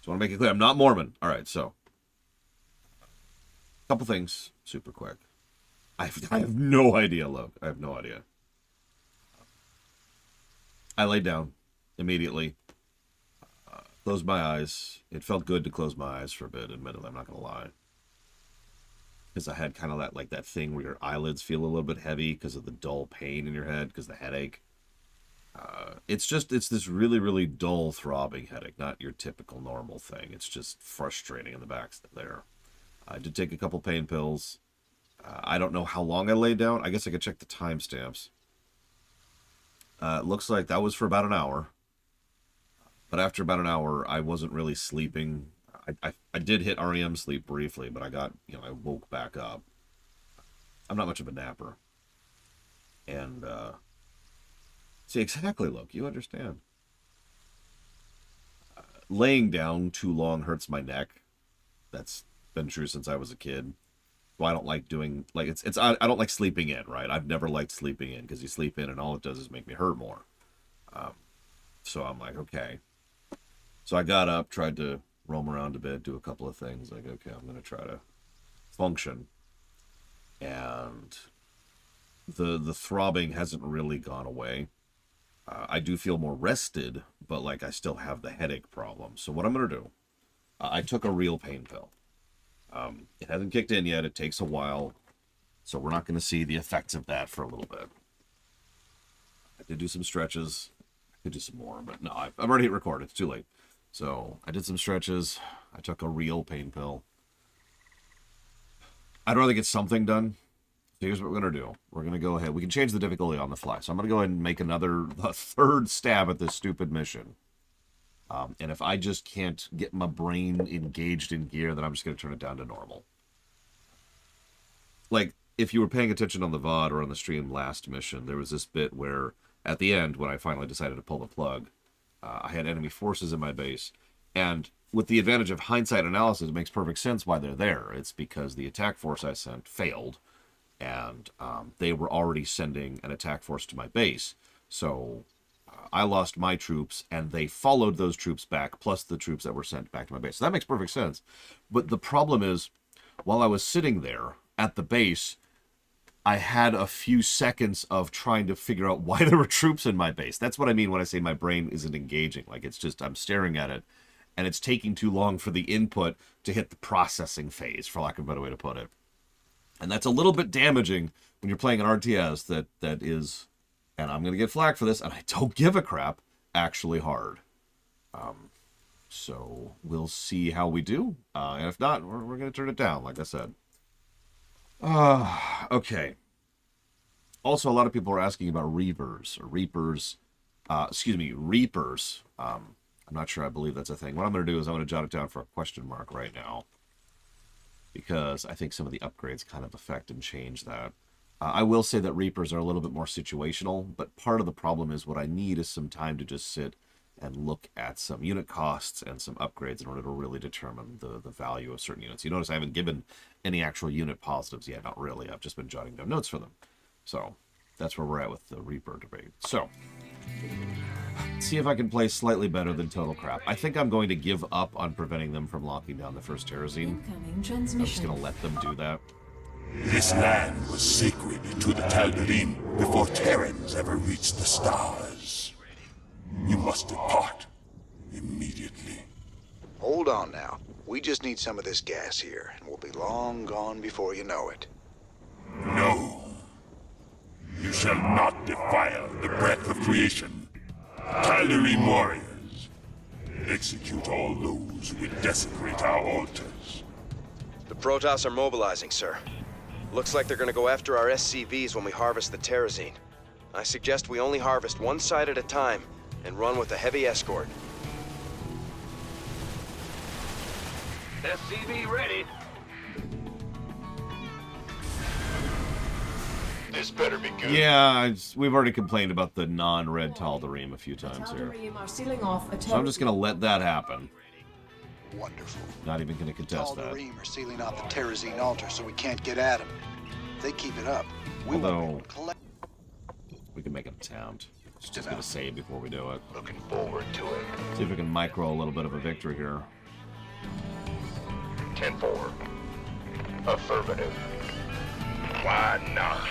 So I want to make it clear, I'm not Mormon. All right, so a couple things, super quick. I have no idea, Luke. I have no idea. I laid down immediately, closed my eyes. It felt good to close my eyes for a bit, admittedly, I'm not going to lie. Because I had kind of that thing where your eyelids feel a little bit heavy because of the dull pain in your head, because of the headache. It's this really, really dull throbbing headache, not your typical normal thing. It's just frustrating in the back there. I did take a couple pain pills. I don't know how long I laid down. I guess I could check the timestamps. It looks like that was for about an hour. But after about an hour, I wasn't really sleeping. I did hit REM sleep briefly, but I woke back up. I'm not much of a napper. And, see, exactly, look, you understand. Laying down too long hurts my neck. That's been true since I was a kid. Well, I don't like doing, I don't like sleeping in, right? I've never liked sleeping in, because you sleep in and all it does is make me hurt more. So I'm like, okay. So I got up, tried to roam around a bit, do a couple of things. Like, okay, I'm going to try to function. And the throbbing hasn't really gone away. I do feel more rested, but I still have the headache problem. So what I'm going to do, I took a real pain pill. It hasn't kicked in yet. It takes a while. So we're not going to see the effects of that for a little bit. I did do some stretches. I could do some more, but no, I've already hit record. It's too late. So I did some stretches. I took a real pain pill. I'd rather get something done. Here's what we're going to do. We're going to go ahead. We can change the difficulty on the fly. So I'm going to go ahead and make a third stab at this stupid mission. And if I just can't get my brain engaged in gear, then I'm just going to turn it down to normal. If you were paying attention on the VOD or on the stream last mission, there was this bit where, at the end, when I finally decided to pull the plug, I had enemy forces in my base. And with the advantage of hindsight analysis, it makes perfect sense why they're there. It's because the attack force I sent failed. And they were already sending an attack force to my base. So I lost my troops, and they followed those troops back, plus the troops that were sent back to my base. So that makes perfect sense. But the problem is, while I was sitting there at the base, I had a few seconds of trying to figure out why there were troops in my base. That's what I mean when I say my brain isn't engaging. It's just, I'm staring at it, and it's taking too long for the input to hit the processing phase, for lack of a better way to put it. And that's a little bit damaging when you're playing an RTS that is, and I'm going to get flack for this, and I don't give a crap, actually hard. So we'll see how we do. And if not, we're going to turn it down, like I said. Okay. Also, a lot of people are asking about Reapers. Reapers. I'm not sure I believe that's a thing. What I'm going to do is I'm going to jot it down for a question mark right now, because I think some of the upgrades kind of affect and change that. I will say that Reapers are a little bit more situational, but part of the problem is what I need is some time to just sit and look at some unit costs and some upgrades in order to really determine the value of certain units. You notice I haven't given any actual unit positives yet. Not really. I've just been jotting down notes for them. So that's where we're at with the Reaper debate. So let's see if I can play slightly better than total crap. I think I'm going to give up on preventing them from locking down the first terrazine. I'm just going to let them do that. This land was sacred to the Tal'Darim before Terrans ever reached the stars. You must depart immediately. Hold on now. We just need some of this gas here, and we'll be long gone before you know it. No. You shall not defile the breath of creation. Tal'Darim warriors, execute all those who would desecrate our altars. The Protoss are mobilizing, sir. Looks like they're gonna go after our SCVs when we harvest the terrazine. I suggest we only harvest one side at a time and run with a heavy escort. SCV ready. This better be good. Yeah, we've already complained about the non-red Tal'Darim a few times here. So I'm just going to let that happen. Wonderful. Not even going to contest that. Tal'Darim are sealing off the terrazine altar so we can't get at them. If they keep it up, we Although, collect. we can make an attempt. Just going to save before we do it. Looking forward to it. See if we can micro a little bit of a victory here. 10-4. Affirmative. Why not?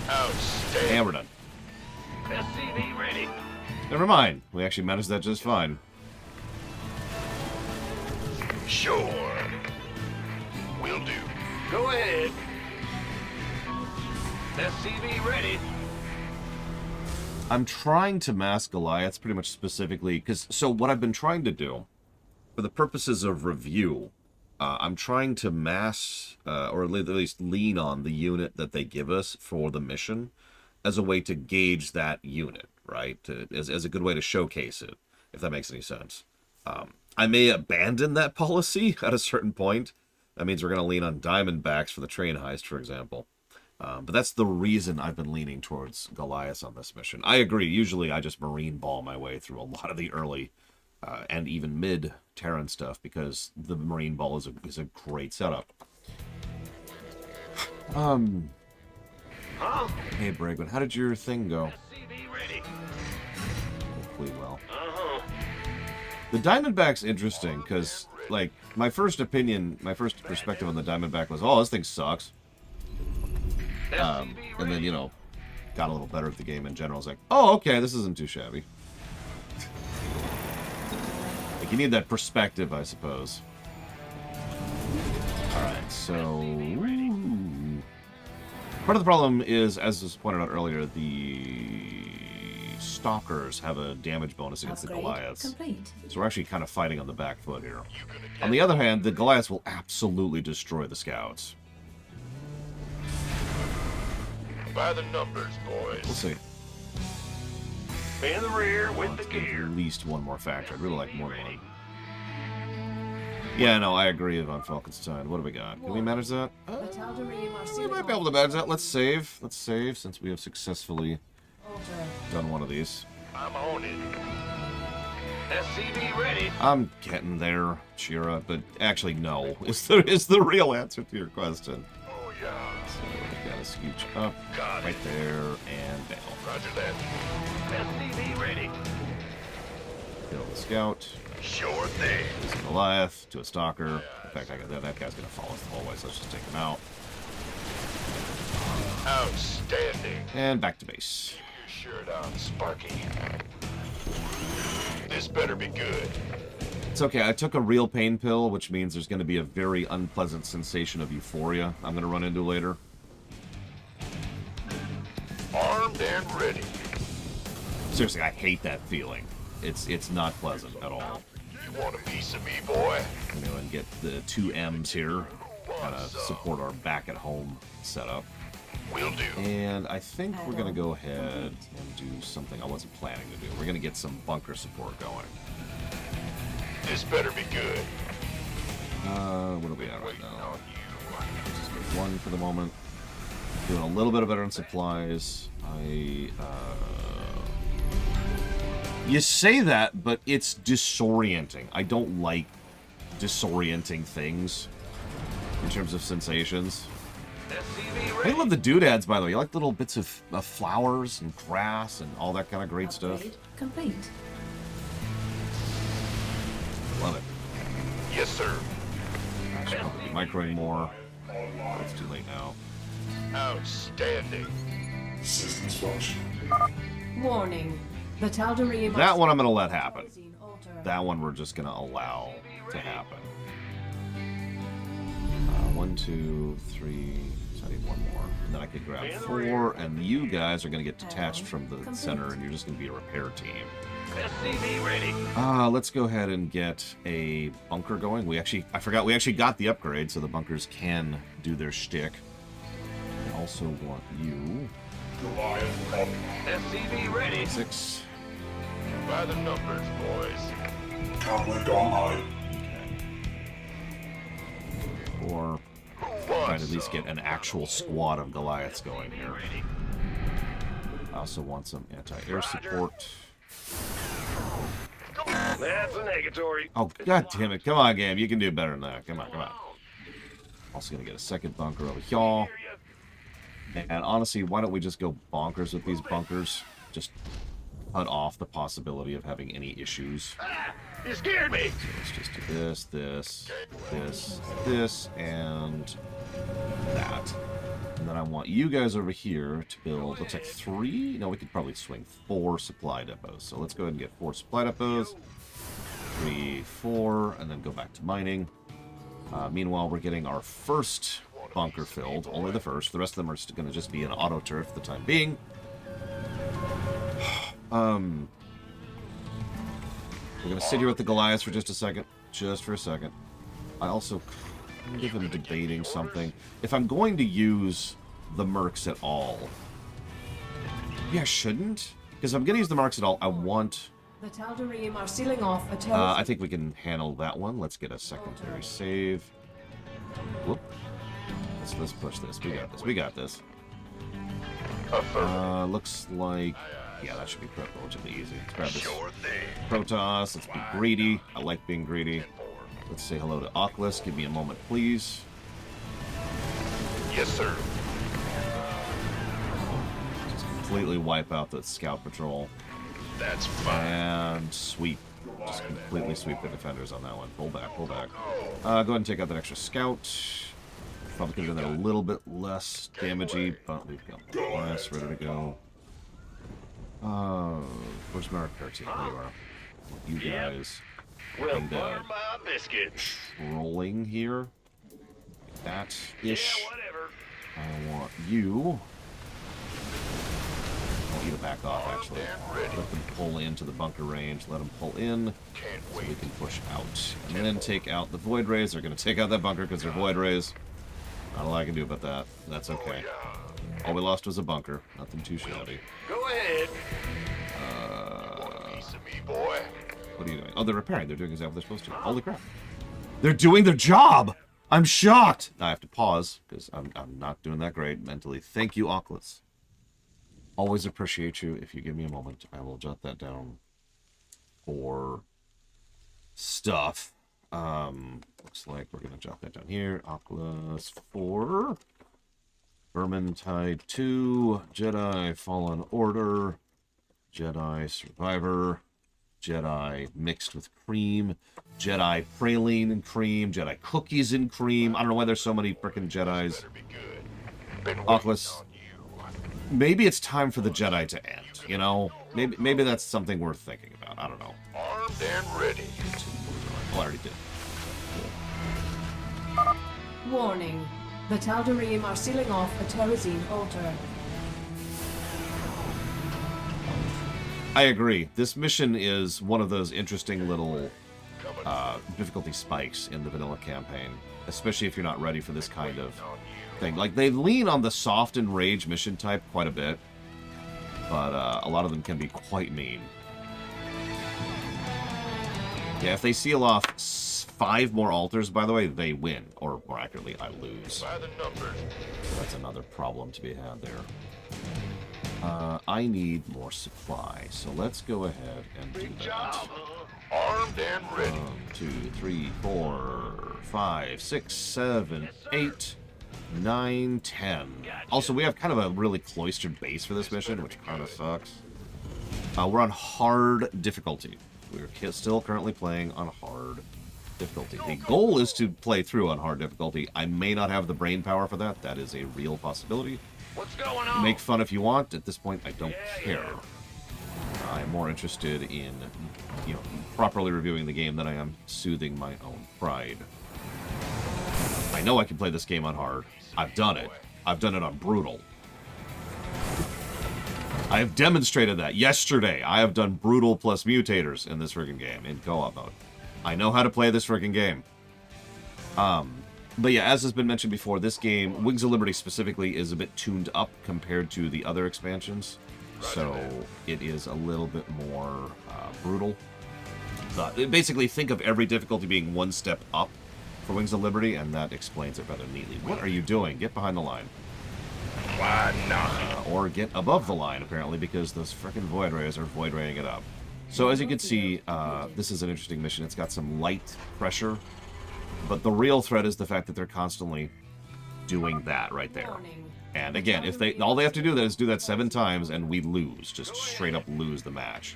Outstanding. And we're done. SCV ready. Never mind. We actually managed that just fine. Sure. Will do. Go ahead. SCV ready. I'm trying to mask Goliaths pretty much specifically, so what I've been trying to do, for the purposes of review, I'm trying to mask, or at least lean on the unit that they give us for the mission as a way to gauge that unit, right? As a good way to showcase it, if that makes any sense. I may abandon that policy at a certain point. That means we're going to lean on Diamondbacks for the train heist, for example. But that's the reason I've been leaning towards Goliath on this mission. I agree. Usually I just marine ball my way through a lot of the early and even mid Terran stuff because the marine ball is a great setup. Hey Bragman, how did your thing go? SCV ready. Hopefully well. The Diamondback's interesting because, like, my first perspective on the Diamondback was, oh, this thing sucks. And then, you know, got a little better at the game in general. I was like, oh, okay, this isn't too shabby. Like, you need that perspective, I suppose. Alright, so... Part of the problem is, as was pointed out earlier, the Stalkers have a damage bonus against the Goliaths. Complete. So we're actually kind of fighting on the back foot here. On the other hand, the Goliaths will absolutely destroy the Scouts. By the numbers, boys. We'll see. In the rear with the gear. At least one more factor. I'd really like more than one. Yeah, no, I agree on Falkenstein. What do we got? Can we manage that? The Tal'Darim are We still might be able to manage that. Let's save. Let's save since we have successfully Alter. done one of these. I'm on it. SCV ready. I'm getting there, Shira, but actually no. Is the real answer to your question. Oh, yeah. So we gotta scooch up Got right it. there and down. Roger that. SCV ready. Kill the Scout. Sure thing. This is Goliath to a Stalker. In fact, I got that guy's gonna follow us the whole way, so let's just take him out. Outstanding. And back to base. Keep your shirt on, Sparky. This better be good. It's okay, I took a real pain pill, which means there's going to be a very unpleasant sensation of euphoria I'm going to run into later. Armed and ready. Seriously, I hate that feeling. It's not pleasant at all. You want a piece of me, boy? You know, and get the 2 M's here, kind of support our back at home setup. Will do. And I think we're going to go ahead and do something I wasn't planning to do. We're going to get some bunker support going. This better be good. What are we at right Waiting now? on you. Just get 1 for the moment. Doing a little bit better on supplies. You say that, but it's disorienting. I don't like disorienting things in terms of sensations. SCV I ready. love the doodads, by the way. You like little bits of flowers and grass and all that kind of great stuff. Upgrade complete. Love it. Yes, sir. I should probably be microing more. But it's too late now. Outstanding. Systems function. Warning. The Tal'Darim are That one I'm going to let happen. causing alter. That one we're just going to allow to happen. 1, 2, 3. So I need 1 more. And then I could grab 4. And you guys are going to get detached from the center, and you're just going to be a repair team. SCV ready. Let's go ahead and get a bunker going. I forgot we actually got the upgrade, so the bunkers can do their shtick. I also want you. Goliath up. SCV ready. 6. By the numbers, boys. Comlink online. Or try to at least get an actual squad of Goliaths going here. I also want some anti-air support. That's a negatory. Oh, god damn it. Come on, game. You can do better than that. Come on, come on. Also gonna get a second bunker over here. And honestly, why don't we just go bonkers with these bunkers? Just cut off the possibility of having any issues. You scared me. So let's just do this, this, this, this, and that. And then I want you guys over here to build, looks like 3? No, we could probably swing 4 supply depots. So let's go ahead and get 4 supply depots. 3, 4, and then go back to mining. Meanwhile, we're getting our first bunker filled. Only the first. The rest of them are going to just be an auto turf for the time being. We're going to sit here with the Goliaths for just a second. Just for a second. I also kind of am debating something. If I'm going to use the mercs at all... Maybe I shouldn't? Because if I'm going to use the mercs at all, I want... The Tal'Darim are sealing off a terrazine. I think we can handle that one. Let's get a secondary save. Whoop. Let's push this. We got this. We got this. Looks like... Yeah, that should be relatively easy. Let's grab this Protoss. Let's be greedy. I like being greedy. Let's say hello to Oculus. Give me a moment, please. Yes, sir. Just completely wipe out the scout patrol. That's fine. And sweep. Just completely sweep the defenders on that one. Pull back, pull back. Go ahead and take out that extra scout. Probably could have done that a little bit less damagey, but we've got the last ready to go. Where's my repair team? There you are. You guys. Well, And, burn my biscuit. trolling here. Like that-ish. Yeah, whatever. I want you. I want you to back off, actually. Let them pull into the bunker range. Let them pull in so we can push out. And then take out the Void Rays. They're going to take out that bunker because they're Void Rays. Not a lot I can do about that. That's okay. All we lost was a bunker. Nothing too shabby. Go ahead. Piece of me, boy. What are you doing? Oh, they're repairing. They're doing exactly what they're supposed to. Holy crap. They're doing their job! I'm shocked! I have to pause, because I'm not doing that great mentally. Thank you, Oculus. Always appreciate you. If you give me a moment, I will jot that down for stuff. Looks like we're going to jot that down here. Oculus 4. Vermintide 2. Jedi Fallen Order. Jedi Survivor. Jedi mixed with cream. Jedi praline and cream. Jedi cookies and cream. I don't know why there's so many frickin' Jedis. Oculus. Maybe it's time for the Jedi to end, you know? Maybe that's something worth thinking about. I don't know. Armed and ready. Oh, I already did. Warning. The Tal'Darim are sealing off a terrazine altar. I agree. This mission is one of those interesting little difficulty spikes in the vanilla campaign, especially if you're not ready for this kind of thing. Like, they lean on the soft and rage mission type quite a bit, but a lot of them can be quite mean. Yeah, if they seal off 5 more altars, by the way, they win. Or, more accurately, I lose. By the numbers. So that's another problem to be had there. I need more supply, so let's go ahead and do Big that. job, huh? Armed and ready. 1, 2, 3, 4, 5, 6, 7, 8, 9, 10. Also, we have kind of a really cloistered base for this mission, which kind of sucks. We're on hard difficulty. We're still currently playing on hard difficulty. The goal is to play through on hard difficulty. I may not have the brain power for that. That is a real possibility. What's going on? Make fun if you want. At this point, I don't care. I'm more interested in, properly reviewing the game than I am soothing my own pride. I know I can play this game on hard. I've done it. I've done it on brutal. I have demonstrated that yesterday. I have done brutal plus mutators in this friggin' game in co-op mode. I know how to play this friggin' game. But yeah, as has been mentioned before, this game, Wings of Liberty specifically, is a bit tuned up compared to the other expansions. So it is a little bit more brutal. Basically, think of every difficulty being one step up for Wings of Liberty, and that explains it rather neatly. What are you doing? Get behind the line. Why not? Or get above the line, apparently, because those frickin' Void Rays are Void Raying it up. So as you can see, this is an interesting mission. It's got some light pressure, but the real threat is the fact that they're constantly doing that right there. Warning. And again, if all they have to do is do that 7 times, and we lose, just straight up lose the match.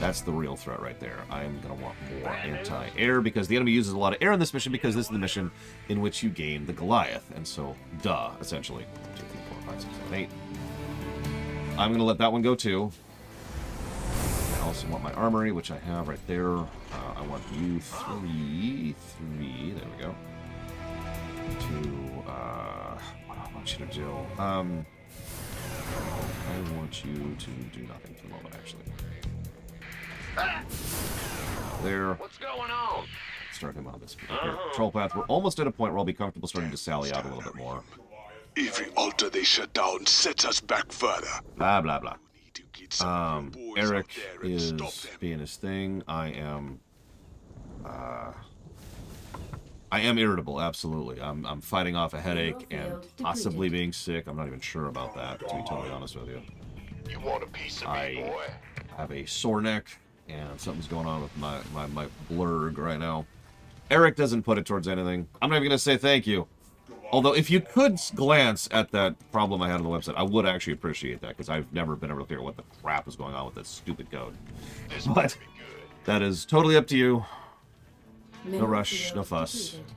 That's the real threat right there. I'm gonna want more anti-air because the enemy uses a lot of air in this mission because this is the mission in which you gain the Goliath, and so essentially. 1, 2, 3, 4, 5, 6, 7, 8. I'm gonna let that one go too. I also want my armory, which I have right there. I want you 3. There we go. What do I want you to do? I want you to do nothing for the moment, actually. There. What's going on? Start him on this. Here. Control path. We're almost at a point where I'll be comfortable starting to sally out a little bit more. Every altar they shut down sets us back further. Blah, blah, blah. We need to get some of you boys Eric out there and is stop them. being his thing. I am irritable, absolutely. I'm fighting off a headache and possibly being sick. I'm not even sure about that, to be totally honest with you. You want a piece of me, I boy? have a sore neck, and something's going on with my blurg right now. Eric doesn't put it towards anything. I'm not even going to say thank you. Although, if you could glance at that problem I had on the website, I would actually appreciate that, because I've never been able to figure out what the crap is going on with this stupid code. This But better be good. that is totally up to you. No Mineral rush, field no fuss. depleted.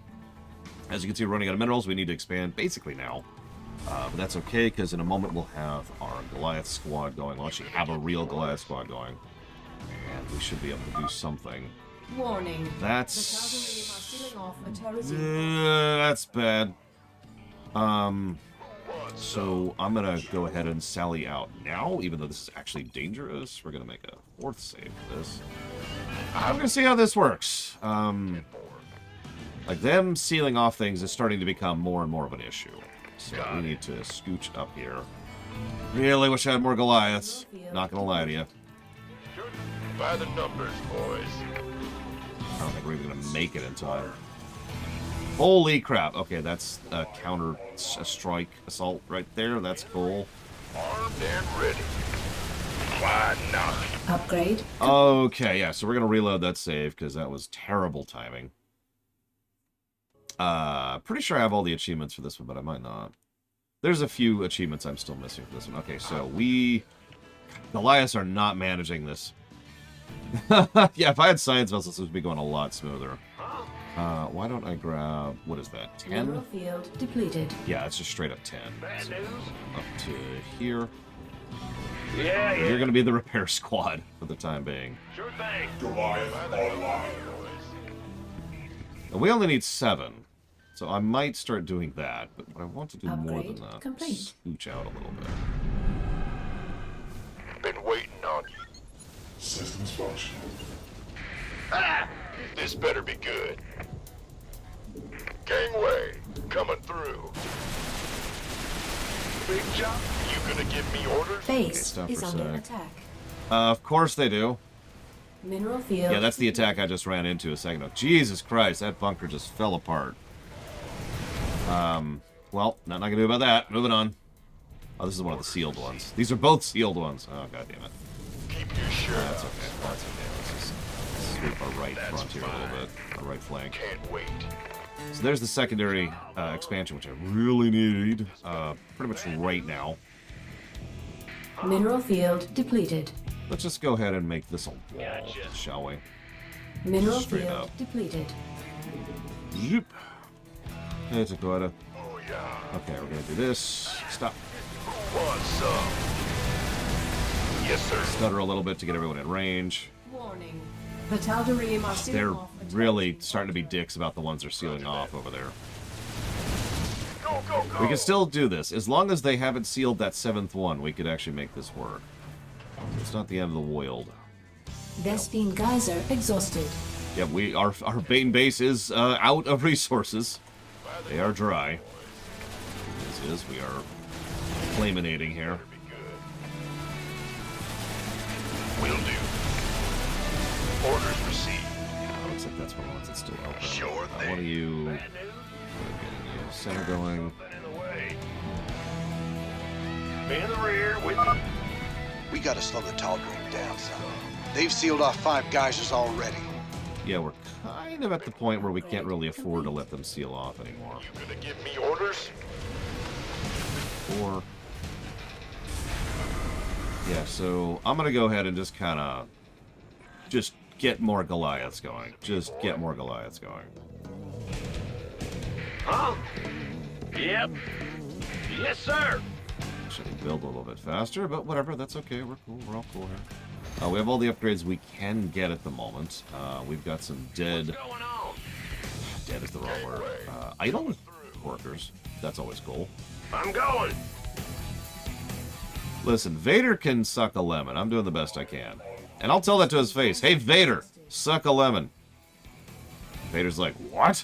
As you can see, we're running out of minerals. We need to expand basically now. But that's okay, because in a moment we'll have our Goliath squad going. We'll actually have a real Goliath squad going. And we should be able to do something. Warning. That's... The Tal'Darim are sealing off a terrazine. That's bad. So I'm going to go ahead and sally out now, even though this is actually dangerous. We're going to make a 4th save for this. I'm going to see how this works. Like, them sealing off things is starting to become more and more of an issue. So we need to scooch up here. Really wish I had more Goliaths. Not going to lie to you. By the numbers, boys. I don't think we're even going to make it in time. Holy crap. Okay, that's a counter strike assault right there. That's cool. Armed and ready. Why not? Upgrade. Okay, yeah, so we're going to reload that save because that was terrible timing. Pretty sure I have all the achievements for this one, but I might not. There's a few achievements I'm still missing for this one. Okay, so Goliaths are not managing this. Yeah, if I had science vessels, this would be going a lot smoother. Why don't I grab, what is that, 10? Mineral field depleted. Yeah, it's just straight up 10. Bad So, news? up to here. Yeah, You're yeah. going to be the repair squad for the time being. Sure thing. Goliath online. And we only need 7. So I might start doing that, but what I want to do more than Upgrade that, complete. scooch out a little bit. Been waiting on you. Systems functional. Ah! This better be good. Gangway, coming through. Big job. You gonna give me orders? Base stop is for a under sec. attack. Of course they do. Mineral field. Yeah, that's the attack I just ran into a second ago. Jesus Christ, that bunker just fell apart. Well, nothing I can do about that. Moving on. Oh, this is one of the sealed ones. These are both sealed ones. Oh, god damn it. Keep your shirt That's on. okay. That's okay. Let's just sweep our right That's front here a little fine. bit. Our right flank. Can't wait. So there's the secondary expansion, which I really need. Pretty much right now. Mineral field depleted. Let's just go ahead and make this a wall, shall we? Mineral Straight field up. depleted. Zoop. Hey, Dakota. Oh yeah. Okay, we're gonna do this. Stop. What's up? Yes, sir. Stutter a little bit to get everyone in range. Warning. The Tal'Darim are sealing They're off a really terrazine. starting to be dicks about the ones they're sealing off over there. Go, go, go. We can still do this. As long as they haven't sealed that 7th one, we could actually make this work. It's not the end of the world. Vespine Geyser exhausted. Yeah, our main base is out of resources. They are dry. This is, we are flaminating here. Will do. Orders received. Looks like that's one of the ones that's still open. Sure What thing. are you? Bad news? Getting you center going. Nothing in the way. Be in the rear with me. We gotta slow the Tal'Darim down, son. They've sealed off 5 geysers already. Yeah, we're kind of at the point where we can't really afford to let them seal off anymore. You gonna give me orders? before. Yeah, so I'm going to go ahead and just kind of just get more Goliaths going. Just get more Goliaths going. Huh? Yep. Yes, sir. Should build a little bit faster, but whatever, that's okay. We're cool. We're all cool here. We have all the upgrades we can get at the moment. We've got some dead... What's going on? Dead is the wrong word. Idle workers. That's always cool. I'm going. Listen, Vader can suck a lemon. I'm doing the best I can. And I'll tell that to his face. Hey, Vader, suck a lemon. Vader's like, what?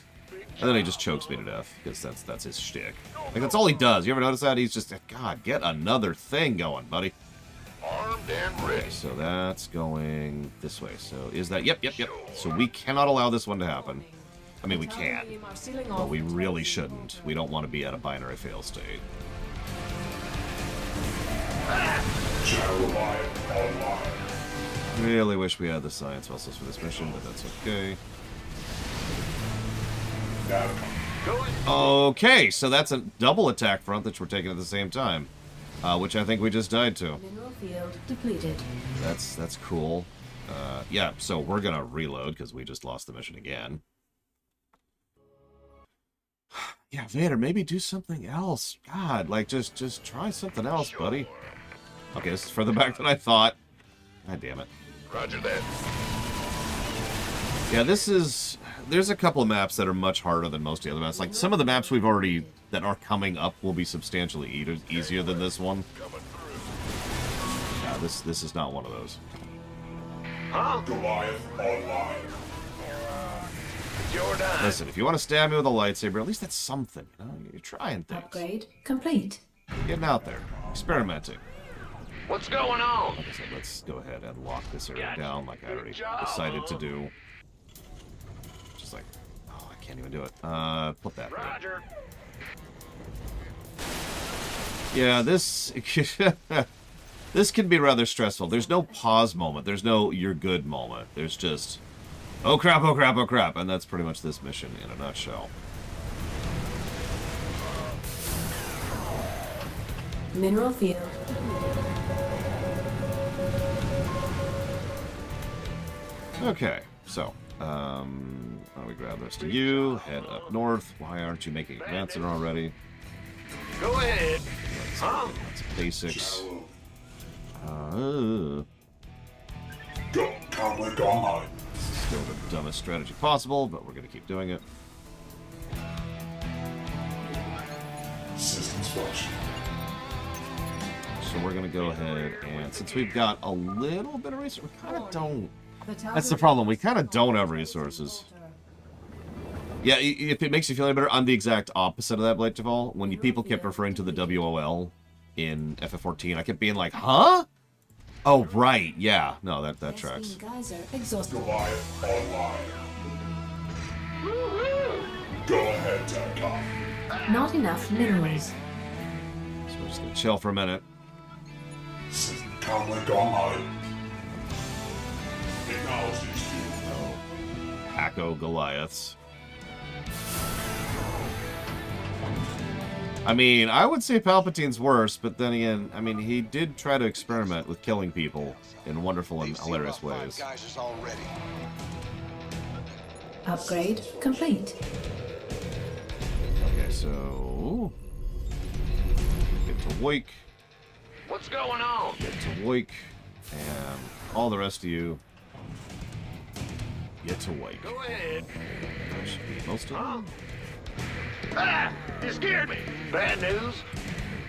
And then he just chokes me to death, because that's his shtick. Like, that's all he does. You ever notice that? He's just, God, get another thing going, buddy. Armed and ready. Okay, so that's going this way. So is that... Yep. So we cannot allow this one to happen. I mean, we can, but we really shouldn't. We don't want to be at a binary fail state. Really wish we had the science vessels for this mission, but that's okay. Okay, so that's a double attack front that we're taking at the same time, which I think we just died to. Mineral field depleted. That's cool. Yeah, so we're gonna reload because we just lost the mission again. Yeah, Vader, maybe do something else. God, like just try something else, buddy. Okay, this is further back than I thought. God damn it. Roger that. Yeah, this is... There's a couple of maps that are much harder than most of the other maps. Like, some of the maps we've already... that are coming up will be substantially easier than this one. Yeah, this is not one of those. Huh? Goliath online. It's your dime. Listen, if you want to stab me with a lightsaber, at least that's something, you know? You're trying things. Upgrade complete. Getting out there. Experimenting. What's going on? Like I said, let's go ahead and lock this area down like I already decided to do. Just like, oh, I can't even do it. Put that there. Roger. Yeah, this this can be rather stressful. There's no pause moment. There's no you're good moment. There's just, oh crap, oh crap, oh crap. And that's pretty much this mission in a nutshell. Mineral field. Okay, so, we grab the rest of you, head up north. Why aren't you making advancement already? Go ahead. Huh? That's basics. Conflict online. Still the dumbest strategy possible, but we're going to keep doing it. Systems function. So we're going to go ahead and, since we've got a little bit of resources, we kind of don't... That's the problem, we kind of don't have resources. Yeah, if it makes you feel any better, I'm the exact opposite of that, Blake Duvall. When people kept referring to the WOL in FF14, I kept being like, huh? Oh, right, yeah. No, that tracks. Geyser exhausted. Goliath online. Go ahead, Tech. Not enough minerals. So we're just going to chill for a minute. System conflict online. Acknowledge these two. Oh, Acco Goliaths. I mean, I would say Palpatine's worse, but then again, I mean, he did try to experiment with killing people in wonderful and hilarious ways. Upgrade complete. Okay, so... get to Wake, What's going on? get to Wake, and all the rest of you get to Wake. Go ahead. That should be most of them. Ah! You scared me. Bad news.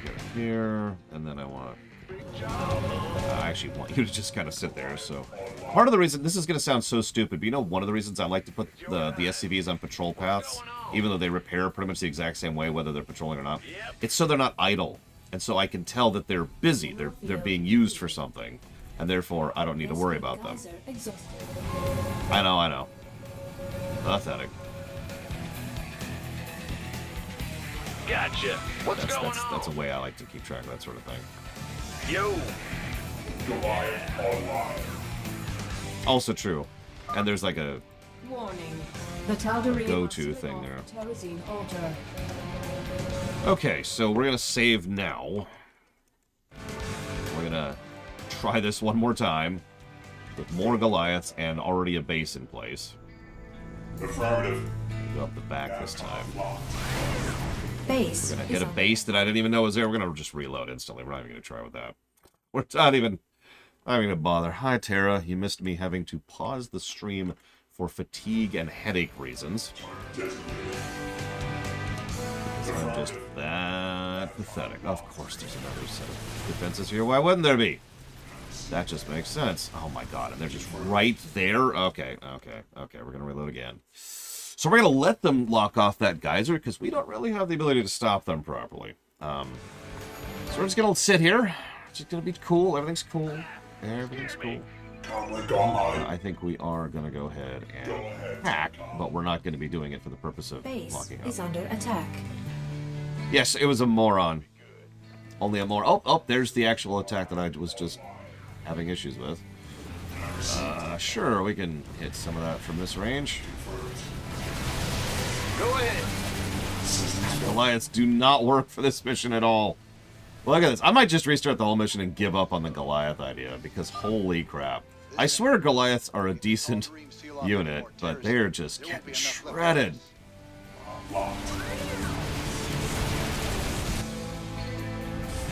Go here, and then I want to... I actually want you to just kind of sit there, so... Part of the reason... This is going to sound so stupid, but you know one of the reasons I like to put the SCVs on patrol paths, even though they repair pretty much the exact same way, whether they're patrolling or not, it's so they're not idle. And so I can tell that they're busy, they're being used for something, and therefore I don't need to worry about them. Geyser exhausted. I know. Pathetic. Gotcha. What's going on? That's a way I like to keep track of that sort of thing. Yo. Goliath online. Also true. And there's like a Warning. The Tal'Darim go-to are thing sealing there. off the terrazine altar. Okay, so we're going to save now. We're going to try this one more time with more Goliaths and already a base in place. Affirmative. Go up the back this time. Base. We're going to hit a base that I didn't even know was there. We're going to just reload instantly. We're not even going to try with that. We're not even going to bother. Hi, Tara. You missed me having to pause the stream for fatigue and headache reasons. I'm just that pathetic. Of course there's another set of defenses here. Why wouldn't there be? That just makes sense. Oh my god, and they're just right there? Okay. We're going to reload again. So we're going to let them lock off that geyser because we don't really have the ability to stop them properly. So we're just going to sit here. It's just going to be cool. Everything's cool. Everything's cool. I think we are going to go ahead and hack, but we're not going to be doing it for the purpose of Base locking up. is under attack. Yes, it was a moron. Only a moron. Oh, there's the actual attack that I was just having issues with. Sure, we can hit some of that from this range. Go ahead. Goliaths do not work for this mission at all. Look at this. I might just restart the whole mission and give up on the Goliath idea, because holy crap. I swear Goliaths are a decent unit, but they're just getting shredded.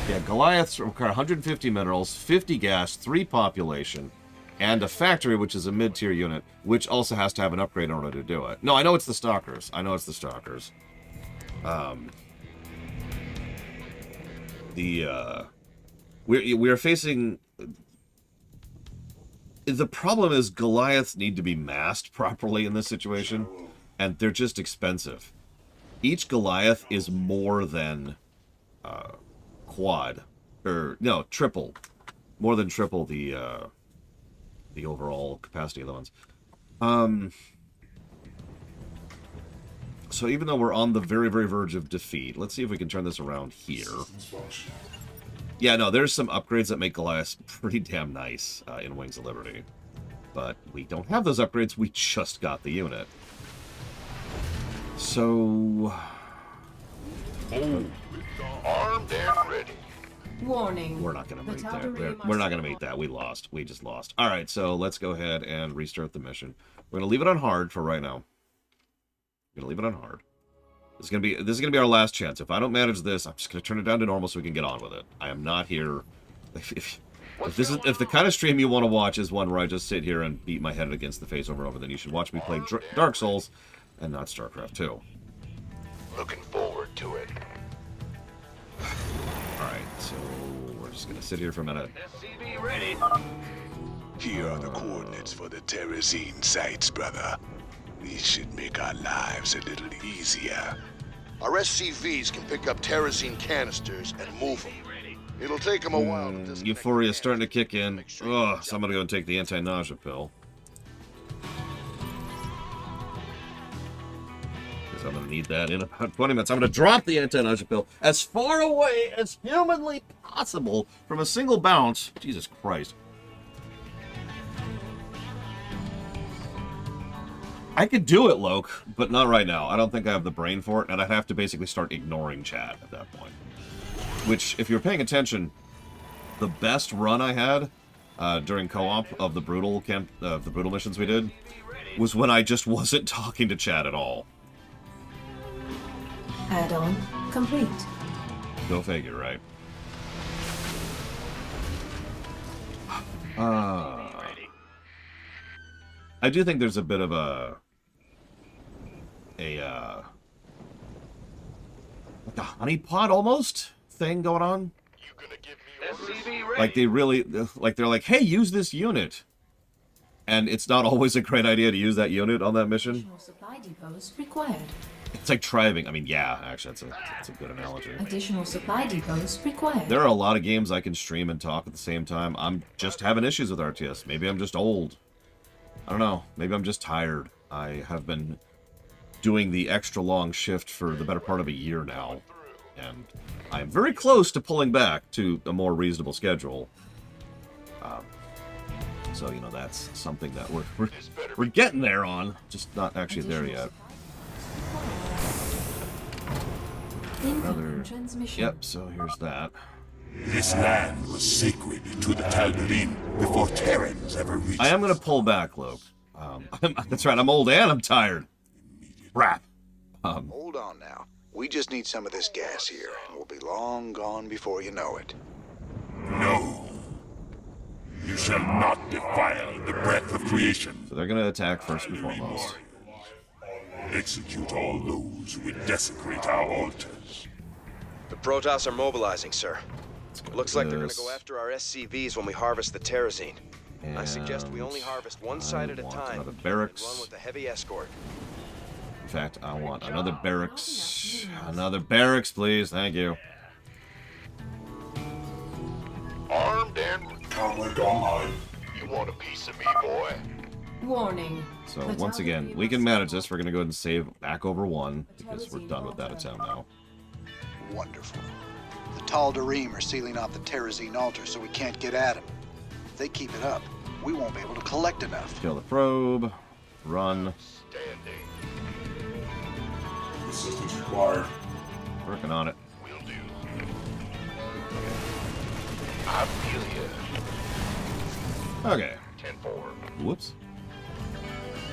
Yeah, Goliaths require 150 minerals, 50 gas, 3 population, and a factory, which is a mid-tier unit, which also has to have an upgrade in order to do it. No, I know it's the Stalkers. We are facing... The problem is Goliaths need to be massed properly in this situation, and they're just expensive. Each Goliath is more than triple. More than triple the overall capacity of the ones. So even though we're on the very, very verge of defeat, let's see if we can turn this around here. Yeah, no, there's some upgrades that make Goliath pretty damn nice in Wings of Liberty. But we don't have those upgrades, we just got the unit. So... Armed and ready. Warning. We're not going to The meet that. Tal'Darim We're are not going to still meet that. We lost. We just lost. All right, so let's go ahead and restart the mission. We're going to leave it on hard for right now. We're going to leave it on hard. This is gonna be our last chance. If I don't manage this, I'm just going to turn it down to normal so we can get on with it. I am not here. If the kind of stream you want to watch is one where I just sit here and beat my head against the face over and over, then you should watch me play Dark Souls and not Starcraft 2. Looking forward to it. Alright, so we're just gonna sit here for a minute. SCV ready. Here are the coordinates for the terrazine sites, brother. These should make our lives a little easier. Our SCVs can pick up terrazine canisters and move them. It'll take them a while to disconnect Euphoria's the starting to canisters. kick in. Make sure you Ugh, so I'm gonna go and take the anti-nausea pill. Because I'm gonna need that in about 20 minutes. I'm gonna drop the anti-nausea pill as far away as humanly possible from a single bounce. Jesus Christ. I could do it, Loke, but not right now. I don't think I have the brain for it, and I'd have to basically start ignoring chat at that point. Which, if you're paying attention, the best run I had during co-op of the brutal missions we did was when I just wasn't talking to chat at all. Add-on complete. Go figure, right? I do think there's a bit of a like a honeypot almost thing going on. You gonna give me SCV ready. Like they really, like they're like, hey, use this unit. And it's not always a great idea to use that unit on that mission. Additional supply depots required. It's like driving. I mean, yeah, actually, that's a good analogy. Additional supply depots required. There are a lot of games I can stream and talk at the same time. I'm just having issues with RTS. Maybe I'm just old. I don't know. Maybe I'm just tired. I have been doing the extra long shift for the better part of a year now. And I'm very close to pulling back to a more reasonable schedule. So, you know, that's something that we're getting there on. Just not actually there yet. Incoming transmission. Yep, so here's that. This land was sacred to the Tal'Darim before Terrans ever reached I am going to us. pull back, Luke. That's right, I'm old and I'm tired. Crap. Hold on now. We just need some of this gas here, and we'll be long gone before you know it. No. You shall not defile the breath of creation. So they're going to attack first and foremost. Execute all those who would desecrate our altars. The Protoss are mobilizing, sir. Looks like they're gonna this. go after our SCVs when we harvest the terrazine. I suggest we And only harvest one side at a want time another and barracks. run with a heavy escort. In fact, I want another barracks. Another barracks, please. Thank you. Armed and Comrade online. you want a piece of me, boy? Warning. So The once again, Tal'Darim we are can sealing manage off this. We're going to go ahead and save back over 1 because we're done with that attempt now. Wonderful. The Tal'Darim are sealing off the terrazine altar so we can't get at them. If they keep it up, we won't be able to collect enough. Kill the probe. Run. Standing. Assistance required. Working on it. Will do. I feel ya. Okay. 10-4. Whoops.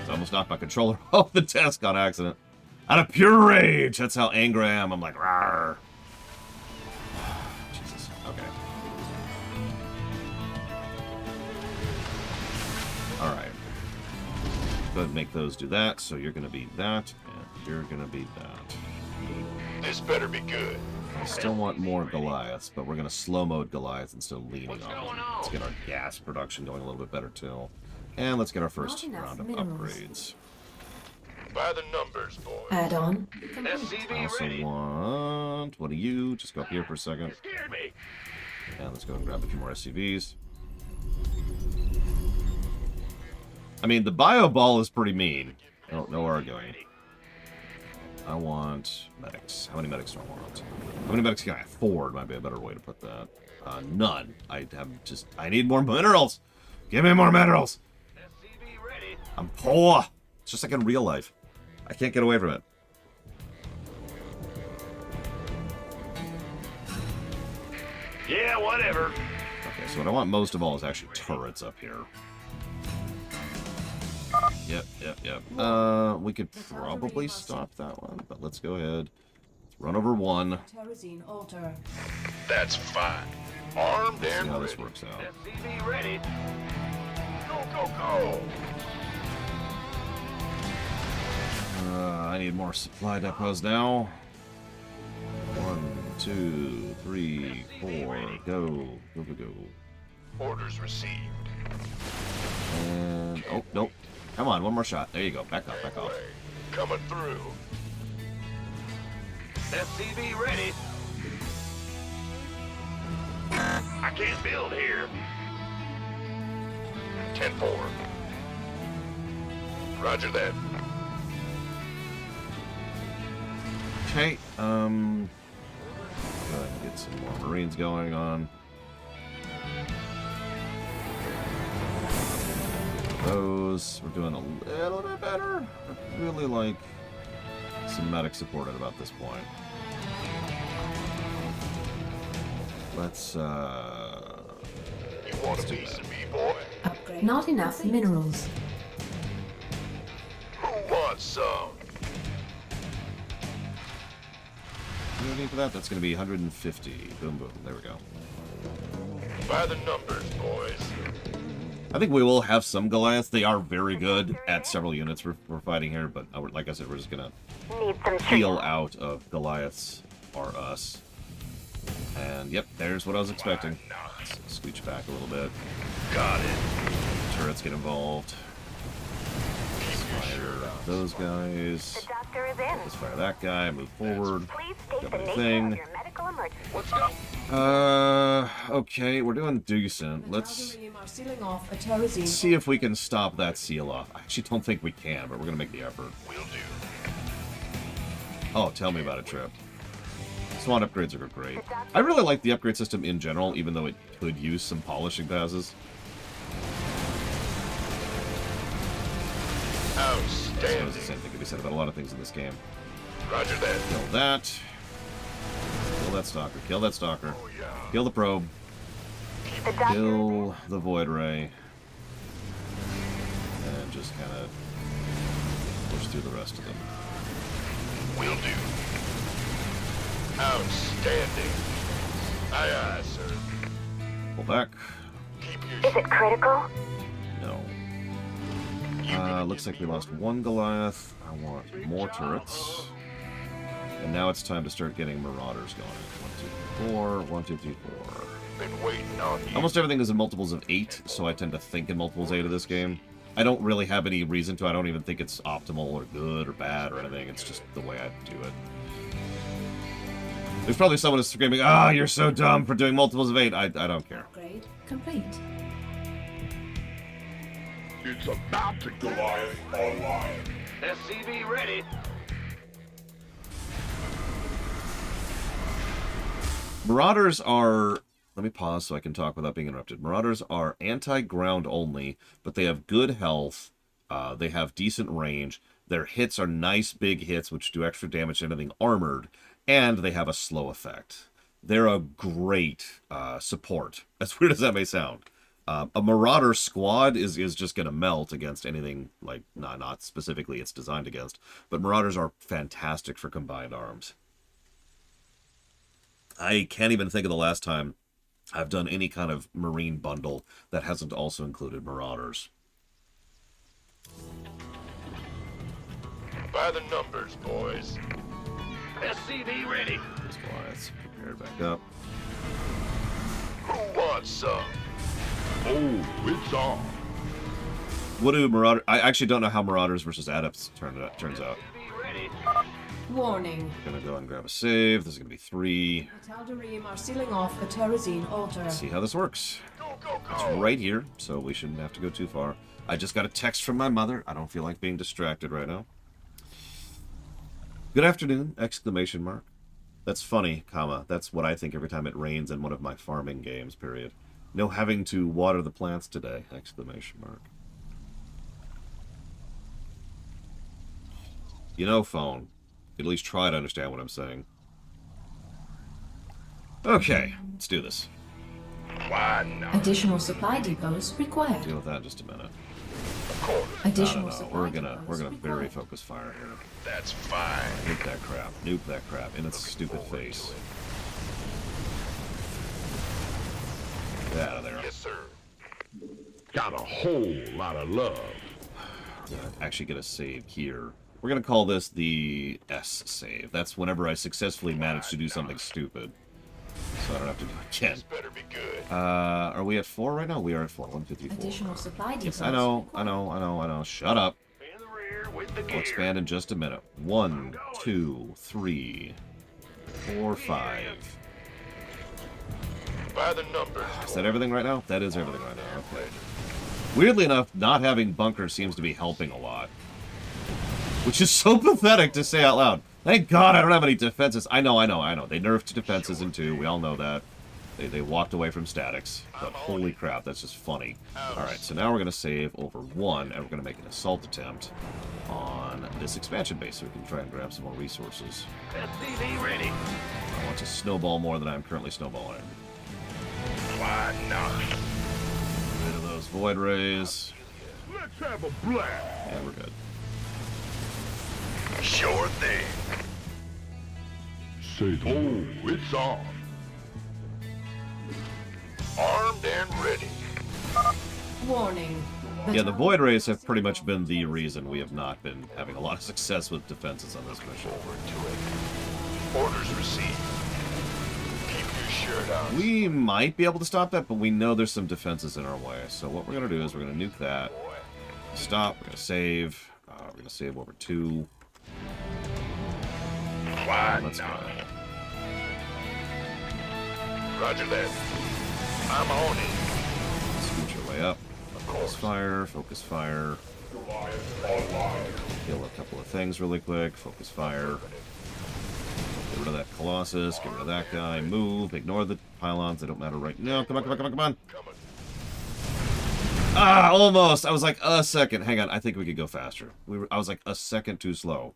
It's almost knocked my controller off the desk on accident. Out of pure rage. That's how angry I am. I'm like, rawr. Jesus. Okay. Alright. Go ahead and make those do that. So you're going to be that, and you're going to be that. This better be good. I still want more Goliaths, but we're going to slow mode Goliaths instead of leaning on them. Let's get our gas production going a little bit better, too. And let's get our first Not enough round of minerals. upgrades. By the numbers, boy. Add-on. I SCV also ready. want one of you. Just go up here for a second. Scared me. And let's go and grab a few more SCVs. I mean, the bio ball is pretty mean. No arguing. I want medics. How many medics do I want? How many medics can I afford? Might be a better way to put that. None. I need more minerals. Give me more minerals. SCV ready. I'm poor. It's just like in real life. I can't get away from it. Yeah, whatever. Okay, so what I want most of all is actually turrets up here. Yep. We could probably stop that one, but let's go ahead. Let's run over 1. Terrazine altar. That's fine. Armed See and how ready. this works out. SCV ready. Go. I need more supply depots now. 1, 2, 3, 4. Go. Orders received. And oh nope. Come on, one more shot. There you go. Back off. Way. Coming through. SCV ready. I can't build here. 10-4. Roger that. Okay. Go ahead and get some more Marines going on. Those we're doing a little bit better. I really like some medic support at about this point. Let's You want a piece of me, boy? Upgrade. Not enough minerals. Who wants some? what do we need for that? That's gonna be 150. Boom. There we go. By the numbers, boys. I think we will have some Goliaths. They are very good at several units we're fighting here, but like I said, we're just gonna peel out of Goliaths or us. And yep, there's what I was expecting. Let's scooch back a little bit. Got it. Turrets get involved. Let's fire those guys. Doctor is in. Let's fire that guy. Move forward. Please state Got the my nature thing. of your medical emergency. Let's go. Okay, we're doing decent. The Let's Tal'Darim are sealing off a terrazine. see if we can stop that seal off. I actually don't think we can, but we're gonna make the effort. Will do. Oh, tell me about it, Trip. Swan upgrades are great. I really like the upgrade system in general, even though it could use some polishing passes. I suppose the Outstanding. same thing could be said about a lot of things in this game. Roger that. Kill that. Kill that stalker. Kill that stalker. Kill the probe. Kill the void ray. And just kind of push through the rest of them. Will do. Outstanding. Aye, aye, sir. Pull back. Is it critical? No. Looks like we lost one Goliath. I want more turrets. And now it's time to start getting marauders going. 1, 2, 3, 4. 1, 2, 3, 4. Been waiting on you. Almost everything is in multiples of 8, so I tend to think in multiples 8 of this game. I don't really have any reason to. I don't even think it's optimal or good or bad or anything. It's just the way I do it. There's probably someone who's screaming, "Ah, you're so dumb for doing multiples of 8." I don't care. Upgrade complete. It's about to Goliath online. SCV ready. Marauders are... Let me pause so I can talk without being interrupted. Marauders are anti-ground only, but they have good health. They have decent range. Their hits are nice big hits, which do extra damage to anything armored. And they have a slow effect. They're a great support, as weird as that may sound. A Marauder squad is just going to melt against anything, like, not specifically it's designed against. But Marauders are fantastic for combined arms. I can't even think of the last time I've done any kind of Marine bundle that hasn't also included Marauders. By the numbers, boys. SCV ready. These Goliaths prepared back up. Who wants some? Oh, it's on. What do Marauder... I actually don't know how Marauders versus Adepts turns out. SCV ready. Warning. I'm going to go and grab a save. This is going to be 3. The Tal'Darim are sealing off the terrazine altar. Let's see how this works. Go, go, It's go. right here, so we shouldn't have to go too far. I just got a text from my mother. I don't feel like being distracted right now. Good afternoon! Exclamation mark. That's funny, comma. That's what I think every time it rains in one of my farming games, period. No having to water the plants today! Exclamation mark. You know, phone. At least try to understand what I'm saying. Okay, let's do this. Why not? Additional supply depots required. Deal with that in just a minute. Of course. Additional No. supply We're gonna depots very required. focus fire here. That's fine. Nuke that crap. Nuke that crap in its stupid face. Get out of there. Yes, sir. Got a whole lot of love. We're gonna actually get a save here. We're gonna call this the S save. That's whenever I successfully manage to do something stupid. So I don't have to do it again. This better be good. Are we at 4 right now? We are at 4. 1, 2, 3, 4. Additional supply depots. Yes, I know. Shut up. In the rear with the We'll gear. expand in just a minute. 1, 2, 3, 4, 5. By the numbers. Is that everything right now? That is everything right now. Okay. Weirdly enough, not having bunkers seems to be helping a lot. Which is so pathetic to say out loud. Thank God I don't have any defenses. I know. They nerfed defenses in 2. We all know that. They walked away from statics. But holy crap, that's just funny. Alright, so now we're going to save over 1, and we're going to make an assault attempt on this expansion base so we can try and grab some more resources. SCV ready. I want to snowball more than I'm currently snowballing. Why not? Rid of those void rays. Let's have a blast. And we're good. Sure thing. Say the word. Oh, it's on. Armed and ready. Warning. Yeah, the void rays have pretty much been the reason we have not been having a lot of success with defenses on this mission. Forward to it. Orders received. Keep your shirt on. We might be able to stop that, but we know there's some defenses in our way. So what we're going to do is we're going to nuke that. Stop. We're going to save. We're going to save over 2. Why Let's go. not? Roger that. I'm on it. Scoot your way up. course. Focus fire. Kill a couple of things really quick. Focus fire. Get rid of that Colossus. Get rid of that guy. Move. Ignore the pylons. They don't matter right now. Come on, come on, come on, come on. Ah, almost. I was like a second. Hang on. I think we could go faster. I was like a second too slow.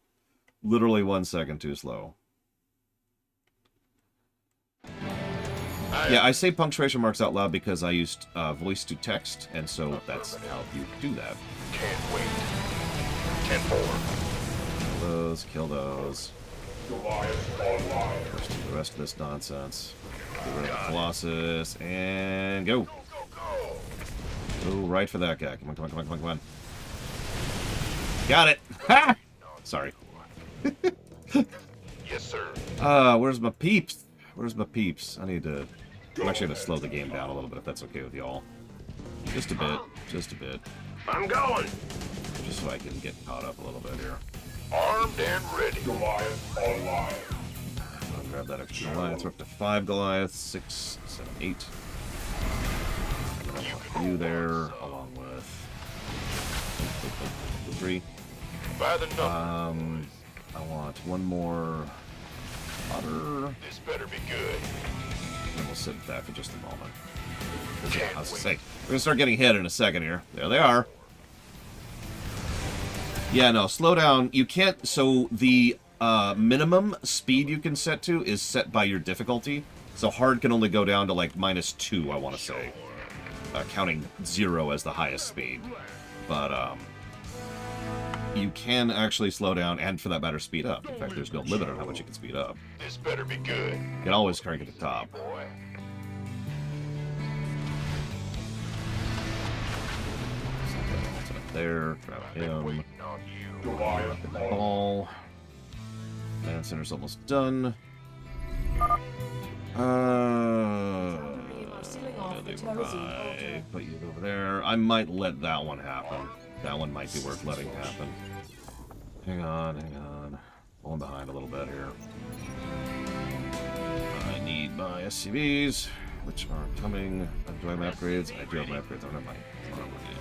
Literally 1 second too slow. Yeah, I say punctuation marks out loud because I used voice to text, and so that's how you do that. Can't wait. 10-4. Kill those. Let's do the rest of this nonsense. Get rid of the Colossus, and go. Go right for that guy. Come on, come on, come on, come on, come on. Got it. Ha! Sorry. Yes, sir. Where's my peeps? Where's my peeps? I'm actually gonna slow the game down a little bit if that's okay with y'all. Just a bit. Just a bit. I'm going. Just so I can get caught up a little bit here. Armed and ready. Goliath online. I'll grab that extra Goliath. We're up to 5 Goliaths. 6, 7, 8. You there, along with 3. By the number. I want one more otter. This better be good. And we'll sit with that for just a moment. I was gonna say, we're gonna start getting hit in a second here. There they are. Yeah, no, slow down. You can't. So the minimum speed you can set to is set by your difficulty. So hard can only go down to like -2, I want to say, counting 0 as the highest speed. But you can actually slow down, and for that matter, speed up. In fact, there's no limit on how much you can speed up. This better be good. You can always crank it to the top. Boy. There, grab him. Waiting on you. Goliath The ball. Man center's almost done. Sealing off the terrazine altar. Put you over there. I might let that one happen. That one might be worth letting happen. Hang on, hang on. Pulling behind a little bit here. I need my SCVs, which are coming. Do I have my upgrades? I do have my upgrades. I don't have my armor yet.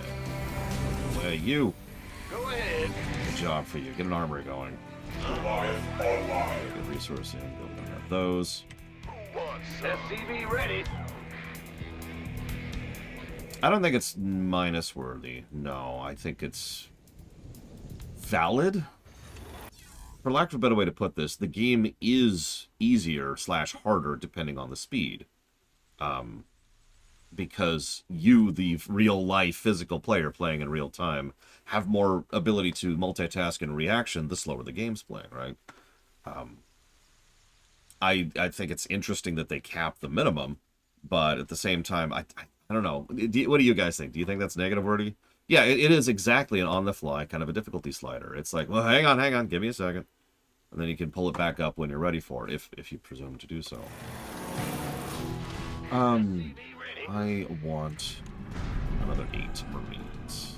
Away, you! Go ahead. Good job for you. Get an armory going. Goliath online. Good resourcing. Don't have those. SCV ready. I don't think it's minus worthy. No, I think it's valid. For lack of a better way to put this, the game is easier / harder depending on the speed. Because you, the real-life physical player playing in real time, have more ability to multitask and reaction the slower the game's playing, right? I think it's interesting that they cap the minimum, but at the same time, I don't know. What do you guys think? Do you think that's negative worthy? Yeah, it is exactly an on-the-fly kind of a difficulty slider. It's like, well, hang on, give me a second. And then you can pull it back up when you're ready for it, if you presume to do so. I want another 8 Marines.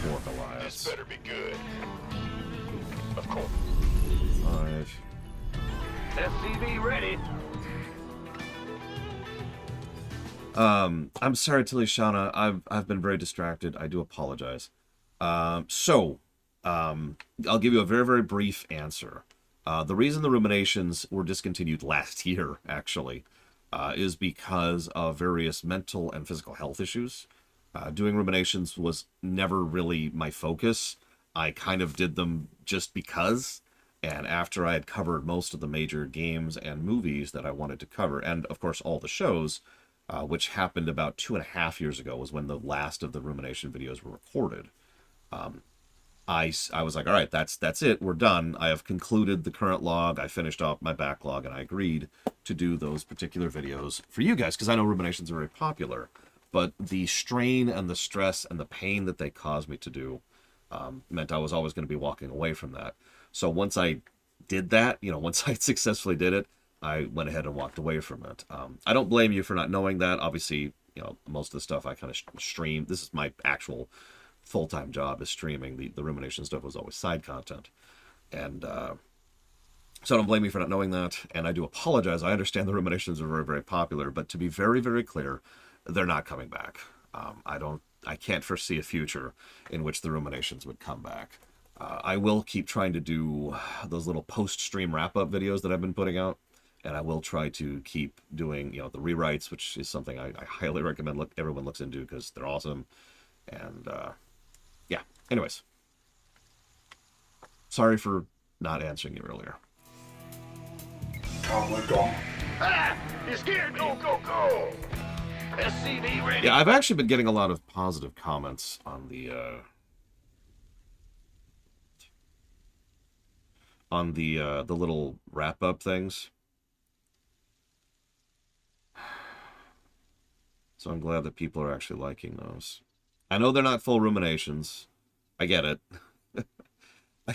4 Goliaths. This better be good. Of course. 5. SCV ready. I'm sorry, Tilly Shauna. I've been very distracted. I do apologize. I'll give you a very, very brief answer. The reason the ruminations were discontinued last year, actually, is because of various mental and physical health issues. Doing ruminations was never really my focus. I kind of did them just because. And after I had covered most of the major games and movies that I wanted to cover, and of course all the shows, which happened about 2.5 years ago, was when the last of the rumination videos were recorded. I was like, all right, that's it. We're done. I have concluded the current log. I finished off my backlog, and I agreed to do those particular videos for you guys, because I know ruminations are very popular. But the strain and the stress and the pain that they caused me to do meant I was always going to be walking away from that. So once I did that, once I successfully did it, I went ahead and walked away from it. I don't blame you for not knowing that. Obviously, most of the stuff I kind of stream. This is my actual full-time job, is streaming. The rumination stuff was always side content. And so I don't blame you for not knowing that. And I do apologize. I understand the ruminations are very, very popular. But to be very, very clear, they're not coming back. I can't foresee a future in which the ruminations would come back. I will keep trying to do those little post-stream wrap-up videos that I've been putting out. And I will try to keep doing, the rewrites, which is something I highly recommend everyone looks into, because they're awesome. And, yeah. Anyways. Sorry for not answering you earlier. Ah! You scared me! Go, go, go! SCV ready! Yeah, I've actually been getting a lot of positive comments on the little wrap-up things. So I'm glad that people are actually liking those. I know they're not full ruminations. I get it. I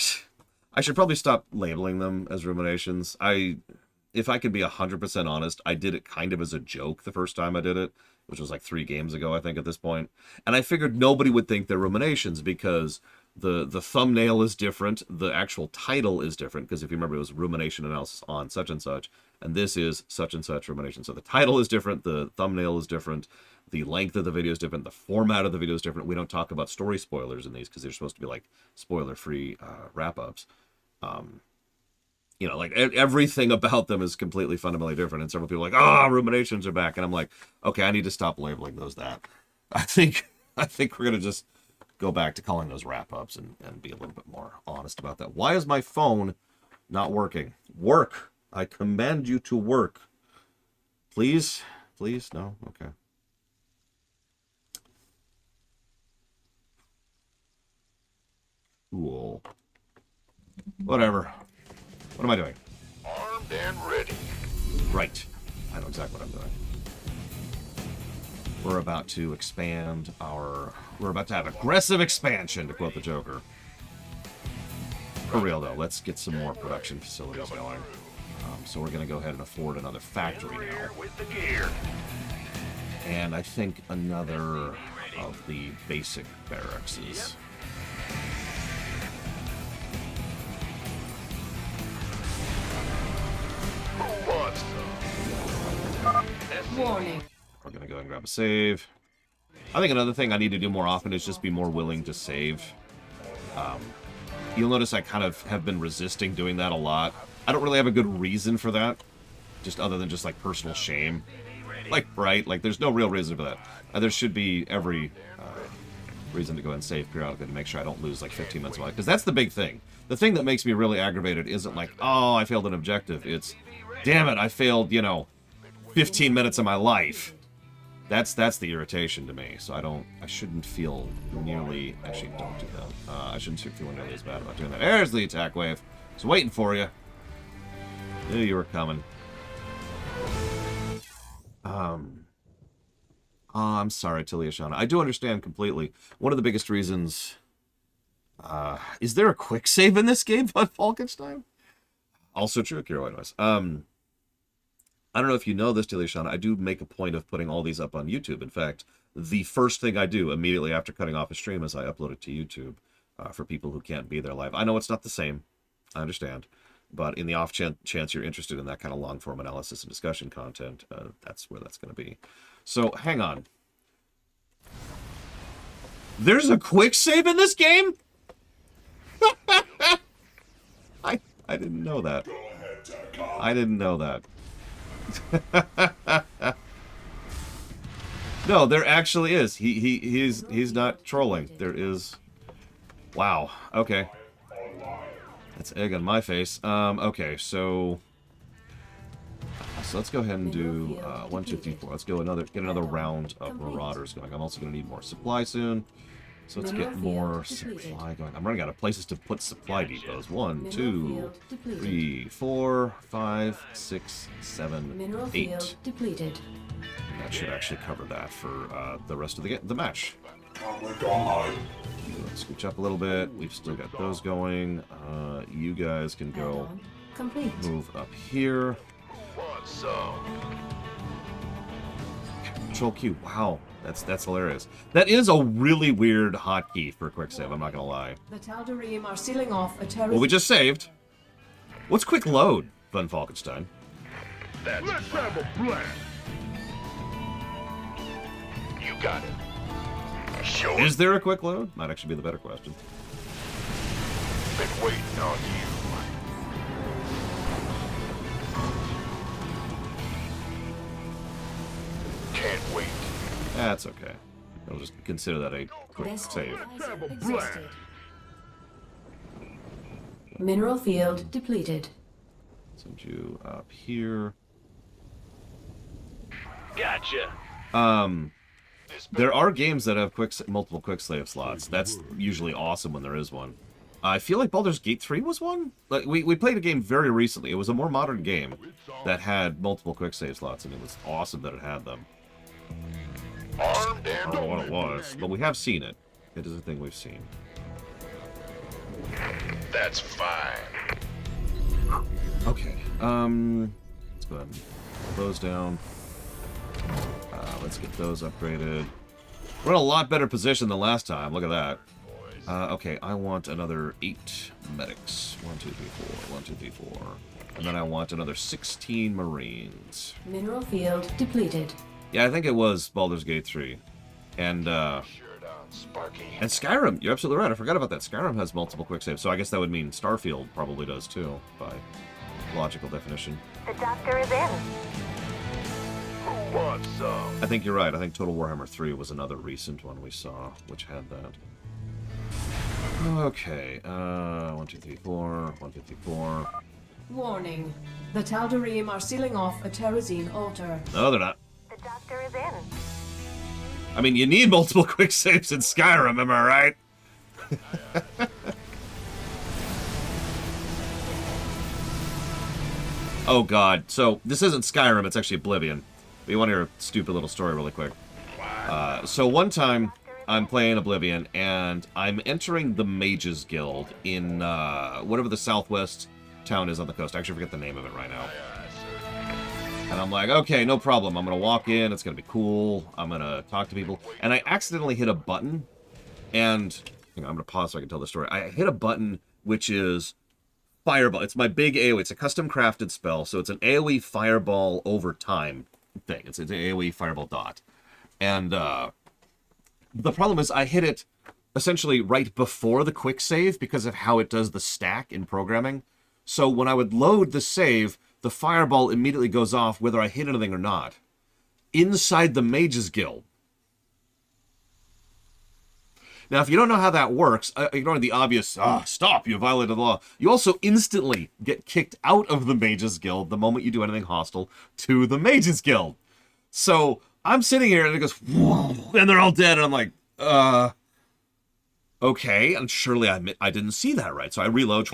should probably stop labeling them as ruminations. If I could be 100% honest, I did it kind of as a joke the first time I did it, which was like 3 games ago, I think, at this point. And I figured nobody would think they're ruminations because the thumbnail is different, the actual title is different, because if you remember, it was rumination analysis on such and such, and this is such and such rumination. So the title is different, the thumbnail is different, the length of the video is different, the format of the video is different. We don't talk about story spoilers in these because they're supposed to be like spoiler-free wrap-ups. You know, like everything about them is completely fundamentally different. And several people are like, ruminations are back. And I'm like, okay, I need to stop labeling those that. I think we're going to just go back to calling those wrap-ups and be a little bit more honest about that. Why is my phone not working? Work. I command you to work. Please? Please? No? Okay. Cool. Whatever. What am I doing? Armed and ready. Right. I know exactly what I'm doing. We're about to expand we're about to have aggressive expansion, to quote the Joker. For real, though, let's get some more production facilities going. So we're going to go ahead and afford another factory now. With the gear. And I think another of the basic barracks. Who wants some? Warning. We're going to go ahead and grab a save. I think another thing I need to do more often is just be more willing to save. You'll notice I kind of have been resisting doing that a lot. I don't really have a good reason for that, just other than just like personal shame. Like, right? Like, there's no real reason for that. There should be every reason to go and save periodically to make sure I don't lose like 15 minutes of my life. Because that's the big thing. The thing that makes me really aggravated isn't like, oh, I failed an objective. It's, damn it, I failed, 15 minutes of my life. That's the irritation to me. So I shouldn't feel nearly, actually don't do that. I shouldn't feel nearly as bad about doing that. There's the attack wave. It's waiting for you. Knew you were coming. I'm sorry, Tilia Shauna. I do understand completely. One of the biggest reasons... is there a quick save in this game on Falkenstein? Also true, Kiro Noise. I don't know if you know this, Tilia Shauna. I do make a point of putting all these up on YouTube. In fact, the first thing I do immediately after cutting off a stream is I upload it to YouTube for people who can't be there live. I know it's not the same. I understand. But in the off chance you're interested in that kind of long-form analysis and discussion content, that's where that's going to be. So, hang on. There's a quick save in this game? I didn't know that. I didn't know that. No, there actually is. He's not trolling. There is. Wow. Okay. That's egg on my face. Okay, so let's go ahead and do 1, 2, 3, 4. Let's go get another round of Marauders going. I'm also going to need more supply soon. So let's get more supply going. I'm running out of places to put supply depots. 1, 2, 3, 4, 5, 6, 7, 8. That should actually cover that for the rest of the match. Let's scooch up a little bit. We've still got those going. You guys can go move up here. Control Q. Wow, that's hilarious. That is a really weird hotkey for a quick save. I'm not gonna lie. The Tal'Darim are sealing off a terrorist. Well, we just saved. What's quick load, Von Falkenstein? Let's have a blast. You got it. Sure. Is there a quick load? Might actually be the better question. Been waiting on you. Can't wait. That's okay. I'll just consider that a quick save. Mineral field depleted. Send you up here. Gotcha. There are games that have multiple quick save slots. That's usually awesome when there is one. I feel like Baldur's Gate 3 was one. Like we played a game very recently. It was a more modern game that had multiple quick save slots, and it was awesome that it had them. Armed I and don't know what it was, but we have seen it. It is a thing we've seen. That's fine. Okay. Let's go ahead and pull those down. Let's get those upgraded. We're in a lot better position than last time. Look at that. Okay, I want another 8 medics. 1, 2, 3, 4. 1, 2, 3, 4. And then I want another 16 marines. Mineral field depleted. Yeah, I think it was Baldur's Gate 3. And Sparky. Skyrim. You're absolutely right. I forgot about that. Skyrim has multiple quick saves, so I guess that would mean Starfield probably does too, by logical definition. The doctor is in. Who wants some? I think you're right. I think Total Warhammer 3 was another recent one we saw, which had that. Okay, 1, 2, 3, 4. 1, 2, 3, 4. Warning. The Tal'Darim are sealing off a terrazine altar. No, they're not. The doctor is in. I mean, you need multiple quick saves in Skyrim, am I right? Oh god, so this isn't Skyrim, it's actually Oblivion. But you want to hear a stupid little story really quick. So one time, I'm playing Oblivion, and I'm entering the Mages Guild in whatever the southwest town is on the coast. I actually forget the name of it right now. And I'm like, okay, no problem. I'm going to walk in. It's going to be cool. I'm going to talk to people. And I accidentally hit a button. And hang on, I'm going to pause so I can tell the story. I hit a button, which is Fireball. It's my big AoE. It's a custom crafted spell. So it's an AoE Fireball over time thing. It's an AoE Fireball dot. And the problem is I hit it essentially right before the quick save because of how it does the stack in programming. So when I would load the save, the fireball immediately goes off whether I hit anything or not. Inside the Mages Guild. Now, if you don't know how that works, ignoring the obvious, stop, you violated the law, you also instantly get kicked out of the Mages Guild the moment you do anything hostile to the Mages Guild. So I'm sitting here and it goes, whoa, and they're all dead, and I'm like, okay, and surely I didn't see that right. So I reload.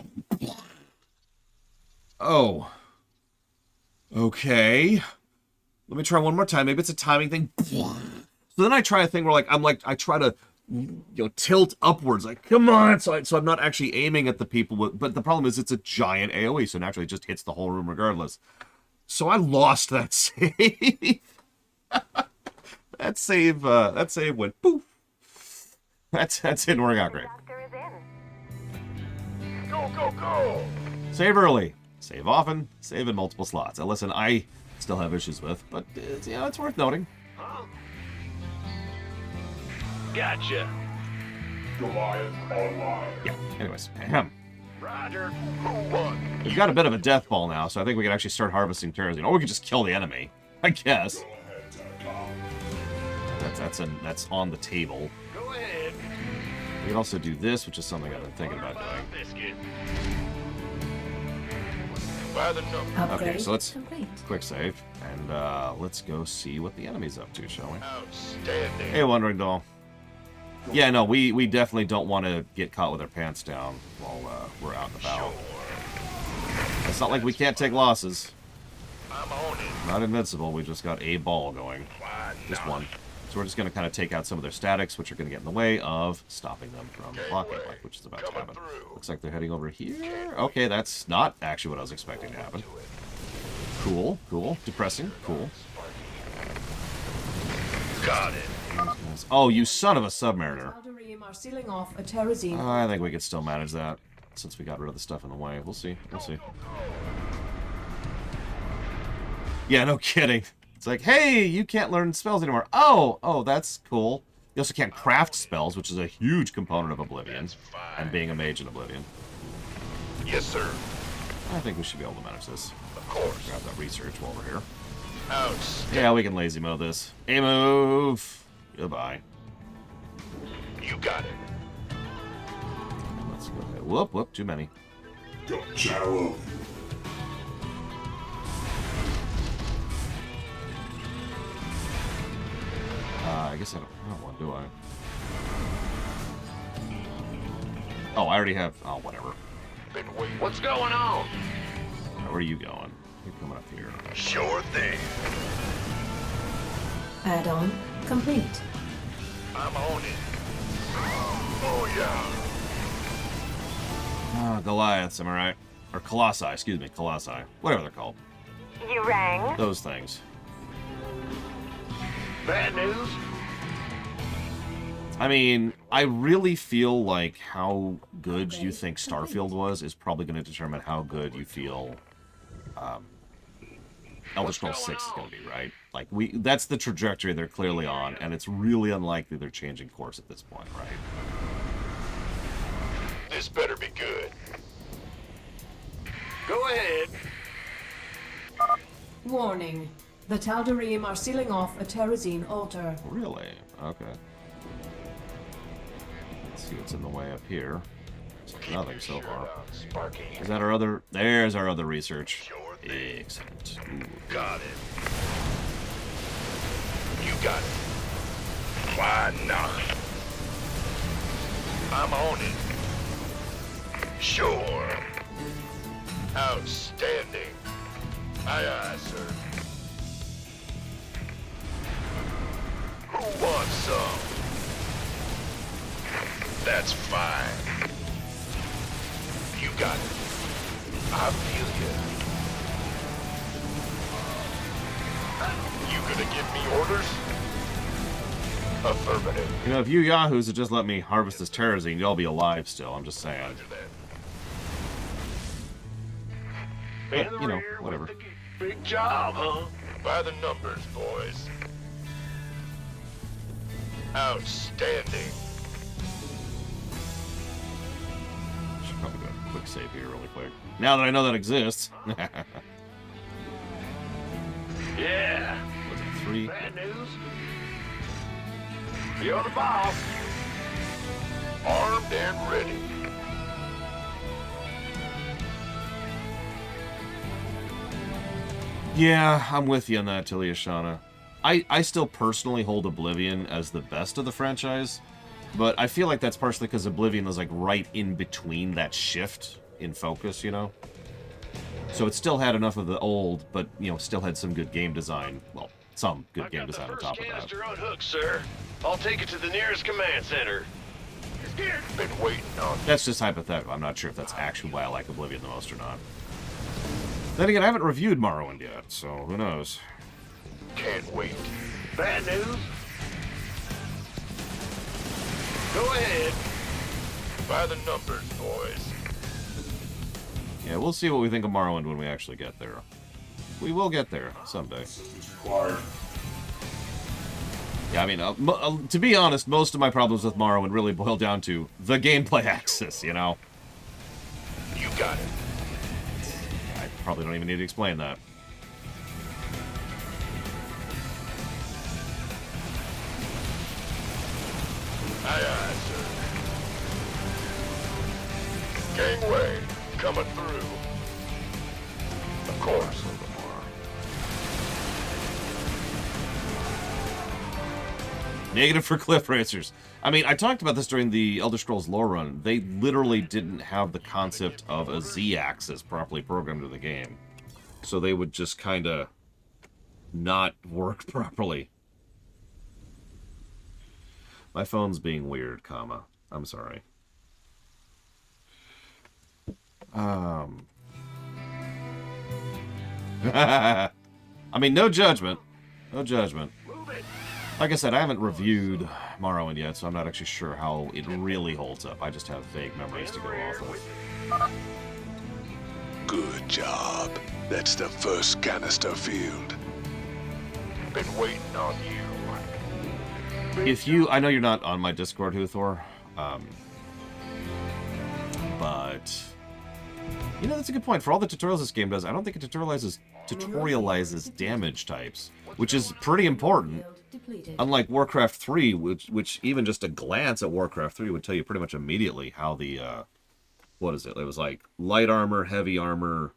Oh. Okay. Let me try one more time. Maybe it's a timing thing. So then I try a thing where I try to tilt upwards. Like, come on. So I'm not actually aiming at the people. But the problem is it's a giant AoE. So naturally it just hits the whole room regardless. So I lost that save. That save went poof. That didn't work out great. The doctor is in. Go, go, go! Save early. Save often, save in multiple slots. Now listen, I still have issues with, but it's worth noting. Gotcha. Goliath online. Yeah, anyways. Roger. Who won? We've got a bit of a death ball now, so I think we can actually start harvesting terrazine. Or we could just kill the enemy, I guess. That's on the table. Go ahead. We can also do this, which is something I've been thinking about doing. Biscuit. By the number. Upgrade Okay, so let's complete. quick save, and let's go see what the enemy's up to, shall we? Outstanding. Hey, Wandering Doll. Yeah, no, we definitely don't want to get caught with our pants down while we're out and about. It's not like we can't take losses. I'm on it. Not invincible, we just got a ball going. Why Just not? one. So we're just going to kind of take out some of their statics, which are going to get in the way of stopping them from blocking, which is about to happen. Looks like they're heading over here. Okay, that's not actually what I was expecting to happen. Cool, cool. Depressing, cool. Got it. Oh, you son of a submariner. Tal'Darim are sealing off a terrazine. I think we could still manage that, since we got rid of the stuff in the way. We'll see, we'll see. Yeah, no kidding. It's like, hey, you can't learn spells anymore. Oh, that's cool. You also can't craft spells, which is a huge component of Oblivion, and being a mage in Oblivion. Yes, sir. I think we should be able to manage this. Of course. Grab that research while we're here. Outstanding. Yeah, we can lazy mode this. A move. Goodbye. You got it. Let's go ahead. Whoop, too many. I guess I don't want, do I? Oh, I already have... Oh, whatever. What's going on? Where are you going? You're coming up here. Sure thing. Add-on complete. I'm on it. Oh, yeah. Goliaths, am I right? Or Colossi, excuse me, Colossi. Whatever they're called. You rang? Those things. Bad news? I mean, I really feel like how good you think Starfield was is probably going to determine how good you feel Elder Scrolls 6 is going to be, right? Like, that's the trajectory they're clearly on, and it's really unlikely they're changing course at this point, right? This better be good. Go ahead. Warning. The Tal'Darim are sealing off a terrazine altar. Really? Okay. Let's see what's in the way up here. Nothing so far. Sparky. Is that our other... There's our other research. Sure thing. Excellent. Ooh. Got it. You got it. Why not? I'm on it. Sure. Outstanding. Aye, aye, sir. Who wants some? That's fine. You got it. I feel you. You gonna give me orders? Affirmative. You know, if you yahoos had just let me harvest this terrazine, y'all be alive still. I'm just saying. Roger that. But, In the you know, rear with whatever. the big job, huh? By the numbers, boys. Outstanding. Should probably do a quick save here really quick. Now that I know that exists. Yeah. Was it 3? Bad news. You're the boss. Armed and ready. Yeah, I'm with you on that, Tiliashana. I still personally hold Oblivion as the best of the franchise, but I feel like that's partially because Oblivion was like right in between that shift in focus, you know? So it still had enough of the old, but, you know, still had some good game design. Well, some good game design on top of that. Canister on hook, sir. I'll take it to the nearest command center. Been waiting on. That's just hypothetical. I'm not sure if that's actually why I like Oblivion the most or not. Then again, I haven't reviewed Morrowind yet, so who knows? Can't wait. Bad news? Go ahead. By the numbers, boys. Yeah, we'll see what we think of Morrowind when we actually get there. We will get there someday. Yeah, I mean, to be honest, most of my problems with Morrowind really boil down to the gameplay axis, you know? You got it. I probably don't even need to explain that. Aye, aye, sir. Gangway, coming through. Of course. A little bit more. Negative for cliff racers. I mean, I talked about this during the Elder Scrolls lore run. They literally didn't have the concept of a Z-axis properly programmed into the game. So they would just kind of not work properly. My phone's being weird, comma. I'm sorry. I mean, no judgment. No judgment. Like I said, I haven't reviewed Morrowind yet, so I'm not actually sure how it really holds up. I just have vague memories to go off of. Good job. That's the first canister field. Been waiting on you. If you... I know you're not on my Discord, Huthor, but... You know, that's a good point. For all the tutorials this game does, I don't think it tutorializes damage types, which is pretty important. Unlike Warcraft 3, which even just a glance at Warcraft 3 would tell you pretty much immediately how the, what is it? It was like light armor, heavy armor,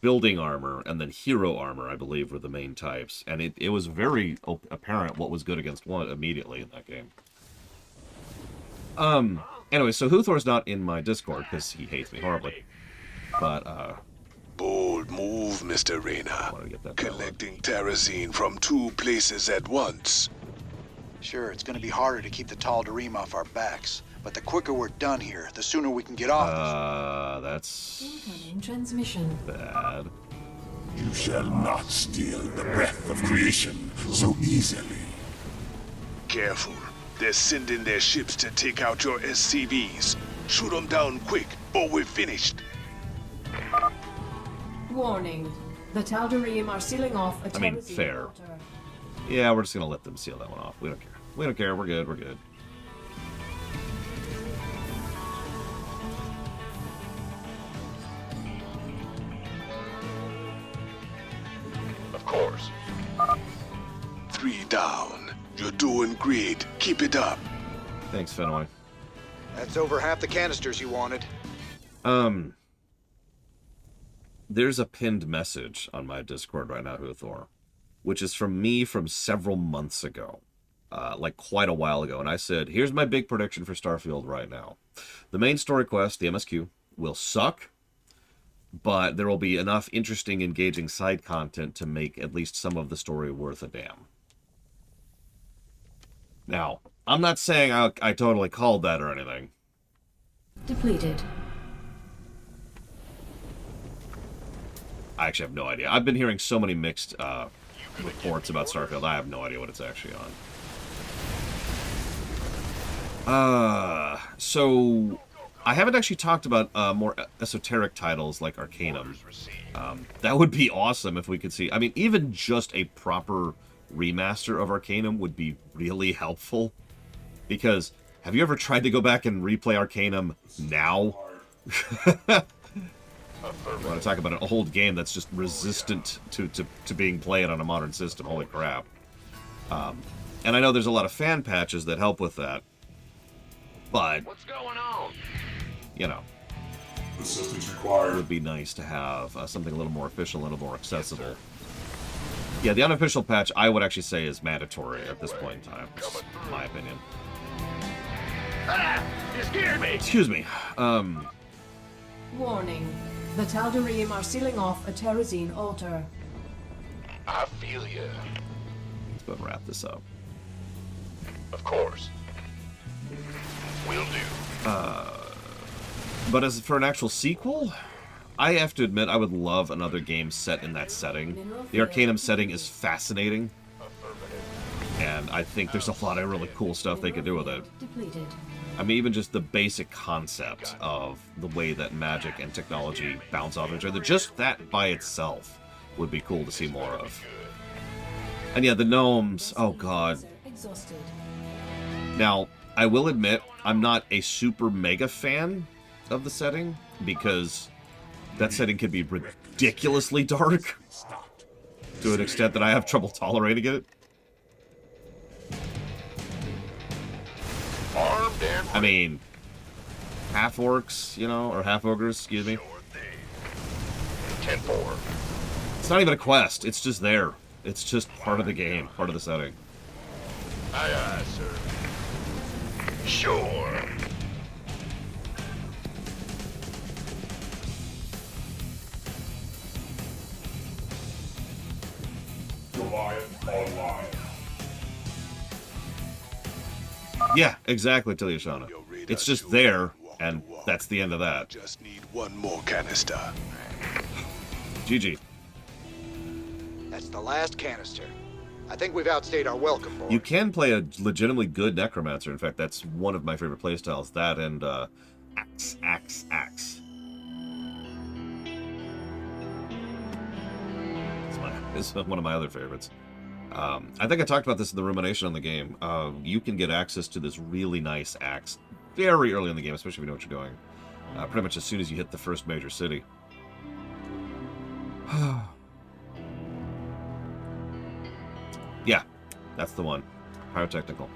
building armor, and then hero armor, I believe, were the main types. And it was very apparent what was good against what immediately in that game. Anyway, so Huthor's not in my Discord because he hates me horribly. But, Bold move, Mr. Reyna. wanted to get that Collecting terrazine from 2 places at once. Sure, it's gonna be harder to keep the Tal'Darim off our backs, but the quicker we're done here, the sooner we can get off. That's Incoming transmission. bad. You shall not steal the breath of creation so easily. Careful. They're sending their ships to take out your SCVs. Shoot them down quick, or we're finished. Warning. The Tal'Darim are sealing off a I mean, terrazine fair. altar. Yeah, we're just gonna let them seal that one off. We don't care. We don't care. We're good. We're good. Of course. 3 down. You're doing great. Keep it up. Thanks, Fenway. That's over half the canisters you wanted. There's a pinned message on my Discord right now, Huthor, which is from me from several months ago, like quite a while ago. And I said, here's my big prediction for Starfield right now. The main story quest, the MSQ, will suck, but there will be enough interesting, engaging side content to make at least some of the story worth a damn. Now, I'm not saying I totally called that or anything. Depleted. I actually have no idea. I've been hearing so many mixed reports about Starfield. I have no idea what it's actually on. So I haven't actually talked about more esoteric titles like Arcanum. That would be awesome if we could see. I mean, even just a proper remaster of Arcanum would be really helpful. Because have you ever tried to go back and replay Arcanum now? I want to talk about an old game that's just resistant to being played on a modern system. Holy crap. And I know there's a lot of fan patches that help with that. But, What's going on? you know, Assistance it required. would be nice to have something a little more official, a little more accessible. Yeah, the unofficial patch, I would actually say, is mandatory at this point in time. That's my opinion. Ah! You scared me! Excuse me. Warning. The Tal'Darim are sealing off a terrazine altar. I feel ya. Let's go and wrap this up. Of course. Will do. But as for an actual sequel, I have to admit I would love another game set in that setting. The Arcanum setting is fascinating, and I think there's a lot of really cool stuff they could do with it. Depleted. I mean, even just the basic concept of the way that magic and technology bounce off each other, just that by itself would be cool to see more of. And yeah, the gnomes, oh god. Exhausted. Now, I will admit, I'm not a super mega fan of the setting, because that setting can be ridiculously dark to an extent that I have trouble tolerating it. Armed and I mean, half-orcs, you know, or half-ogres, excuse me. sure thing. 10-4. It's not even a quest, it's just there. It's just part of the game, part of the setting. Aye, aye, sir. Sure. Goliath online. Yeah, exactly, Tiliashana. It's just there, and that's the end of that. Just need one more canister. GG. That's the last canister. I think we've outstayed our welcome, boy. You can play a legitimately good Necromancer. In fact, that's one of my favorite playstyles. That and Axe. It's one of my other favorites. I think I talked about this in the rumination on the game. You can get access to this really nice axe very early in the game, especially if you know what you're doing. Pretty much as soon as you hit the first major city. Yeah, that's the one. Pyrotechnical.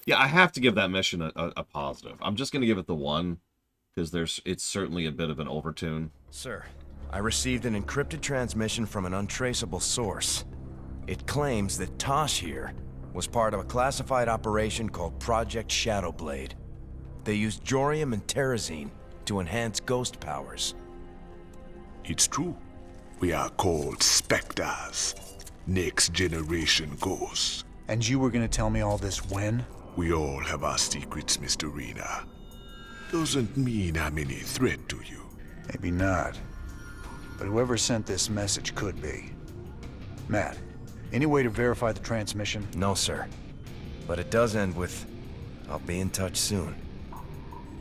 Yeah, I have to give that mission a positive. I'm just going to give it the 1, because it's certainly a bit of an overtune. Sir, I received an encrypted transmission from an untraceable source. It claims that Tosh here was part of a classified operation called Project Shadowblade. They used Jorium and terrazine to enhance ghost powers. It's true. We are called Spectres. Next generation ghosts. And you were gonna tell me all this when? We all have our secrets, Mr. Rena. Doesn't mean I'm any threat to you. Maybe not. But whoever sent this message could be. Matt, any way to verify the transmission? No, sir. But it does end with, "I'll be in touch soon."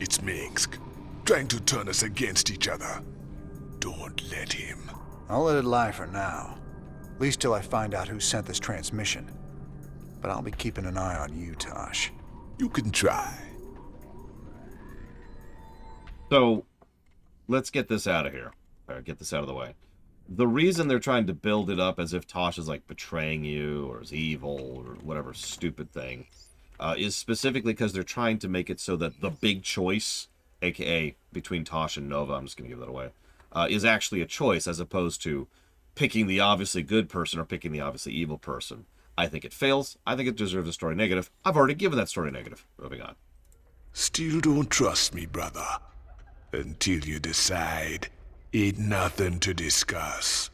It's Minsk, trying to turn us against each other. Don't let him. I'll let it lie for now. At least till I find out who sent this transmission. But I'll be keeping an eye on you, Tosh. You can try. So, let's get this out of here. Get this out of the way. The reason they're trying to build it up as if Tosh is like betraying you or is evil or whatever stupid thing is specifically because they're trying to make it so that the big choice, aka between Tosh and Nova, I'm just going to give that away, is actually a choice as opposed to picking the obviously good person or picking the obviously evil person. I think it fails. I think it deserves a story negative. I've already given that story negative. Moving on. Still don't trust me, brother. Until you decide, ain't nothing to discuss.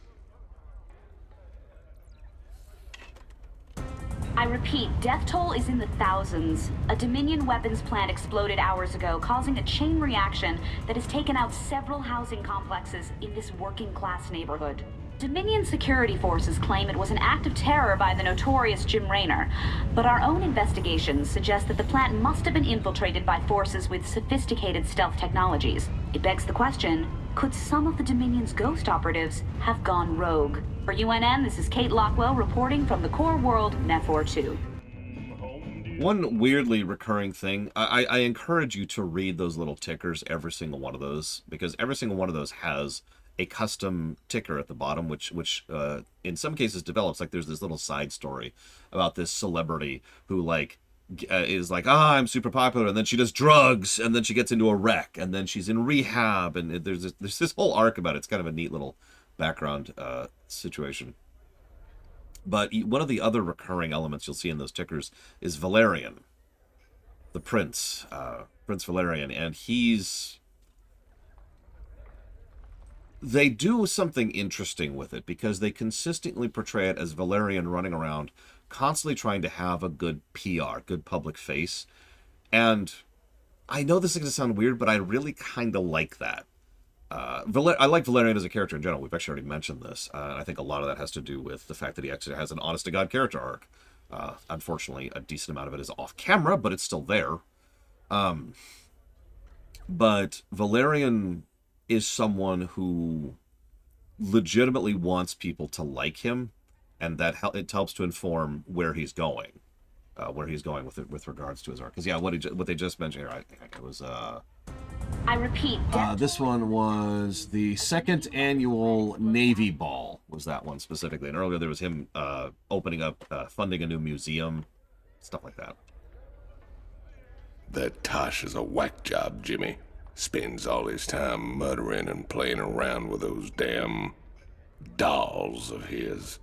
I repeat, death toll is in the thousands. A Dominion weapons plant exploded hours ago, causing a chain reaction that has taken out several housing complexes in this working-class neighborhood. Dominion security forces claim it was an act of terror by the notorious Jim Raynor, but our own investigations suggest that the plant must have been infiltrated by forces with sophisticated stealth technologies. It begs the question, could some of the Dominion's ghost operatives have gone rogue? For UNN, this is Kate Lockwell reporting from the core world, Nefor 2. One weirdly recurring thing, I encourage you to read those little tickers, every single one of those, because every single one of those has a custom ticker at the bottom, which in some cases develops, like there's this little side story about this celebrity who like is like, I'm super popular, and then she does drugs, and then she gets into a wreck, and then she's in rehab, and there's this whole arc about it. It's kind of a neat little background situation. But one of the other recurring elements you'll see in those tickers is Valerian, the prince, Prince Valerian, and they do something interesting with it because they consistently portray it as Valerian running around, constantly trying to have a good PR, good public face. And I know this is going to sound weird, but I really kind of like that. I like Valerian as a character in general. We've actually already mentioned this. I think a lot of that has to do with the fact that he actually has an honest-to-God character arc. Unfortunately, a decent amount of it is off-camera, but it's still there. But Valerian is someone who legitimately wants people to like him, and that it helps to inform where he's going with regards to his arc. Because yeah, what they just mentioned here, I think it was I repeat, this one was the second annual Navy Ball, was that one specifically, and earlier there was him opening up, funding a new museum, stuff like that. That Tosh is a whack job, Jimmy. Spends all his time muttering and playing around with those damn dolls of his.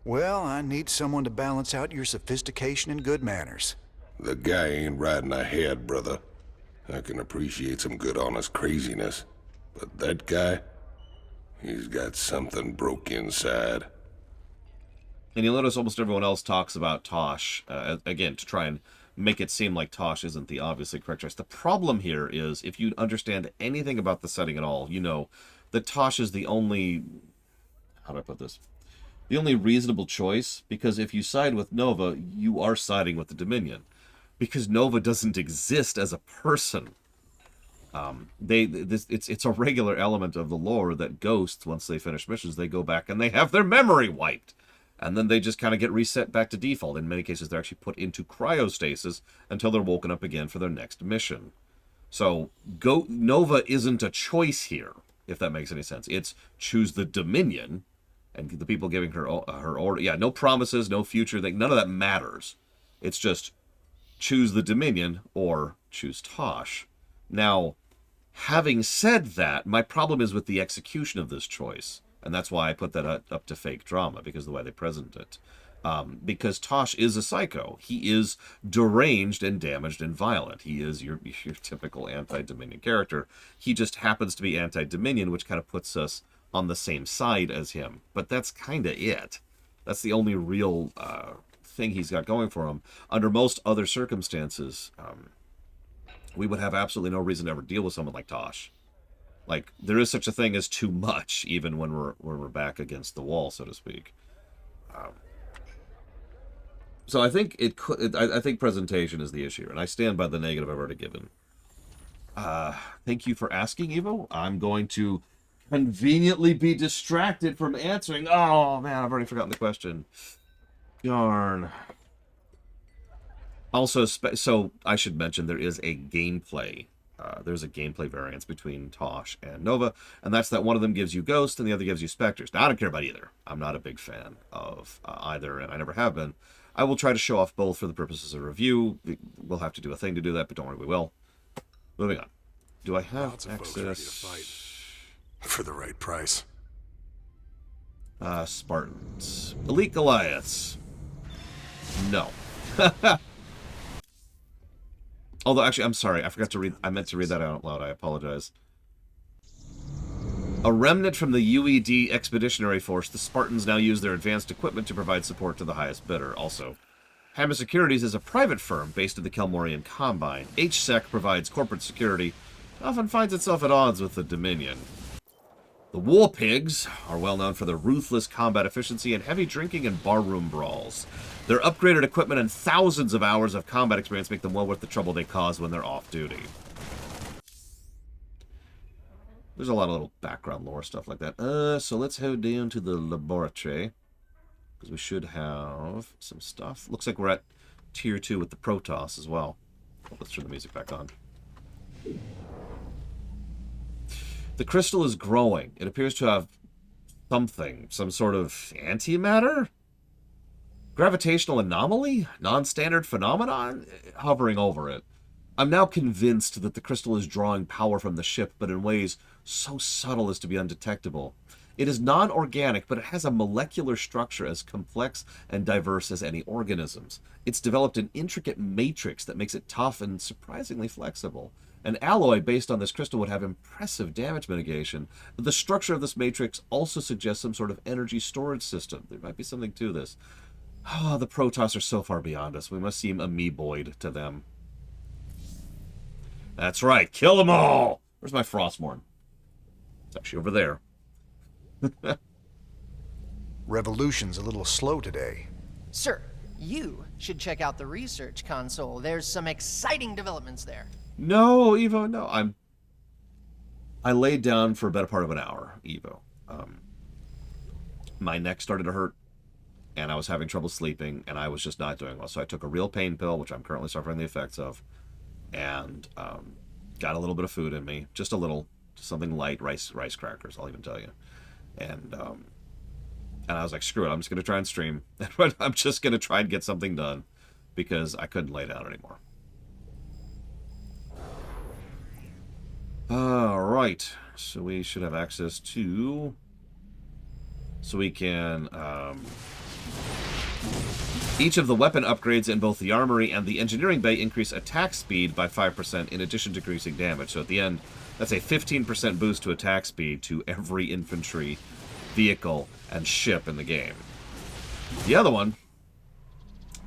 Well, I need someone to balance out your sophistication and good manners. The guy ain't riding ahead, brother. I can appreciate some good honest craziness. But that guy, he's got something broke inside. And you'll notice almost everyone else talks about Tosh, again, to try and make it seem like Tosh isn't the obviously correct choice. The problem here is, if you understand anything about the setting at all, you know that Tosh is the only, how do I put this? The only reasonable choice, because if you side with Nova, you are siding with the Dominion. Because Nova doesn't exist as a person. It's a regular element of the lore that ghosts, once they finish missions, they go back and they have their memory wiped. And then they just kind of get reset back to default. In many cases, they're actually put into cryostasis until they're woken up again for their next mission. So Nova isn't a choice here, if that makes any sense. It's choose the Dominion, and the people giving her order. Yeah, no promises, no future thing. None of that matters. It's just choose the Dominion or choose Tosh. Now, having said that, my problem is with the execution of this choice. And that's why I put that up to fake drama, because of the way they present it. Because Tosh is a psycho. He is deranged and damaged and violent. He is your typical anti-Dominion character. He just happens to be anti-Dominion, which kind of puts us on the same side as him. But that's kind of it. That's the only real thing he's got going for him. Under most other circumstances, we would have absolutely no reason to ever deal with someone like Tosh. Like, there is such a thing as too much, even when we're back against the wall, so to speak. So I think I think presentation is the issue, and I stand by the negative I've already given. Thank you for asking, Evo. I'm going to conveniently be distracted from answering. Oh man, I've already forgotten the question. Darn. Also, so I should mention there is a gameplay. There's a gameplay variance between Tosh and Nova, and that's that one of them gives you Ghost and the other gives you Spectres. Now, I don't care about either. I'm not a big fan of either, and I never have been. I will try to show off both for the purposes of review. We'll have to do a thing to do that, but don't worry, we will. Moving on. Do I have access? Ready to fight for the right price. Spartans. Elite Goliaths. No. Although, actually, I'm sorry. I forgot to read. I meant to read that out loud. I apologize. A remnant from the UED Expeditionary Force, the Spartans now use their advanced equipment to provide support to the highest bidder. Also, Hammer Securities is a private firm based at the Kelmorian Combine. HSEC provides corporate security, often finds itself at odds with the Dominion. The War Pigs are well known for their ruthless combat efficiency and heavy drinking and barroom brawls. Their upgraded equipment and thousands of hours of combat experience make them well worth the trouble they cause when they're off duty. There's a lot of little background lore stuff like that. So let's head down to the laboratory, because we should have some stuff. Looks like we're at tier 2 with the Protoss as well. Let's turn the music back on. The crystal is growing. It appears to have something, some sort of antimatter? Gravitational anomaly? Non-standard phenomenon? Hovering over it. I'm now convinced that the crystal is drawing power from the ship, but in ways so subtle as to be undetectable. It is non-organic, but it has a molecular structure as complex and diverse as any organisms. It's developed an intricate matrix that makes it tough and surprisingly flexible. An alloy based on this crystal would have impressive damage mitigation. The structure of this matrix also suggests some sort of energy storage system. There might be something to this. Oh, the Protoss are so far beyond us. We must seem amoeboid to them. That's right. Kill them all! Where's my Frostmourne? It's actually over there. Revolution's a little slow today. Sir, you should check out the research console. There's some exciting developments there. No, Evo, no. I laid down for a better part of an hour, Evo. My neck started to hurt, and I was having trouble sleeping, and I was just not doing well. So I took a real pain pill, which I'm currently suffering the effects of, and got a little bit of food in me, just a little, something light, rice crackers, I'll even tell you. And I was like, screw it, I'm just going to try and stream. I'm just going to try and get something done, because I couldn't lay down anymore. Alright, so we should have access to... So we can... Each of the weapon upgrades in both the armory and the engineering bay increase attack speed by 5% in addition to increasing damage. So at the end, that's a 15% boost to attack speed to every infantry, vehicle, and ship in the game. The other one,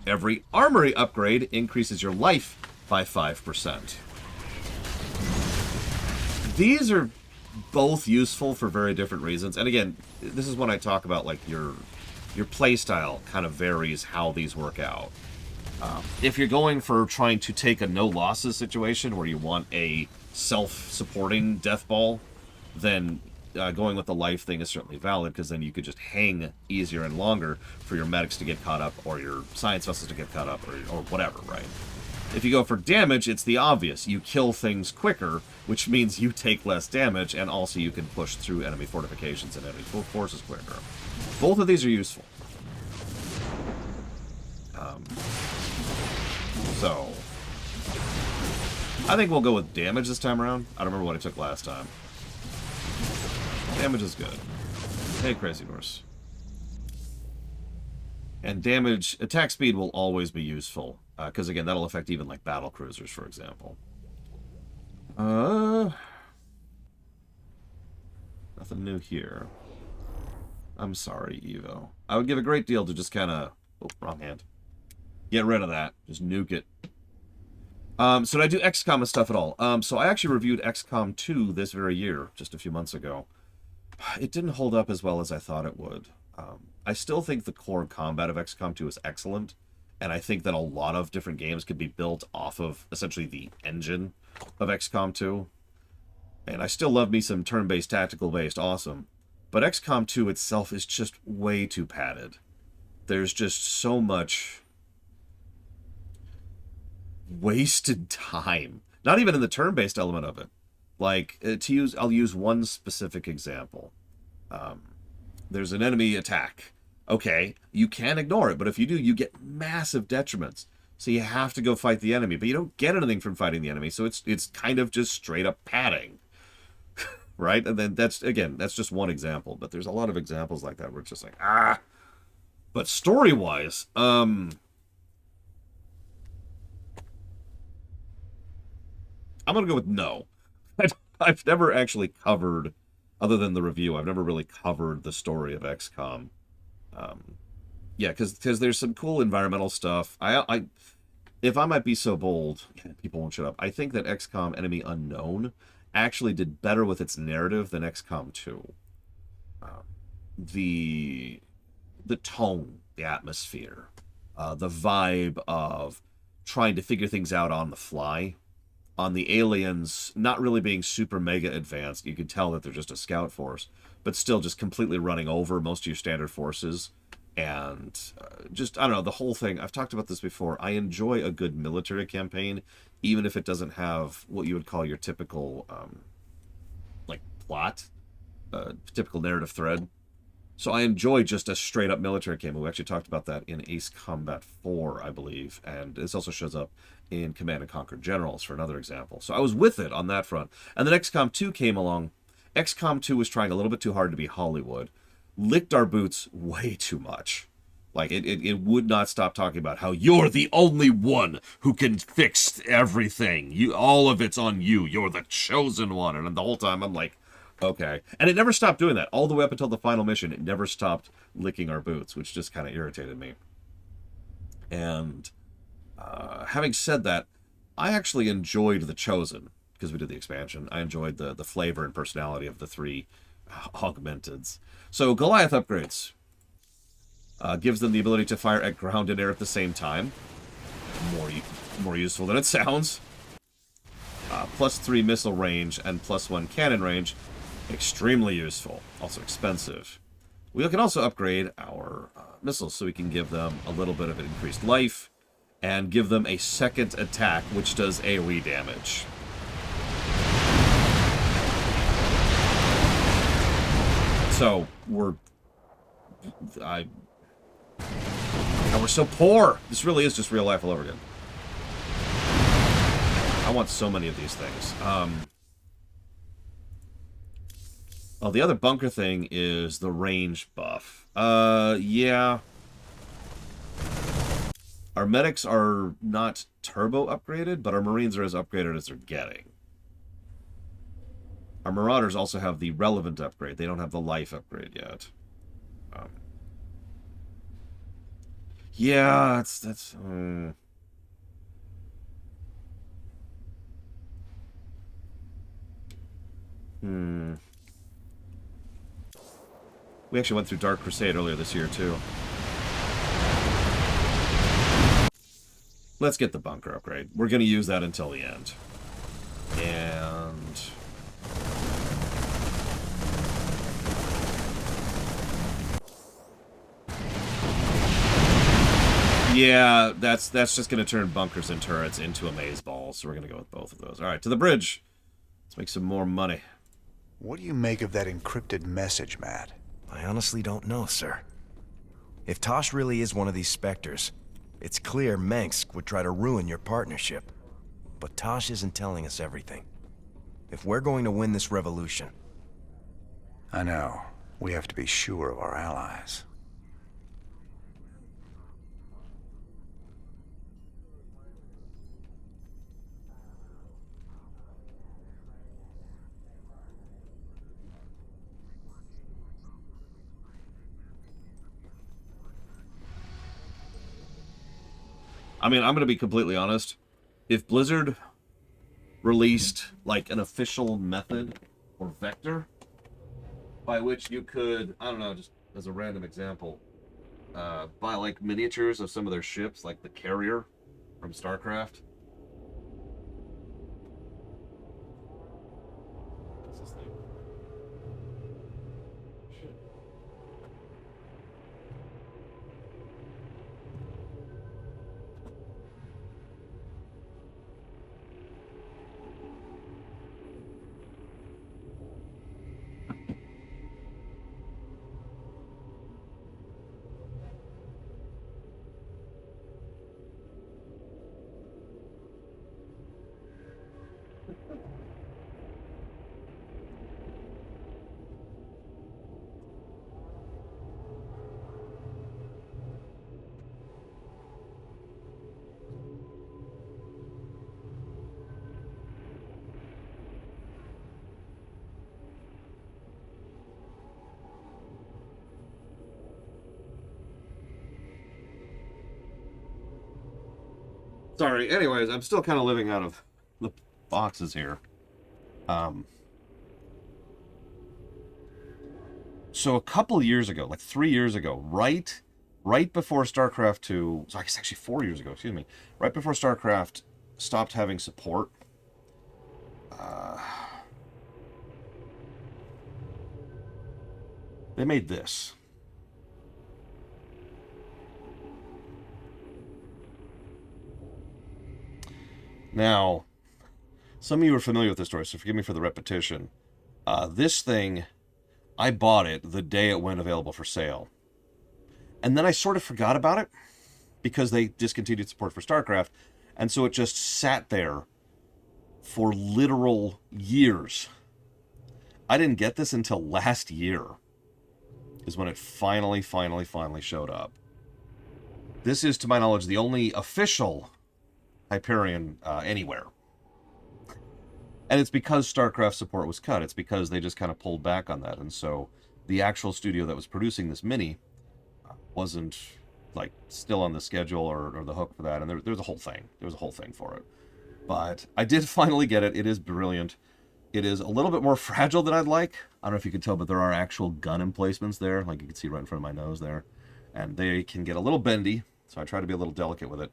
every armory upgrade increases your life by 5%. These are both useful for very different reasons. And again, this is when I talk about like your playstyle kind of varies how these work out. If you're going for trying to take a no losses situation where you want a self-supporting death ball, then going with the life thing is certainly valid, because then you could just hang easier and longer for your medics to get caught up or your science vessels to get caught up or whatever, right? If you go for damage, it's the obvious. You kill things quicker, which means you take less damage, and also you can push through enemy fortifications and enemy forces quicker. Both of these are useful. So, I think we'll go with damage this time around. I don't remember what I took last time. Damage is good. Hey, Crazy Horse. And damage, attack speed will always be useful. Because, again, that'll affect even, like, battle cruisers, for example. Nothing new here. I'm sorry, Evo. I would give a great deal to just kind of... Oh, wrong hand. Get rid of that. Just nuke it. So did I do XCOM and stuff at all? So I actually reviewed XCOM 2 this very year, just a few months ago. It didn't hold up as well as I thought it would. I still think the core combat of XCOM 2 is excellent, and I think that a lot of different games could be built off of essentially the engine of XCOM 2. And I still love me some turn-based, tactical-based awesome. But XCOM 2 itself is just way too padded. There's just so much wasted time. Not even in the turn-based element of it. Like, I'll use one specific example. There's an enemy attack. Okay, you can ignore it, but if you do, you get massive detriments. So you have to go fight the enemy, but you don't get anything from fighting the enemy, so it's kind of just straight up padding. Right? And then that's just one example, but there's a lot of examples like that where it's just like, ah. But story-wise, I'm going to go with no. I've never actually covered, other than the review, I've never really covered the story of XCOM. Yeah, because there's some cool environmental stuff. If I might be so bold, people won't shut up. I think that XCOM Enemy Unknown actually did better with its narrative than XCOM 2. The tone, the atmosphere, the vibe of trying to figure things out on the fly. On the aliens not really being super mega advanced, you could tell that they're just a scout force, but still just completely running over most of your standard forces. And just, I don't know, the whole thing, I've talked about this before, I enjoy a good military campaign, even if it doesn't have what you would call your typical, like, plot, typical narrative thread. So I enjoy just a straight-up military campaign. We actually talked about that in Ace Combat 4, I believe, and this also shows up in Command & Conquer Generals, for another example. So I was with it on that front. And then XCOM 2 came along. XCOM 2 was trying a little bit too hard to be Hollywood. Licked our boots way too much. Like, it would not stop talking about how you're the only one who can fix everything. All of it's on you. You're the chosen one. And the whole time I'm like, okay. And it never stopped doing that. All the way up until the final mission, it never stopped licking our boots, which just kind of irritated me. And having said that, I actually enjoyed The Chosen, because we did the expansion. I enjoyed the flavor and personality of the three augmenteds. So Goliath upgrades. Gives them the ability to fire at ground and air at the same time. More useful than it sounds. +3 missile range and +1 cannon range. Extremely useful. Also expensive. We can also upgrade our missiles so we can give them a little bit of an increased life and give them a second attack, which does AoE damage. So we're so poor. This really is just real life all over again. I want so many of these things. Oh, the other bunker thing is the range buff. Yeah. Our medics are not turbo upgraded, but our Marines are as upgraded as they're getting. Our Marauders also have the relevant upgrade. They don't have the life upgrade yet. Yeah, that's. We actually went through Dark Crusade earlier this year, too. Let's get the bunker upgrade. We're going to use that until the end. And... yeah, that's just going to turn bunkers and turrets into amazeballs, so we're going to go with both of those. All right, to the bridge. Let's make some more money. What do you make of that encrypted message, Matt? I honestly don't know, sir. If Tosh really is one of these specters, it's clear Mengsk would try to ruin your partnership. but Tosh isn't telling us everything. If we're going to win this revolution... I know. We have to be sure of our allies. I mean, I'm going to be completely honest. If Blizzard released, like, an official method or vector by which you could, I don't know, just as a random example, buy, like, miniatures of some of their ships, like the carrier from Starcraft. What's this thing? Shit. Sorry, anyways, I'm still kind of living out of the boxes here. So a couple years ago, like 3 years ago, right before StarCraft 2, so I guess actually 4 years ago, excuse me, right before StarCraft stopped having support, they made this. Now, some of you are familiar with this story, so forgive me for the repetition. This thing, I bought it the day it went available for sale. And then I sort of forgot about it because they discontinued support for StarCraft. And so it just sat there for literal years. I didn't get this until last year is when it finally showed up. This is, to my knowledge, the only official Hyperion anywhere. And it's because StarCraft support was cut. It's because they just kind of pulled back on that. And so the actual studio that was producing this mini wasn't, like, still on the schedule or the hook for that. And there's a whole thing. There was a whole thing for it. But I did finally get it. It is brilliant. It is a little bit more fragile than I'd like. I don't know if you could tell, but there are actual gun emplacements there. Like you can see right in front of my nose there. And they can get a little bendy. So I try to be a little delicate with it.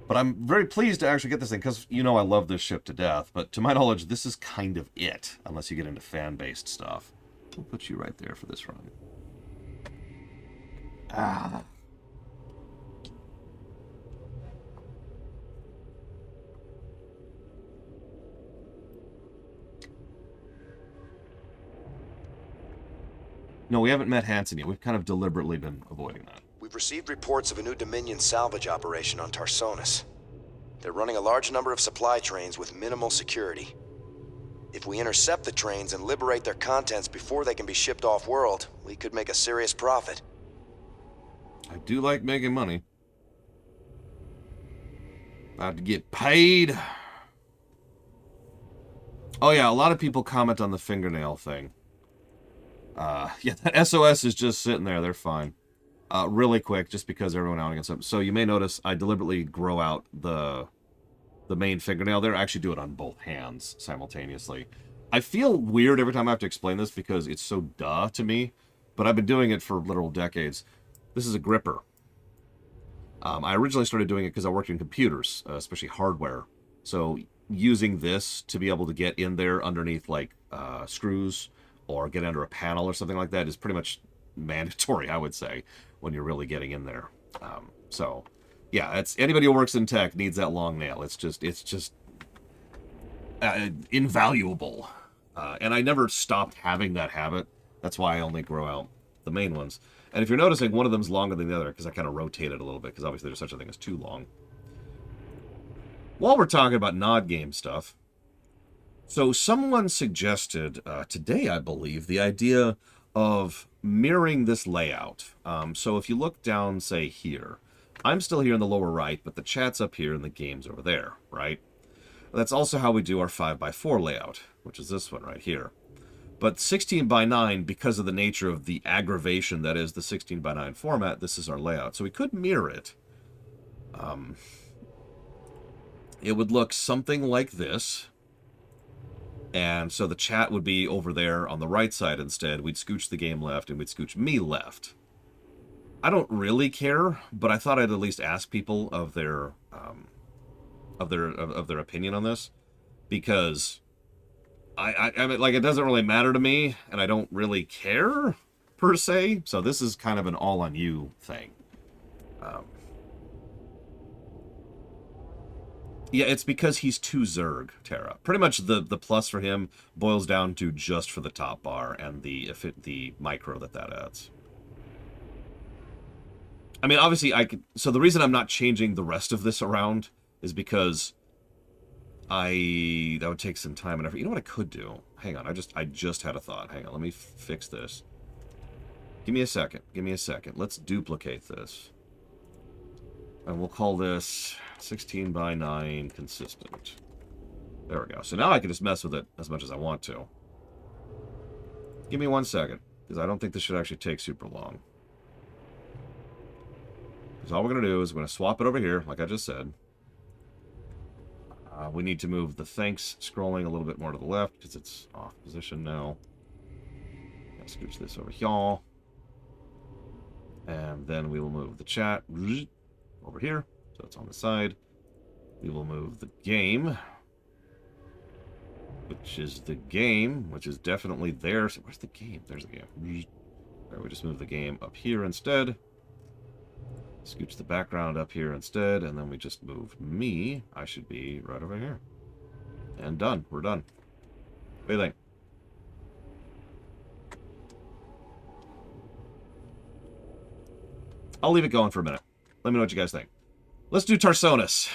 But I'm very pleased to actually get this thing, because, you know, I love this ship to death. But to my knowledge, this is kind of it, unless you get into fan-based stuff. We'll put you right there for this run. Ah. No, we haven't met Hansen yet. We've kind of deliberately been avoiding that. We've received reports of a new Dominion salvage operation on Tarsonis. They're running a large number of supply trains with minimal security. If we intercept the trains and liberate their contents before they can be shipped off-world, we could make a serious profit. I do like making money. About to get paid. Oh yeah, a lot of people comment on the fingernail thing. Yeah, that SOS is just sitting there. They're fine. Really quick, just because everyone out against them. So you may notice I deliberately grow out the main fingernail there. I actually do it on both hands simultaneously. I feel weird every time I have to explain this because it's so duh to me, but I've been doing it for literal decades. This is a gripper. I originally started doing it because I worked in computers, especially hardware. So using this to be able to get in there underneath like screws or get under a panel or something like that is pretty much mandatory, I would say, when you're really getting in there. So yeah, it's anybody who works in tech needs that long nail. It's just invaluable. And I never stopped having that habit. That's why I only grow out the main ones. And if you're noticing, one of them's longer than the other because I kind of rotate it a little bit because obviously there's such a thing as too long. while we're talking about not-game stuff, so someone suggested today, I believe, the idea of mirroring this layout. So if you look down, say, here, I'm still here in the lower right, but the chat's up here and the game's over there, right? That's also how we do our 5x4 layout, which is this one right here. But 16:9, because of the nature of the aggravation that is the 16:9 format, this is our layout. So we could mirror it. It would look something like this. And so the chat would be over there on the right side instead. We'd scooch the game left and we'd scooch me left. I don't really care, but I thought I'd at least ask people of their opinion on this, because I mean, like, it doesn't really matter to me, and I don't really care per se. So this is kind of an all on you thing. Yeah, it's because he's too Zerg, Terra. Pretty much the plus for him boils down to just for the top bar and the micro that adds. I mean, obviously, so the reason I'm not changing the rest of this around is because that would take some time and effort. You know what I could do? Hang on, I just had a thought. Hang on, let me fix this. Give me a second. Let's duplicate this. And we'll call this 16:9 consistent. There we go. So now I can just mess with it as much as I want to. Give me 1 second, because I don't think this should actually take super long. Because all we're going to do is we're going to swap it over here, like I just said. We need to move the thanks scrolling a little bit more to the left, because it's off position now. Let's scooch this over here. And then we will move the chat over here, so it's on the side. We will move the game, which is definitely there. So where's the game? There's the game. Right, we just move the game up here instead. Scooch the background up here instead, and then we just move me. I should be right over here. And done. We're done. What do you think? I'll leave it going for a minute. Let me know what you guys think. Let's do Tarsonis.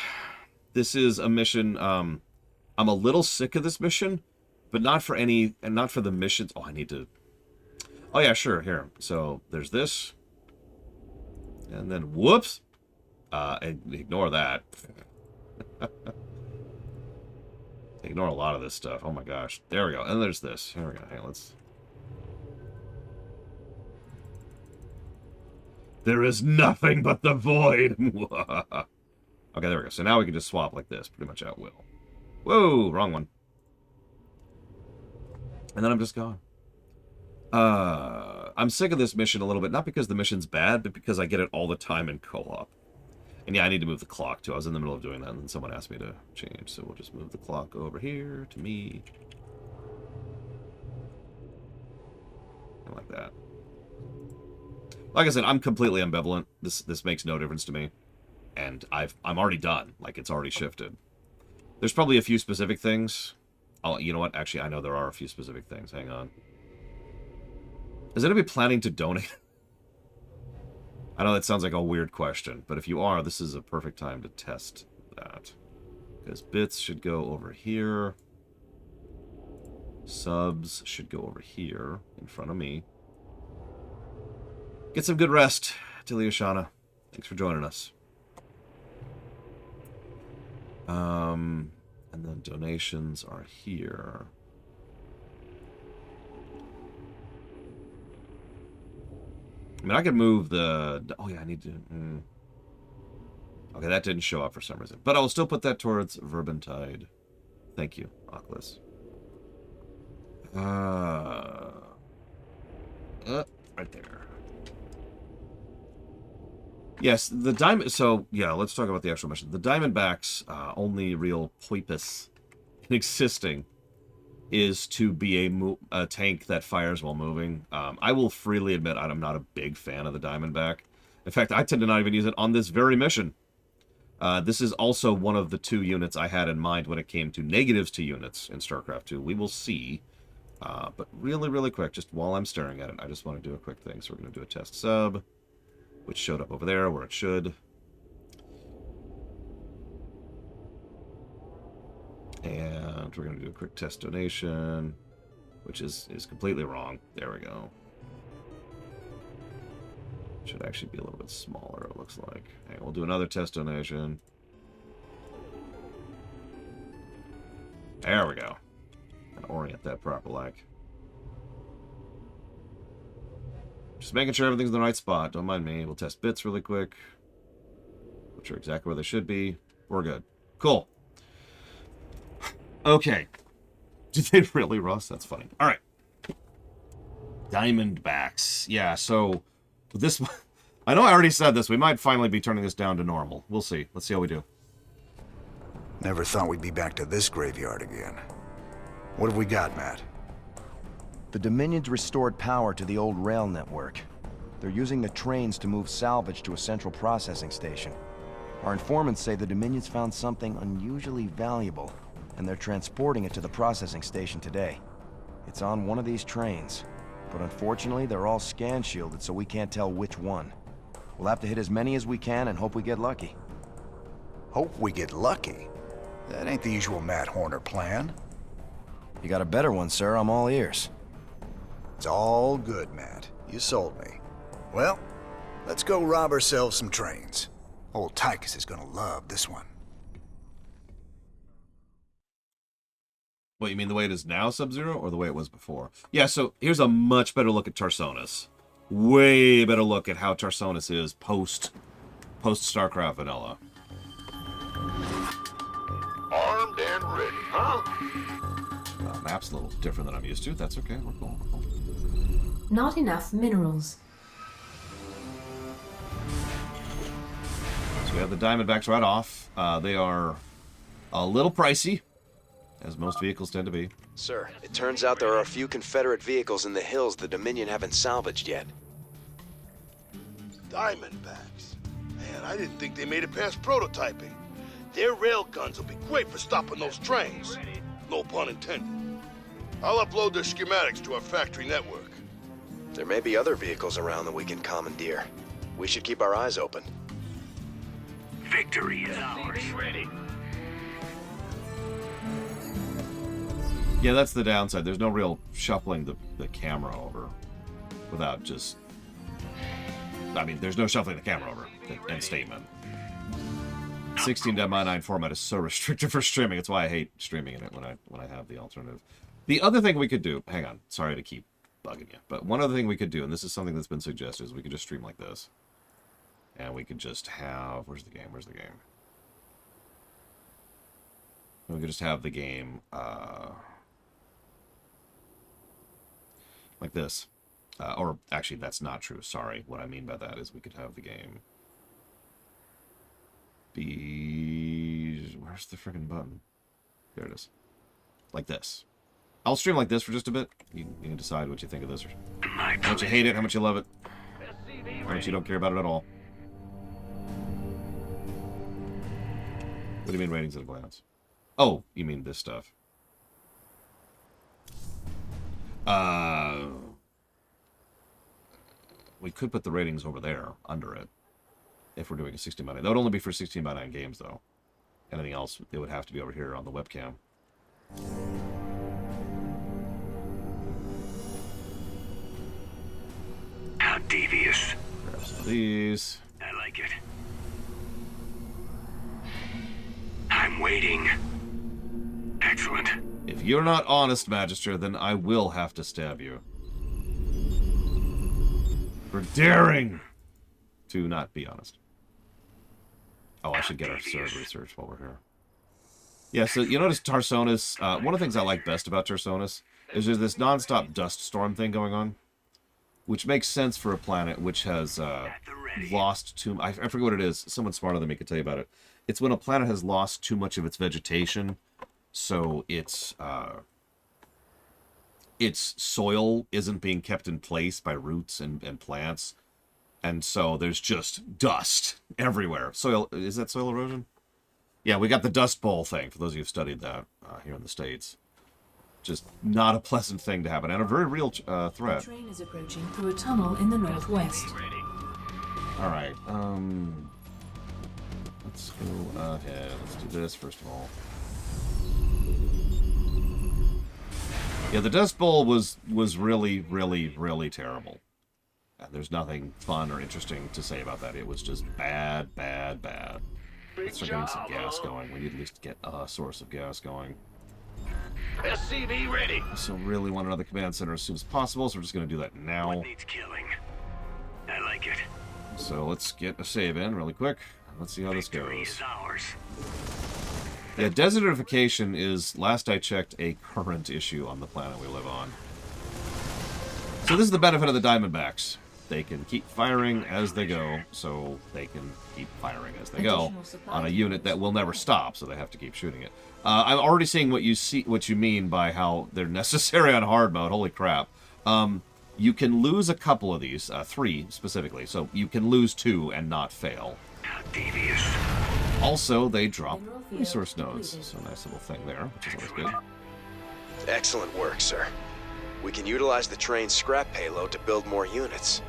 This is a mission. I'm a little sick of this mission, but not for the missions. Oh, I need to. Oh yeah, sure. Here. So there's this, and then whoops. And ignore that. Ignore a lot of this stuff. Oh my gosh. There we go. And there's this. Here we go. Hey, let's. There is nothing but the void. Okay, there we go. So now we can just swap like this, pretty much at will. Whoa, wrong one. And then I'm just gone. I'm sick of this mission a little bit, not because the mission's bad, but because I get it all the time in co-op. And yeah, I need to move the clock too. I was in the middle of doing that, and then someone asked me to change, so we'll just move the clock over here to me. Like that. Like I said, I'm completely ambivalent. This makes no difference to me. And I'm already done. Like, it's already shifted. There's probably a few specific things. You know what? Actually, I know there are a few specific things. Hang on. Is anybody planning to donate? I know that sounds like a weird question, but if you are, this is a perfect time to test that. Because bits should go over here. Subs should go over here in front of me. Get some good rest, Tilly Oshana. Thanks for joining us. And then donations are here. I mean, I could move the... Oh, yeah, I need to... Okay, that didn't show up for some reason. But I will still put that towards Verbentide. Thank you, Oculus. Right there. Yes, the diamond... So, yeah, let's talk about the actual mission. The Diamondback's only real purpose in existing is to be a tank that fires while moving. I will freely admit I'm not a big fan of the Diamondback. In fact, I tend to not even use it on this very mission. This is also one of the 2 units I had in mind when it came to negatives to units in StarCraft 2. We will see. But really, really quick, just while I'm staring at it, I just want to do a quick thing. So we're going to do a test sub, which showed up over there where it should. And we're going to do a quick test donation, which is completely wrong. There we go. Should actually be a little bit smaller, it looks like. Okay, we'll do another test donation. There we go. And orient that proper like. Just making sure everything's in the right spot. Don't mind me. We'll test bits really quick. Which are exactly where they should be. We're good. Cool. Okay. Did they really, Ross? That's funny. All right. Diamondbacks. Yeah, so this... I know I already said this. We might finally be turning this down to normal. We'll see. Let's see how we do. Never thought we'd be back to this graveyard again. What have we got, Matt? The Dominion's restored power to the old rail network. They're using the trains to move salvage to a central processing station. Our informants say the Dominion's found something unusually valuable, and they're transporting it to the processing station today. It's on one of these trains, but unfortunately they're all scan shielded, so we can't tell which one. We'll have to hit as many as we can and hope we get lucky. Hope we get lucky? That ain't the usual Matt Horner plan. You got a better one, sir. I'm all ears. It's all good, Matt. You sold me. Well, let's go rob ourselves some trains. Old Tychus is gonna love this one. What, you mean the way it is now, Sub-Zero, or the way it was before? Yeah, so here's a much better look at Tarsonis. Way better look at how Tarsonis is post Starcraft vanilla. Armed and ready, huh? Map's a little different than I'm used to. That's okay. We're cool. We're cool. Not enough minerals. So we have the Diamondbacks right off. They are a little pricey, as most vehicles tend to be. Sir, it turns out there are a few Confederate vehicles in the hills the Dominion haven't salvaged yet. Diamondbacks. Man, I didn't think they made it past prototyping. Their rail guns will be great for stopping those trains. No pun intended. I'll upload their schematics to our factory network. There may be other vehicles around that we can commandeer. We should keep our eyes open. Victory is ours. Ready. Yeah, that's the downside. There's no real shuffling the camera over without just... I mean, there's no shuffling the camera over. End statement. 16:9 format is so restricted for streaming. It's why I hate streaming in it when I have the alternative. The other thing we could do... Hang on. Sorry to keep bugging you. But one other thing we could do, and this is something that's been suggested, is we could just stream like this. And we could just have... Where's the game? Where's the game? We could just have the game... like this. Or actually, that's not true. Sorry. What I mean by that is we could have the game be... Where's the freaking button? There it is. Like this. I'll stream like this for just a bit. You can decide what you think of this. Or how much you hate it, how much you love it. How much you don't care about it at all. What do you mean ratings at a glance? Oh, you mean this stuff. We could put the ratings over there, under it, if we're doing a 16:9. That would only be for 16:9 games, though. Anything else, it would have to be over here on the webcam. How devious. Grab some of these. I like it. I'm waiting. Excellent. If you're not honest, Magister, then I will have to stab you. For daring to not be honest. Oh, I should get our third research while we're here. Yeah, so you notice Tarsonis, one of the things I like best about Tarsonis is there's this non-stop dust storm thing going on, which makes sense for a planet which has lost too... I forget what it is. Someone smarter than me could tell you about it. It's when a planet has lost too much of its vegetation, so its soil isn't being kept in place by roots and plants, and so there's just dust everywhere. Soil, is that soil erosion? Yeah, we got the Dust Bowl thing, for those of you who've studied that here in the States. Just not a pleasant thing to happen, and a very real threat. The train is approaching through a tunnel in the northwest. Alright, let's go ahead. Let's do this first of all. Yeah, the Dust Bowl was really, really, really terrible. And there's nothing fun or interesting to say about that. It was just bad, bad, bad. Let's start getting some gas going. We need at least to get a source of gas going. SCV ready. So really want another command center as soon as possible, so we're just going to do that now. What needs killing? I like it. So let's get a save in really quick. Let's see how this goes. Is ours. Yeah, desertification is, last I checked, a current issue on the planet we live on. So this is the benefit of the Diamondbacks. They can keep firing as they go, so they can keep firing as they go on a unit that will never stop, so they have to keep shooting it. I'm already seeing what you mean by how they're necessary on hard mode. Holy crap. You can lose a couple of these, 3 specifically, so you can lose 2 and not fail. Devious. Also, they drop resource nodes, so nice little thing there, which is always good. Excellent work, sir. We can utilize the train's scrap payload to build more units.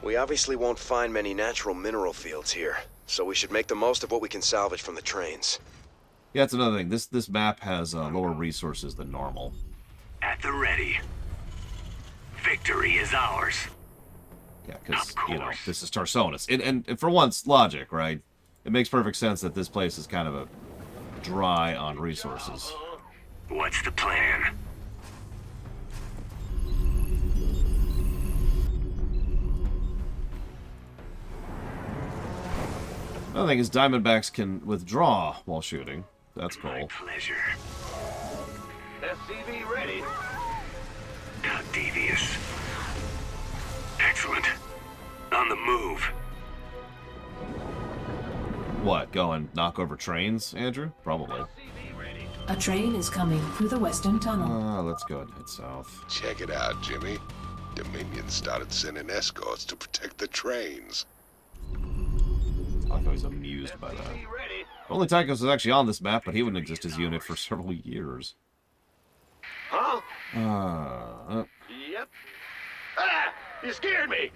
We obviously won't find many natural mineral fields here, so we should make the most of what we can salvage from the trains. Yeah, that's another thing. This map has lower resources than normal. At the ready. Victory is ours. Yeah, because, you know, this is Tarsonis. And for once, logic, right? It makes perfect sense that this place is kind of a dry on resources. What's the plan? Another thing is Diamondbacks can withdraw while shooting. That's cool. My pleasure. SCV ready. How devious. Excellent. On the move. What, go and knock over trains, Andrew? Probably. A train is coming through the western tunnel. Let's go and head south. Check it out, Jimmy. Dominion started sending escorts to protect the trains. I was amused by that. Only Tychus is actually on this map, but he wouldn't exist as unit for several years. Huh? Yep. Ah! You scared me!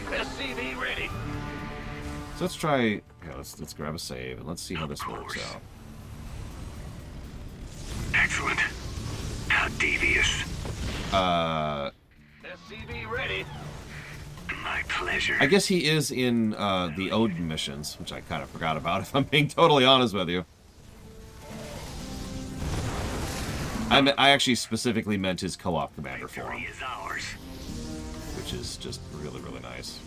SCV ready. So let's try... Yeah, let's grab a save, and let's see how this works out. Excellent. How devious. SCV ready. My pleasure. I guess he is in the Odin missions, which I kind of forgot about, if I'm being totally honest with you. I actually specifically meant his co-op commander for him. Which is just really, really nice.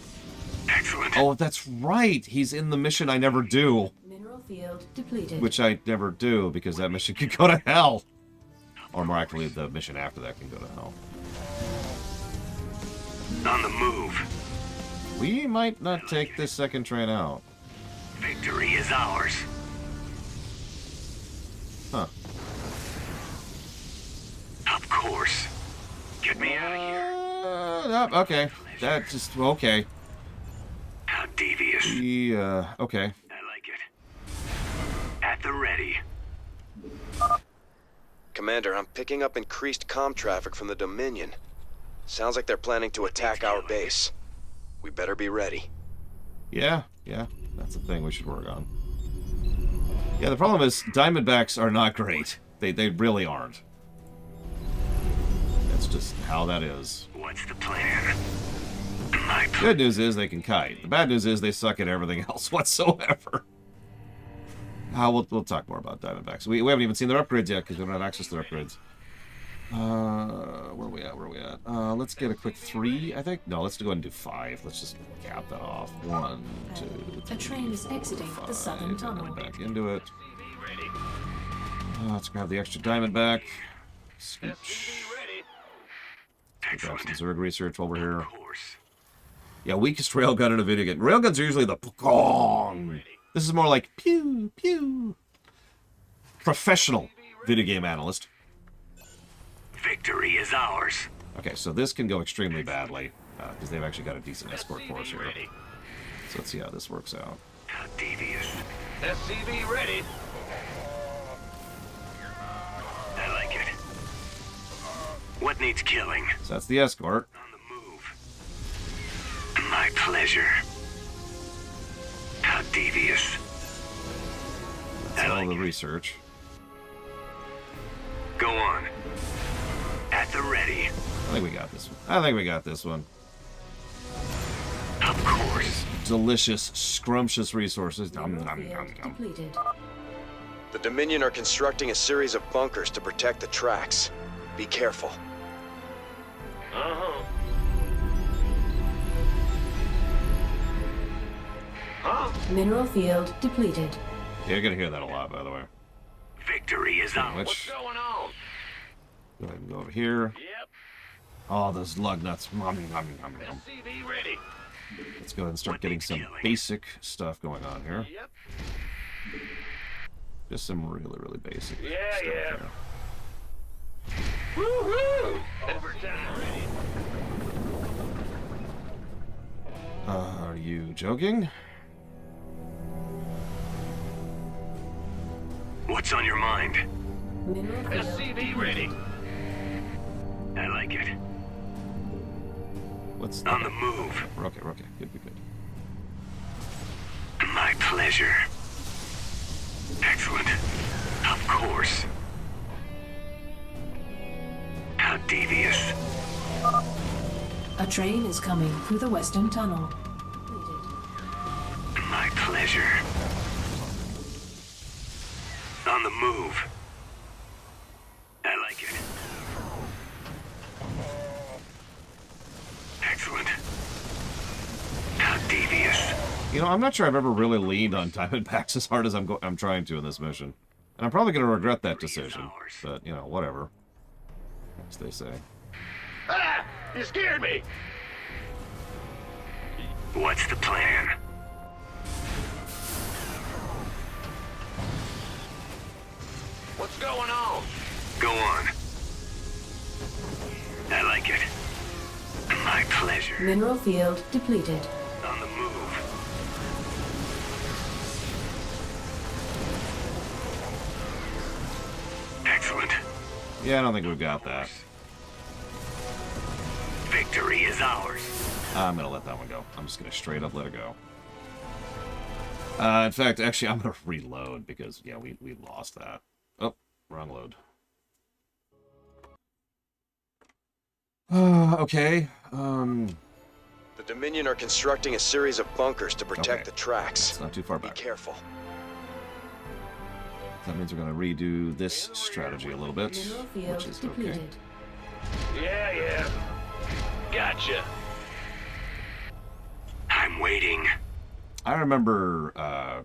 Excellent. Oh, that's right! He's in the mission I never do. Mineral field depleted. Which I never do, because that mission could go to hell. Or more accurately, the mission after that can go to hell. On the move. We might not take this second train out. Victory is ours. Huh. Of course. Get me out of here. Okay. That just... Okay. How devious. Okay. I like it. At the ready. Commander, I'm picking up increased comm traffic from the Dominion. Sounds like they're planning to attack our base. We better be ready. Yeah. That's the thing we should work on. Yeah, the problem is Diamondbacks are not great. They really aren't. That's just how that is. What's the plan? Good news is they can kite. The bad news is they suck at everything else whatsoever. We'll talk more about Diamondbacks. We haven't even seen their upgrades yet because we don't have access to their upgrades. Where are we at? Let's get a quick 3, I think. No, let's go ahead and do 5. Let's just cap that off. 1, 2, 3, A train is exiting 5, the southern tunnel. Back into it. Let's grab the extra Diamondback. Scooch. Grab some Zerg research over here. Yeah, weakest railgun in a video game. Railguns are usually the pong. This is more like pew, pew. Professional video game analyst. Victory is ours. Okay, so this can go extremely badly, because they've actually got a decent escort force here. So let's see how this works out. How devious. SCV ready. I like it. What needs killing? So that's the escort. On the move. My pleasure. How devious. That's all the research. Go on. At the ready. I think we got this one. I think we got this one. Of course. Delicious, scrumptious resources. Nom, nom, nom, nom. Depleted. The Dominion are constructing a series of bunkers to protect the tracks. Be careful. Uh-huh. Huh? Mineral field depleted. Yeah, you're gonna hear that a lot, by the way. Victory is ours. What's Which, going on? go ahead and go over here. Yep. Oh, those lug nuts. Nom, nom, nom, nom. SCV ready. Let's go ahead and start getting some basic stuff going on here. Yep. Just some really, really basic Yeah, stuff yeah. here. Woohoo! Overtime ready. Are you joking? What's on your mind? Mineral field SCV ready. I like it. What's On the move. Okay, okay, good, good, good. My pleasure. Excellent. Of course. How devious. A train is coming through the western tunnel. My pleasure. On the move. I like it. Excellent. How devious. You know, I'm not sure I've ever really leaned on Diamondbacks as hard as I'm trying to in this mission. And I'm probably going to regret that decision. But, you know, whatever. As they say. Ah! You scared me! What's the plan? What's going on? Go on. I like it. My pleasure. Mineral field depleted. On the move. Excellent. Yeah, I don't think we've got that. Victory is ours. I'm going to let that one go. I'm just going to straight up let it go. In fact, actually, I'm going to reload because, yeah, we lost that. Oh, wrong load. Okay. The Dominion are constructing a series of bunkers to protect the tracks. It's not too far back. Be careful. That means we're going to redo this strategy a little bit, Mineral field which is depleted. okay. Yeah. Gotcha. I'm waiting. I remember I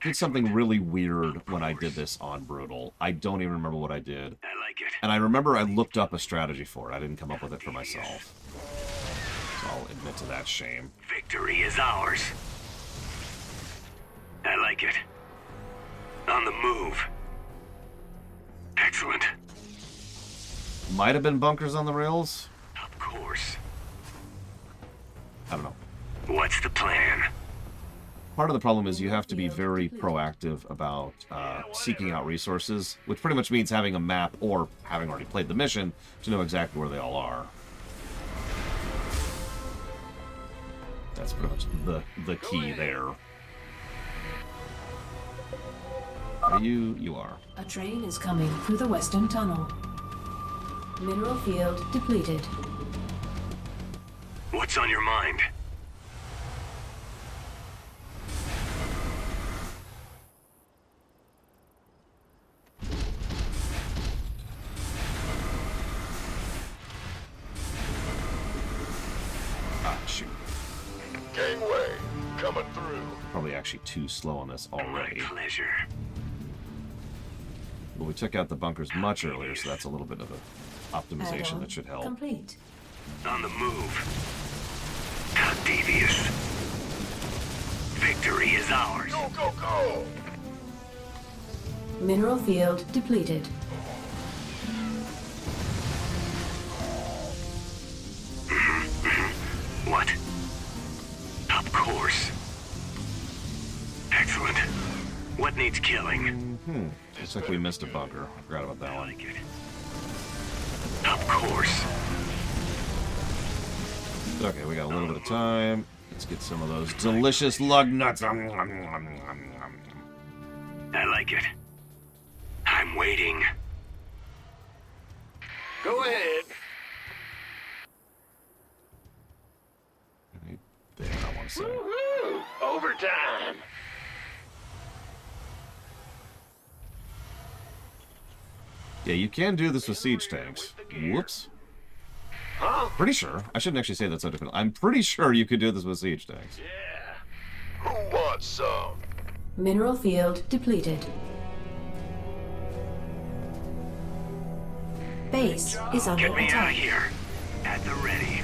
did something really weird when I did this on Brutal. I don't even remember what I did. I like it. And I remember I looked up a strategy for it. I didn't come up with it for myself. So I'll admit to that shame. Victory is ours. I like it. On the move. Excellent. Might have been bunkers on the rails. Of course. I don't know. What's the plan? Part of the problem is you have to be very proactive about seeking out resources, which pretty much means having a map or having already played the mission to know exactly where they all are. That's pretty much the key there. You are. A train is coming through the western tunnel. Mineral field depleted. What's on your mind? Ah, shoot. Gangway, coming through. Probably actually too slow on this already. My pleasure. But we took out the bunkers much earlier, so that's a little bit of an optimization Add-on that should help. Complete. On the move. How devious. Victory is ours. Go, go, go! Mineral field depleted. What? Of course. Excellent. What needs killing? Looks like we missed a bunker. I forgot about that I one. like it. Of course. Okay, we got a little bit of time. Let's get some of those delicious lug nuts. I like it. I'm waiting. Go ahead. There, I want to say. Woohoo! Overtime. Yeah, you can do this with siege tanks. Whoops. Huh? Pretty sure. I shouldn't actually say that so different. I'm pretty sure you could do this with siege tanks. Yeah. Who wants some? Mineral field depleted. Base is under Get me out of attack. here. At the ready.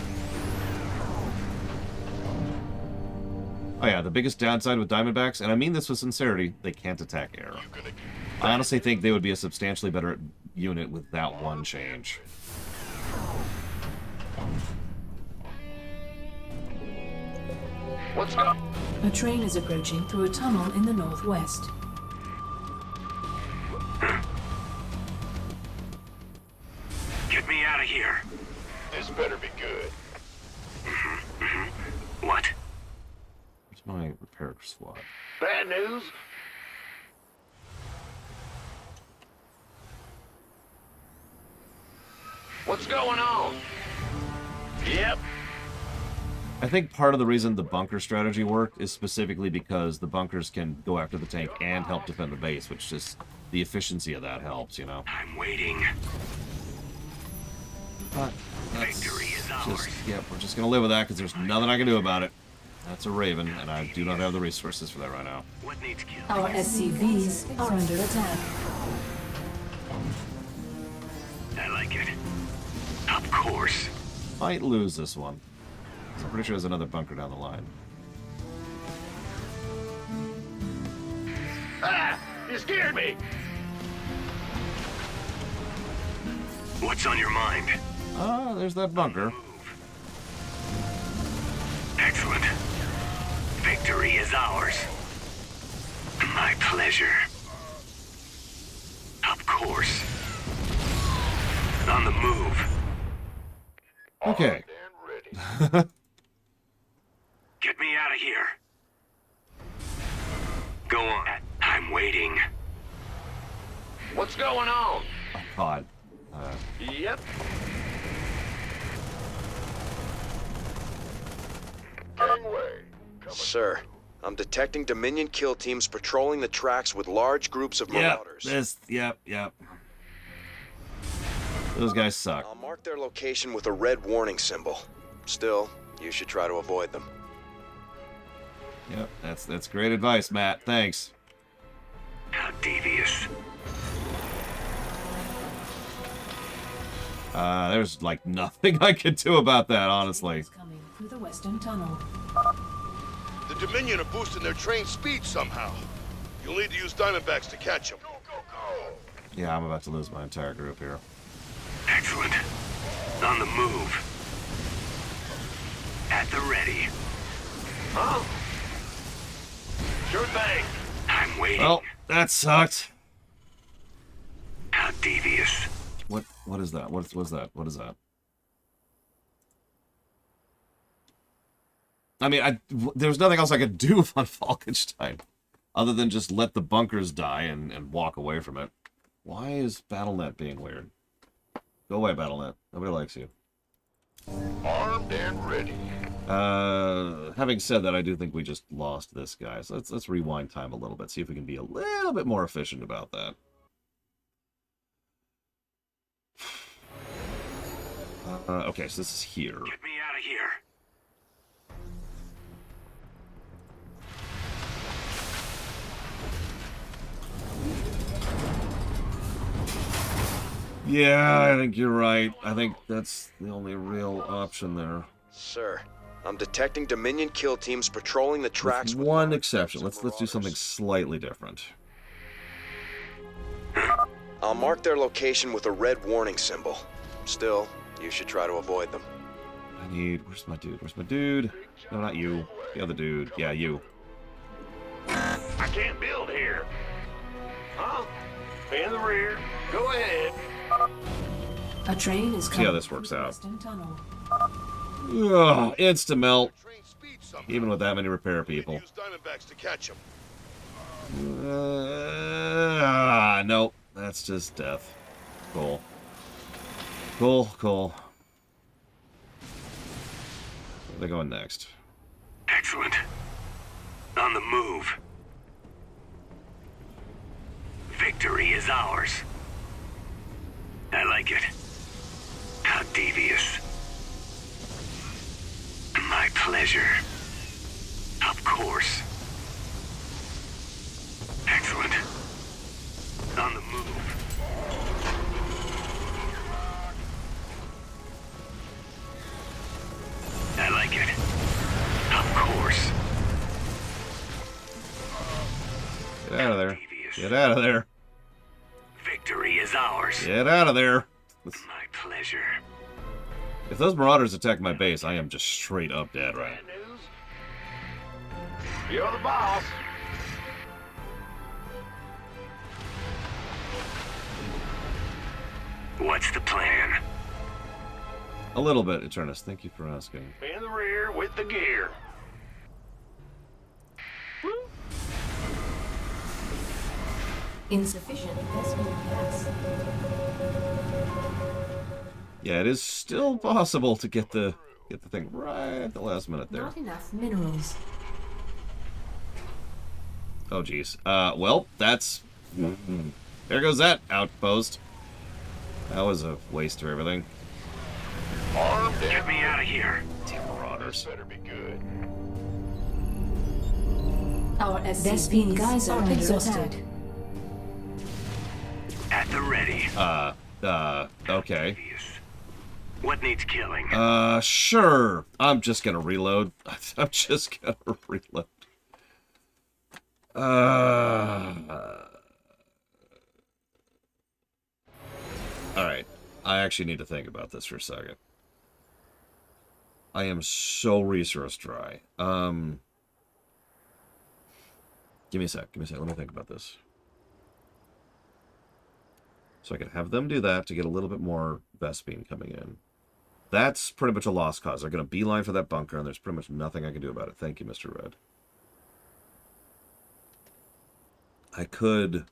Oh yeah, the biggest downside with Diamondbacks, and I mean this with sincerity, they can't attack air. I honestly think they would be a substantially better unit with that one change. Let's go. A train is approaching through a tunnel in the northwest. Get me out of here. This better be good. What? Where's my repair squad? Bad news? What's going on? Yep. I think part of the reason the bunker strategy worked is specifically because the bunkers can go after the tank and help defend the base, which just, the efficiency of that helps, you know? I'm waiting. But Victory is ours. Yep, we're just gonna live with that because there's nothing I can do about it. That's a Raven, and I do not have the resources for that right now. What needs killing? Our SCVs are under attack. I like it. Of course. Might lose this one. I'm pretty sure there's another bunker down the line. Ah! You scared me! What's on your mind? Ah, there's that bunker. Excellent. Victory is ours. My pleasure. Of course. On the move. Okay. Get me out of here. Go on. I'm waiting. What's going on? Oh, God. Yep. Sir, I'm detecting Dominion kill teams patrolling the tracks with large groups of marauders. Yep. Those guys suck. I'll mark their location with a red warning symbol. Still, you should try to avoid them. Yep, that's great advice, Matt. Thanks. How devious. There's like nothing I could do about that, honestly. Coming through the western tunnel. The Dominion are boosting their train speed somehow. You'll need to use Diamondbacks to catch them. Yeah, I'm about to lose my entire group here. Excellent. On the move. At the ready. Huh? Sure thing. I'm waiting. Well, that sucked. How devious. What is that? What is that? What is that? I mean, there's nothing else I could do on Falkenstein other than just let the bunkers die and walk away from it. Why is BattleNet being weird? Go away, BattleNet. Nobody likes you. Armed and ready. Having said that, I do think we just lost this guy. So let's rewind time a little bit, see if we can be a little bit more efficient about that. Okay, so this is here. Get me out of here. Yeah, I think you're right. I think that's the only real option there. Sir, I'm detecting Dominion kill teams patrolling the tracks with one exception. Let's do something slightly different. I'll mark their location with a red warning symbol. Still, you should try to avoid them. Where's my dude? Where's my dude? No, not you. The other dude. Yeah, you. I can't build here. Huh? In the rear. Go ahead. A train is coming. See how this works out. Western tunnel. Ugh, insta-melt. Even with that many repair people. Use Diamondbacks to catch them. Nope. That's just death. Cool. Cool, cool. Where are they going next? Excellent. On the move. Victory is ours. I like it. How devious. My pleasure. Of course. Excellent. On the move. I like it. Of course. Get out of there. Get out of there. Victory is ours. Get out of there. My pleasure. If those marauders attack my base, I am just straight up dead, right? You're the boss. What's the plan? A little bit, Eternus. Thank you for asking. In the rear with the gear. Insufficient Vespene gas. Yeah, it is still possible to get the thing right at the last minute there. Not enough minerals. Oh, geez. Well, that's... There goes that outpost. That was a waste of everything. Get me out of here. Damn marauders. Better be good. Our Vespene geyser are exhausted. At the ready. Okay. What needs killing? Sure. I'm just gonna reload. I'm just gonna reload. Alright. I actually need to think about this for a second. I am so resource dry. Give me a sec. Let me think about this. So I can have them do that to get a little bit more Vespene coming in. That's pretty much a lost cause. They're going to beeline for that bunker, and there's pretty much nothing I can do about it. Thank you, Mr. Red. I could...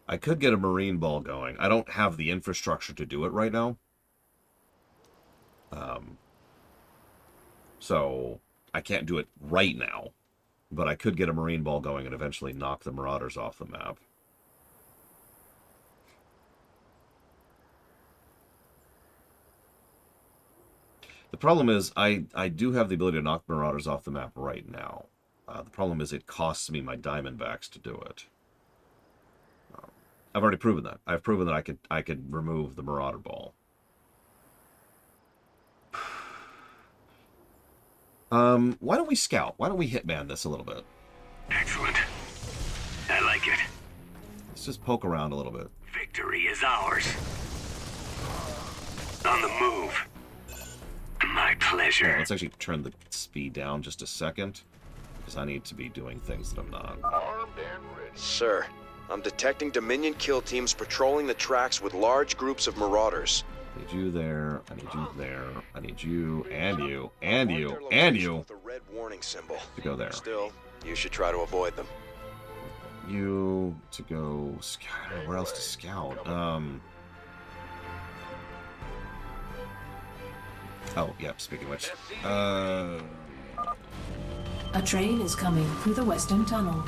I could get a marine ball going. I don't have the infrastructure to do it right now. So I can't do it right now. But I could get a marine ball going and eventually knock the marauders off the map. The problem is I do have the ability to knock marauders off the map right now. The problem is it costs me my diamondbacks to do it. I've already proven that. I've proven that I could remove the marauder ball. Why don't we scout? Why don't we hitman this a little bit? Excellent. I like it. Let's just poke around a little bit. Victory is ours. On the move. My pleasure. Yeah, let's actually turn the speed down just a second, because I need to be doing things that I'm not. Armed and ready. Sir, I'm detecting Dominion kill teams patrolling the tracks with large groups of marauders. I need you there, I need you there, I need you, and you, and you, and you with a red warning symbol to go there. Still, you should try to avoid them. You to go scout. I don't know where else to scout? Oh, yep, speaking of which. A train is coming through the western tunnel.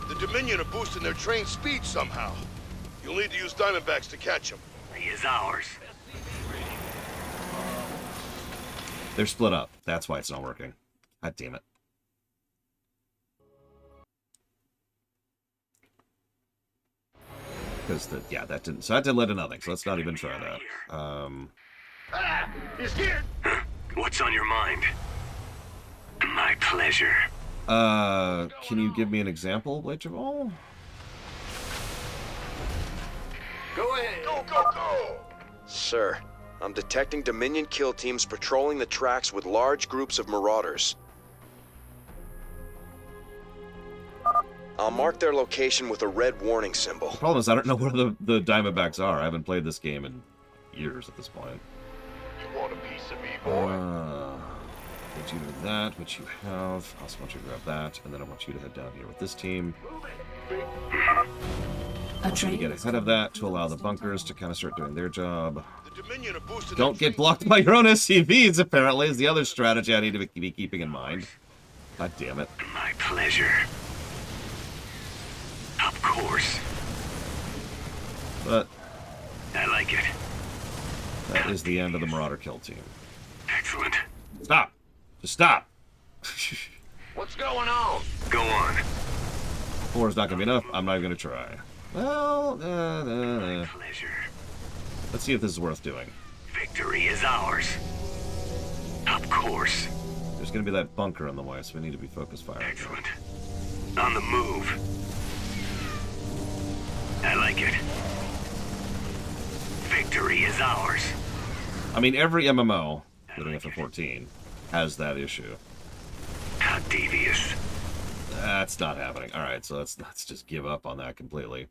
The Dominion are boosting their train speed somehow. You'll need to use Diamondbacks to catch them. He is ours. They're split up. That's why it's not working. God damn it. Because that didn't. So that did lead to nothing. So let's not even try that. He's here. What's on your mind? My pleasure. Can you give me an example, Blade Javal? Go ahead. Go, go, go! Sir, I'm detecting Dominion kill teams patrolling the tracks with large groups of marauders. I'll mark their location with a red warning symbol. The problem is I don't know where the Diamondbacks are. I haven't played this game in years at this point. You want a piece of me, boy? Want you to do that, which you have. I also want you to grab that, and then I want you to head down here with this team. A To train get is ahead of coming that, to through the allow the western bunkers to tunnel. kind of start doing their job. The Dominion have boosted Don't their get blocked by your own SCVs, apparently, is the other strategy I need to be keeping in mind. God damn it. My pleasure. Of course. But I like it. that is the end of the Marauder kill team. Excellent. Stop! Just stop! What's going on? Go on. 4 is not going to be enough. I'm not even going to try. Well, Pleasure. let's see if this is worth doing. Victory is ours. Of course. There's going to be that bunker on the way, so we need to be focused fire. Excellent. On the move. I like it. Victory is ours. I mean, every MMO, including FF14, has that issue. How devious. That's not happening. Alright, so let's just give up on that completely.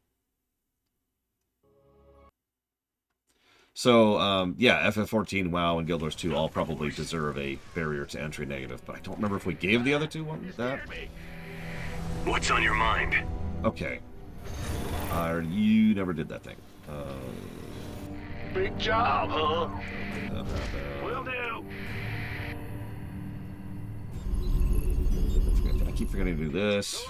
So, yeah, FF14, WoW, and Guild Wars 2 all probably deserve a barrier to entry negative, but I don't remember if we gave the other two one that. What's on your mind? Okay. You never did that thing. Big job, huh? Will do. I keep forgetting to do this.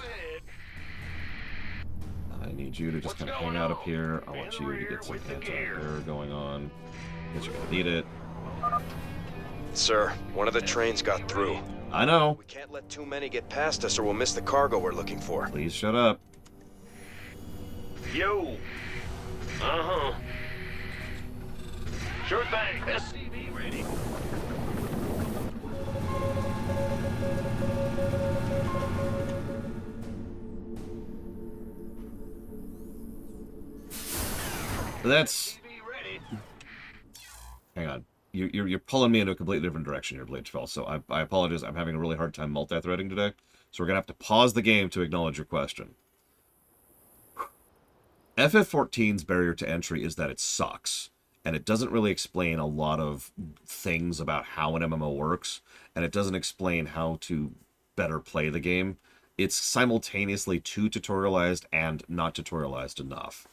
I need you to just kind of hang out up here. I want you to get some anti-air going on, because you're going to need it. Sir, one of the trains got through. I know. We can't let too many get past us or we'll miss the cargo we're looking for. Please shut up. Yo. Uh-huh. Sure thing. SCV ready. That's... Hang on. You're pulling me into a completely different direction here, Bleachfell, so I apologize. I'm having a really hard time multi-threading today, so we're going to have to pause the game to acknowledge your question. FF14's barrier to entry is that it sucks, and it doesn't really explain a lot of things about how an MMO works, and it doesn't explain how to better play the game. It's simultaneously too tutorialized and not tutorialized enough.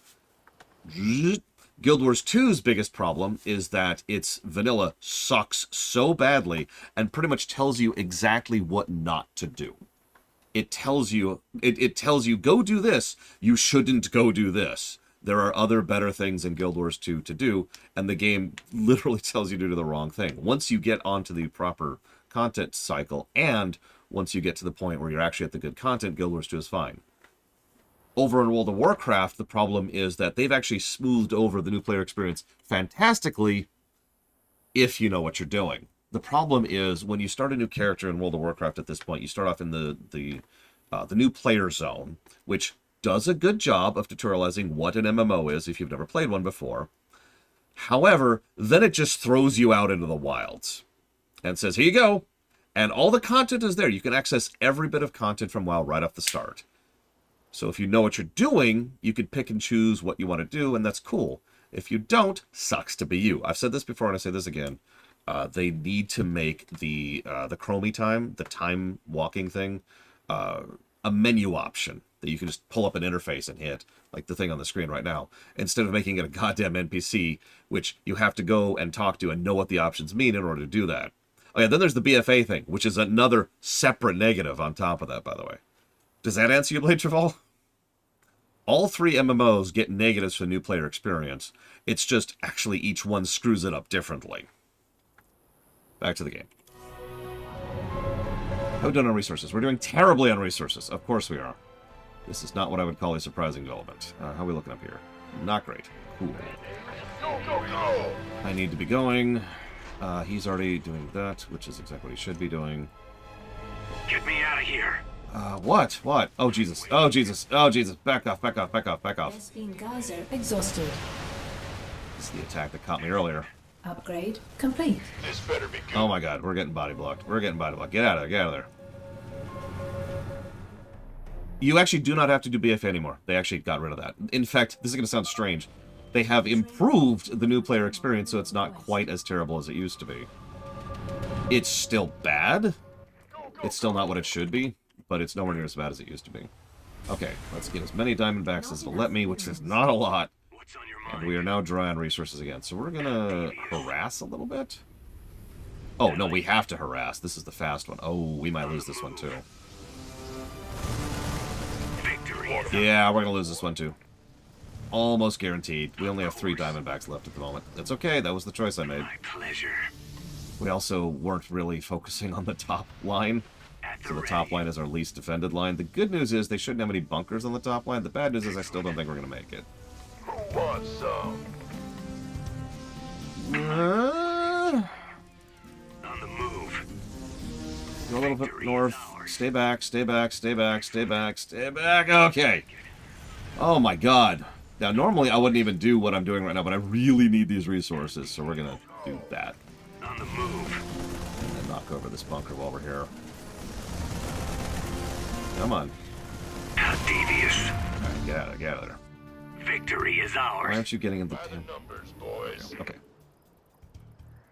Guild Wars 2's biggest problem is that its vanilla sucks so badly and pretty much tells you exactly what not to do. It tells you, go do this, you shouldn't go do this. There are other better things in Guild Wars 2 to do, and the game literally tells you to do the wrong thing. Once you get onto the proper content cycle, and once you get to the point where you're actually at the good content, Guild Wars 2 is fine. Over in World of Warcraft, the problem is that they've actually smoothed over the new player experience fantastically if you know what you're doing. The problem is when you start a new character in World of Warcraft at this point, you start off in the new player zone, which does a good job of tutorializing what an MMO is if you've never played one before. However, then it just throws you out into the wilds and says, here you go. And all the content is there. You can access every bit of content from WoW right off the start. So if you know what you're doing, you can pick and choose what you want to do, and that's cool. If you don't, sucks to be you. I've said this before, and I say this again. They need to make the chromie time, the time walking thing, a menu option that you can just pull up an interface and hit, like the thing on the screen right now, instead of making it a goddamn NPC, which you have to go and talk to and know what the options mean in order to do that. Oh yeah, then there's the BFA thing, which is another separate negative on top of that, by the way. Does that answer you, Blade Traval? All three MMOs get negatives for new player experience. It's just actually each one screws it up differently. Back to the game. How we done on resources? We're doing terribly on resources. Of course we are. This is not what I would call a surprising development. How are we looking up here? Not great. Cool. Go, go, go! I need to be going. He's already doing that, which is exactly what he should be doing. Get me out of here. What? What? Oh, Jesus. Oh, Jesus. Oh, Jesus. Back off, back off, back off, back off. Bespin Geyser exhausted. This is the attack that caught me earlier. Upgrade complete. This better be good. Oh my god, we're getting body blocked. We're getting body blocked. Get out of there, get out of there. You actually do not have to do BFA anymore. They actually got rid of that. In fact, this is going to sound strange. they have improved the new player experience so it's not quite as terrible as it used to be. It's still bad. It's still not what it should be, but it's nowhere near as bad as it used to be. Okay, let's get as many Diamondbacks as it'll let me, which is not a lot. And we are now dry on resources again. So we're gonna harass a little bit. Oh, no, we have to harass. This is the fast one. Oh, we might lose this one, too. Yeah, we're gonna lose this one, too. Almost guaranteed. We only have 3 Diamondbacks left at the moment. That's okay. That was the choice I made. My pleasure. We also weren't really focusing on the top line. So the top line is our least defended line. The good news is they shouldn't have any bunkers on the top line. The bad news is I still don't think we're going to make it. Who wants some? On the move. Go a little bit north. Stay back, stay back, stay back, stay back, stay back. Okay. Oh my god. Now, normally I wouldn't even do what I'm doing right now, but I really need these resources, so we're going to do that. On the move. And then knock over this bunker while we're here. Come on. How devious. Alright, get out of there. Victory is ours. Why aren't you getting in the numbers, boys. Okay.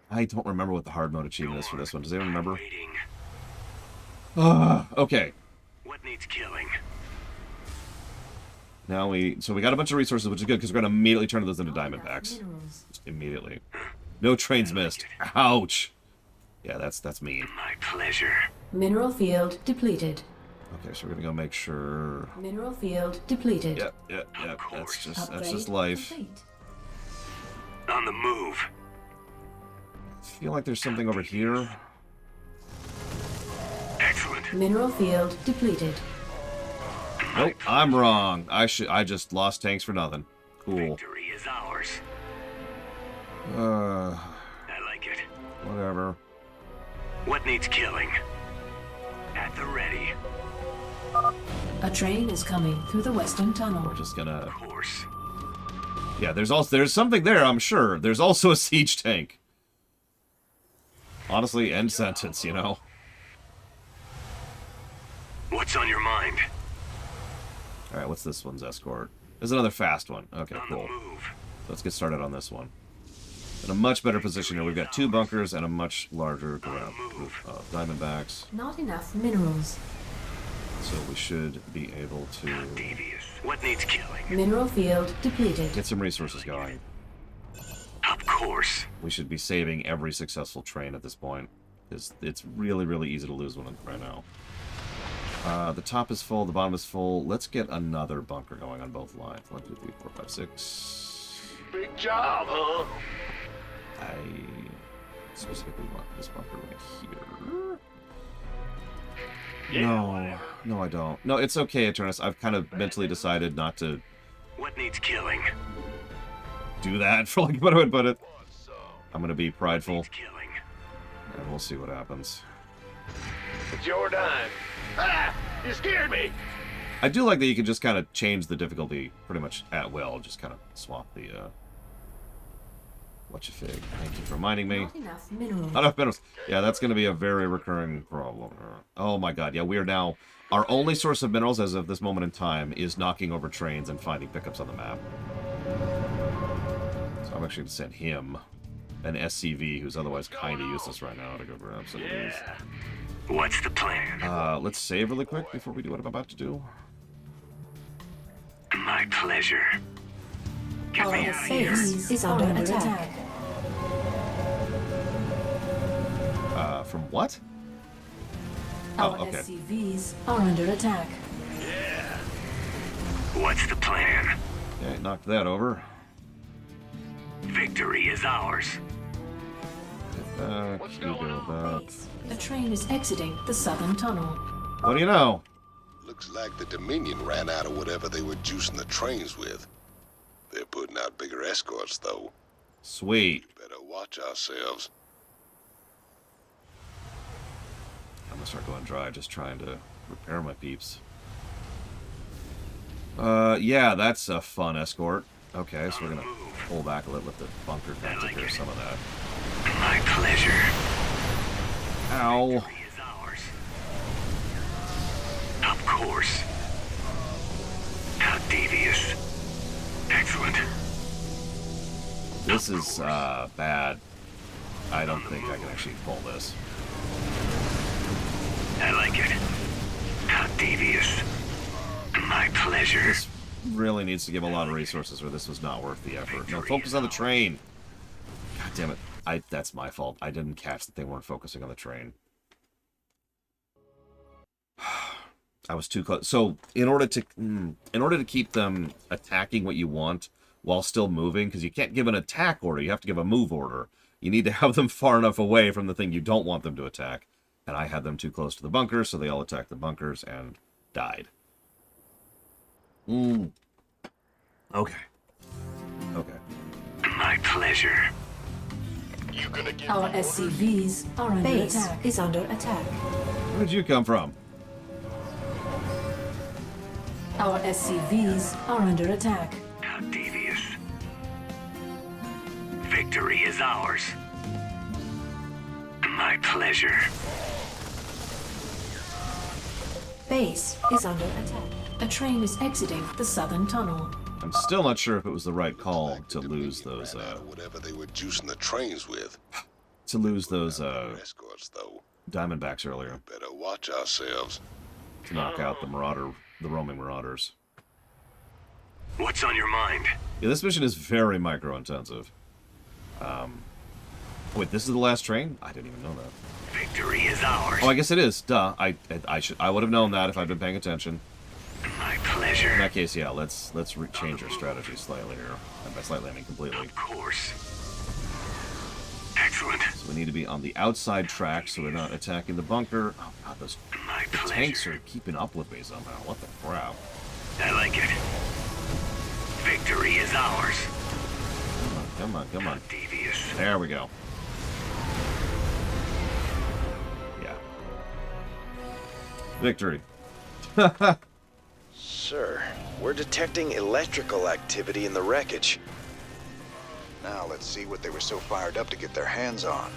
I don't remember what the hard mode achievement is for this one. Does anyone remember? Okay. What needs killing? Now we got a bunch of resources, which is good because we're gonna immediately turn those into Diamondbacks. Just immediately. No trains missed. Ouch. Yeah, that's mean. My pleasure. Mineral field depleted. Okay, so we're gonna go make sure. Mineral field depleted. Yep. That's just life. Complete. On the move. I feel like there's something over here. Excellent. Mineral field depleted. Nope, I'm wrong. I just lost tanks for nothing. Cool. Victory is ours. I like it. Whatever. What needs killing? At the ready. A train is coming through the western tunnel. We're just gonna. Of course. Yeah, there's something there, I'm sure. There's also a siege tank. Honestly, end sentence, you know. What's on your mind? Alright, what's this one's escort? There's another fast one. Okay, cool. Move. Let's get started on this one. In a much better position here. We've got 2 bunkers and a much larger ground group of Diamondbacks. Not enough minerals. So we should be able to What needs killing? Mineral field depleted. get some resources going. Of course. We should be saving every successful train at this point. Because it's really, really easy to lose one right now. The top is full, the bottom is full. Let's get another bunker going on both lines. 1, 2, 3, 4, 5, 6. Big job, huh? I specifically want this bunker right here. No, I don't. No, it's okay, Eternus. I've kind of mentally decided not to What needs killing? do that, for like what I would put it. I'm gonna be prideful. And we'll see what happens. It's your time. Ah! You scared me! I do like that you can just kind of change the difficulty pretty much at will. Just kind of swap the, whatcha-fig. Thank you for reminding me. Not enough minerals. Not enough minerals. Yeah, that's going to be a very recurring problem. Oh my god, yeah, we are now... Our only source of minerals as of this moment in time is knocking over trains and finding pickups on the map. So I'm actually going to send him, an SCV, who's otherwise kind of useless right now, to go grab some of these. What's the plan? Let's save really quick before we do what I'm about to do. My pleasure. Get me Our out of here. base is under attack. From what? Our Oh, okay. SCVs are under attack. Yeah. What's the plan? Okay, knocked that over. Victory is ours. Get back, you go back. A train is exiting the southern tunnel. What do you know? Looks like the Dominion ran out of whatever they were juicing the trains with. They're putting out bigger escorts, though. Sweet. Better watch ourselves. I'm gonna start going dry, just trying to repair my peeps. Yeah, that's a fun escort. Okay, so we're gonna pull back a little, let the bunker kind of take care of some of that. My pleasure. Ow. Is ours. Of course. How devious. Excellent. This is bad. I don't think I can actually pull this. I like it. How devious. My pleasure. This really needs to give a lot of resources, or this was not worth the effort. No, focus on the train. God damn it. That's my fault. I didn't catch that they weren't focusing on the train. I was too close. So in order to keep them attacking what you want while still moving, because you can't give an attack order, you have to give a move order. You need to have them far enough away from the thing you don't want them to attack. And I had them too close to the bunkers, so they all attacked the bunkers and died. Okay. Okay. My pleasure. You gonna give Our SCVs are under attack. Is under attack. Where did you come from? Our SCVs are under attack. How devious. Victory is ours. My pleasure. Base is under attack. A train is exiting the southern tunnel. I'm still not sure if it was the right call to lose those, whatever they were juicing the trains with. to lose those, Escorts, though. Diamondbacks earlier. Better watch ourselves. To knock out the roaming marauders. What's on your mind? Yeah, this mission is very micro-intensive. Wait, this is the last train? I didn't even know that. Victory is ours. Oh, I guess it is. Duh. I would have known that if I'd been paying attention. My pleasure. In that case, yeah, let's change our strategy slightly here. And by slightly, I mean completely. Of course. Excellent. So we need to be on the outside track so we're not attacking the bunker. Oh god, the tanks are keeping up with me somehow. What the crap? I like it. Victory is ours. Come on, come on. Devious. There we go. Yeah. Victory. Sir, we're detecting electrical activity in the wreckage. Now let's see what they were so fired up to get their hands on.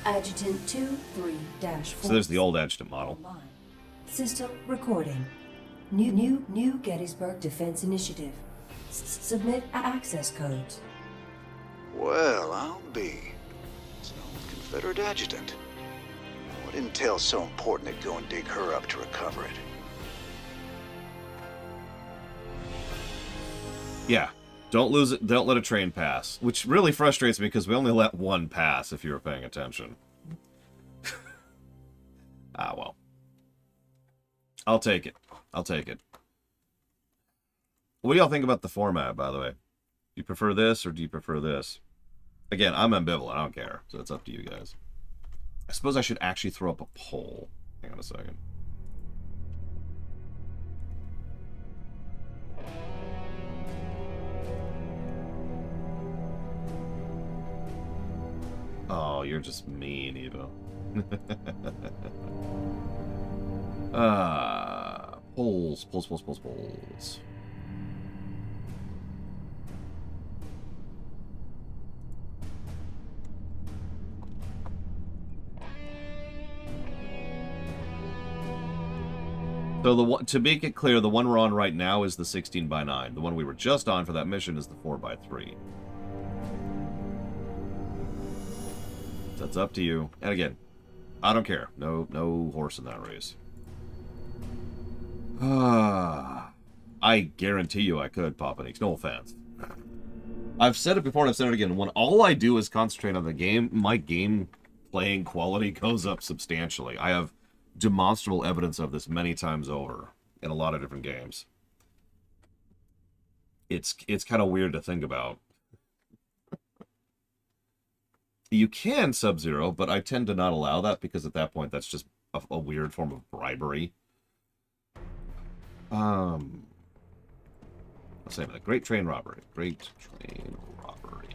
Adjutant 23-4. So there's the old adjutant model. System recording. New Gettysburg Defense Initiative. Submit access codes. Well, I'll be. It's an old Confederate adjutant. What intel's so important it'd go and dig her up to recover it? Yeah. Don't lose it. Don't let a train pass. Which really frustrates me because we only let one pass if you were paying attention. Ah, well. I'll take it. I'll take it. What do y'all think about the format, by the way? Do you prefer this or do you prefer this? Again, I'm ambivalent. I don't care. So it's up to you guys. I suppose I should actually throw up a poll. Hang on a second. Oh, you're just mean, Evo. Polls. So to make it clear, the one we're on right now is the 16:9. The one we were just on for that mission is the 4:3. That's up to you. And again, I don't care. No horse in that race. I guarantee you I could, Papanix. No offense. I've said it before and I've said it again. When all I do is concentrate on the game, my game playing quality goes up substantially. I have demonstrable evidence of this many times over in a lot of different games. It's kind of weird to think about. You can Sub-Zero, but I tend to not allow that because at that point that's just a weird form of bribery. Let's say a great train robbery. Great train robbery.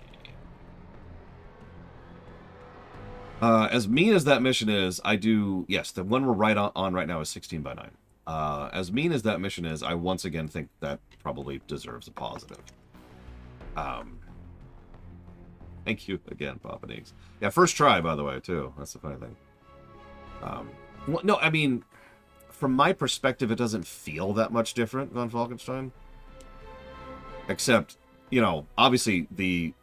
As mean as that mission is, I do... Yes, the one we're right on right now is 16:9. As mean as that mission is, I once again think that probably deserves a positive. Thank you again, Papa Nicks. Yeah, first try, by the way, too. That's the funny thing. Well, no, I mean, from my perspective, it doesn't feel that much different than Falkenstein. Except, you know, obviously the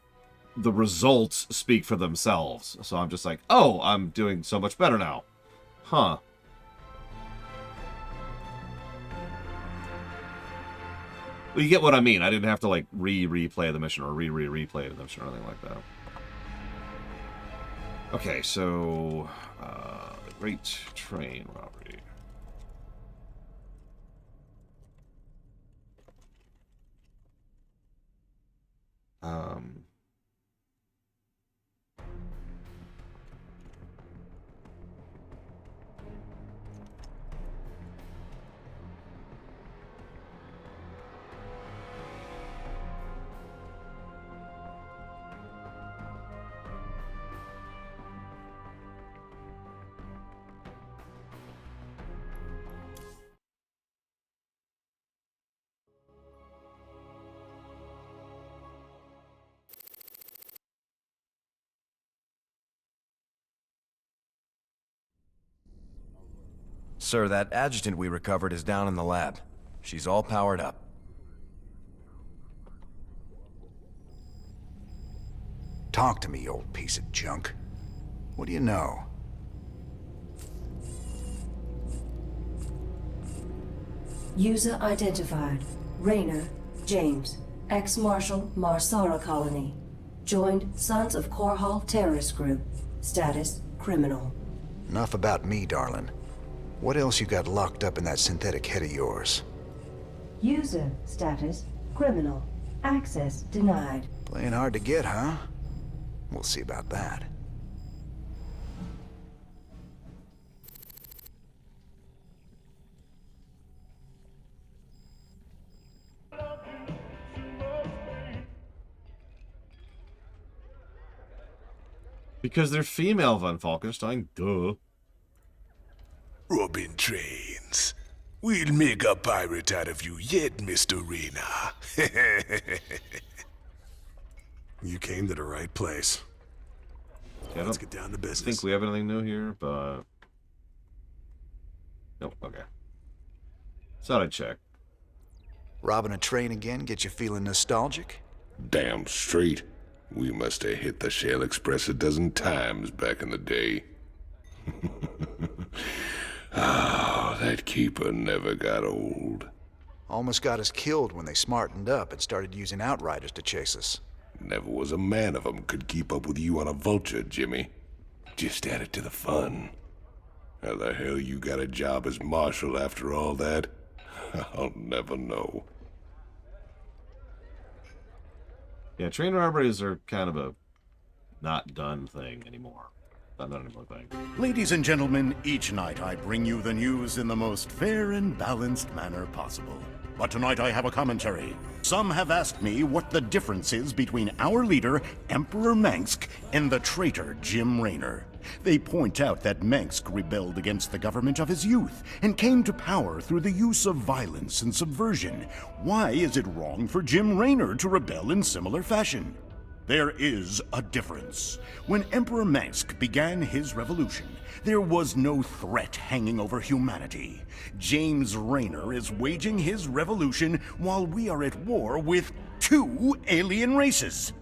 the results speak for themselves. So I'm just like, oh, I'm doing so much better now. Huh. Well, you get what I mean. I didn't have to, like, replay the mission or replay the mission or anything like that. Okay, so... Great Train Robbery. Sir, that adjutant we recovered is down in the lab. She's all powered up. Talk to me, you old piece of junk. What do you know? User identified. Raynor, James. Ex-Marshal, Marsara Colony. Joined Sons of Korhal Terrorist Group. Status, criminal. Enough about me, darling. What else you got locked up in that synthetic head of yours? User status, criminal. Access denied. Playing hard to get, huh? We'll see about that. Because they're female, Von Falkenstein. Duh. Robbing trains. We'll make a pirate out of you yet, Mr. Rena. You came to the right place. Yeah, Let's get down to business. I think we have anything new here, but... Nope, okay. Thought I'd check. Robbing a train again get you feeling nostalgic? Damn straight. We must have hit the Shell Express a dozen times back in the day. Ah, that keeper never got old. Almost got us killed when they smartened up and started using outriders to chase us. Never was a man of 'em could keep up with you on a vulture, Jimmy. Just added to the fun. How the hell you got a job as marshal after all that? I'll never know. Yeah, train robberies are kind of a not done thing anymore. Not done anymore thing. Ladies and gentlemen, each night I bring you the news in the most fair and balanced manner possible. But tonight I have a commentary. Some have asked me what the difference is between our leader, Emperor Mengsk, and the traitor Jim Raynor. They point out that Mengsk rebelled against the government of his youth and came to power through the use of violence and subversion. Why is it wrong for Jim Raynor to rebel in similar fashion? There is a difference. When Emperor Mengsk began his revolution, there was no threat hanging over humanity. James Raynor is waging his revolution while we are at war with 2 alien races.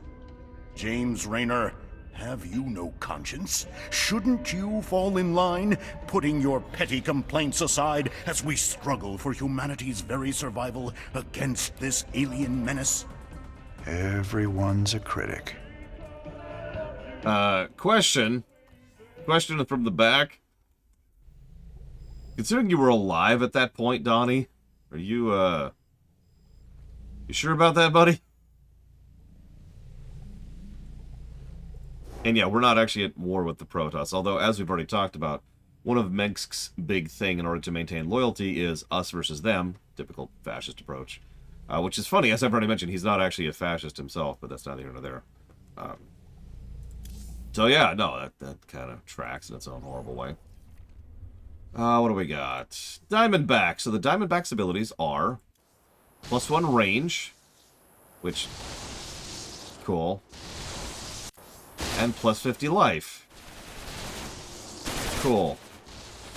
James Raynor, have you no conscience? Shouldn't you fall in line, putting your petty complaints aside as we struggle for humanity's very survival against this alien menace? Everyone's a critic. Question from the back. Considering you were alive at that point, Donnie, are you sure about that, buddy? And yeah, we're not actually at war with the Protoss, although, as we've already talked about, one of Mengsk's big thing in order to maintain loyalty is us versus them, typical fascist approach. Which is funny, as I've already mentioned, he's not actually a fascist himself, but that's neither here nor there. So yeah, no, that kind of tracks in its own horrible way. What do we got? Diamondback. So the Diamondback's abilities are +1 range, which, cool, and +50 life. Cool.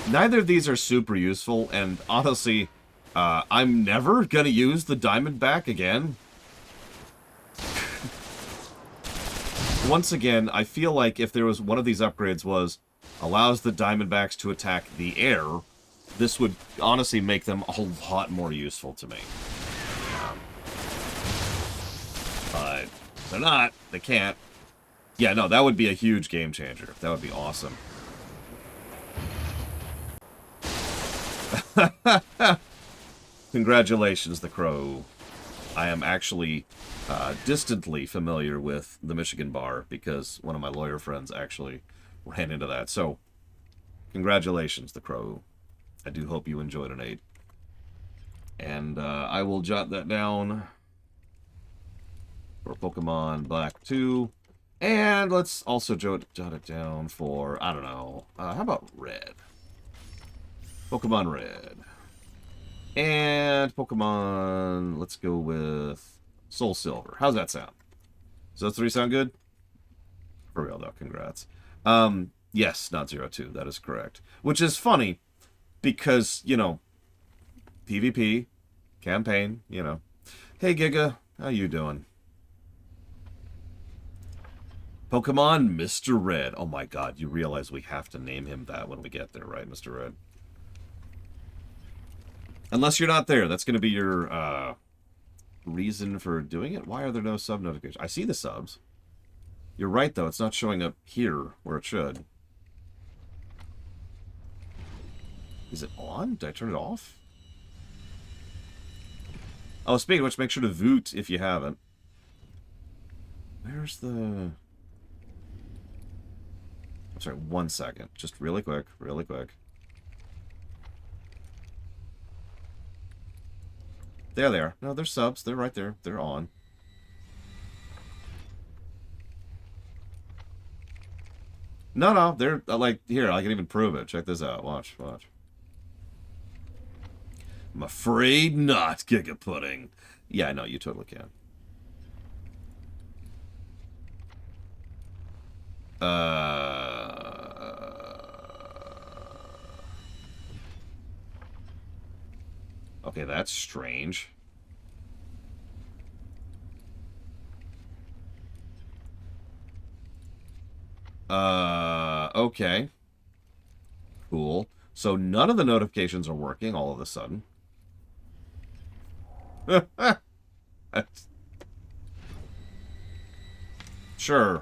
Neither of these are super useful, and honestly, I'm never gonna use the Diamondback again. once again, I feel like if there was one of these upgrades was allows the Diamondbacks to attack the air, this would honestly make them a whole lot more useful to me. But they're not. They can't. Yeah, no, that would be a huge game changer. That would be awesome. Congratulations, the Crow. I am actually distantly familiar with the Michigan bar because one of my lawyer friends actually ran into that. So, congratulations, the Crow. I do hope you enjoyed an 8. And I will jot that down for Pokemon Black 2. And let's also jot it down for, I don't know, how about Red? Pokemon Red. And Pokemon, let's go with Soul Silver. How's that sound? Does those 3 sound good? For real, though. Congrats. Yes, not 02. That is correct. Which is funny because, you know, PvP, campaign, you know. Hey, Giga. How you doing? Pokemon Mr. Red. Oh, my God. You realize we have to name him that when we get there, right, Mr. Red? Unless you're not there. That's going to be your reason for doing it. Why are there no sub notifications? I see the subs. You're right, though. It's not showing up here where it should. Is it on? Did I turn it off? Oh, speaking of which, make sure to voot if you haven't. Where's the... I'm sorry, 1 second. Just really quick, really quick. There they are. No, they're subs. They're right there. They're on. No, they're like, here, I can even prove it. Check this out. Watch, watch. I'm afraid not, Giga Pudding. Yeah, I know, you totally can. Okay, that's strange. Okay. Cool. So none of the notifications are working all of a sudden. Sure.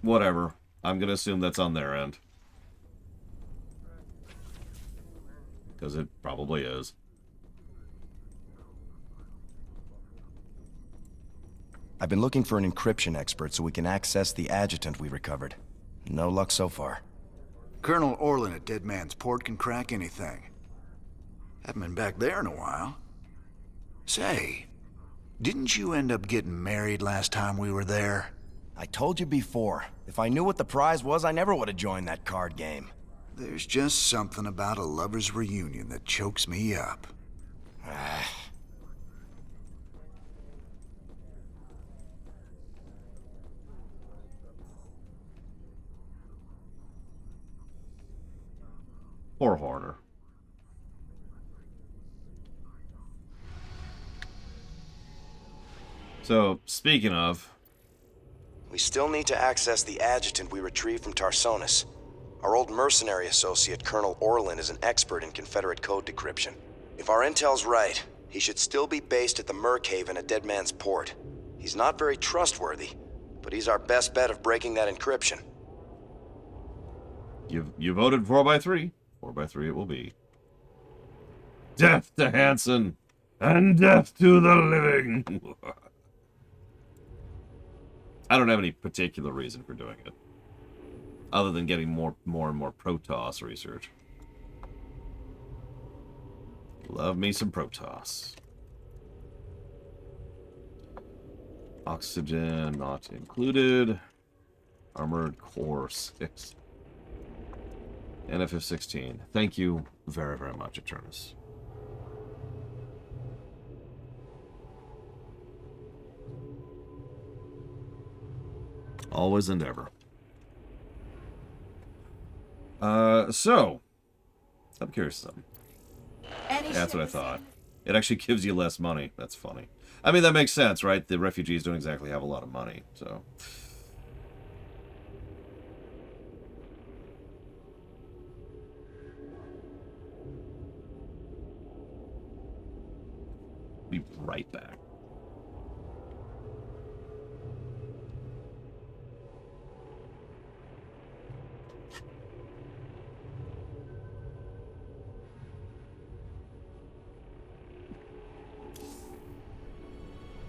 Whatever. I'm gonna assume that's on their end. Because it probably is. I've been looking for an encryption expert so we can access the adjutant we recovered. No luck so far. Colonel Orlin at Dead Man's Port can crack anything. Haven't been back there in a while. Say, didn't you end up getting married last time we were there? I told you before. If I knew what the prize was, I never would have joined that card game. There's just something about a lover's reunion that chokes me up. Poor Horner. So, speaking of... We still need to access the adjutant we retrieved from Tarsonis. Our old mercenary associate, Colonel Orlin, is an expert in Confederate code decryption. If our intel's right, he should still be based at the Merkhaven at Dead Man's Port. He's not very trustworthy, but he's our best bet of breaking that encryption. You voted 4x3. 4x3 it will be. Death to Hansen, and death to the living. I don't have any particular reason for doing it, other than getting more and more Protoss research. Love me some Protoss. Oxygen not included. Armored Core 6. NFF-16. Thank you very, very much, Eternus. Always and ever. So, I'm curious something. That's what I thought. It actually gives you less money. That's funny. I mean, that makes sense, right? The refugees don't exactly have a lot of money, so... Be right back.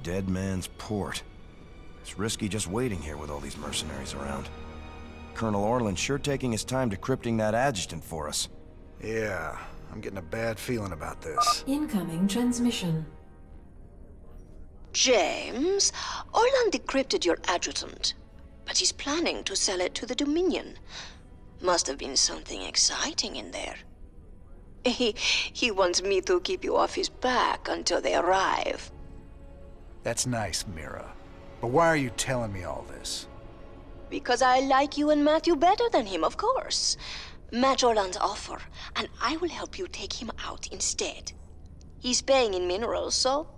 Dead Man's Port. It's risky just waiting here with all these mercenaries around. Colonel Orland's sure taking his time decrypting that adjutant for us. Yeah, I'm getting a bad feeling about this. Incoming transmission. James, Orland decrypted your adjutant, but he's planning to sell it to the Dominion. Must have been something exciting in there. He wants me to keep you off his back until they arrive. That's nice, Mira. But why are you telling me all this? Because I like you and Matthew better than him, of course. Match Orland's offer, and I will help you take him out instead. He's paying in minerals, so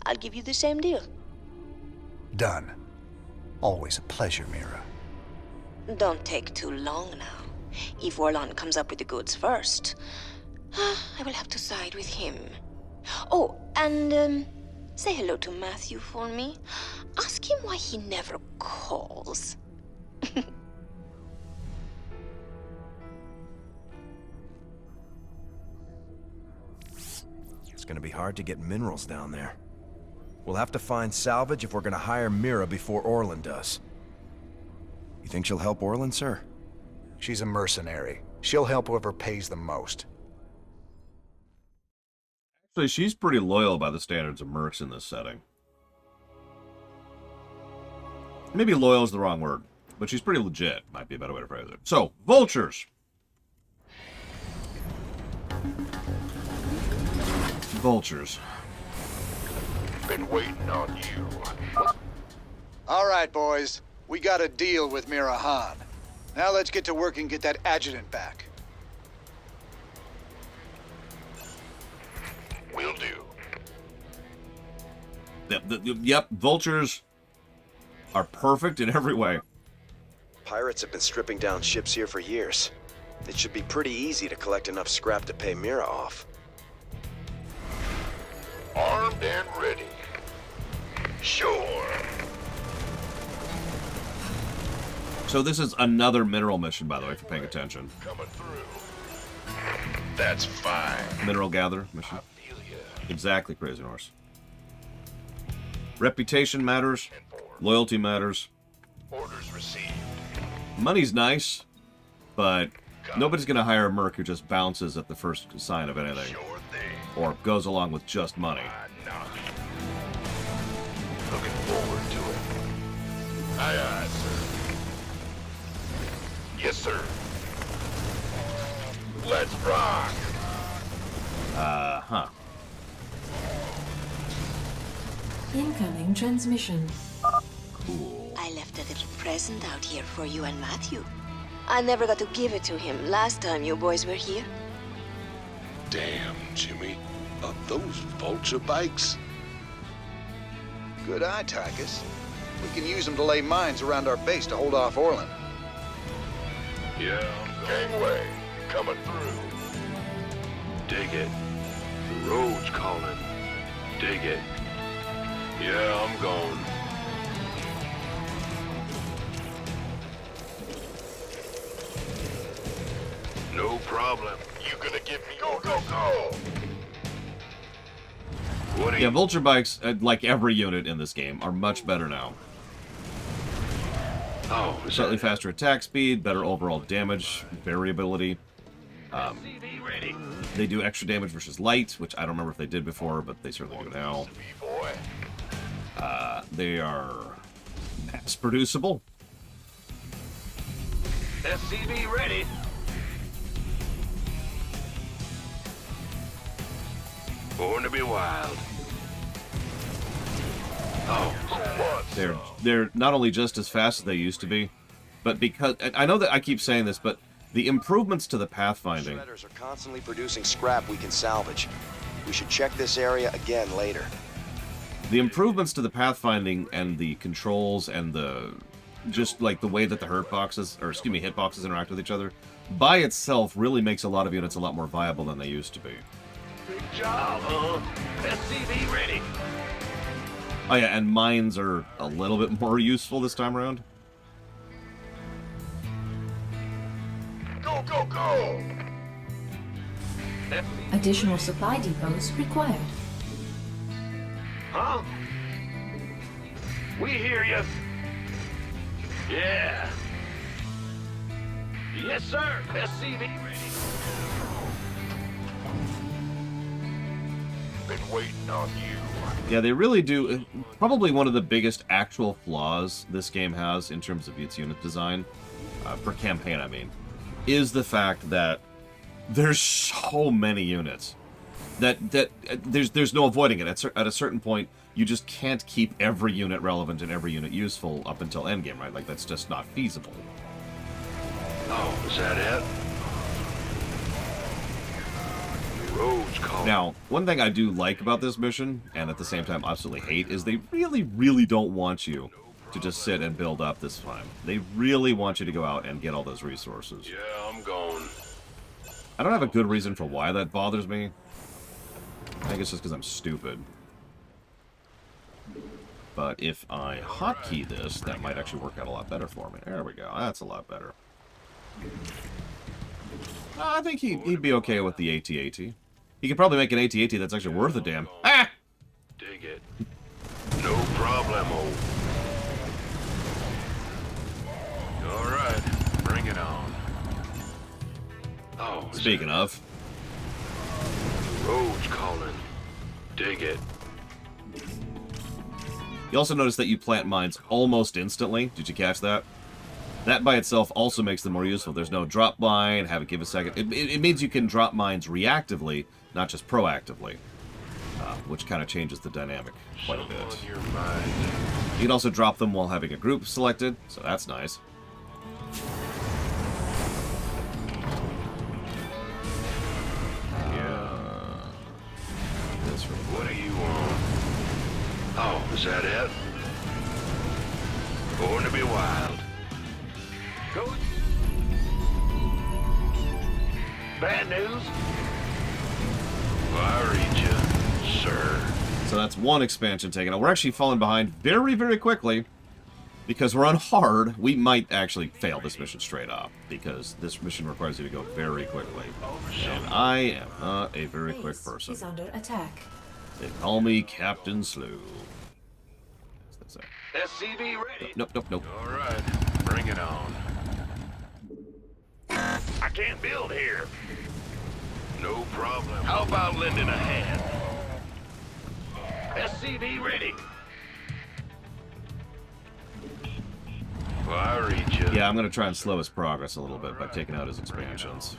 I'll give you the same deal. Done. Always a pleasure, Mira. Don't take too long now. If Orland comes up with the goods first, I will have to side with him. Oh, and say hello to Matthew for me. Ask him why he never calls. It's gonna be hard to get minerals down there. We'll have to find salvage if we're gonna hire Mira before Orland does. You think she'll help Orland, sir? She's a mercenary. She'll help whoever pays the most. Actually, she's pretty loyal by the standards of mercs in this setting. Maybe loyal is the wrong word, but she's pretty legit. Might be a better way to phrase it. So, vultures. Vultures. Been waiting on you. All right, boys. We got a deal with Mira Han. Now let's get to work and get that adjutant back. Will do. Yep, vultures are perfect in every way. Pirates have been stripping down ships here for years. It should be pretty easy to collect enough scrap to pay Mira off. Armed and ready. Sure. So this is another mineral mission, by the way, if you're paying attention. Coming through. That's fine. Mineral gather mission. Exactly, Crazy Horse. Reputation matters. Loyalty matters. Orders received. Money's nice, but nobody's going to hire a merc who just bounces at the first sign of anything. Sure thing. Or goes along with just money. Looking forward to it. Aye, aye, sir. Yes, sir. Let's rock. Huh. Incoming transmission. Cool. I left a little present out here for you and Matthew. I never got to give it to him last time you boys were here. Damn, Jimmy. Are those vulture bikes? Good eye, Tychus. We can use them to lay mines around our base to hold off Orland. Yeah, gangway. Coming through. Dig it. The road's calling. Dig it. Yeah, I'm gone. No problem. You gonna give me go, go, go! What do Yeah, vulture bikes, like every unit in this game, are much better now. Oh, Slightly faster attack speed, better overall damage variability. They do extra damage versus light, which I don't remember if they did before, but they certainly do now. They are mass producible. SCV ready. Born to be wild. Oh, They're not only just as fast as they used to be, but because I know that I keep saying this, but the improvements to the pathfinding. Shredders are constantly producing scrap we can salvage. We should check this area again later. The improvements to the pathfinding and the controls and the just like the way that the hitboxes interact with each other by itself really makes a lot of units a lot more viable than they used to be. Big job, huh? SCV ready. Oh yeah, and mines are a little bit more useful this time around. Go, go, go! Additional supply depots required. Huh? We hear you. Yeah. Yes, sir. SCV ready. Been waiting on you. Yeah, they really do. Probably one of the biggest actual flaws this game has in terms of its unit design, per campaign, I mean, is the fact that there's so many units that there's no avoiding it. At a certain point, you just can't keep every unit relevant and every unit useful up until endgame, right? Like, that's just not feasible. Oh, is that it? Roads call. Now, one thing I do like about this mission, and at the same time absolutely hate, is they really, really don't want you to just sit and build up this time. They really want you to go out and get all those resources. Yeah, I'm going. I don't have a good reason for why that bothers me. I think it's just because I'm stupid. But if I hotkey this, that might actually work out a lot better for me. There we go. That's a lot better. I think he'd be okay with the AT-AT. He could probably make an AT-AT that's actually worth a damn. Ah! Dig it. No problemo. All right, bring it on. Oh, speaking of, roads calling. Dig it. You also notice that you plant mines almost instantly. Did you catch that? That by itself also makes them more useful. There's no drop mine, have it give a second. It means you can drop mines reactively, not just proactively, which kind of changes the dynamic quite a bit. You can also drop them while having a group selected, so that's nice. What do you want? Oh, is that it? Born to be wild. Go. Bad news? Well, I read you, sir. So that's one expansion taken out. We're actually falling behind very, very quickly because we're on hard. We might actually fail this mission straight up because this mission requires you to go very quickly. And I am not a very quick person. He's under attack. They call me Captain Slew. SCV ready. Nope, nope, nope. All right, bring it on. I can't build here. No problem. How about lending a hand? SCV ready. Well, I read you. Yeah, I'm going to try and slow his progress a little bit by taking out his expansions.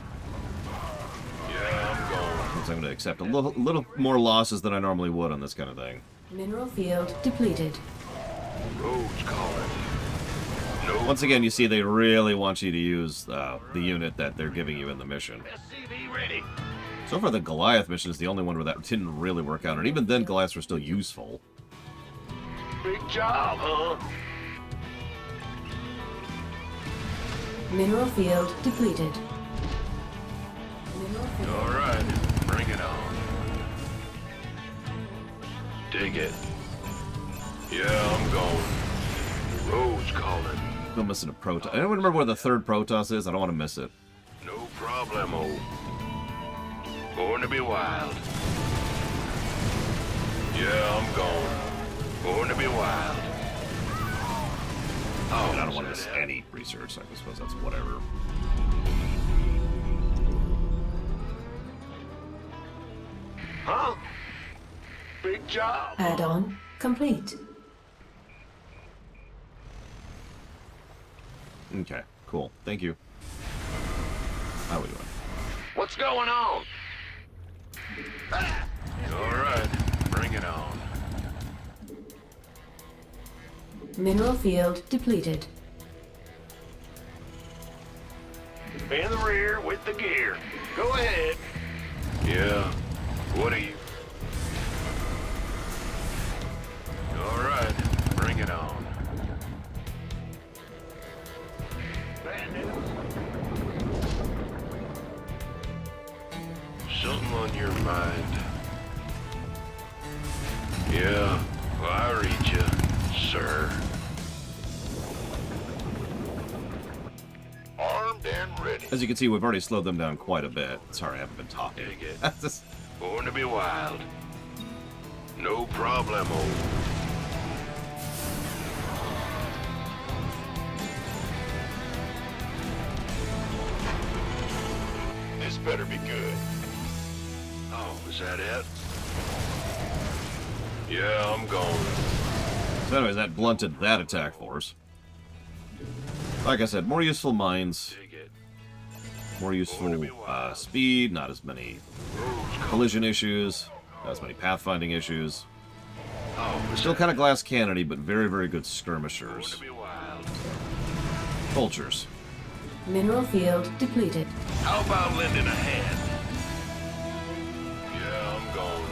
Yeah, I'm going. Because I'm going to accept a little more losses than I normally would on this kind of thing. Mineral field depleted. Roads calling. No. Once again, you see they really want you to use the unit that they're giving you in the mission. SCV ready. So far, the Goliath mission is the only one where that didn't really work out, and even then, Goliaths were still useful. Big job, huh? Mineral field depleted. Mineral field. All right, bring it on. Dig it. Yeah, I'm going. Roads calling. I'm missing a Protoss. I don't remember where the third Protoss is. I don't want to miss it. No problemo. Born to be wild. Yeah, I'm going. Born to be wild. Oh, I don't want to miss any research. I suppose that's whatever. Huh? Big job. Add-on complete. Okay, cool. Thank you. How are we doing? What's going on? All right, bring it on. Mineral field depleted. In the rear with the gear. Go ahead. Yeah. What are you? sir. Armed and ready. As you can see, we've already slowed them down quite a bit. Sorry, I haven't been talking. Dig it. Just- Born to be wild. No problemo. This better be good. Oh, is that it? Yeah, I'm gone. So anyways, that blunted that attack force. Like I said, more useful mines. More useful speed, not as many collision issues, not as many pathfinding issues. Still kind of glass cannony, but very, very good skirmishers. Vultures. Mineral field depleted. How about lending a hand? Yeah, I'm gone.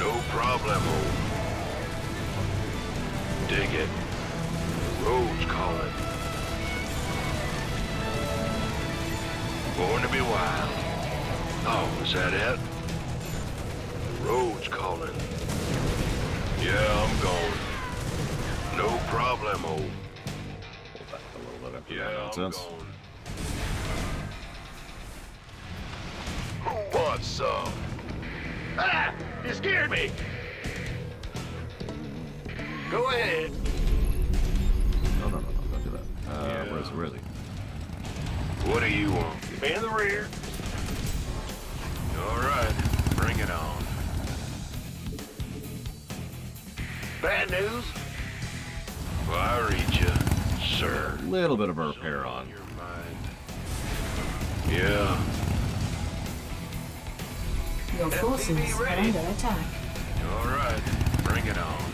No problemo. Dig it. Road's calling. Born to be wild. Oh, is that it? The road's calling. Yeah, I'm gone. No problemo. Pull back a little bit after Yeah, that I'm nonsense. gone. Who wants some? Ah! You scared me! Go ahead. No, don't do that. Where is he? What do you want? In the rear. All right, bring it on. Bad news? Well, I read you, sir. A little bit of a repair on. Your mind. Yeah. Your forces are under attack. All right, bring it on.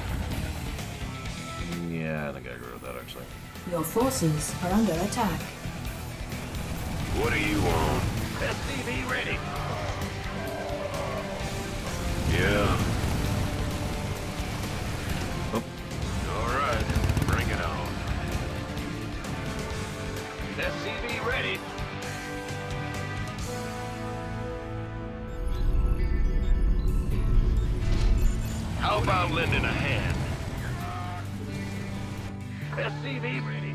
Yeah, I think I agree with that, actually. Your forces are under attack. What do you want? SCV ready. Yeah. Oh. All right, bring it on. SCV ready. How about lending a hand? SCV ready.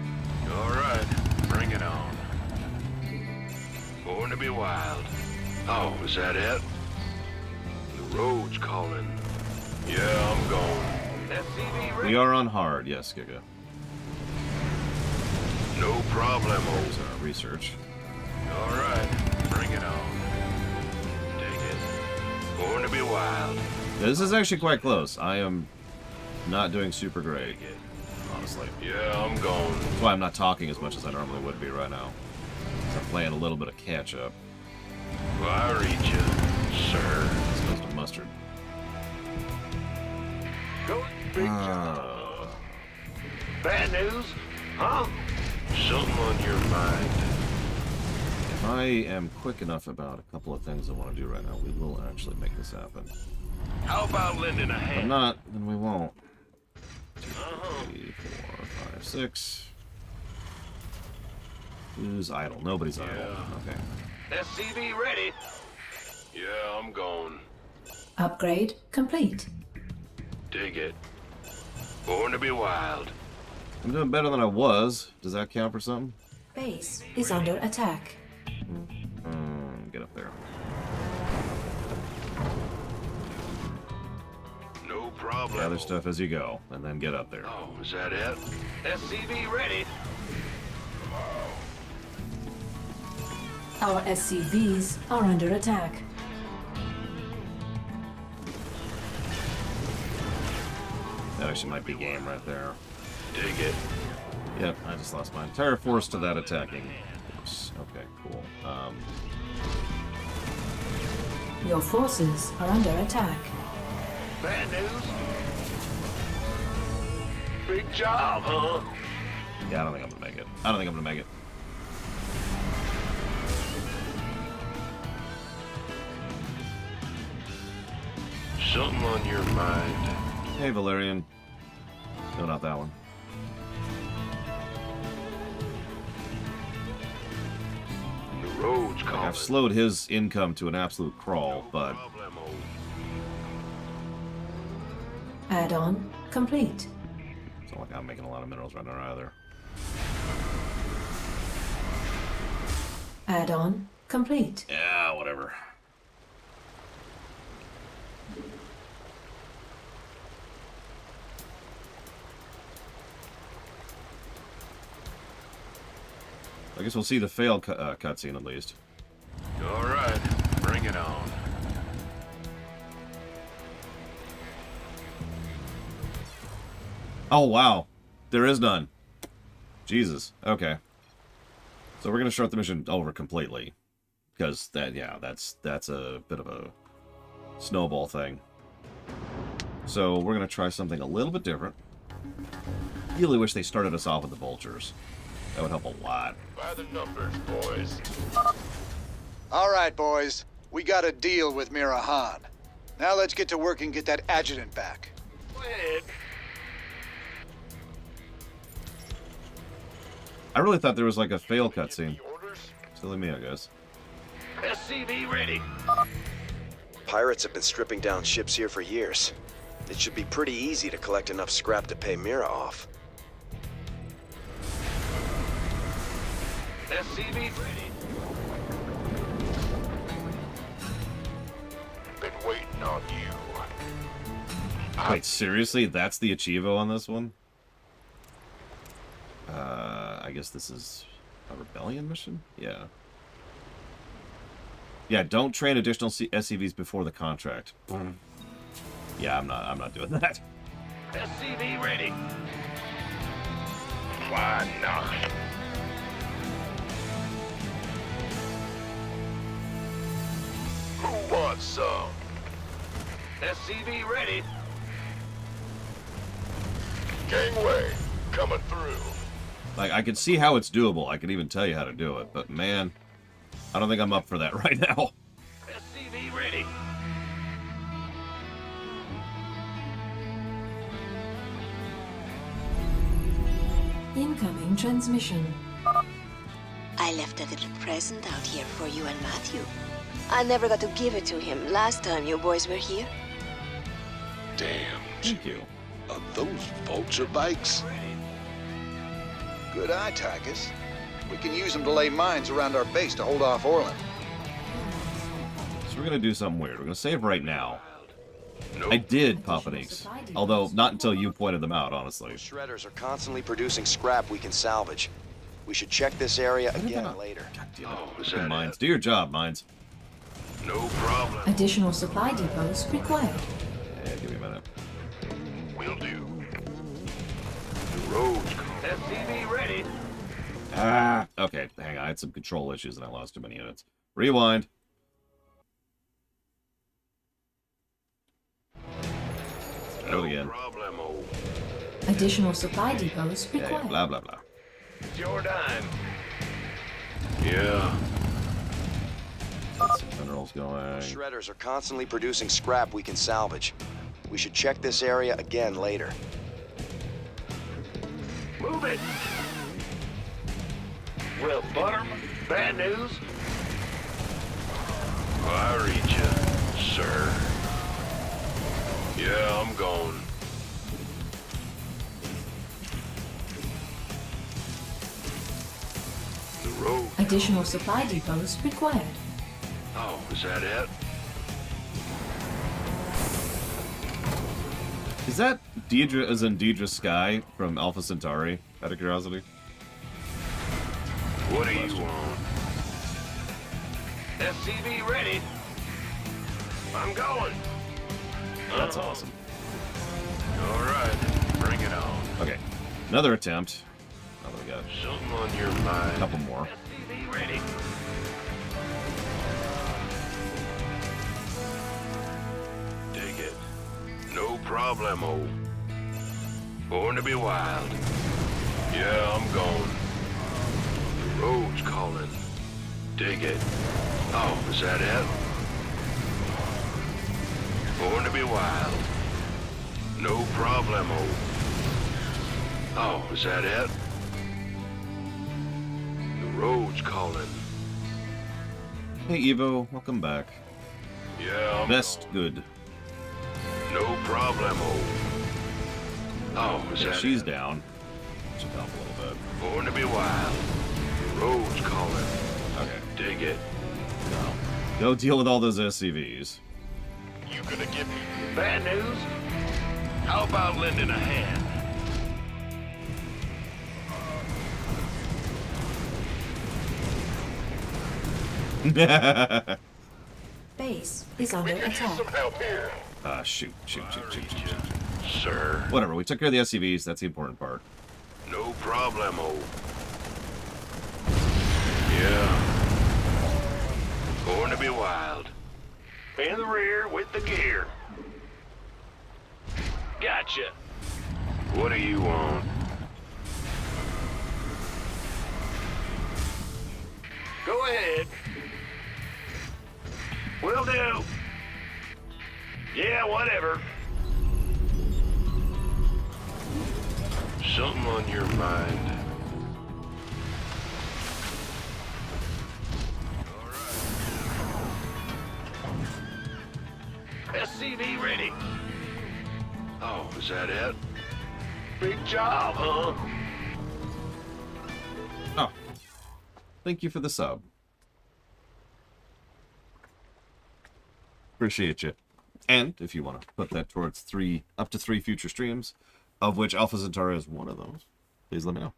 All right, bring it on. Born to be wild. Oh, is that it? The road's calling. Yeah, I'm going. SCV ready. We are on hard, yes, Giga. No problemo. There's our research. All right, bring it on. Take it. Born to be wild. This is actually quite close. I am not doing super great, honestly. Yeah, I'm going. That's why I'm not talking as much as I normally would be right now. I'm playing a little bit of catch-up. Well, I read you, sir. As opposed to mustard. Go, big job. Bad news? Huh? Something on your mind. If I am quick enough about a couple of things I want to do right now, we will actually make this happen. How about lending a If hand? not, then we won't. 2, 3, 4, 5, 6. Who's idle? Nobody's idle. Okay. SCV ready. Yeah, I'm going. Upgrade complete. Dig it. Born to be wild. I'm doing better than I was. Does that count for something? Base is under attack. Get up there. No problem. Gather stuff as you go, and then get up there. Oh, is that it? SCV ready. Our SCVs are under attack. That actually might be game right there. Dig it. Yep, I just lost my entire force to that attacking force. Okay, cool. Your forces are under attack. Bad news? Big job, huh? Yeah, I don't think I'm gonna make it. I don't think I'm gonna make it. Something on your mind. Hey, Valerian. No, not that one. The road's calling. I've slowed his income to an absolute crawl, but Add-on complete. It's not like I'm making a lot of minerals right now either. Add-on complete. Yeah, whatever. I guess we'll see the fail cutscene at least. All right, bring it on. Oh, wow. There is none. Jesus. Okay. So we're going to start the mission over completely. Because, that's a bit of a snowball thing. So we're going to try something a little bit different. Really wish they started us off with the vultures. That would help a lot. By the numbers, boys. All right, boys. We got a deal with Mirahan. Now let's get to work and get that adjutant back. Go ahead. I really thought there was like a fail cutscene. Silly me, I guess. SCV ready. Pirates have been stripping down ships here for years. It should be pretty easy to collect enough scrap to pay Mira off. SCV ready. Been waiting on you. Wait, seriously? That's the Achievo on this one? I guess this is a rebellion mission? Yeah. Yeah, don't train additional SCVs before the contract. Yeah, I'm not doing that. SCV ready. Why not? Who wants some? SCV ready. Gangway coming through. Like, I can see how it's doable. I can even tell you how to do it. But, man, I don't think I'm up for that right now. SCV ready. Incoming transmission. I left a little present out here for you and Matthew. I never got to give it to him last time you boys were here. Damn. Thank you. Are those vulture bikes? Good eye, Tychus. We can use them to lay mines around our base to hold off Orlan. So we're going to do something weird. We're going to save right now. I did pop an ace. Although, not until you pointed them out, honestly. Shredders are constantly producing scrap we can salvage. We should check this area again later. God damn it. Mines. Do your job, Mines. No problem. Additional supply depots required. Yeah, give me a minute. Will do. The roads come. SCV ready. Ah, okay. Hang on. I had some control issues and I lost too many units. Rewind. No again. problemo. Additional supply depots Yeah, required. blah, blah, blah. It's your dime. Yeah. Let's see, minerals going. Shredders are constantly producing scrap we can salvage. We should check this area again later. Move it. Well, Butterman, bad news? I read you, sir. Yeah, I'm going. The road. Additional supply depots required. Oh, is that it? Is that Deidre as in Deidre Sky from Alpha Centauri, out of curiosity? What do you want? SCV ready. I'm going. That's awesome. All right, bring it on. Okay, another attempt. Oh, we got Something on your mind. a couple more. SCV ready. Dig it. No problemo. Born to be wild. Yeah, I'm going. The road's calling. Dig it. Oh, is that it? Born to be wild. No problemo. Oh, is that it? The road's calling. Hey Evo, welcome back. Yeah, I'm Best good. no problemo. Oh, is Yeah, that she's it? down. Should help a little bit. Born to be wild. The road's calling. Okay. Dig it. No. Go deal with all those SCVs. You gonna give me bad news? How about lending a hand? Base is under attack. Help here. Shoot. Sir. Whatever, we took care of the SCVs. That's the important part. No problemo. Yeah. Born to be wild. In the rear with the gear. Gotcha. What do you want? Go ahead. Will do. Yeah, whatever. Something on your mind. SCV ready. Oh, is that it? Big job, huh? Oh. Thank you for the sub. Appreciate you. And if you want to put that towards up to three future streams, of which Alpha Centauri is one of those, please let me know.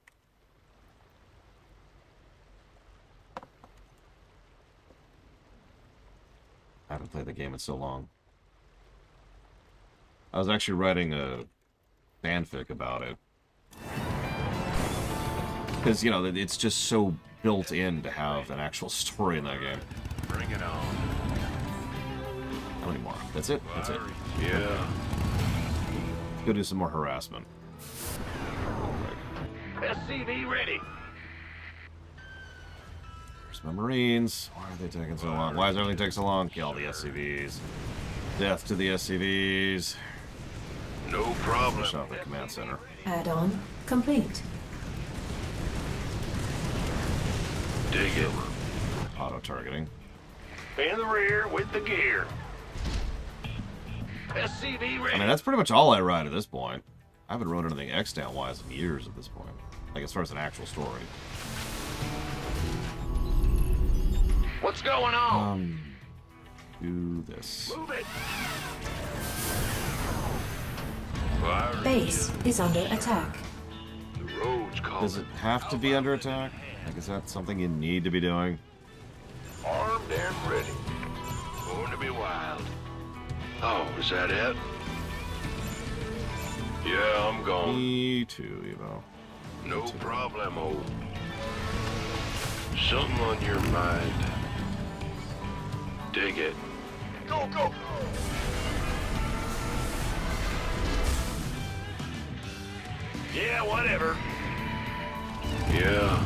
I haven't played the game in so long. I was actually writing a fanfic about it. Because, you know, it's just so built in to have an actual story in that game. Bring it on. How many more? That's it? That's it. Yeah. Let's go do some more harassment. SCV ready. Where's my Marines? Why are they taking so long? Why does everything take so long? Kill the SCVs. Death to the SCVs. No problem. Push out the command center. Add-on complete. Dig it. Auto-targeting. In the rear with the gear. SCV ready. I mean, that's pretty much all I write at this point. I haven't wrote anything X-Down-wise in years at this point. Like, as far as an actual story. What's going on? Do this. Move it. Base is under attack. The road's calling. Does it have to be under attack? Like, is that something you need to be doing? Armed and ready. Born to be wild. Oh, is that it? Yeah, I'm going. Me too, Evo. No problemo. Something on your mind. Dig it. Go, go, go! Yeah, whatever. Yeah.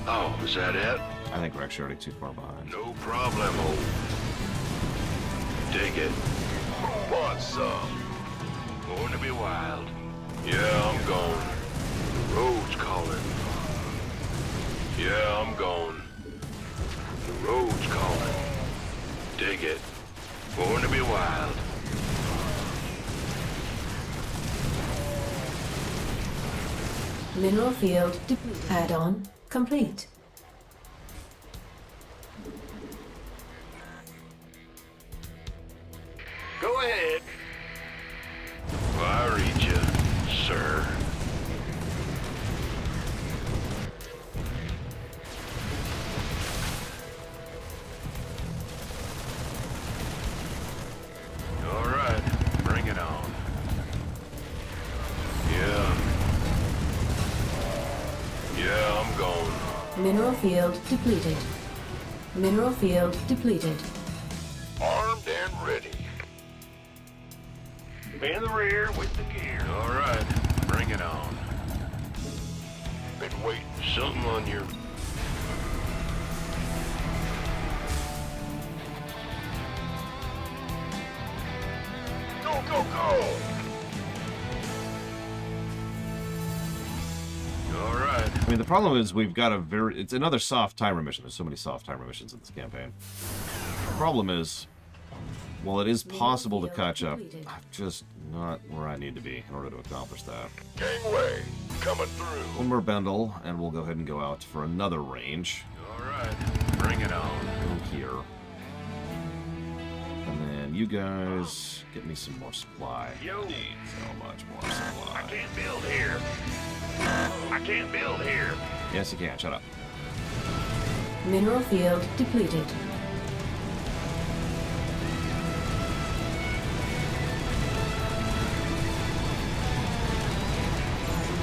Oh, is that it? I think we're actually already too far behind. No problemo. Dig it. Move on some. Born to be wild. Yeah, I'm going. The road's calling. Yeah, I'm going. The road's calling. Dig it. Born to be wild. Mineral field depleted. Add-on complete. Go ahead. I read you, sir. All right, bring it on. Yeah. Yeah, I'm going. Mineral field depleted. Mineral field depleted. Armed and ready. In the rear with the gear. All right, bring it on. Been waiting. Something on your... Go, go, go! All right. I mean, the problem is we've got it's another soft timer mission. There's so many soft timer missions in this campaign. The problem is while it is possible to catch up, I'm just not where I need to be in order to accomplish that. Gangway, coming through. One more bundle, and we'll go ahead and go out for another range. Alright, bring it on. Go here. And then you guys get me some more supply. Yo. I need so much more supply. I can't build here. I can't build here. Yes, you can. Shut up. Mineral field depleted.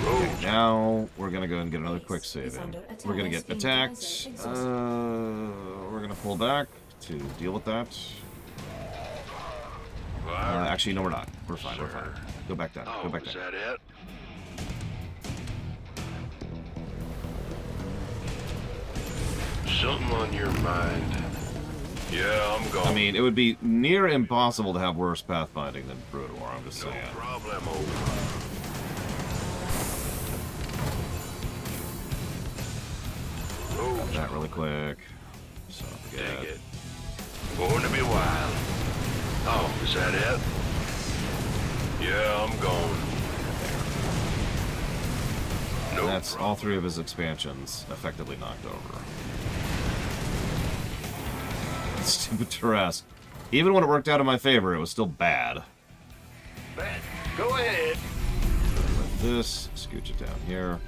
Okay, now we're gonna go and get another quick save in. We're gonna get attacked. We're gonna pull back to deal with that. Actually, no, we're not. We're fine. We're fine. Go back down. Go back down. Is that it? Something on your mind. Yeah, I'm going. I mean, it would be near impossible to have worse pathfinding than Brood War, I'm just saying. No problemo. Got that really quick. So Dig forget. it. Born to be wild. Oh, is that it? Yeah, I'm going. And that's all three of his expansions effectively knocked over. Stupid Terrask. Even when it worked out in my favor, it was still bad. Go ahead. Like this, scooch it down here.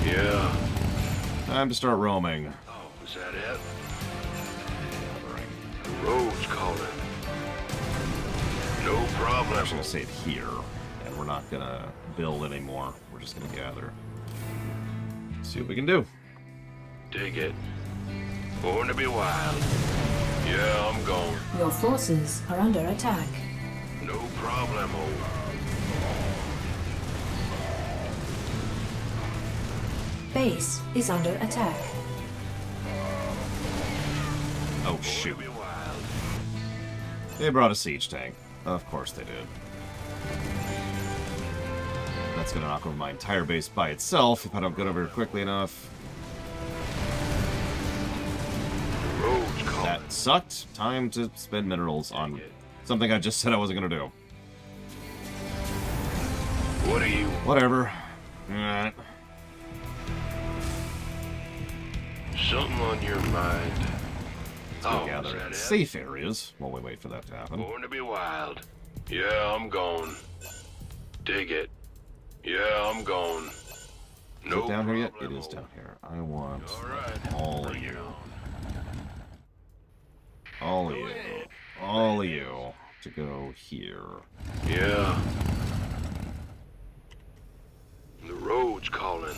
Yeah. Time to start roaming. Oh, is that it? The road's calling. No problem. I'm just gonna save here, and we're not gonna build anymore. We're just gonna gather. See what we can do. Dig it. Born to be wild. Yeah, I'm going. Your forces are under attack. No problemo. Base is under attack. Oh shoot. They brought a siege tank. Of course they did. That's gonna knock over my entire base by itself if I don't get over here quickly enough. That sucked. Time to spend minerals on something I just said I wasn't gonna do. What are you? Whatever. Alright. Something on your mind. Let's go gather in safe areas while we wait for that to happen. Born to be wild. Yeah, I'm going. Dig it. Yeah, I'm going. Is it down here yet? It is down here. I want all of you. All of you. All of you to go here. Yeah. The road's calling.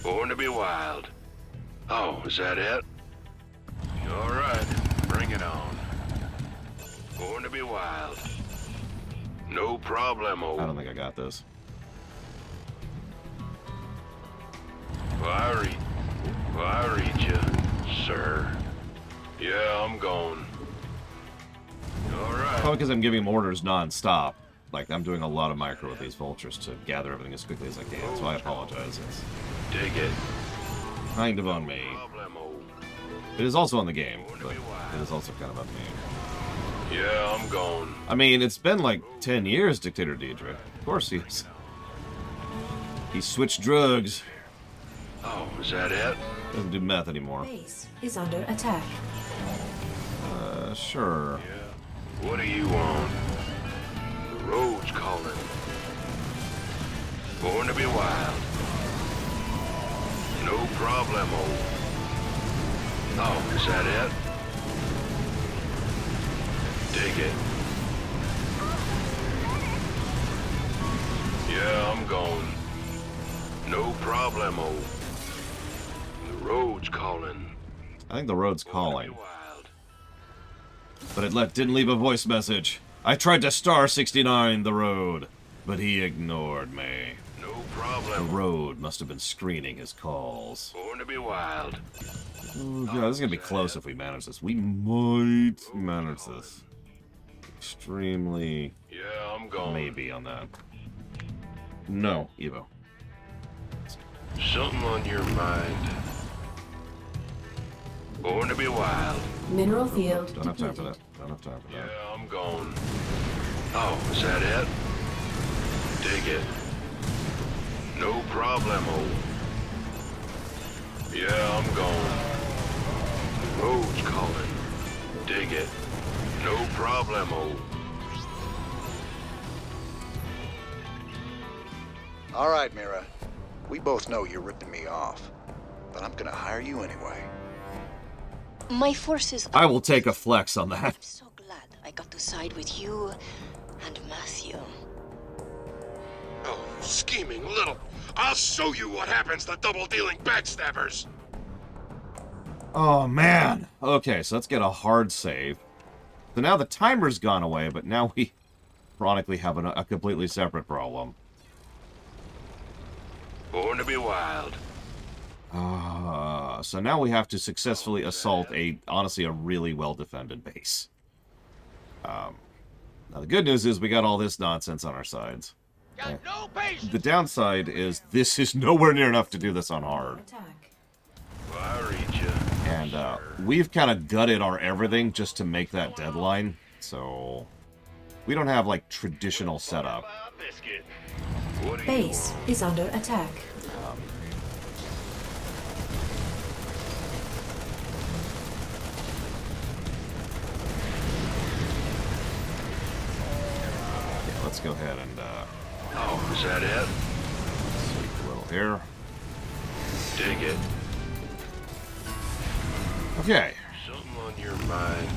Born to be wild. Oh, is that it? All right, bring it on. Born to be wild. No problemo. I don't think I got this. Well, I read you, sir. Yeah, I'm going. All right. Probably because I'm giving him orders non-stop. Like, I'm doing a lot of micro with these vultures to gather everything as quickly as I can, so I apologize. It's dig it. Kind of on me. It is also on the game, but it is also kind of on me. Yeah, I'm going. I mean, it's been like 10 years, Dictator Deidre. Of course he is. He switched drugs. Oh, is that it? Doesn't do meth anymore. Base is under attack. Sure. Yeah. What do you want? The road's calling. Born to be wild. No problemo. Oh, is that it? Dig it. Yeah, I'm going. No problemo. The road's calling. I think the road's calling. But it didn't leave a voice message. I tried to star 69 the road, but he ignored me. No problem. The road must have been screening his calls. Born to be wild. Oh, God, this is gonna be close if we manage this. We might manage this. Extremely. Yeah, I'm going. Maybe on that. No, Evo. Something on your mind. Born to be wild. Mineral field Don't have time for depleted. that. Don't have time for that. Yeah, I'm gone. Oh, is that it? Dig it. No problemo. Yeah, I'm gone. Road's calling. Dig it. No problemo. All right, Mira. We both know you're ripping me off, but I'm gonna hire you anyway. My forces. I will take a flex on that. I'm so glad I got to side with you and Matthew. Oh, scheming little. I'll show you what happens to double-dealing backstabbers. Oh, man. Okay, so let's get a hard save. So now the timer's gone away, but now we ironically have a completely separate problem. Born to be wild. So now we have to successfully assault honestly, a really well-defended base. Now the good news is we got all this nonsense on our sides. The downside is this is nowhere near enough to do this on hard. Well, I read you. And we've kind of gutted our everything just to make that deadline. So we don't have like traditional setup. Base is under attack. Yeah, let's go ahead and Oh, is that it? sweep a little here. Dig it. Okay. Something on your mind.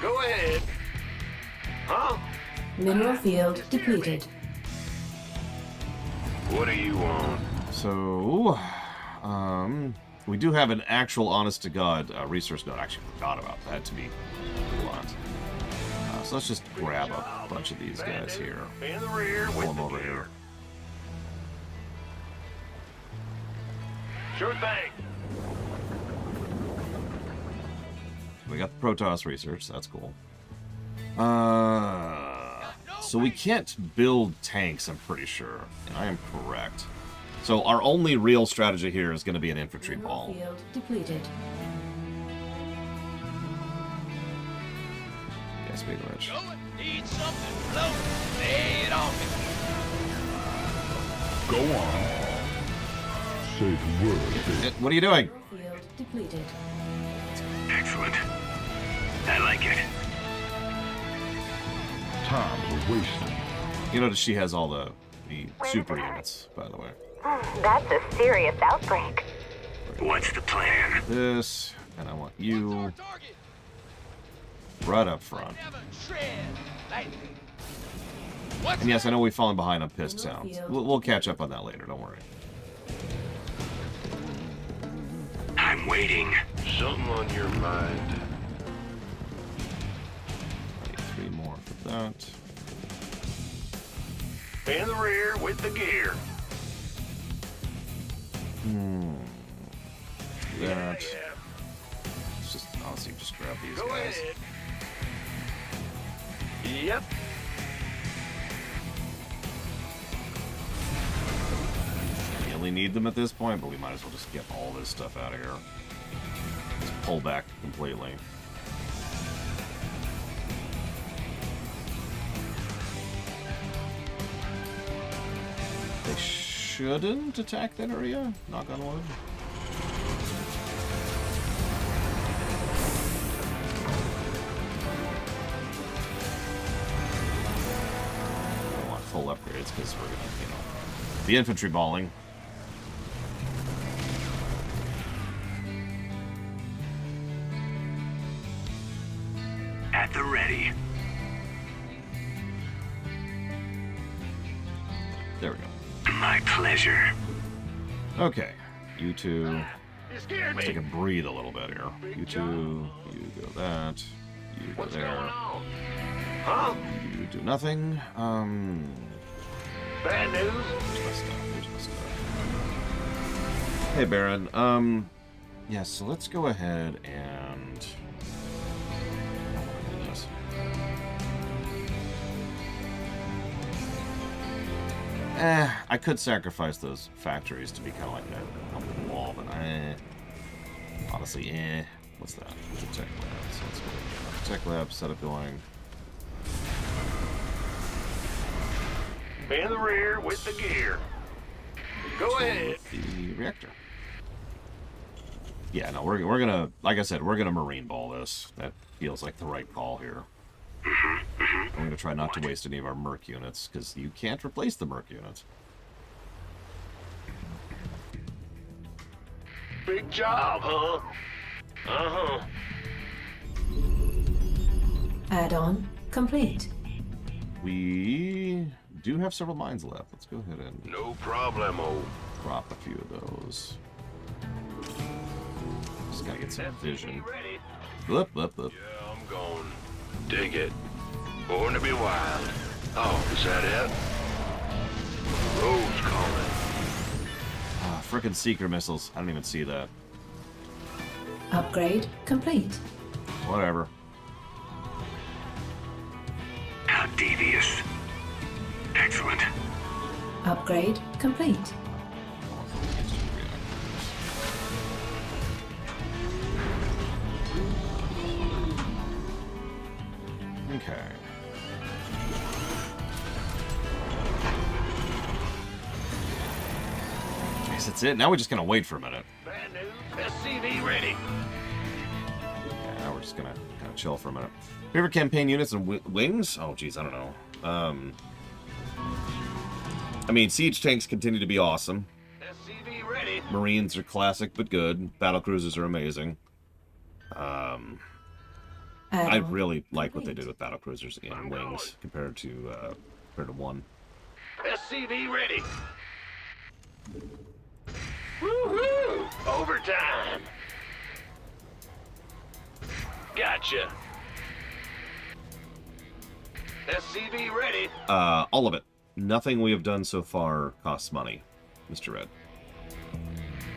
Go ahead. Huh? Mineral field depleted. What do you want? So, we do have an actual honest-to-God resource node. I actually forgot about that, to be blunt. So let's just grab a bunch of these guys here. In the rear Pull with them the over gear. here. Sure thing. We got the Protoss research. That's cool. So we can't build tanks, I'm pretty sure. And I am correct. So our only real strategy here is going to be an infantry ball. Field depleted. Yeah, speed of which. Need something float. Lay it on me. Go on. Say the word. What are you doing? Field depleted. Excellent. I like it. Time's a wasting. You notice she has all the super units, by the way. That's a serious outbreak. What's the plan? This, and I want you right up front. And yes, I know we've fallen behind on pissed sounds. We'll catch up on that later, don't worry. I'm waiting. Something on your mind. I need 3 more for that. In the rear with the gear. That. Let's just honestly just grab these Go guys. ahead. Yep. Really need them at this point, but we might as well just get all this stuff out of here. Just pull back completely. They shouldn't attack that area, knock on wood. I want full upgrades because we're gonna, the infantry balling. At the ready. There we go. My pleasure. Okay, you two. You scared Let's me. take a breathe a little bit here. You two, you go that, you go What's there. going on? Huh? You do nothing. Bad news? Where's my stuff? Where's my stuff? Hey, Baron. Yeah, so let's go ahead and do this. I could sacrifice those factories to be kind of like a wall, but honestly, what's that? Tech labs. Let's go. Tech lab setup going. In the rear with the gear. Go ahead. The reactor. Yeah, no, we're gonna, like I said, we're gonna marine ball this. That feels like the right call here. I'm gonna try not to waste any of our merc units, because you can't replace the merc units. Big job, huh? Uh-huh. Add-on complete. We do have several mines left. Let's go ahead and No problemo. drop a few of those. Just gotta get some vision. Blip, blip, blip. Yeah, I'm going. Dig it. Born to be wild. Oh, is that it? Road's calling. Ah, frickin' seeker missiles. I don't even see that. Upgrade complete. Whatever. How devious. Excellent. Upgrade complete. Okay. Guess that's it. Now we're just gonna wait for a minute. Bad news. SCV ready. Yeah, now we're just gonna kind of chill for a minute. Favorite campaign units and wings? Oh, geez, I don't know. I mean, siege tanks continue to be awesome. SCV ready. Marines are classic but good. Battle cruisers are amazing. I really like what they did with battle cruisers in wings compared to one. SCV ready. Woohoo! Overtime. Gotcha. SCV ready. All of it. Nothing we have done so far costs money, Mr. Red.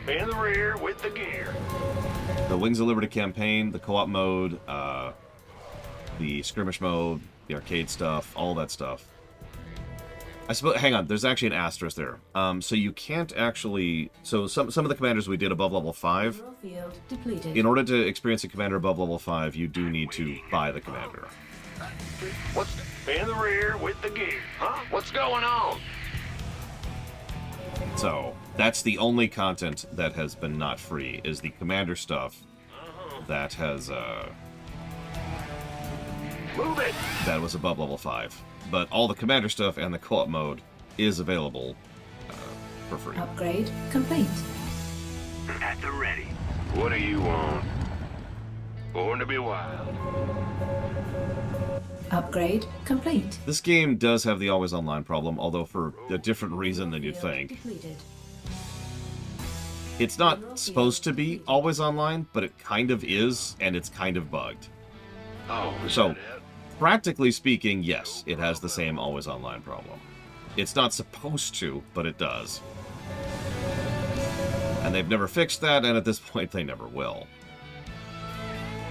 In the rear with the gear. The Wings of Liberty campaign, the co-op mode, the skirmish mode, the arcade stuff, all that stuff. I suppose, hang on, there's actually an asterisk there. So you can't actually, so some of the commanders we did above level 5, Field depleted. in order to experience a commander above level 5, you do need to buy the commander. What's in the rear with the gear? Huh? What's going on? So that's the only content that has been not free, is the commander stuff that has, Move it. that was above level 5. But all the commander stuff and the co-op mode is available for free. Upgrade complete. At the ready. What do you want? Born to be wild. Upgrade complete. This game does have the always online problem, although for a different reason than you'd think. Depleted. It's not supposed to be always online, but it kind of is, and it's kind of bugged. Oh, is So, that it? practically speaking, yes, it has the same always online problem. It's not supposed to, but it does. And they've never fixed that, and at this point, they never will.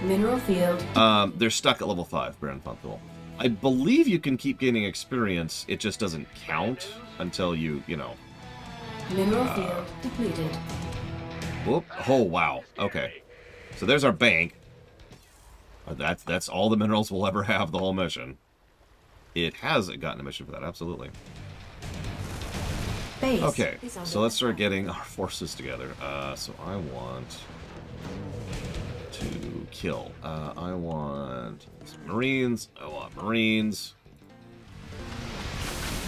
Mineral field. They're stuck at level 5, Baron Funthul. I believe you can keep gaining experience, it just doesn't count until you know. Mineral field depleted. Whoop. Oh, wow. Okay. So there's our bank. That's all the minerals we'll ever have the whole mission. It has gotten a mission for that, absolutely. Base Okay, is under so let's start attack. getting our forces together. So I want to kill. I want some Marines. I want Marines.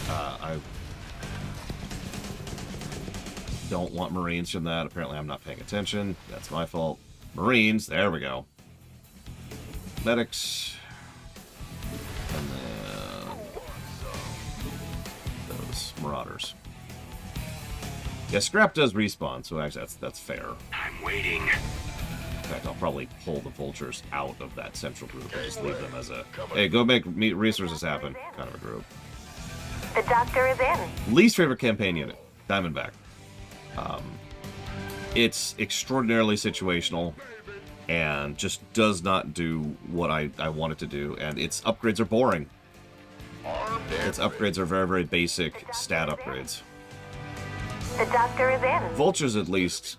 I don't want Marines from that. Apparently I'm not paying attention. That's my fault. Marines, there we go. Medics. And then those Marauders. Yeah, scrap does respawn, so actually that's fair. I'm waiting. In fact, I'll probably pull the vultures out of that central group and just leave them as a, hey, go make resources happen kind of a group. The doctor is in. Least favorite campaign unit, Diamondback. It's extraordinarily situational and just does not do what I want it to do, and its upgrades are boring. Its upgrades are very, very basic stat upgrades. The doctor is in. Vultures, at least,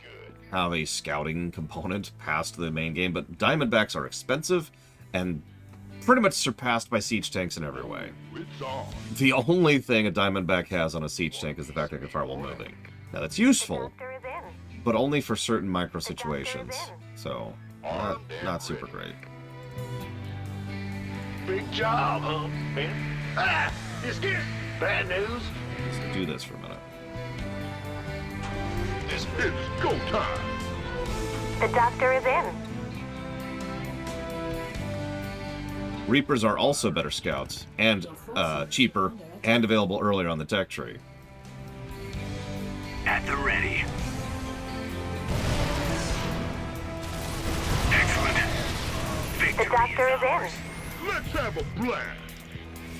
have a scouting component past the main game, but Diamondbacks are expensive and pretty much surpassed by siege tanks in every way. The only thing a Diamondback has on a siege tank is the fact that it can fire while moving. Now that's useful, but only for certain micro situations. So, not super great. Big job, huh, man? Ah! You scared? Bad news. Let's do this for a minute. It's go time. The doctor is in. Reapers are also better scouts, and cheaper, and available earlier on the tech tree. At the ready. Excellent. The doctor is in. Let's have a blast.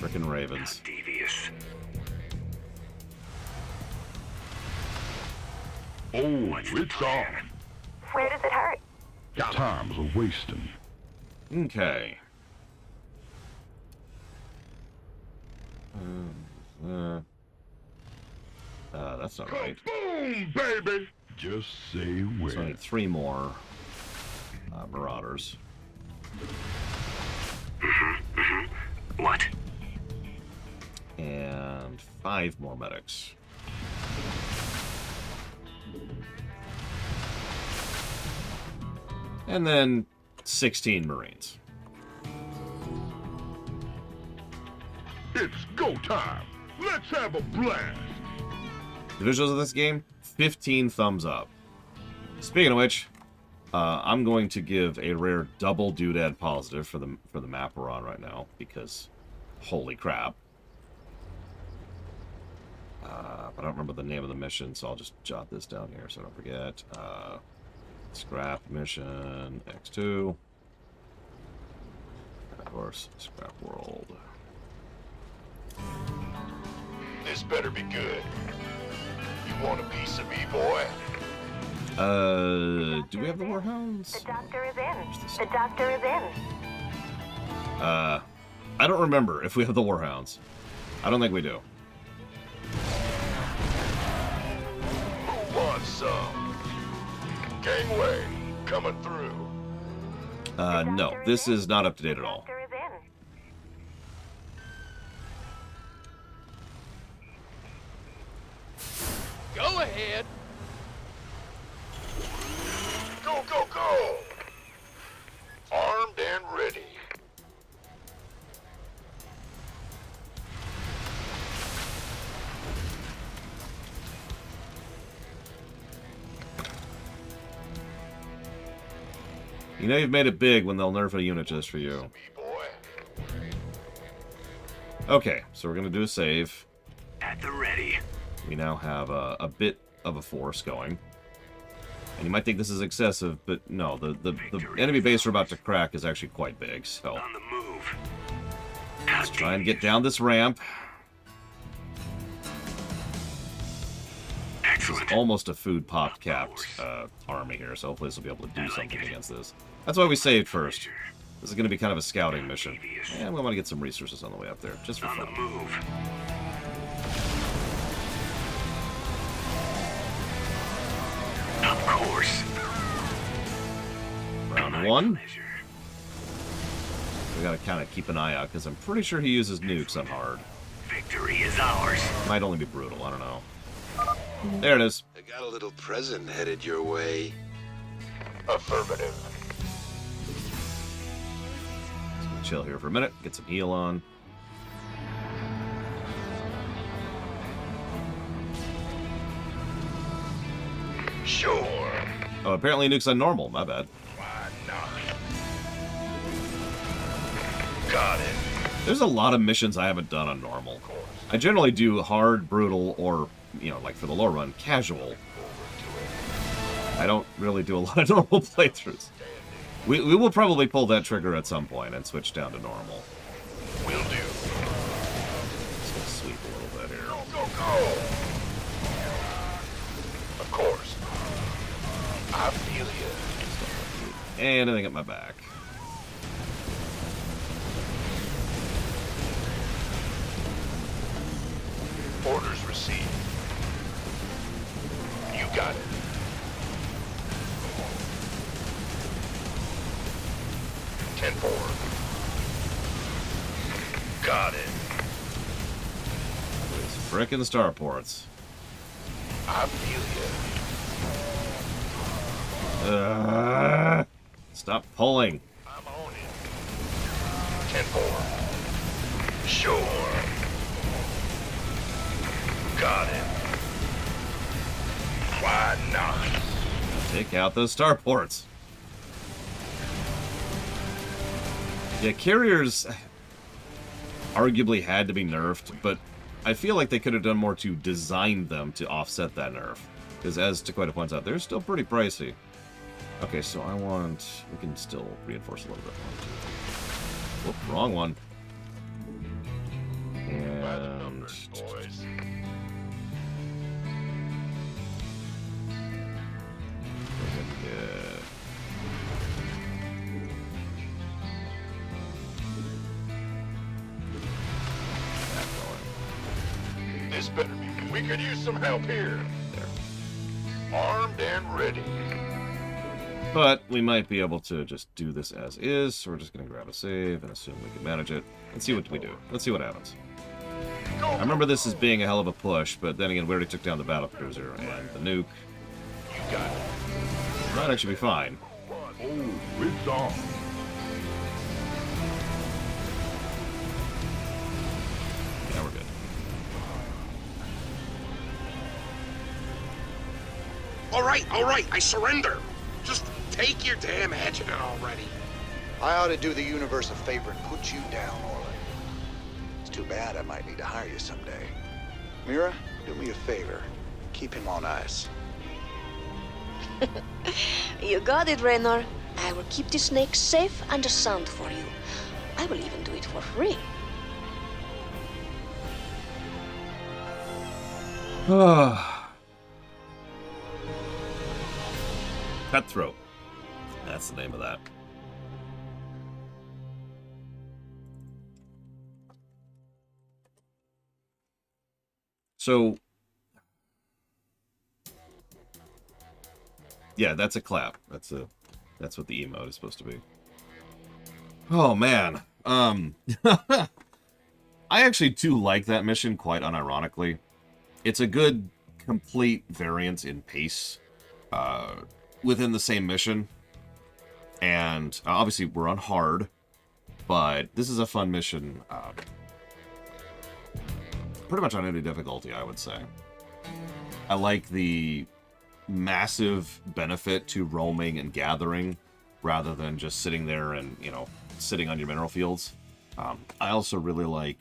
Frickin' Ravens. Devious. Oh, it's on. Where does it hurt? Time's a wasting. Okay. That's not right. Boom, baby. Just say where. So I need 3 more Marauders. What? And 5 more medics. And then 16 Marines. It's go time. Let's have a blast. The visuals of this game, 15 thumbs up. Speaking of which, I'm going to give a rare double doodad positive for the map we're on right now, because holy crap. I don't remember the name of the mission, so I'll just jot this down here so I don't forget. Scrap mission X2. Of course, Scrap World. This better be good. You want a piece of me, boy? Do we have the Warhounds? The doctor is in. The doctor is in. I don't remember if we have the Warhounds. I don't think we do. Who wants some? Gangway, coming through. No, this is not up to date at all. Doctor is in. Go ahead. Go, go, go! Armed and ready. You know you've made it big when they'll nerf a unit just for you. Okay, so we're going to do a save. At the ready. We now have a bit of a force going. And you might think this is excessive, but no, the enemy base we're about to crack is actually quite big, so... On the move. Let's try and get down this ramp. Excellent. It's almost a food pop capped army here, so hopefully this will be able to do something against this. That's why we saved first. This is going to be kind of a scouting mission. And we want to get some resources on the way up there, just for fun. On the move. Of course. Round 1. We gotta kind of keep an eye out, because I'm pretty sure he uses nukes on hard. Victory is ours. Might only be brutal, I don't know. There it is. I got a little present headed your way. Affirmative. Just gonna chill here for a minute, get some heal on. Sure. Oh, apparently nukes on normal, my bad. Why not? Got it. There's a lot of missions I haven't done on normal. I generally do hard, brutal, or, you know, like for the low run, casual. I don't really do a lot of normal playthroughs. We will probably pull that trigger at some point and switch down to normal. Will do. Just gonna sweep a little bit here. Go, go, go! Of course. I feel you. And I think at my back. Orders received. You got it. Got it. Those frickin' starports. I feel Stop pulling. I'm on it. 10-4. Sure. Got it. Why not? Take out those starports. Yeah, carriers arguably had to be nerfed, but I feel like they could have done more to design them to offset that nerf. Because as Taqueta points out, they're still pretty pricey. Okay, so we can still reinforce a little bit more. Whoop, wrong one. And... This better be. We could use some help here. There. Armed and ready. But we might be able to just do this as is, so we're just going to grab a save and assume we can manage it. Let's see what we do. Let's see what happens. I remember this as being a hell of a push, but then again, we already took down the battlecruiser and the nuke. You got it. Might actually be fine. Oh, it's on. Yeah, we're good. All right, I surrender. Just take your damn hatchet already. I ought to do the universe a favor and put you down, Orlin. It's too bad I might need to hire you someday. Mira, do me a favor. Keep him on ice. You got it, Raynor. I will keep the snake safe and sound for you. I will even do it for free. Cutthroat. That's the name of that. So, yeah, that's a clap. That's what the emote is supposed to be. Oh man. I actually do like that mission, quite unironically. It's a good complete variance in pace within the same mission. And obviously we're on hard, but this is a fun mission. Pretty much on any difficulty, I would say. I like the massive benefit to roaming and gathering rather than just sitting there and, you know, sitting on your mineral fields. I also really like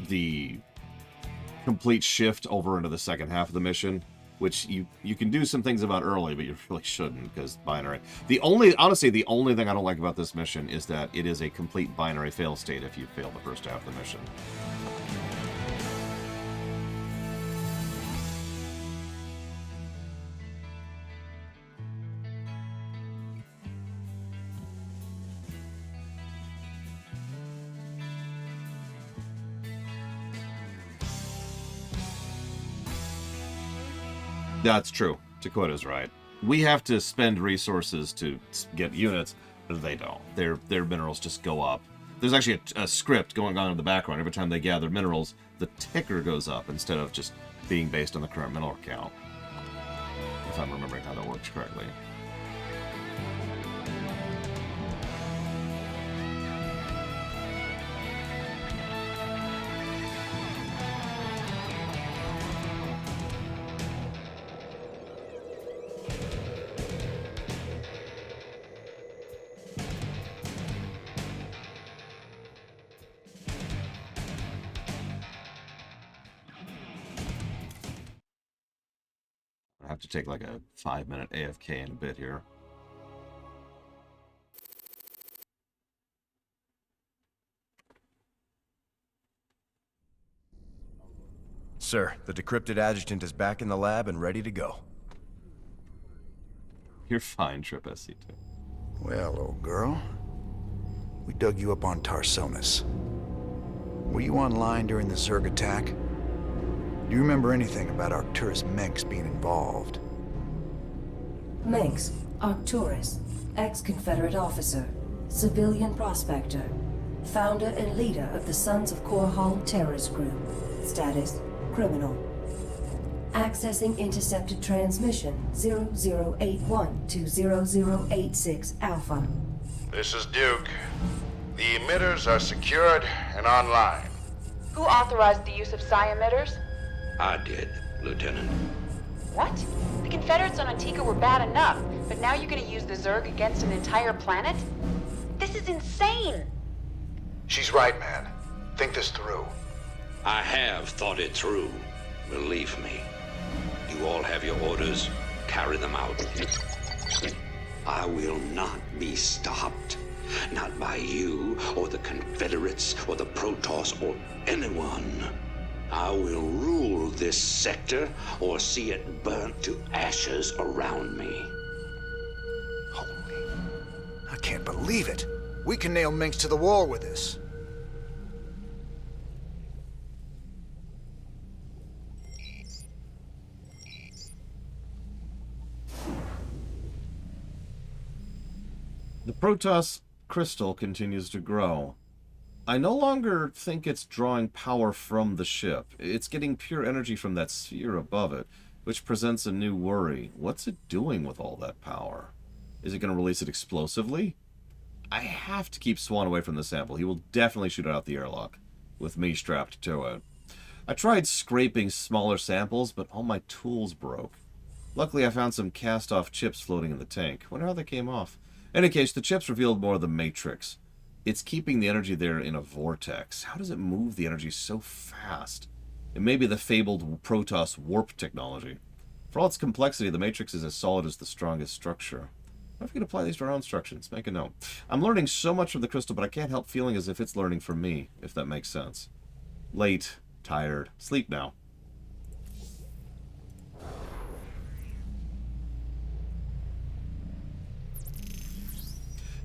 the complete shift over into the second half of the mission, which you can do some things about early, but you really shouldn't, because binary. Honestly, the only thing I don't like about this mission is that it is a complete binary fail state if you fail the first half of the mission. That's true. Taqueta's right. We have to spend resources to get units, but they don't. Their minerals just go up. There's actually a script going on in the background. Every time they gather minerals, the ticker goes up instead of just being based on the current mineral count. If I'm remembering how that works correctly. I have to take like a 5-minute AFK in a bit here. Sir, the decrypted adjutant is back in the lab and ready to go. You're fine, Trip SC2. Well, old girl, we dug you up on Tarsonis. Were you online during the Zerg attack? Do you remember anything about Arcturus Menks being involved? Menks, Arcturus, ex-Confederate officer, civilian prospector. Founder and leader of the Sons of Korhal terrorist group. Status: criminal. Accessing intercepted transmission 0081 to 0086 Alpha. This is Duke. The emitters are secured and online. Who authorized the use of psi emitters? I did, Lieutenant. What? The Confederates on Antigua were bad enough, but now you're gonna use the Zerg against an entire planet? This is insane! She's right, man. Think this through. I have thought it through. Believe me. You all have your orders. Carry them out. I will not be stopped. Not by you, or the Confederates, or the Protoss, or anyone. I will rule this sector, or see it burnt to ashes around me. I can't believe it. We can nail Minx to the wall with this. The Protoss crystal continues to grow. I no longer think it's drawing power from the ship. It's getting pure energy from that sphere above it, which presents a new worry. What's it doing with all that power? Is it going to release it explosively? I have to keep Swan away from the sample. He will definitely shoot out the airlock, with me strapped to it. I tried scraping smaller samples, but all my tools broke. Luckily, I found some cast-off chips floating in the tank. Wonder how they came off. In any case, the chips revealed more of the Matrix. It's keeping the energy there in a vortex. How does it move the energy so fast? It may be the fabled Protoss warp technology. For all its complexity, the Matrix is as solid as the strongest structure. What if we could apply these to our own structures? Make a note. I'm learning so much from the crystal, but I can't help feeling as if it's learning from me, if that makes sense. Late, tired, sleep now.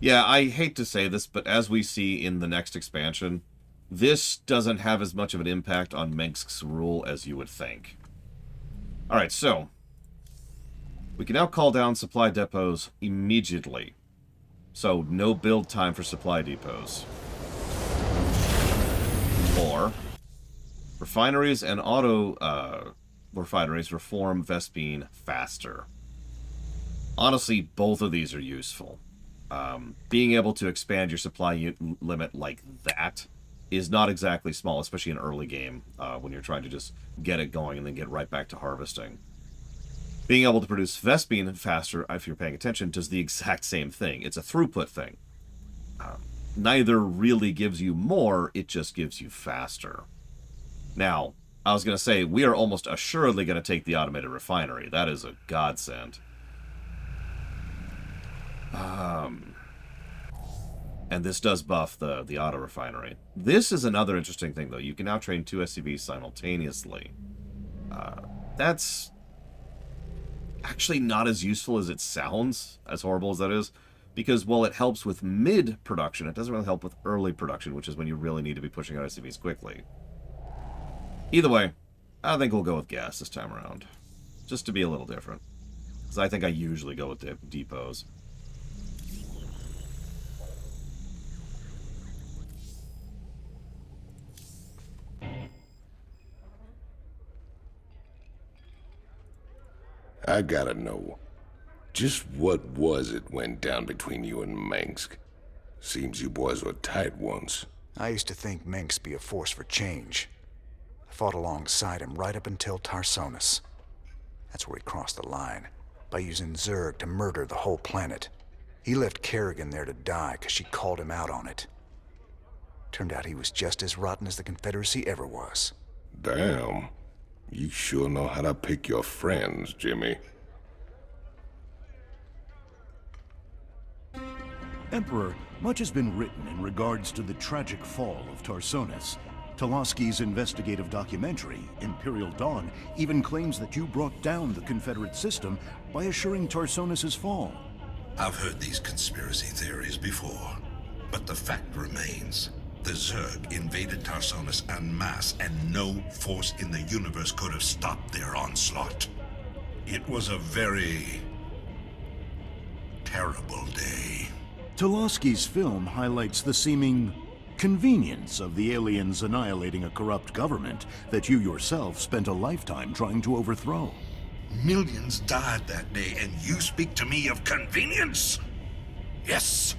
Yeah, I hate to say this, but as we see in the next expansion, this doesn't have as much of an impact on Minsk's rule as you would think. Alright, so we can now call down supply depots immediately. So, no build time for supply depots. Or, refineries and auto refineries reform Vespene faster. Honestly, both of these are useful. Being able to expand your supply limit like that is not exactly small, especially in early game, when you're trying to just get it going and then get right back to harvesting. Being able to produce Vespene faster, if you're paying attention, does the exact same thing. It's a throughput thing. Neither really gives you more, it just gives you faster. Now, I was going to say, we are almost assuredly going to take the automated refinery. That is a godsend. And this does buff the auto refinery. This is another interesting thing, though. You can now train 2 SCVs simultaneously. That's actually not as useful as it sounds, as horrible as that is, because while it helps with mid-production, it doesn't really help with early production, which is when you really need to be pushing out SCVs quickly. Either way, I think we'll go with gas this time around, just to be a little different, because I think I usually go with depots. I gotta know, just what was it went down between you and Minsk? Seems you boys were tight once. I used to think Minx be a force for change. I fought alongside him right up until Tarsonis. That's where he crossed the line, by using Zerg to murder the whole planet. He left Kerrigan there to die because she called him out on it. Turned out he was just as rotten as the Confederacy ever was. Damn. You sure know how to pick your friends, Jimmy. Emperor, much has been written in regards to the tragic fall of Tarsonis. Toloski's investigative documentary, Imperial Dawn, even claims that you brought down the Confederate system by assuring Tarsonis' fall. I've heard these conspiracy theories before, but the fact remains. The Zerg invaded Tarsonis en masse, and no force in the universe could have stopped their onslaught. It was a very terrible day. Toloski's film highlights the seeming convenience of the aliens annihilating a corrupt government that you yourself spent a lifetime trying to overthrow. Millions died that day, and you speak to me of convenience? Yes.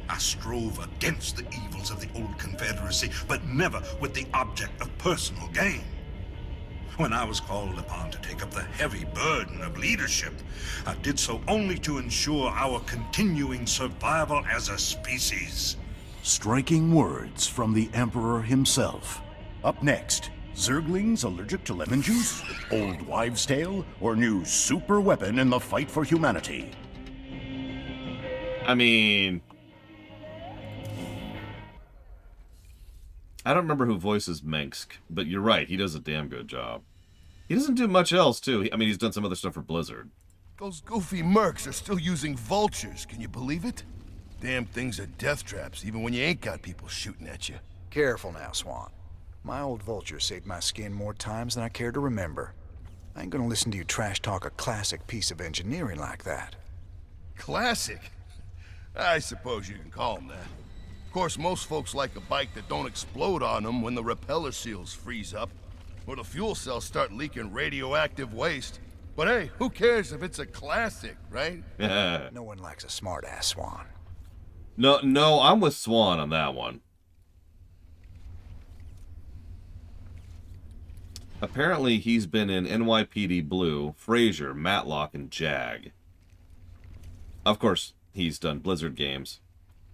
I strove against the evils of the old Confederacy, but never with the object of personal gain. When I was called upon to take up the heavy burden of leadership, I did so only to ensure our continuing survival as a species. Striking words from the Emperor himself. Up next, Zerglings allergic to lemon juice? Old wives' tale? Or new super weapon in the fight for humanity? I mean, I don't remember who voices Mengsk, but you're right, he does a damn good job. He doesn't do much else, too. I mean, he's done some other stuff for Blizzard. Those goofy mercs are still using vultures, can you believe it? Damn things are death traps, even when you ain't got people shooting at you. Careful now, Swan. My old vulture saved my skin more times than I care to remember. I ain't gonna listen to you trash talk a classic piece of engineering like that. Classic? I suppose you can call them that. Of course, most folks like a bike that don't explode on them when the repeller seals freeze up, or the fuel cells start leaking radioactive waste. But hey, who cares if it's a classic, right? No one likes a smart-ass Swan. No, I'm with Swan on that one. Apparently, he's been in NYPD Blue, Frasier, Matlock, and Jag. Of course, he's done Blizzard games.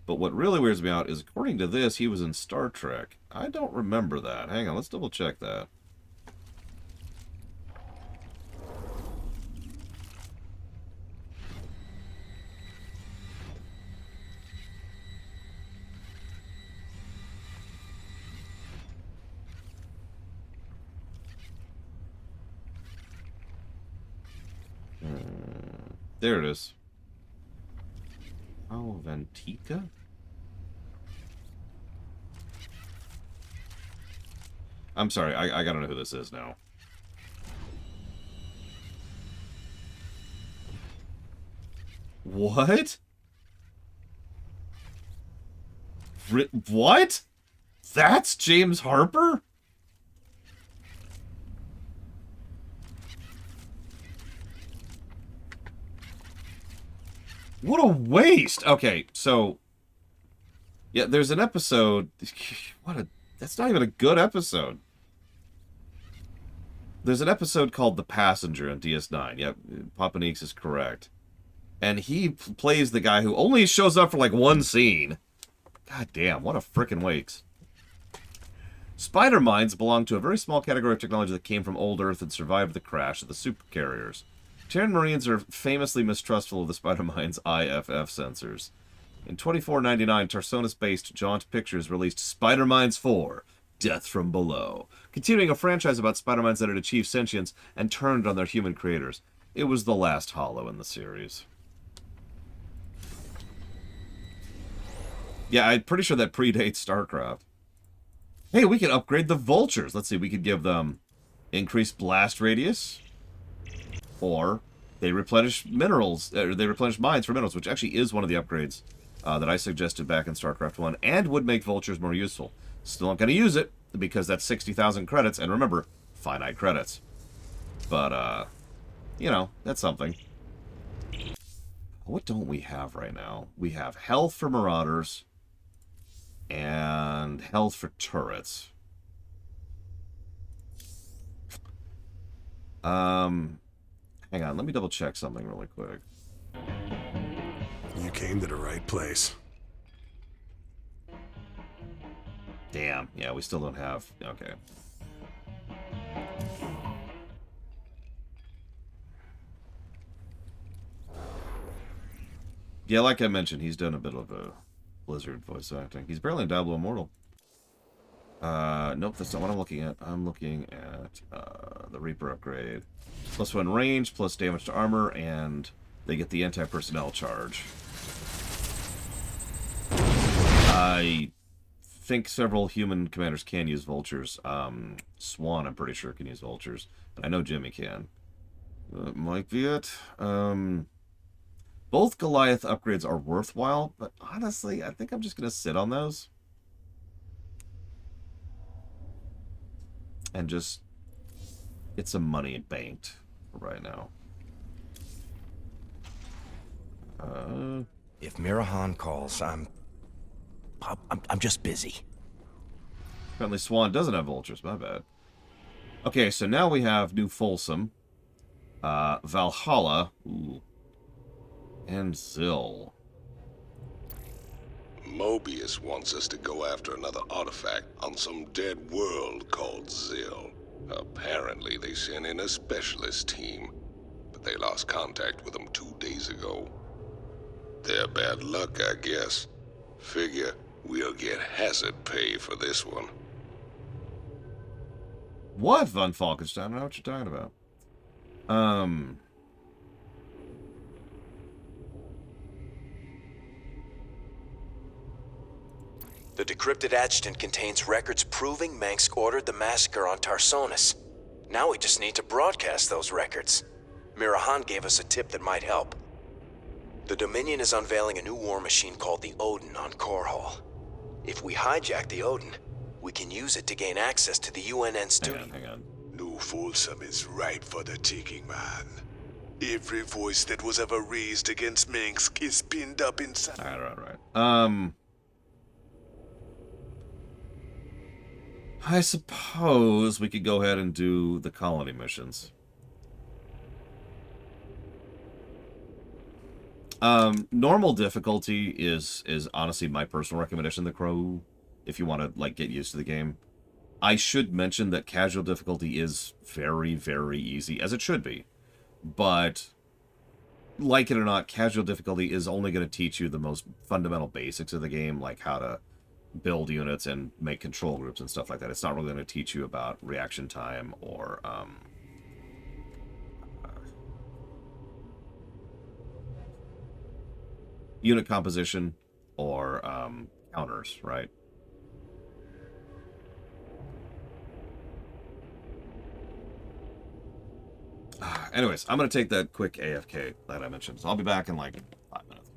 But what really weirds me out is, according to this, he was in Star Trek. I don't remember that. Hang on, let's double check that. There it is. Oh, Ventica? I'm sorry, I gotta know who this is now. What? What? That's James Harper? What a waste! Okay, so... yeah, there's an episode... that's not even a good episode. There's an episode called The Passenger on DS9. Yep, Papaneeks is correct. And he plays the guy who only shows up for like one scene. God damn, what a frickin' waste. Spider mines belong to a very small category of technology that came from old Earth and survived the crash of the supercarriers. Terran Marines are famously mistrustful of the Spider Mine's IFF sensors. In 2499, Tarsonis-based Jaunt Pictures released Spider Mines 4, Death from Below, continuing a franchise about Spider Mines that had achieved sentience and turned on their human creators. It was the last Hollow in the series. Yeah, I'm pretty sure that predates StarCraft. Hey, we could upgrade the Vultures. Let's see, we could give them increased blast radius. Or they replenish minerals, they replenish mines for minerals, which actually is one of the upgrades that I suggested back in StarCraft 1, and would make vultures more useful. Still not going to use it, because that's 60,000 credits, and remember, finite credits. But, you know, that's something. What don't we have right now? We have health for Marauders, and health for turrets. Hang on, let me double check something really quick. You came to the right place. Damn, yeah, we still don't have... okay. Yeah, like I mentioned, he's done a bit of a Blizzard voice acting. He's barely in Diablo Immortal. Nope, that's not what I'm looking at. I'm looking at the Reaper upgrade. +1 range, plus damage to armor, and they get the anti-personnel charge. I think several human commanders can use vultures. Swan, I'm pretty sure, can use vultures. And I know Jimmy can. That might be it. Both Goliath upgrades are worthwhile, but honestly, I think I'm just going to sit on those. and just get some money banked right now. If Mirahan calls, I'm just busy. Apparently Swan doesn't have vultures, my bad. Okay, so now we have New Folsom, Valhalla, ooh, and Zill. Mobius wants us to go after another artifact on some dead world called Zill. Apparently they sent in a specialist team, but they lost contact with them 2 days ago. Their bad luck, I guess. Figure we'll get hazard pay for this one. What, Von Falkenstein? I don't know what you're talking about. The decrypted adjutant contains records proving Mengsk ordered the massacre on Tarsonis. Now we just need to broadcast those records. Mirahan gave us a tip that might help. The Dominion is unveiling a new war machine called the Odin on Korhal. If we hijack the Odin, we can use it to gain access to the UNN studio. Hang on. New Folsom is ripe for the taking, man. Every voice that was ever raised against Mengsk is pinned up inside. Alright. I suppose we could go ahead and do the colony missions. Normal difficulty is honestly my personal recommendation, The Crow, if you want to, like, get used to the game. I should mention that casual difficulty is very, very easy, as it should be. But, like it or not, casual difficulty is only going to teach you the most fundamental basics of the game, like how to build units and make control groups and stuff like that. It's not really going to teach you about reaction time or, unit composition or counters, right? Anyways, I'm going to take that quick AFK that I mentioned. So I'll be back in like 5 minutes.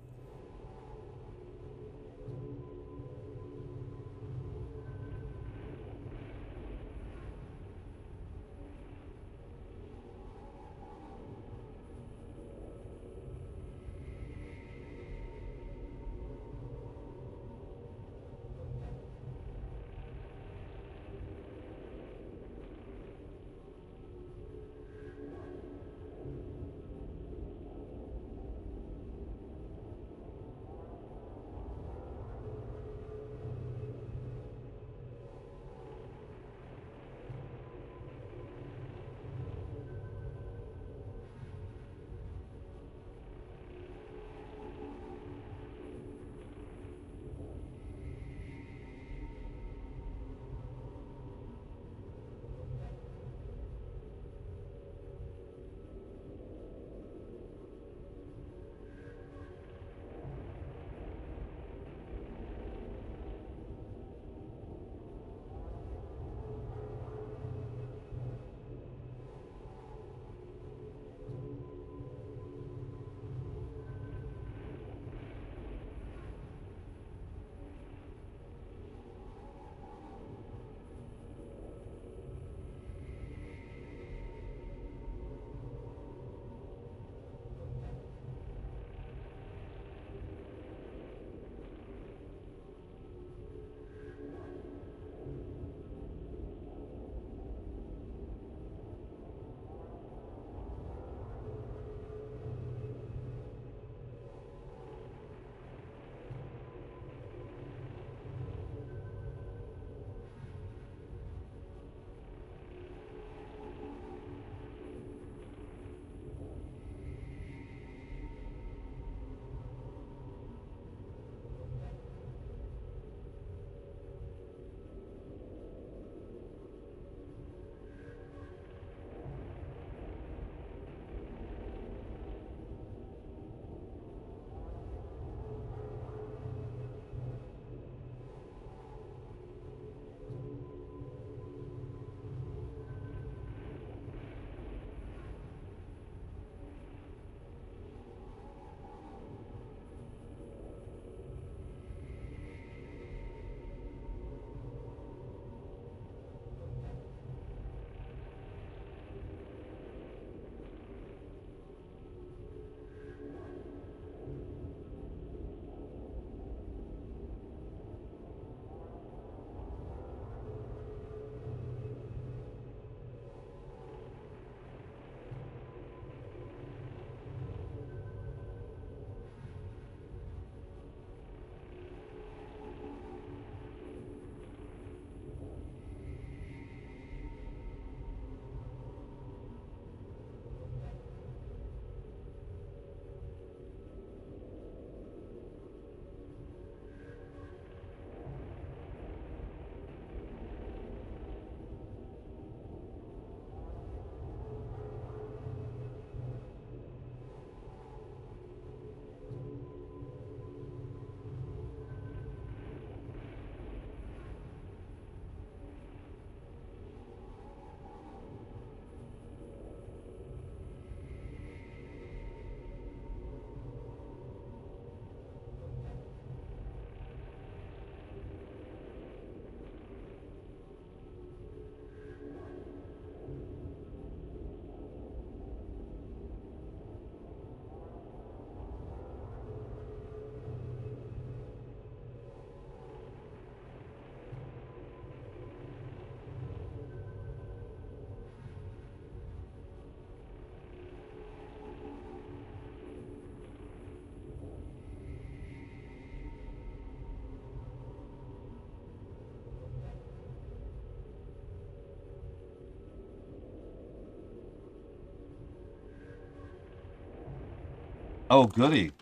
Oh, goody.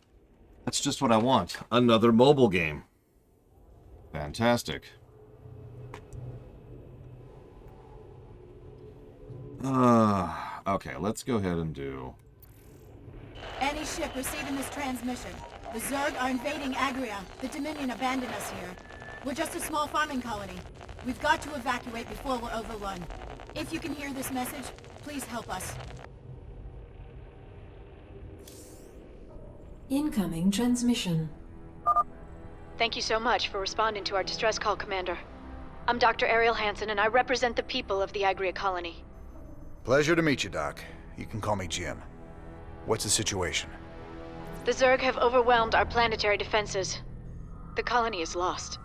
That's just what I want. Another mobile game. Fantastic. Okay, let's go ahead and do... Any ship receiving this transmission. The Zerg are invading Agria. The Dominion abandoned us here. We're just a small farming colony. We've got to evacuate before we're overrun. If you can hear this message, please help us. Incoming transmission. Thank you so much for responding to our distress call, Commander. I'm Dr. Ariel Hansen, and I represent the people of the Agria colony. Pleasure to meet you, Doc. You can call me Jim. What's the situation? The Zerg have overwhelmed our planetary defenses. The colony is lost.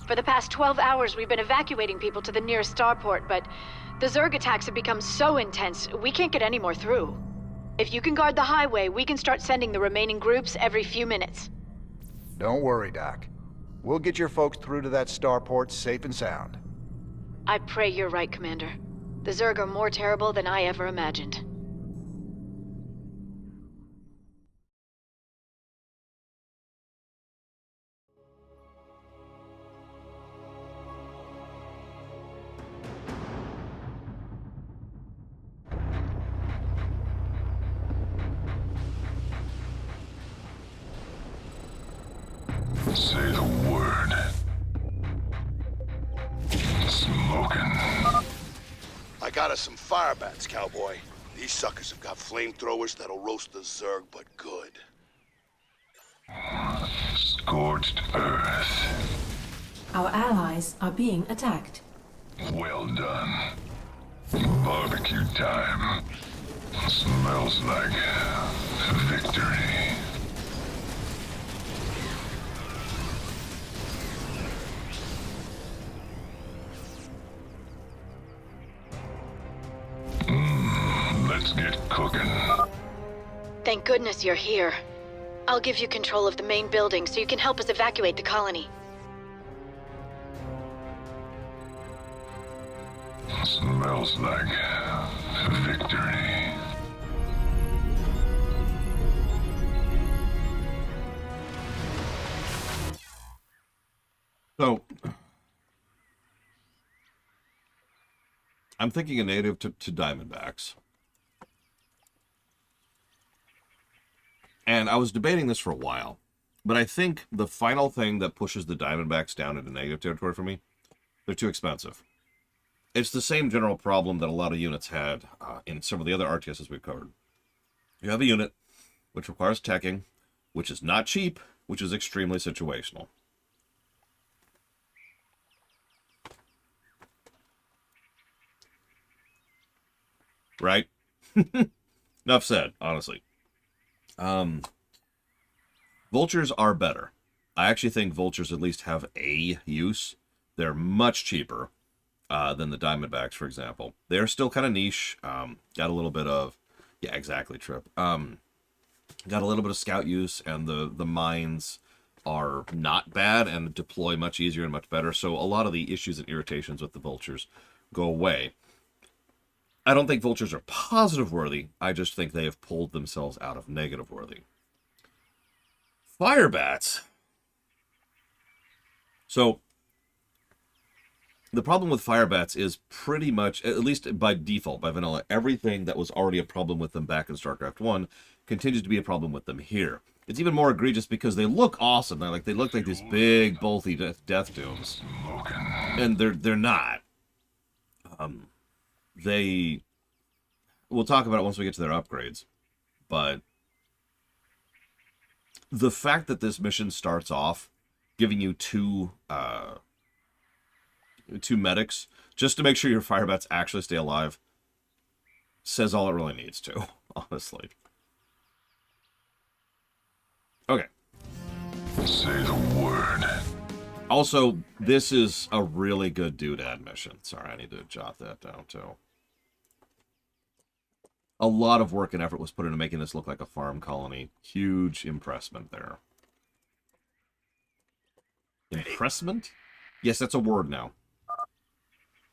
For the past 12 hours, we've been evacuating people to the nearest starport, but the Zerg attacks have become so intense, we can't get any more through. If you can guard the highway, we can start sending the remaining groups every few minutes. Don't worry, Doc. We'll get your folks through to that starport safe and sound. I pray you're right, Commander. The Zerg are more terrible than I ever imagined. Say the word. Smoking. I got us some fire bats, cowboy. These suckers have got flamethrowers that'll roast the Zerg, but good. Scorched earth. Our allies are being attacked. Well done. Barbecue time. Smells like victory. Let's get cooking. Thank goodness you're here. I'll give you control of the main building so you can help us evacuate the colony. Smells like victory. So, I'm thinking a native to Diamondbacks. And I was debating this for a while, but I think the final thing that pushes the Diamondbacks down into negative territory for me, they're too expensive. It's the same general problem that a lot of units had in some of the other RTSs we've covered. You have a unit which requires teching, which is not cheap, which is extremely situational. Right? Enough said, honestly. Vultures are better. I actually think vultures at least have a use. They're much cheaper than the Diamondbacks, for example. They're still kind of niche. Got a little bit of... Yeah, exactly, Trip. Got a little bit of scout use, and the mines are not bad and deploy much easier and much better. So a lot of the issues and irritations with the vultures go away. I don't think vultures are positive worthy. I just think they have pulled themselves out of negative worthy. Fire bats. So, the problem with fire bats is pretty much, at least by default, by vanilla, everything that was already a problem with them back in StarCraft 1 continues to be a problem with them here. It's even more egregious because they look awesome. They look like these big, bulky death dooms. And they're not. We'll talk about it once we get to their upgrades, but the fact that this mission starts off giving you two medics just to make sure your fire bats actually stay alive says all it really needs to, honestly. Okay. Say the word. Also, this is a really good doodad mission. Sorry, I need to jot that down too. A lot of work and effort was put into making this look like a farm colony. Huge impressment there. Impressment? Yes, that's a word now.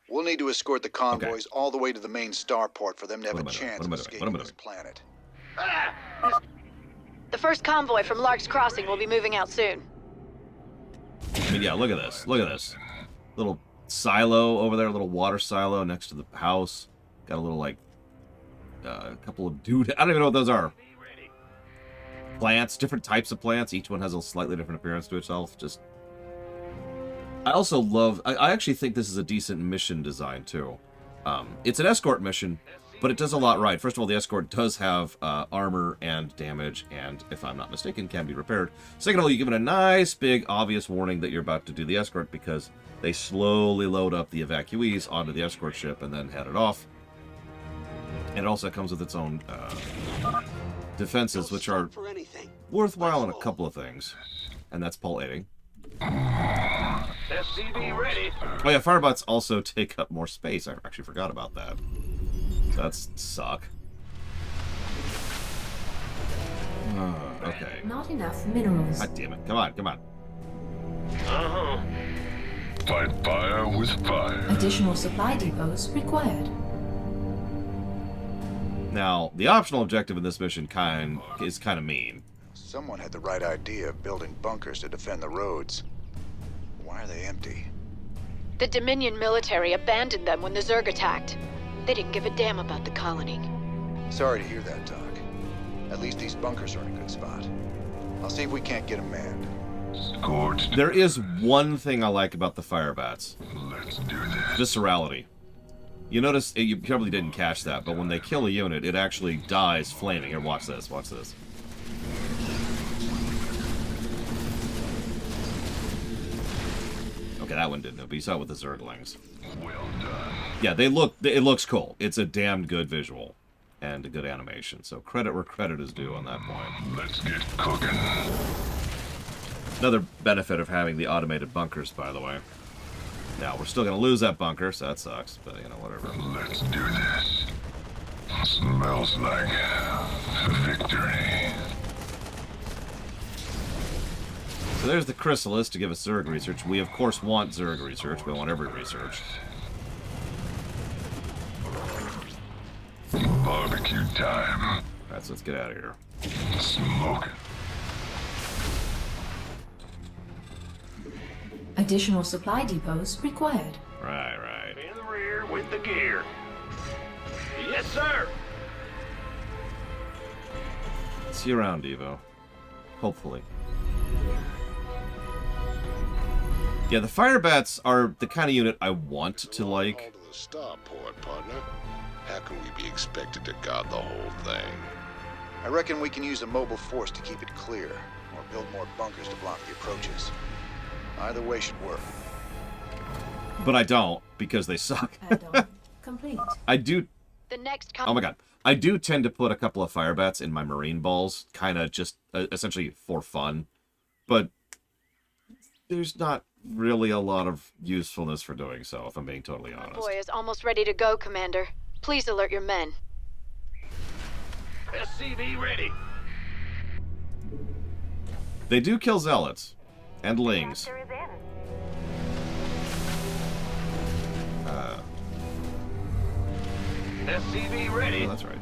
We'll need to escort the convoys all the way to the main starport for them to have a chance of escaping this planet. The first convoy from Lark's Crossing will be moving out soon. I mean, yeah, look at this. Look at this. Little silo over there, a little water silo next to the house. Got a little, like, a couple of dude. I don't even know what those are. Plants, different types of plants. Each one has a slightly different appearance to itself. Just. I also love. I actually think this is a decent mission design too. It's an escort mission, but it does a lot right. First of all, the escort does have armor and damage, and if I'm not mistaken, can be repaired. Second of all, you give it a nice, big, obvious warning that you're about to do the escort because they slowly load up the evacuees onto the escort ship and then head it off. And it also comes with its own defenses, which are worthwhile in a couple of things. And that's paulating. SCV ready. Oh yeah, firebots also take up more space. I actually forgot about that. So that's suck. Okay. Not enough minerals. God damn it. Come on, come on. Uh-huh. Fight fire with fire. Additional supply depots required. Now, the optional objective in this mission is kind of mean. Someone had the right idea of building bunkers to defend the roads. Why are they empty? The Dominion military abandoned them when the Zerg attacked. They didn't give a damn about the colony. Sorry to hear that, Doc. At least these bunkers are in a good spot. I'll see if we can't get them manned. Scorched. There is one thing I like about the firebats. Let's do this. Viscerality. You notice, you probably didn't catch that, but when they kill a unit, it actually dies flaming. Here, watch this, watch this. Okay, that one didn't, but you saw it with the Zerglings. Well done. Yeah, it looks cool. It's a damn good visual and a good animation. So credit where credit is due on that point. Let's get cooking. Another benefit of having the automated bunkers, by the way. Now, we're still going to lose that bunker, so that sucks, but, you know, whatever. Let's do this. Smells like victory. So there's the chrysalis to give us Zerg research. We, of course, want Zerg research. We want every research. Barbecue time. Alright, so let's get out of here. Smoke it. Additional supply depots required. Right, right. In the rear with the gear. Yes, sir. See you around, Devo. Hopefully. Yeah, the firebats are the kind of unit I want to like. To the starport, partner. How can we be expected to guard the whole thing? I reckon we can use a mobile force to keep it clear, or build more bunkers to block the approaches. Either way should work. But I don't, because they suck. Complete. I do... The next Oh my god. I do tend to put a couple of firebats in my marine balls, kind of just, essentially for fun. But there's not really a lot of usefulness for doing so, if I'm being totally honest. Boy is almost ready to go, Commander. Please alert your men. SCV ready. They do kill zealots. And lings. SCV ready. Oh, that's right.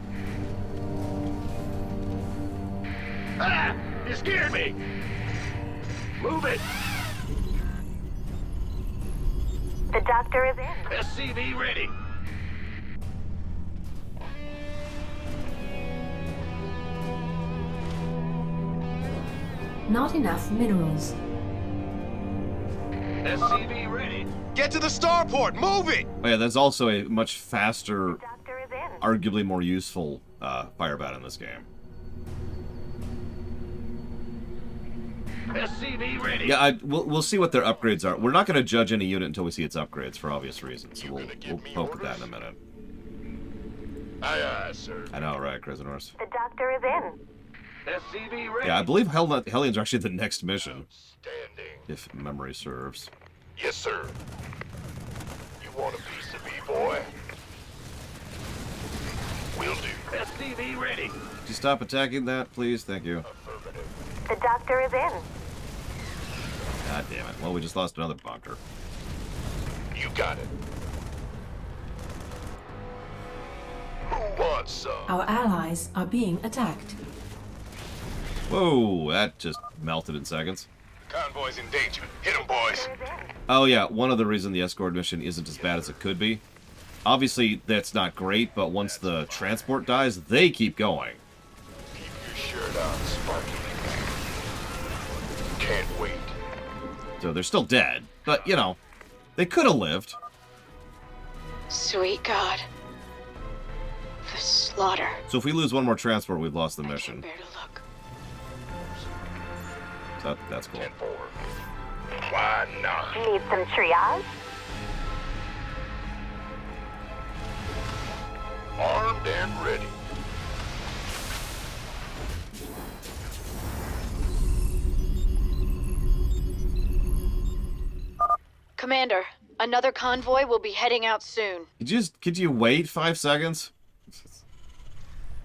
Ah! You scared me! Move it! The doctor is in. SCV ready. Not enough minerals. SCV ready. Get to the starport! Move it! Oh yeah, there's also a much faster, arguably more useful firebat in this game. SCV ready. Yeah, we'll see what their upgrades are. We're not going to judge any unit until we see its upgrades for obvious reasons. So we'll poke at that in a minute. Aye, aye, sir. I know, right, Crisinors? The doctor is in. SCV ready. Yeah, I believe Hellions are actually the next mission. If memory serves. Yes, sir. You want a piece of me, boy? Will do. SCV ready. Could you stop attacking that, please? Thank you. The doctor is in. God damn it. Well, we just lost another bunker. You got it. Who wants some? Our allies are being attacked. Whoa, that just melted in seconds. Convoy's in danger. Hit 'em, boys. Oh yeah, one other reason the escort mission isn't as bad as it could be. Obviously, that's not great, but once the transport dies, they keep going. Keep your shirt on, Sparky. Can't wait. So they're still dead, but, you know, they could have lived. Sweet God. The slaughter. So if we lose one more transport, we've lost the mission. Bear to look. So that's cool. Why not? Need some triage? Armed and ready. Commander, another convoy will be heading out soon. Could you wait 5 seconds?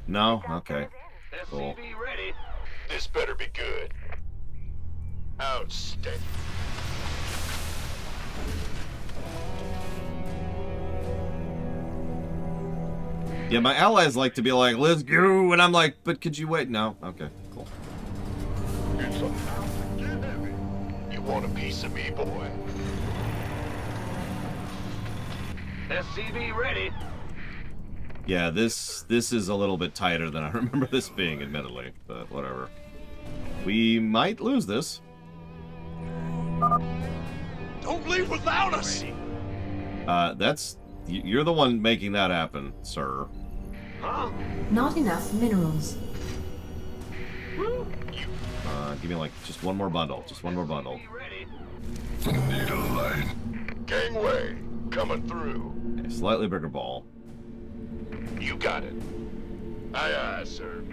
No? Okay. Cool. SCV ready. This better be good. Outstanding. Yeah, my allies like to be like, let's go, and I'm like, but could you wait? No? Okay, cool. You want a piece of me, boy? SCV ready. Yeah, this is a little bit tighter than I remember this being, admittedly, but whatever. We might lose this. Don't leave without us! You're the one making that happen, sir. Huh? Not enough minerals. Give me like just one more bundle. Just one more bundle. Need a light. Gangway, coming through. Okay, slightly bigger ball. You got it. Aye, aye, sir.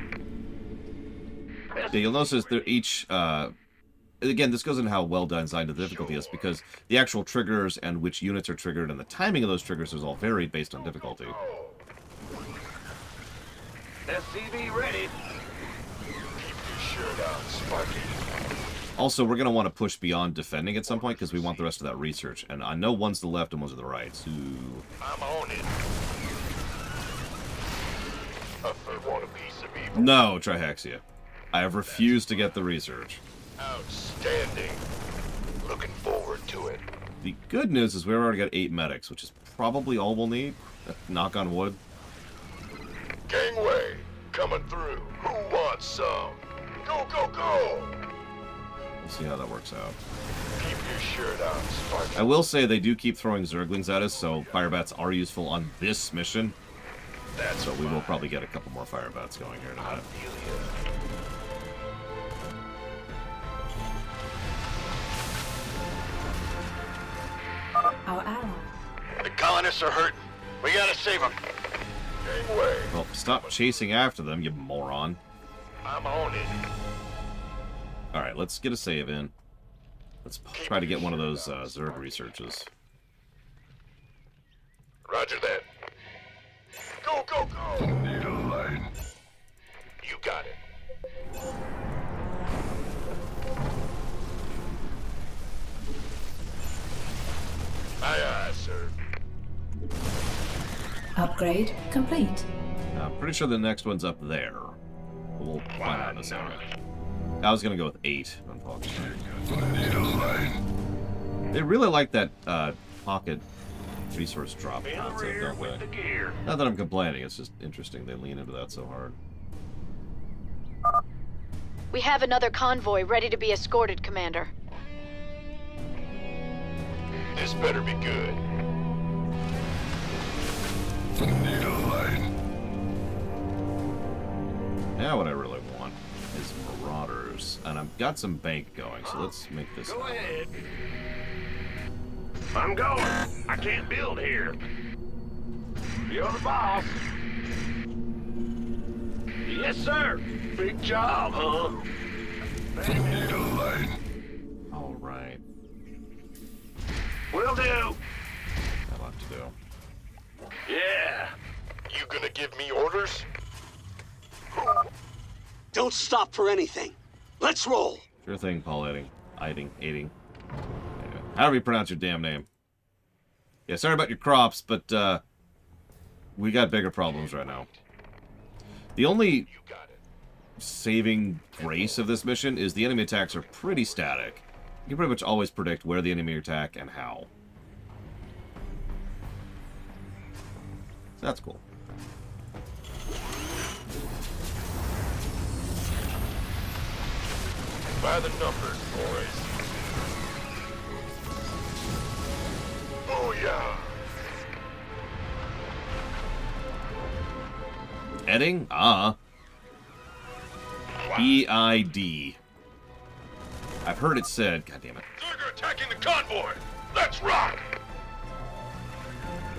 Yeah, you'll notice that each, again, this goes into how well designed the difficulty is, because the actual triggers and which units are triggered and the timing of those triggers is all varied based on difficulty. SCV ready. Keep your shirt on, Sparky. Also, we're going to want to push beyond defending at some point, because we want the rest of that research. And I know one's to the left and one's to the right, so... I'm on it. A third want a piece of me. No, Trihexia. I have refused to get the research. Outstanding. Looking forward to it. The good news is we've already got 8 medics, which is probably all we'll need. Knock on wood. Gangway, coming through. Who wants some? Go, go, go! We'll see how that works out. Keep your shirt on, Sparky. I will say they do keep throwing Zerglings at us, so Firebats are useful on this mission. So we will probably get a couple more Firebats going here tonight. Our ally. The colonists are hurting. We gotta save them. Gangway. Well, stop chasing after them, you moron. I'm on it. Alright, let's get a save in. Let's try to get one of those Zerg researches. Roger that. Go, go, go! Need a light. You got it. Aye, aye, sir. Upgrade complete. I'm pretty sure the next one's up there. We'll find out in a second. I was gonna go with 8 on Pocket. They really like that pocket resource drop concept, don't they? Not that I'm complaining, it's just interesting they lean into that so hard. We have another convoy ready to be escorted, Commander. This better be good. Need a light. Now what I really want is Marauders. And I've got some bank going, so let's make this Go happen. ahead. I'm going. I can't build here. You're the boss. Yes, sir. Big job, huh? Need a light. Alright. Will do. That'll have to do. Yeah. You gonna give me orders? Don't stop for anything. Let's roll. Sure thing, Paul Aiding. However you pronounce your damn name. Yeah, sorry about your crops, but we got bigger problems right now. The only saving grace of this mission is the enemy attacks are pretty static. You can pretty much always predict where the enemy attack and how. So that's cool. By the numbers, boys. Booyah! Edding? E-I-D. I've heard it said. God damn it. Zerg attacking the convoy! Let's rock!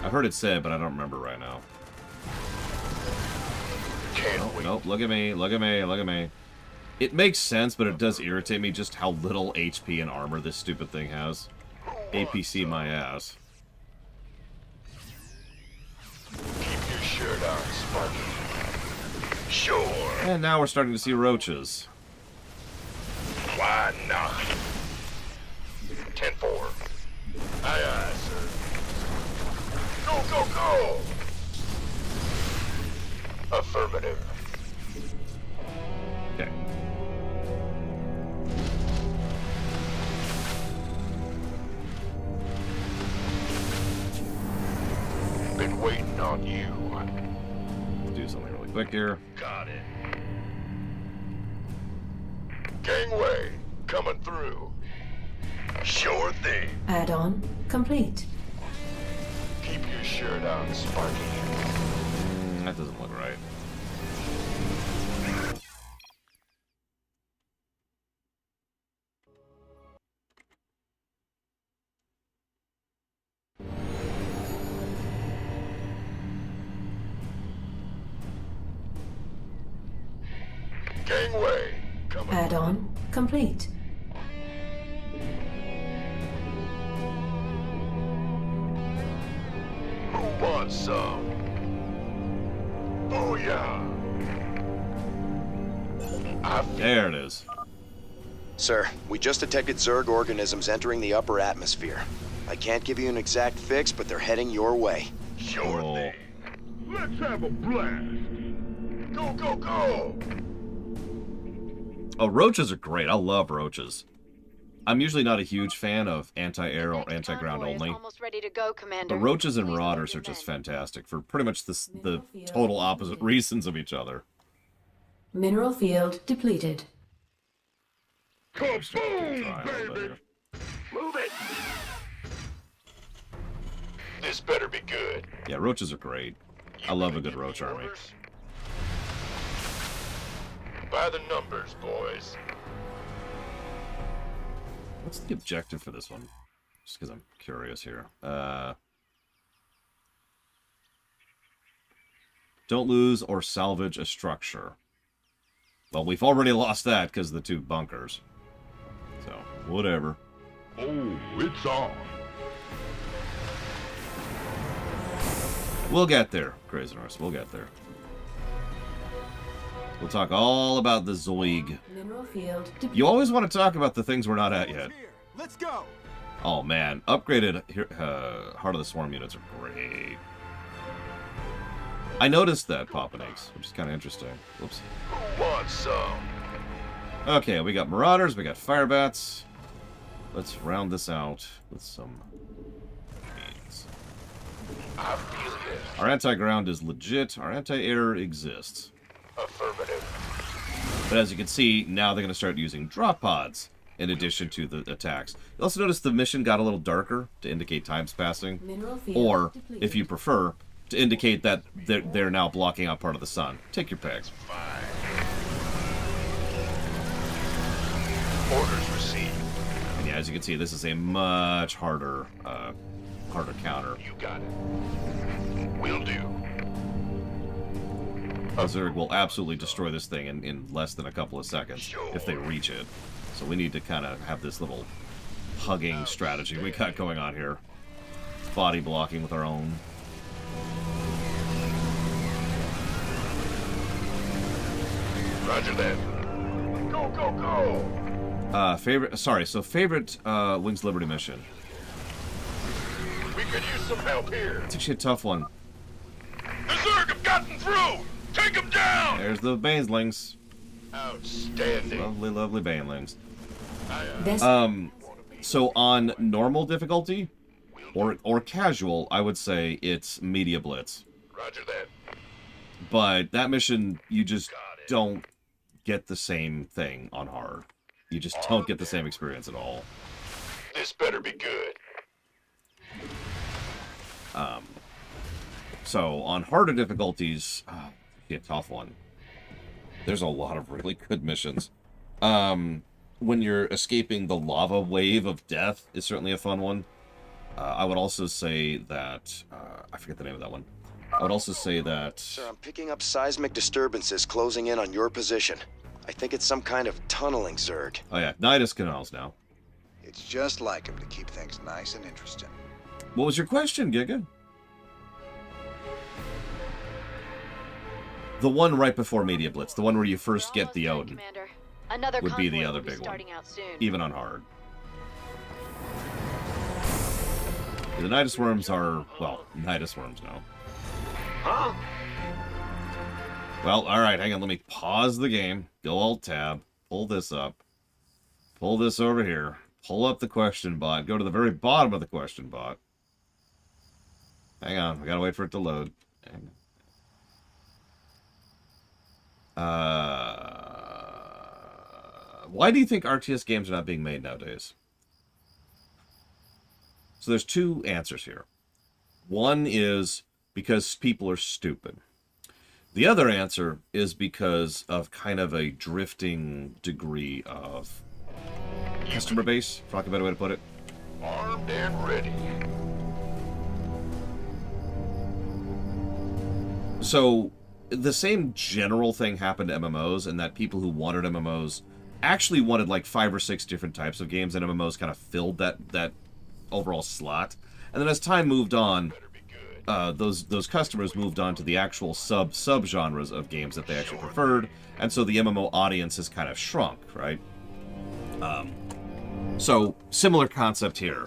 I've heard it said, but I don't remember right now. Nope, look at me, look at me, look at me. It makes sense, but it does irritate me just how little HP and armor this stupid thing has. APC my ass. Keep your shirt on, Sparky. Sure. And now we're starting to see roaches. Why not? 10-4. Aye, aye, sir. Go, go, go! Affirmative. Okay. Been waiting on you. Let's do something really quick here. Got it. Gangway, coming through. Sure thing. Add-on complete. Keep your shirt on, Sparky. That doesn't look right. Gangway, coming. Add-on complete. Who wants some? Booyah! There it is. Sir, we just detected Zerg organisms entering the upper atmosphere. I can't give you an exact fix, but they're heading your way. Sure thing. Let's have a blast. Go, go, go! Oh, roaches are great. I love roaches. I'm usually not a huge fan of anti-air or anti-ground only. Almost ready to go, Commander. But roaches and marauders are just fantastic for pretty much the total opposite reasons of each other. Mineral field depleted. Kaboom, baby! Move it! This better be good. Yeah, roaches are great. I love a good roach army. By the numbers, boys. What's the objective for this one? Just because I'm curious here. Don't lose or salvage a structure. Well, we've already lost that because of the two bunkers. So, whatever. Oh, it's on. We'll get there, Crazy Norse. We'll get there. We'll talk all about the Zoig. Mineral field You always want to talk about the things we're not at yet. Let's go. Oh man, upgraded Heart of the Swarm units are great. I noticed that, Poppin' Eggs, which is kind of interesting. Whoops. Who wants some? Okay, we got Marauders, we got Firebats. Let's round this out with some beans. I feel it. Our anti-ground is legit. Our anti-air exists. Affirmative. But as you can see, now they're going to start using drop pods in addition to the attacks. You'll also notice the mission got a little darker to indicate time's passing. Or, if you prefer, to indicate that they're now blocking out part of the sun. Take your pick. Orders received. And yeah, as you can see, this is a much harder counter. You got it. Will do. Zerg will absolutely destroy this thing in less than a couple of seconds if they reach it. So we need to kind of have this little hugging strategy we got going on here. Body blocking with our own. Roger that. Go, go, go! Favorite Wings Liberty mission. We could use some help here. It's actually a tough one. The Zerg have gotten through! Take them down! There's the Banelings. Outstanding. Lovely, lovely banelings. This So on normal difficulty, or casual, I would say it's Media Blitz. Roger that. But that mission, you just don't get the same thing on hard. You just don't get the same experience at all. This better be good. So on harder difficulties, a tough one. There's a lot of really good missions. When you're escaping the lava wave of death is certainly a fun one. I would also say that I forget the name of that one. I would also say that... Sir, I'm picking up seismic disturbances closing in on your position. I think it's some kind of tunneling Zerg. Oh yeah, Nidus Canals now. It's just like him to keep things nice and interesting. What was your question, Giga? The one right before Media Blitz, the one where you first get the Odin, Another would be the convoy other will be big one, starting out soon. even on hard. The Nidus Worms are, well, Nidus Worms now. Huh? Well, alright, hang on, let me pause the game, go Alt-Tab, pull this up, pull this over here, pull up the question bot, go to the very bottom of the question bot. Hang on, I gotta wait for it to load. Hang on. Why do you think RTS games are not being made nowadays? So there's two answers here. One is because people are stupid. The other answer is because of kind of a drifting degree of customer base, for lack of a better way to put it. Armed and ready. So the same general thing happened to MMOs, in that people who wanted MMOs actually wanted like 5 or 6 different types of games, and MMOs kind of filled that overall slot. And then as time moved on, those customers moved on to the actual sub-genres of games that they actually preferred, and so the MMO audience has kind of shrunk, right? So, similar concept here.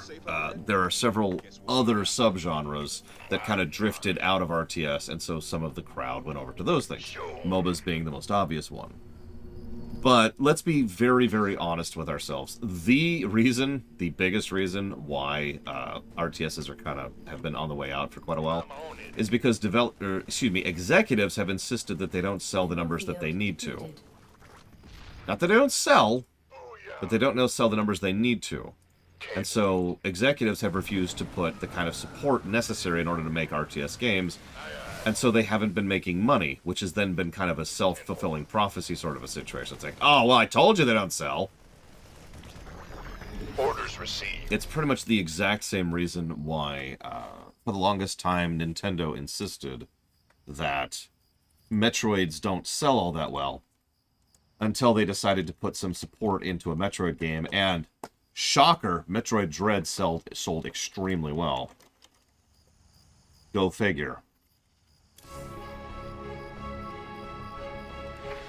There are several other subgenres that kind of drifted out of RTS, and so some of the crowd went over to those things. MOBAs being the most obvious one. But let's be very, very honest with ourselves. The biggest reason why RTSs have been on the way out for quite a while, is because executives have insisted that they don't sell the numbers that they need to. Not that they don't sell, but they don't sell the numbers they need to. And so executives have refused to put the kind of support necessary in order to make RTS games, and so they haven't been making money, which has then been kind of a self-fulfilling prophecy sort of a situation. It's like, oh, well, I told you they don't sell. Orders received. It's pretty much the exact same reason why, for the longest time, Nintendo insisted that Metroids don't sell all that well, until they decided to put some support into a Metroid game, and shocker, Metroid Dread sold extremely well. Go figure.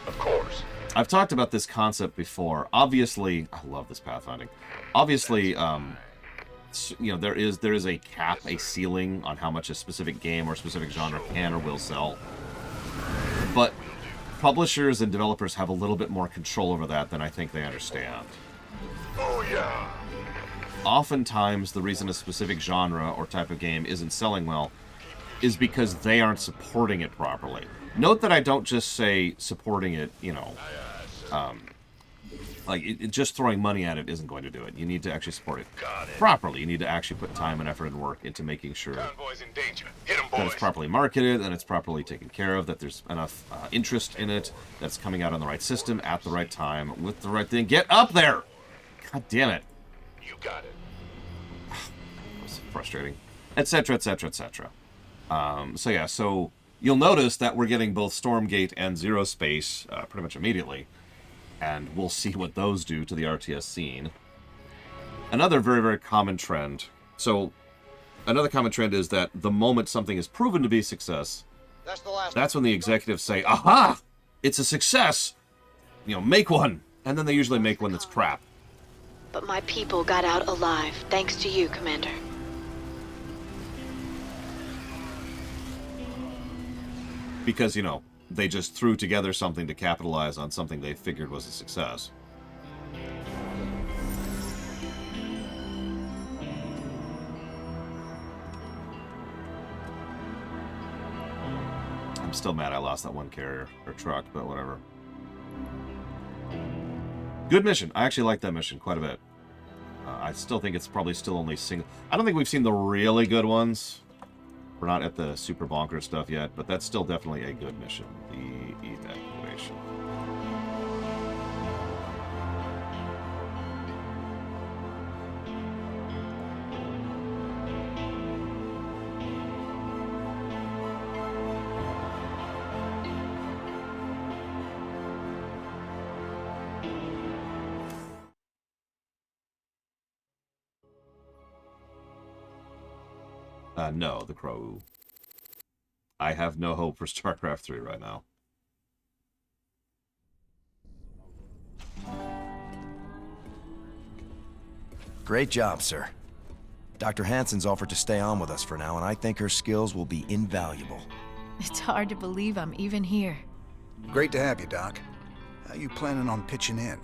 Of course. I've talked about this concept before. Obviously, I love this pathfinding. Obviously, there is a cap, a ceiling on how much a specific game or specific genre can or will sell. But publishers and developers have a little bit more control over that than I think they understand. Oh, yeah. Oftentimes, the reason a specific genre or type of game isn't selling well is because they aren't supporting it properly. Note that I don't just say supporting it, just throwing money at it isn't going to do it. You need to actually support it properly. You need to actually put time and effort and work into making sure that it's properly marketed and it's properly taken care of, that there's enough interest in it, that's coming out on the right system at the right time with the right thing. Get up there! God damn it. You got it. It's frustrating. Etc., etc., etc. So you'll notice that we're getting both Stormgate and Zero Space pretty much immediately, and we'll see what those do to the RTS scene. Another very, very common trend. So, another common trend is that the moment something is proven to be a success, that's when the executives say, aha! It's a success! Make one! And then they usually make one that's crap. But my people got out alive, thanks to you, Commander. Because, They just threw together something to capitalize on something they figured was a success. I'm still mad I lost that one carrier or truck, but whatever. Good mission. I actually like that mission quite a bit. I still think it's probably still only single. I don't think we've seen the really good ones. We're not at the super bonker stuff yet, but that's still definitely a good mission. The evacuation. No, the Crow. I have no hope for Starcraft 3 right now. Great job, sir. Dr. Hansen's offered to stay on with us for now, and I think her skills will be invaluable. It's hard to believe I'm even here. Great to have you, Doc. How you planning on pitching in?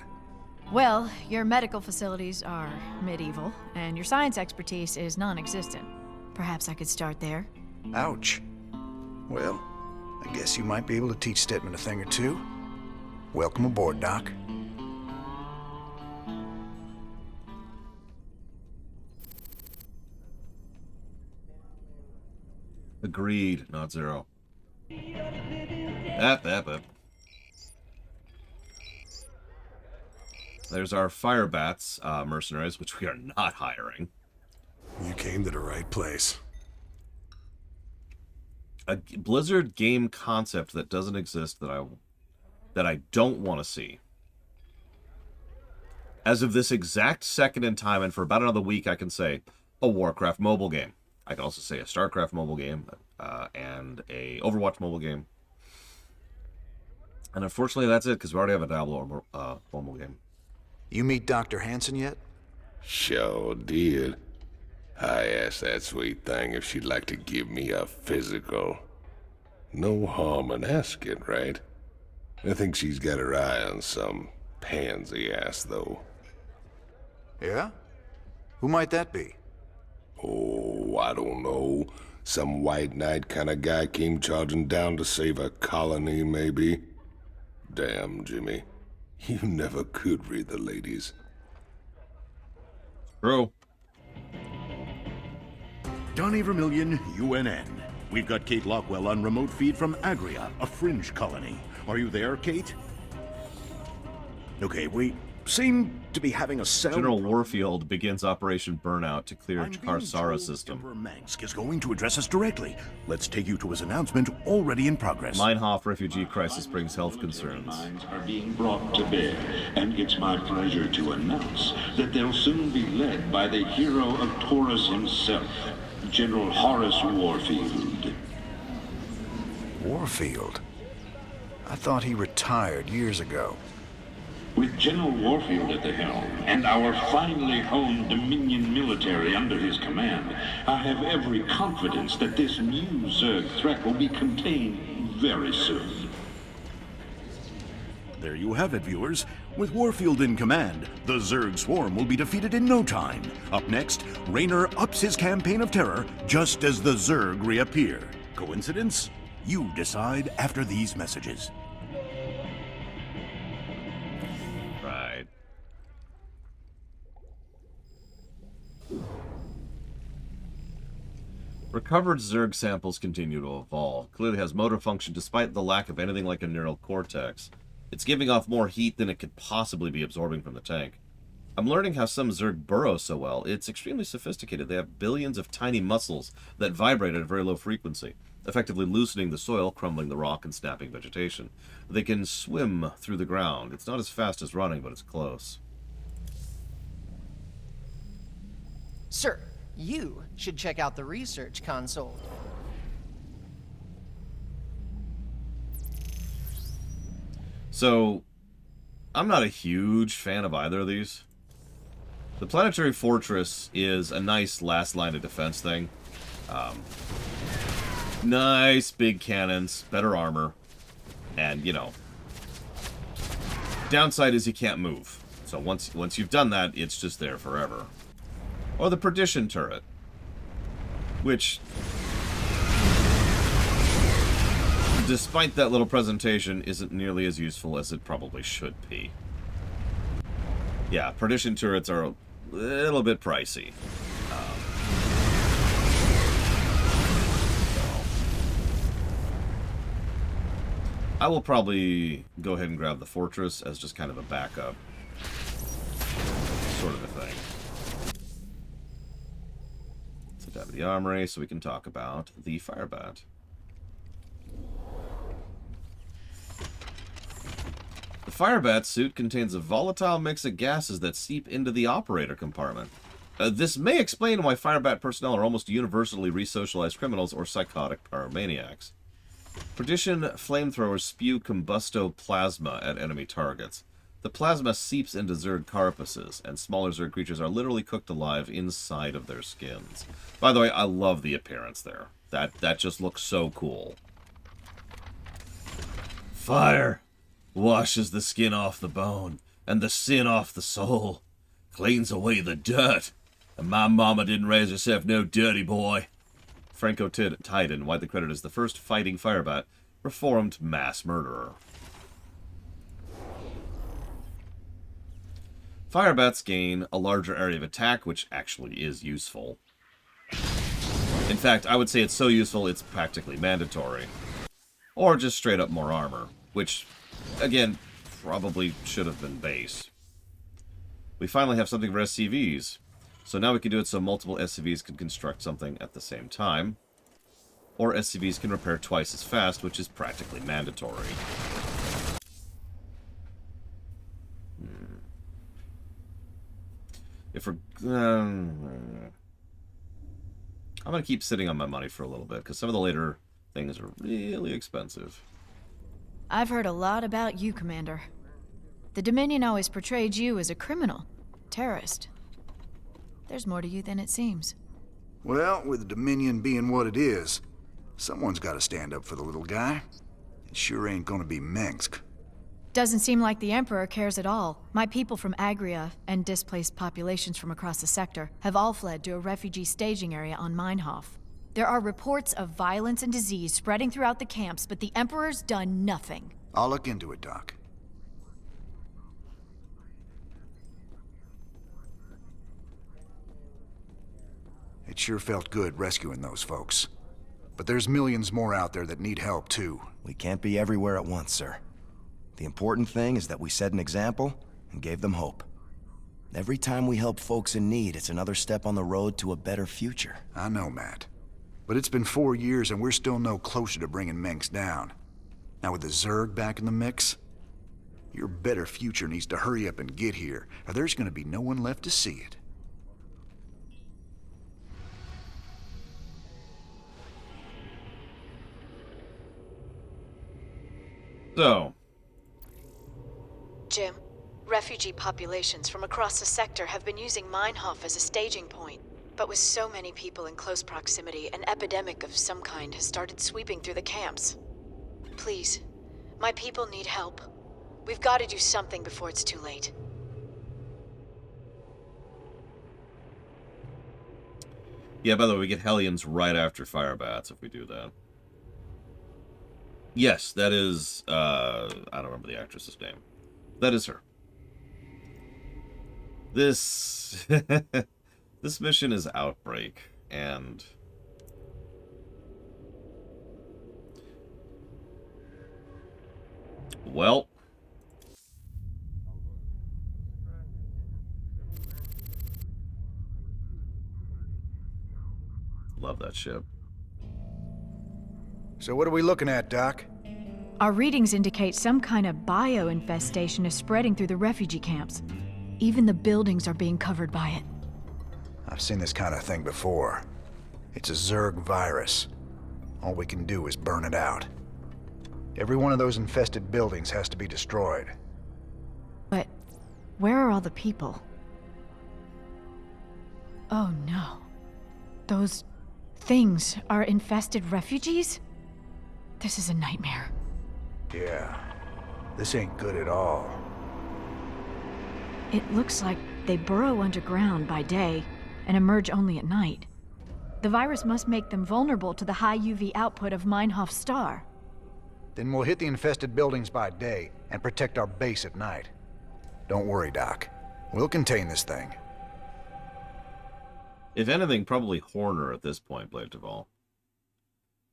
Well, your medical facilities are medieval, and your science expertise is non-existent. Perhaps I could start there. Ouch. Well, I guess you might be able to teach Stedman a thing or two. Welcome aboard, Doc. Agreed, not zero. That. There's our fire bats mercenaries, which we are not hiring. You came to the right place. A Blizzard game concept that doesn't exist that I don't want to see. As of this exact second in time, and for about another week, I can say a Warcraft mobile game. I can also say a Starcraft mobile game and a Overwatch mobile game. And unfortunately, that's it, because we already have a Diablo mobile game. You meet Dr. Hansen yet? Sure did. I asked that sweet thing if she'd like to give me a physical. No harm in asking, right? I think she's got her eye on some pansy ass, though. Yeah? Who might that be? Oh, I don't know. Some white knight kind of guy came charging down to save a colony, maybe. Damn, Jimmy. You never could read the ladies. Bro. Donnie Vermillion, UNN. We've got Kate Lockwell on remote feed from Agria, a fringe colony. Are you there, Kate? Okay, we seem to be having a sound... General Warfield begins Operation Burnout to clear Karsara system. Mansk is going to address us directly. Let's take you to his announcement already in progress. Meinhof refugee crisis brings health concerns. Minds are being brought to bear, and it's my pleasure to announce that they'll soon be led by the hero of Taurus himself, General Horace Warfield. Warfield? I thought he retired years ago. With General Warfield at the helm, and our finely honed Dominion military under his command, I have every confidence that this new Zerg threat will be contained very soon. There you have it, viewers. With Warfield in command, the Zerg swarm will be defeated in no time. Up next, Raynor ups his campaign of terror just as the Zerg reappear. Coincidence? You decide after these messages. Right. Recovered Zerg samples continue to evolve. Clearly has motor function despite the lack of anything like a neural cortex. It's giving off more heat than it could possibly be absorbing from the tank. I'm learning how some Zerg burrow so well. It's extremely sophisticated. They have billions of tiny muscles that vibrate at a very low frequency, effectively loosening the soil, crumbling the rock, and snapping vegetation. They can swim through the ground. It's not as fast as running, but it's close. Sir, you should check out the research console. So, I'm not a huge fan of either of these. The Planetary Fortress is a nice last line of defense thing. Nice big cannons, better armor. And, you know, downside is you can't move. So once you've done that, it's just there forever. Or the perdition turret, which, despite that little presentation, isn't nearly as useful as it probably should be. Yeah, perdition turrets are a little bit pricey. I will probably go ahead and grab the fortress as just kind of a backup sort of a thing. So dive to the armory so we can talk about the Firebat. The Firebat suit contains a volatile mix of gases that seep into the operator compartment. This may explain why Firebat personnel are almost universally resocialized criminals or psychotic pyromaniacs. Perdition flamethrowers spew combustoplasma at enemy targets. The plasma seeps into Zerg carapaces, and smaller Zerg creatures are literally cooked alive inside of their skins. By the way, I love the appearance there. That just looks so cool. Fire washes the skin off the bone, and the sin off the soul. Cleans away the dirt. And my mama didn't raise herself no dirty boy. Franco Titan, widely credited as the first fighting Firebat, reformed mass murderer. Firebats gain a larger area of attack, which actually is useful. In fact, I would say it's so useful it's practically mandatory. Or just straight up more armor, which, again, probably should have been base. We finally have something for SCVs. So now we can do it so multiple SCVs can construct something at the same time. Or SCVs can repair twice as fast, which is practically mandatory. If we're... I'm going to keep sitting on my money for a little bit, because some of the later things are really expensive. I've heard a lot about you, Commander. The Dominion always portrayed you as a criminal, terrorist. There's more to you than it seems. Well, with the Dominion being what it is, someone's got to stand up for the little guy. It sure ain't gonna be Minsk. Doesn't seem like the Emperor cares at all. My people from Agria and displaced populations from across the sector have all fled to a refugee staging area on Meinhof. There are reports of violence and disease spreading throughout the camps, but the Emperor's done nothing. I'll look into it, Doc. It sure felt good rescuing those folks. But there's millions more out there that need help, too. We can't be everywhere at once, sir. The important thing is that we set an example and gave them hope. Every time we help folks in need, it's another step on the road to a better future. I know, Matt. But it's been 4 years and we're still no closer to bringing Minsk down. Now with the Zerg back in the mix, your better future needs to hurry up and get here, or there's gonna be no one left to see it. So, Jim, refugee populations from across the sector have been using Meinhof as a staging point. But with so many people in close proximity, an epidemic of some kind has started sweeping through the camps. Please, my people need help. We've got to do something before it's too late. yeah, by the way, we get Hellions right after Firebats if we do that. Yes, that is, I don't remember the actress's name. That is her. This, this mission is Outbreak, and... well... love that ship. So what are we looking at, Doc? Our readings indicate some kind of bio-infestation is spreading through the refugee camps. Even the buildings are being covered by it. I've seen this kind of thing before. It's a Zerg virus. All we can do is burn it out. Every one of those infested buildings has to be destroyed. But where are all the people? Oh no. Those things are infested refugees? This is a nightmare. Yeah, this ain't good at all. It looks like they burrow underground by day and emerge only at night. The virus must make them vulnerable to the high UV output of Meinhof's star. Then we'll hit the infested buildings by day and protect our base at night. Don't worry, Doc. We'll contain this thing. If anything, probably Horner at this point, Blade Duvall.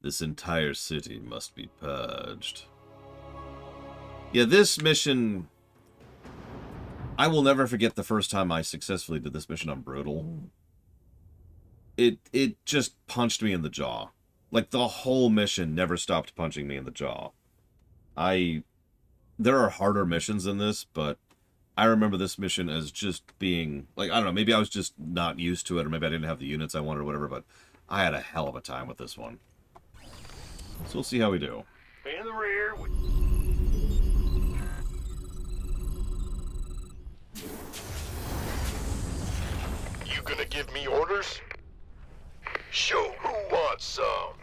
This entire city must be purged. Yeah, this mission... I will never forget the first time I successfully did this mission on Brutal. It just punched me in the jaw. Like, the whole mission never stopped punching me in the jaw. There are harder missions than this, but I remember this mission as just being... Like, I don't know, maybe I was just not used to it, or maybe I didn't have the units I wanted or whatever, but I had a hell of a time with this one. So we'll see how we do. In the rear. You gonna give me orders? Show who wants some.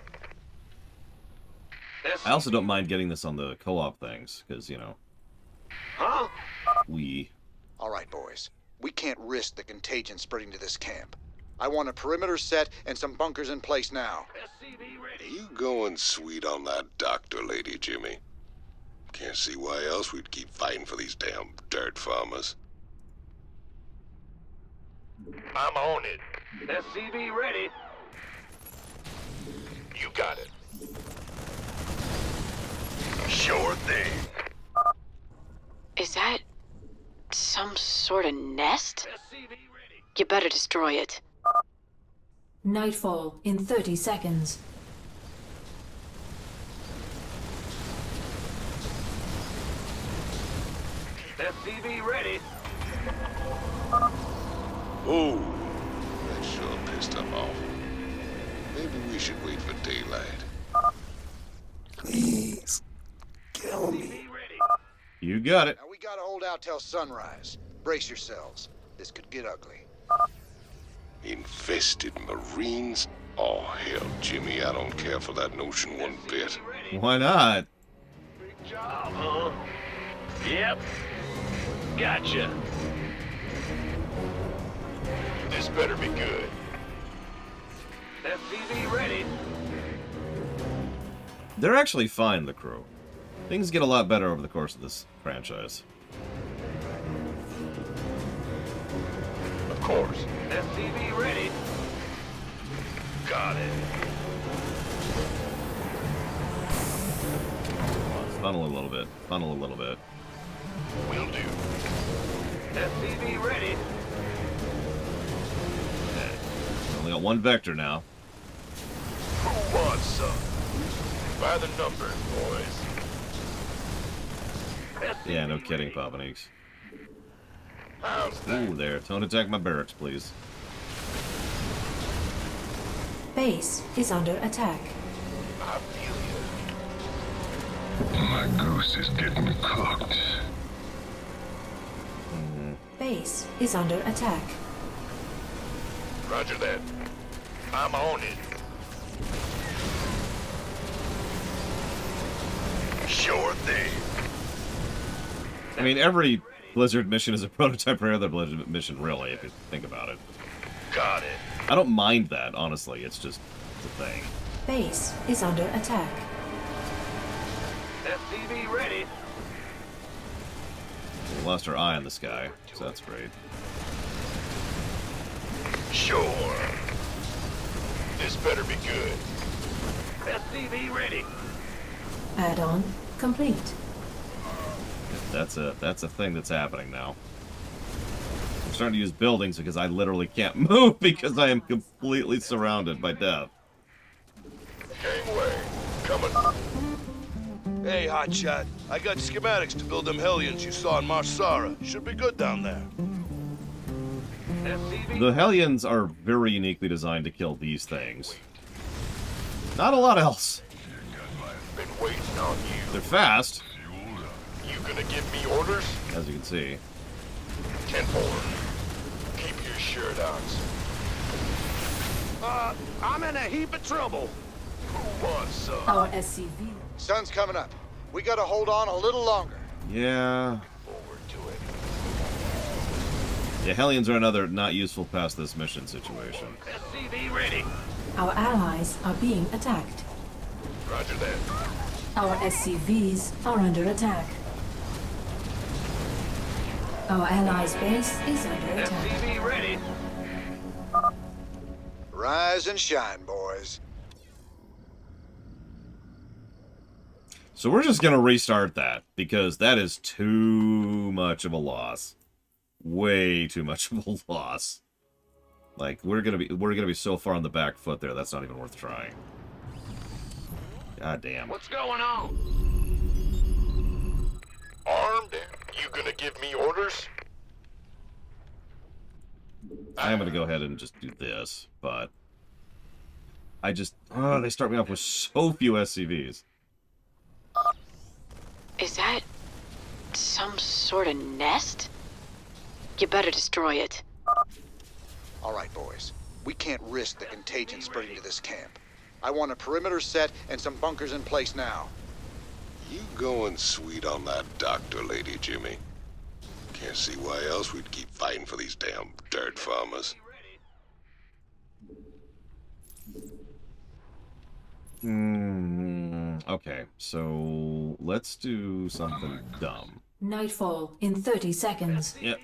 I also don't mind getting this on the co-op things, because, you know... Huh? All right, boys. We can't risk the contagion spreading to this camp. I want a perimeter set and some bunkers in place now. You going sweet on that doctor lady, Jimmy. Can't see why else we'd keep fighting for these damn dirt farmers. I'm on it. SCV ready. You got it. Sure thing. Is that some sort of nest? You better destroy it. Nightfall in 30 seconds. SCV ready. Oh, that sure pissed him off. Maybe we should wait for daylight. Please, kill me. You got it. Now we gotta hold out till sunrise. Brace yourselves. This could get ugly. Infested Marines? Oh, hell, Jimmy, I don't care for that notion one bit. Why not? Big job, huh? Yep. Gotcha. This better be good. SCV ready. They're actually fine, the crew. Things get a lot better over the course of this franchise. Of course. SCV ready. Got it. Funnel a little bit. Funnel a little bit. Will do. SCV ready. Only got one vector now. Who wants some? By the numbers, boys. Yeah, no kidding, Papaneeks. How's that? Ooh, there. Don't attack my barracks, please. Base is under attack. I feel My goose is getting cooked. Base is under attack. Roger that. I'm on it. Sure thing. I mean, every Blizzard mission is a prototype for every other Blizzard mission, really, if you think about it. Got it. I don't mind that, honestly. It's just it's a thing. Base is under attack. SCV ready. We lost our eye on this guy, so that's great. Sure. This better be good. SCV ready. Add-on complete. That's a thing that's happening now. I'm starting to use buildings because I literally can't move because I am completely surrounded by death. Gangway. Coming. Hey, hotshot. I got schematics to build them Hellions you saw in Marsara. Should be good down there. The Hellions are very uniquely designed to kill these things. Not a lot else. Been waiting on you. They're fast, You gonna give me orders? as you can see. 10-4. Keep your shirt on. I'm in a heap of trouble. Who wants some? Our SCV. Sun's coming up. We gotta hold on a little longer. Yeah. Yeah, Hellions are another not useful past this mission situation. SCV ready. Our allies are being attacked. Roger that. Our SCVs are under attack. Our allies' base is under attack. SCV ready. Rise and shine, boys. So we're just gonna restart that because that is too much of a loss. Way too much of a loss. Like we're gonna be so far on the back foot there. That's not even worth trying. God damn. What's going on? Armed? You gonna give me orders? I am gonna go ahead and just do this, but they start me off with so few SCVs. Is that some sort of nest? You better destroy it. All right, boys. We can't risk the contagion spreading to this camp. I want a perimeter set and some bunkers in place now. You going sweet on that doctor lady, Jimmy. Can't see why else we'd keep fighting for these damn dirt farmers. Okay, so let's do something dumb. Nightfall in 30 seconds. Yep.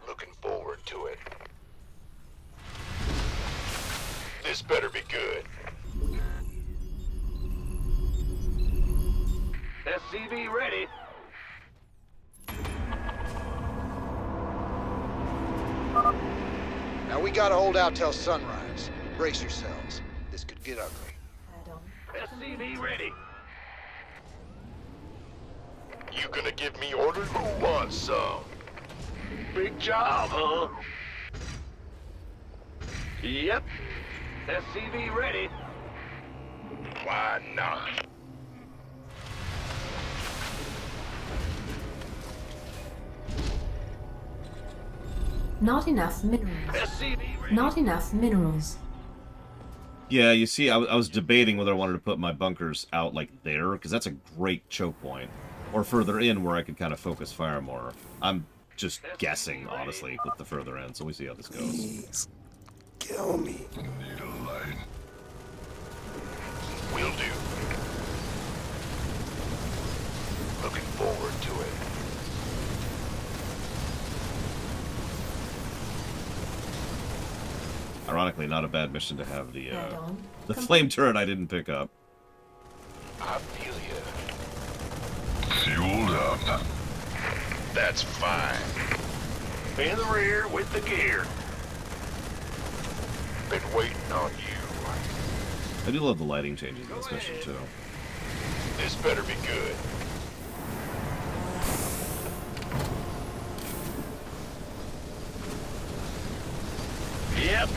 Looking forward to it. This better be good. SCV ready. Now we gotta hold out till sunrise. Brace yourselves. This could get ugly. SCV ready. You gonna give me orders? Who wants some? Big job, huh? Yep. SCV ready. Why not? Not enough minerals. SCV ready. Not enough minerals. Yeah, you see, I was debating whether I wanted to put my bunkers out like there, because that's a great choke point, or further in where I could kind of focus fire more. I'm just guessing, honestly, with the further end, so we see how this goes. Please, kill me. Need a light. Will do. Looking forward to it. Ironically, not a bad mission to have the flame turret I didn't pick up. I feel you. Fueled up. That's fine. In the rear with the gear. Been waiting on you. I do love the lighting changes in this mission, too. This better be good. Yep.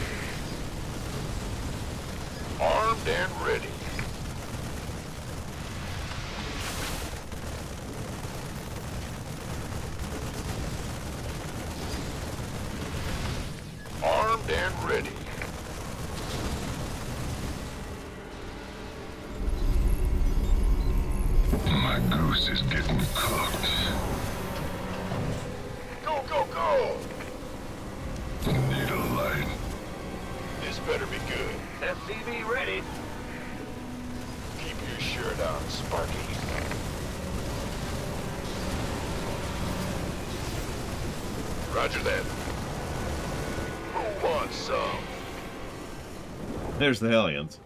Armed and ready. Armed and ready. My goose is getting cooked. Go, go, go! Need a light. This better be good. SCV ready. Keep your shirt on, Sparky. Roger that. Who wants some? There's the Hellions.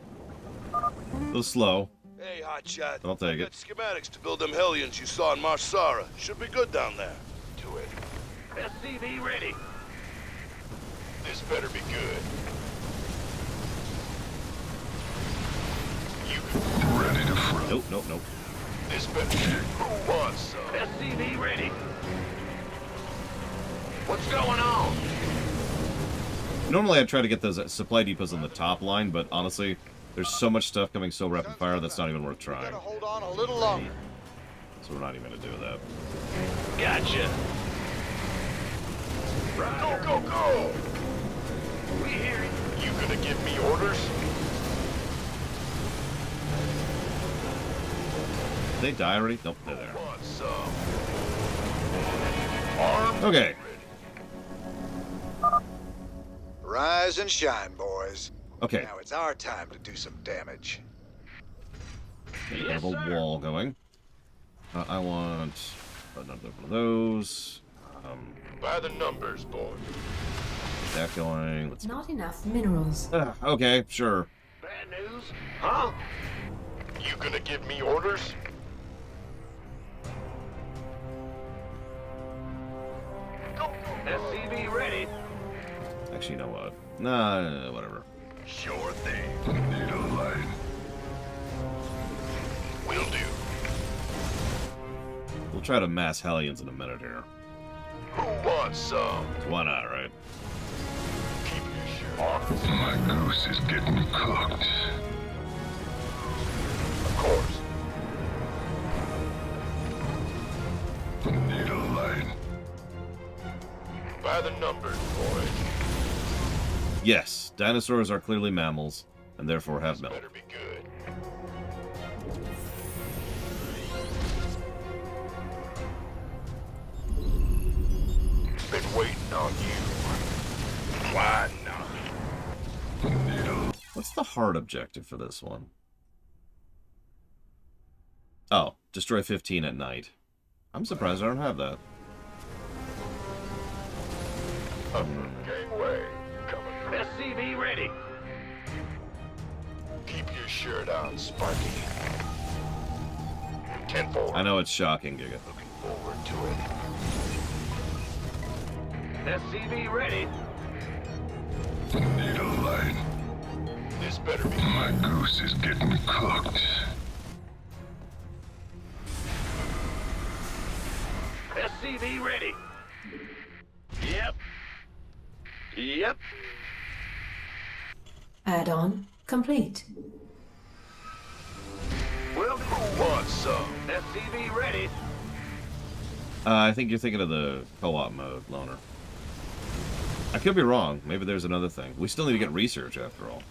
A little slow. Hey, hotshot. I'll take got it. schematics to build them Hellions you saw in Marsara. Should be good down there. Do it. SCV ready. This better be good. Ready to front. Nope. This better be good. Who wants some? SCV ready. What's going on? Normally I'd try to get those supply depots on the top line, but honestly, there's so much stuff coming so rapid fire that's not even worth trying. Gotta hold on a little longer. So we're not even going to do that. Gotcha. Go, go, go! We hear you. You gonna give me orders? they die already? Nope, they're there. Want some? Okay. Rise and shine, boys. Okay. Now it's our time to do some damage. We have a wall going. I want another one of those. By the numbers, boy. That going. Let's. Not enough minerals. Okay, sure. Bad news? Huh? You gonna give me orders? SCV ready. Actually, you know what? Nah, whatever. Sure thing. Need a light. Will do. We'll try to mass Hellions in a minute here. Who wants some? Why not, right? Keep your shirt on. My goose is getting cooked. Of course. Need a light. By the numbers, boy. Yes, dinosaurs are clearly mammals, and therefore have milk. Better be good. Been waiting on you. Why not? What's the hard objective for this one? Oh, destroy 15 at night. I'm surprised I don't have that. Gangway. SCV ready. Keep your shirt on, Sparky. 10-4. I know it's shocking, Giga. Looking forward to it. SCV ready. Need a light. This better be. My goose is getting cooked. SCV ready. Yep. Yep. Add-on complete. Well, who wants some? SCV ready. I think you're thinking of the co-op mode, Loner. I could be wrong. Maybe there's another thing. We still need to get research, after all.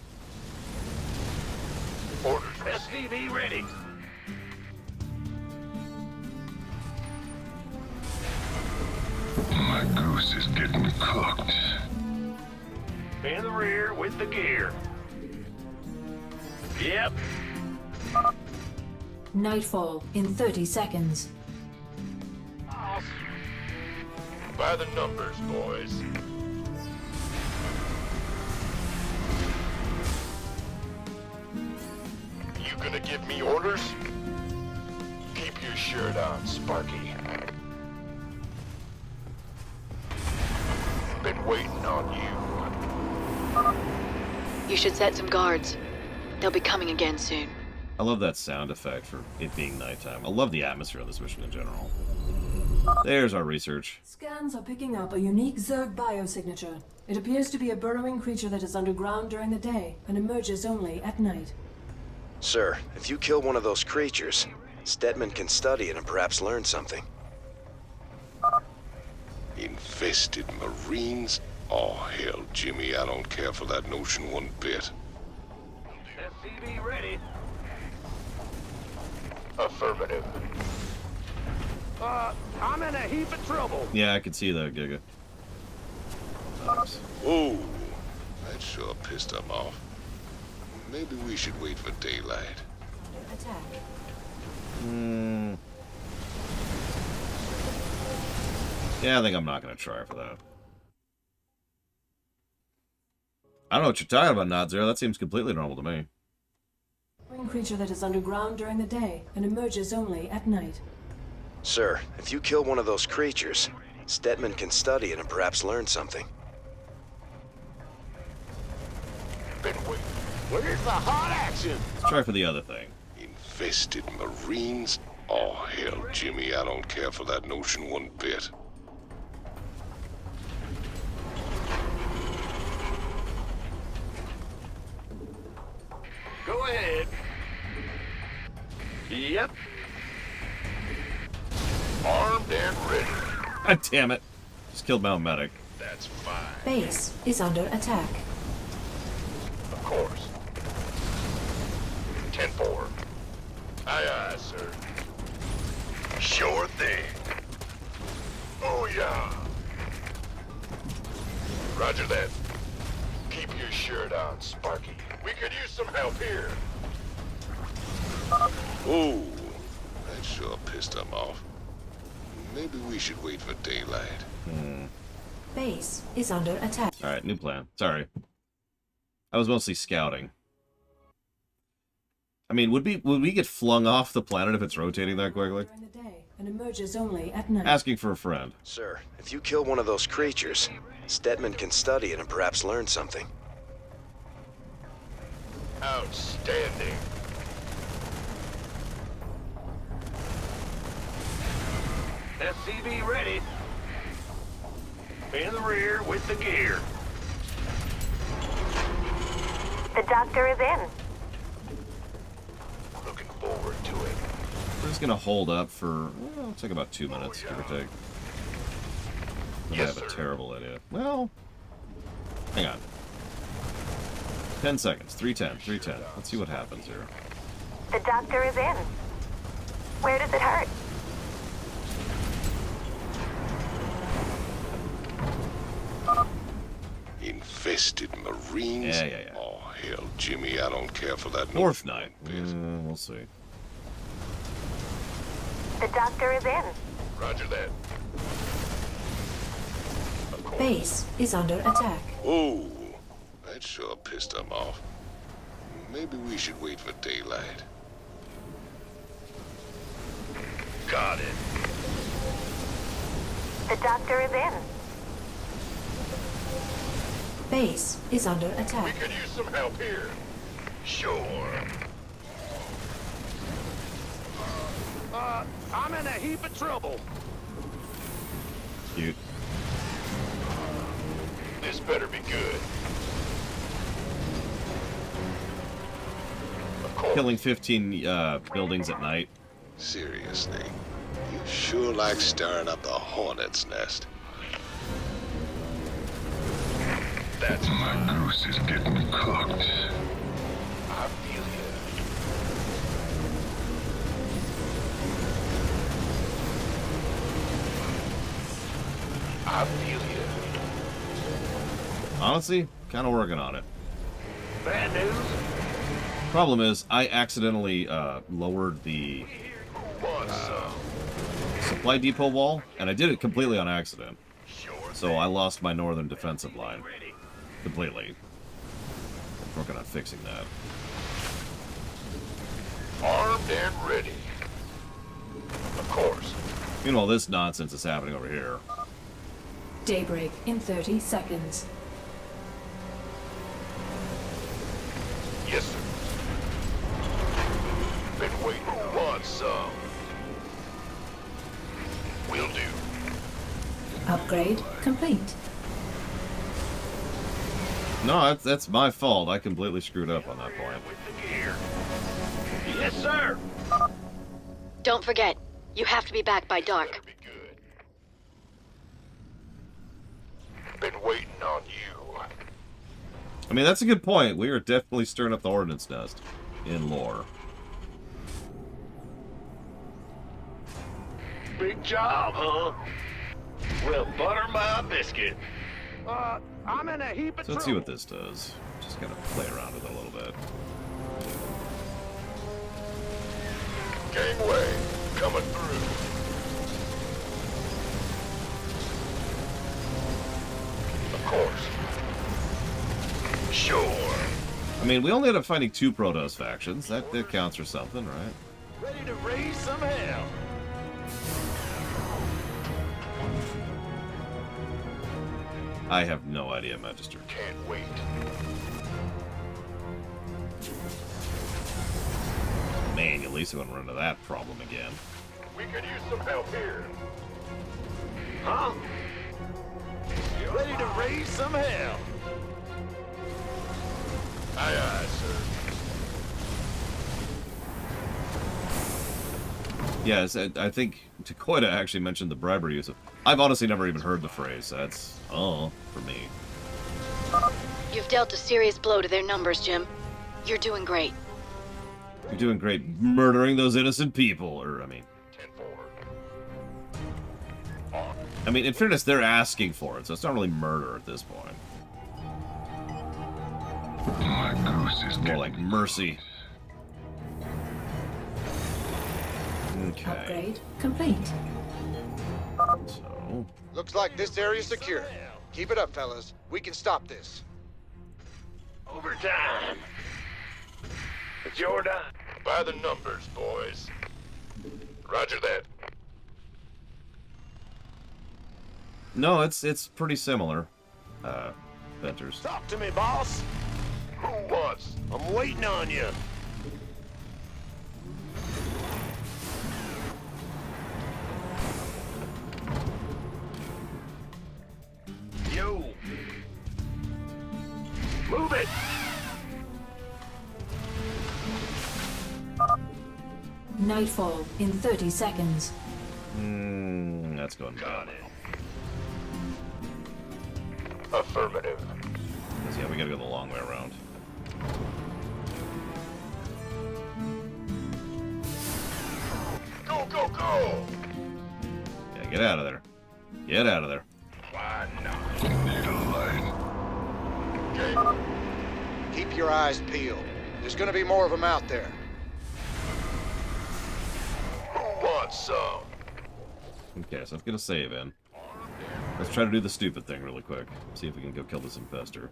Orders. SCV ready. My goose is getting cooked. In the rear with the gear. Yep. Nightfall in 30 seconds. By the numbers, boys. You gonna give me orders? Keep your shirt on, Sparky. Been waiting on you. You should set some guards. They'll be coming again soon. I love that sound effect for it being nighttime. I love the atmosphere of this mission in general. There's our research. Scans are picking up a unique Zerg biosignature. It appears to be a burrowing creature that is underground during the day and emerges only at night. Sir, if you kill one of those creatures, Stetman can study it and perhaps learn something. Infested Marines? Oh, hell, Jimmy, I don't care for that notion one bit. SCV ready. Affirmative. I'm in a heap of trouble. Yeah, I can see that, Giga. Nice. Whoa, that sure pissed them off. Maybe we should wait for daylight. Attack. Yeah, I think I'm not going to try for that. I don't know what you're talking about, Not Zero. That seems completely normal to me. Burrowing creature that is underground during the day and emerges only at night. Sir, if you kill one of those creatures, Stetman can study it and perhaps learn something. Been waiting. Where's the hot action? Let's try for the other thing. Infested Marines? Oh, hell, Jimmy, I don't care for that notion one bit. Go ahead. Yep. Armed and ready. God damn it. Just killed my own medic. That's fine. Base is under attack. Of course. 10-4. Aye, aye, sir. Sure thing. Oh, yeah. Roger that. Keep your shirt on, Sparky. We could use some help here. Ooh, that sure pissed them off. Maybe we should wait for daylight. Base is under attack. Alright, new plan. Sorry. I was mostly scouting. I mean, would we get flung off the planet if it's rotating that quickly? During the day and emerges only at night. Asking for a friend. Sir, if you kill one of those creatures, Stedman can study it and perhaps learn something. Outstanding. SCV ready. In the rear with the gear. The doctor is in. Looking forward to it. We're just gonna hold up for, well, it'll take about 2 minutes, give or take. I have a terrible idea. Well, hang on. 10 seconds. 310, 310. Let's see what happens here. The doctor is in. Where does it hurt? Infested Marines? Yeah. Oh, hell, Jimmy, I don't care for that. Fourth night. We'll see. The doctor is in. Roger that. Base is under attack. Ooh, that sure pissed them off. Maybe we should wait for daylight. Got it. The doctor is in. Base is under We attack. could use some help here. Sure. I'm in a heap of trouble. Cute. This better be good. Killing 15 buildings at night. Seriously, you sure like stirring up the hornet's nest. That's my goose is getting cooked. I feel you. I feel you. Honestly, kind of working on it. Bad news? Problem is, I accidentally lowered the supply depot wall, and I did it completely on accident. So I lost my northern defensive line. Completely. Working on fixing that. Armed and ready. Of course. Meanwhile, this nonsense is happening over here. Daybreak in 30 seconds. Yes, sir. Been waiting. Want some? Will do. Upgrade complete. No, that's my fault. I completely screwed up on that point. Yes, sir. Don't forget, you have to be back by dark. Been waiting on you. I mean, that's a good point. We are definitely stirring up the ordnance nest in lore. Big job, huh? Well, butter my biscuit. I'm in a heap of So let's see what this does. Just gotta play around with it a little bit. Gangway coming through. Of course. Sure. I mean, we only ended up finding 2 Protoss factions. That counts for something, right? Ready to raise some hell. I have no idea, Magister. Can't wait. Man, at least I wouldn't run into that problem again. We could use some help here. Huh? You ready to raise some hell? Aye, aye, sir. Yes, I think Takoida actually mentioned the bribery use of. I've honestly never even heard the phrase. That's for me. You've dealt a serious blow to their numbers, Jim. You're doing great. You're doing great murdering those innocent people, or I mean, I mean, in fairness, they're asking for it, so it's not really murder at this point. My goose is more like mercy. Okay. Upgrade complete. So... Looks like this area's secure. Keep it up, fellas. We can stop this. Overtime. It's your time. By the numbers, boys. Roger that. No, it's pretty similar. Venters. Talk to me, boss. Who wants? I'm waiting on you. Yo. Move it. Nightfall in 30 seconds. That's going down. Affirmative. Because, yeah, we gotta go the long way around. Go, go, go! Yeah, get out of there. Get out of there. Why not? Need a light. Keep your eyes peeled. There's gonna be more of them out there. Who wants some? Okay, so I'm gonna save in. Let's try to do the stupid thing really quick. See if we can go kill this infestor.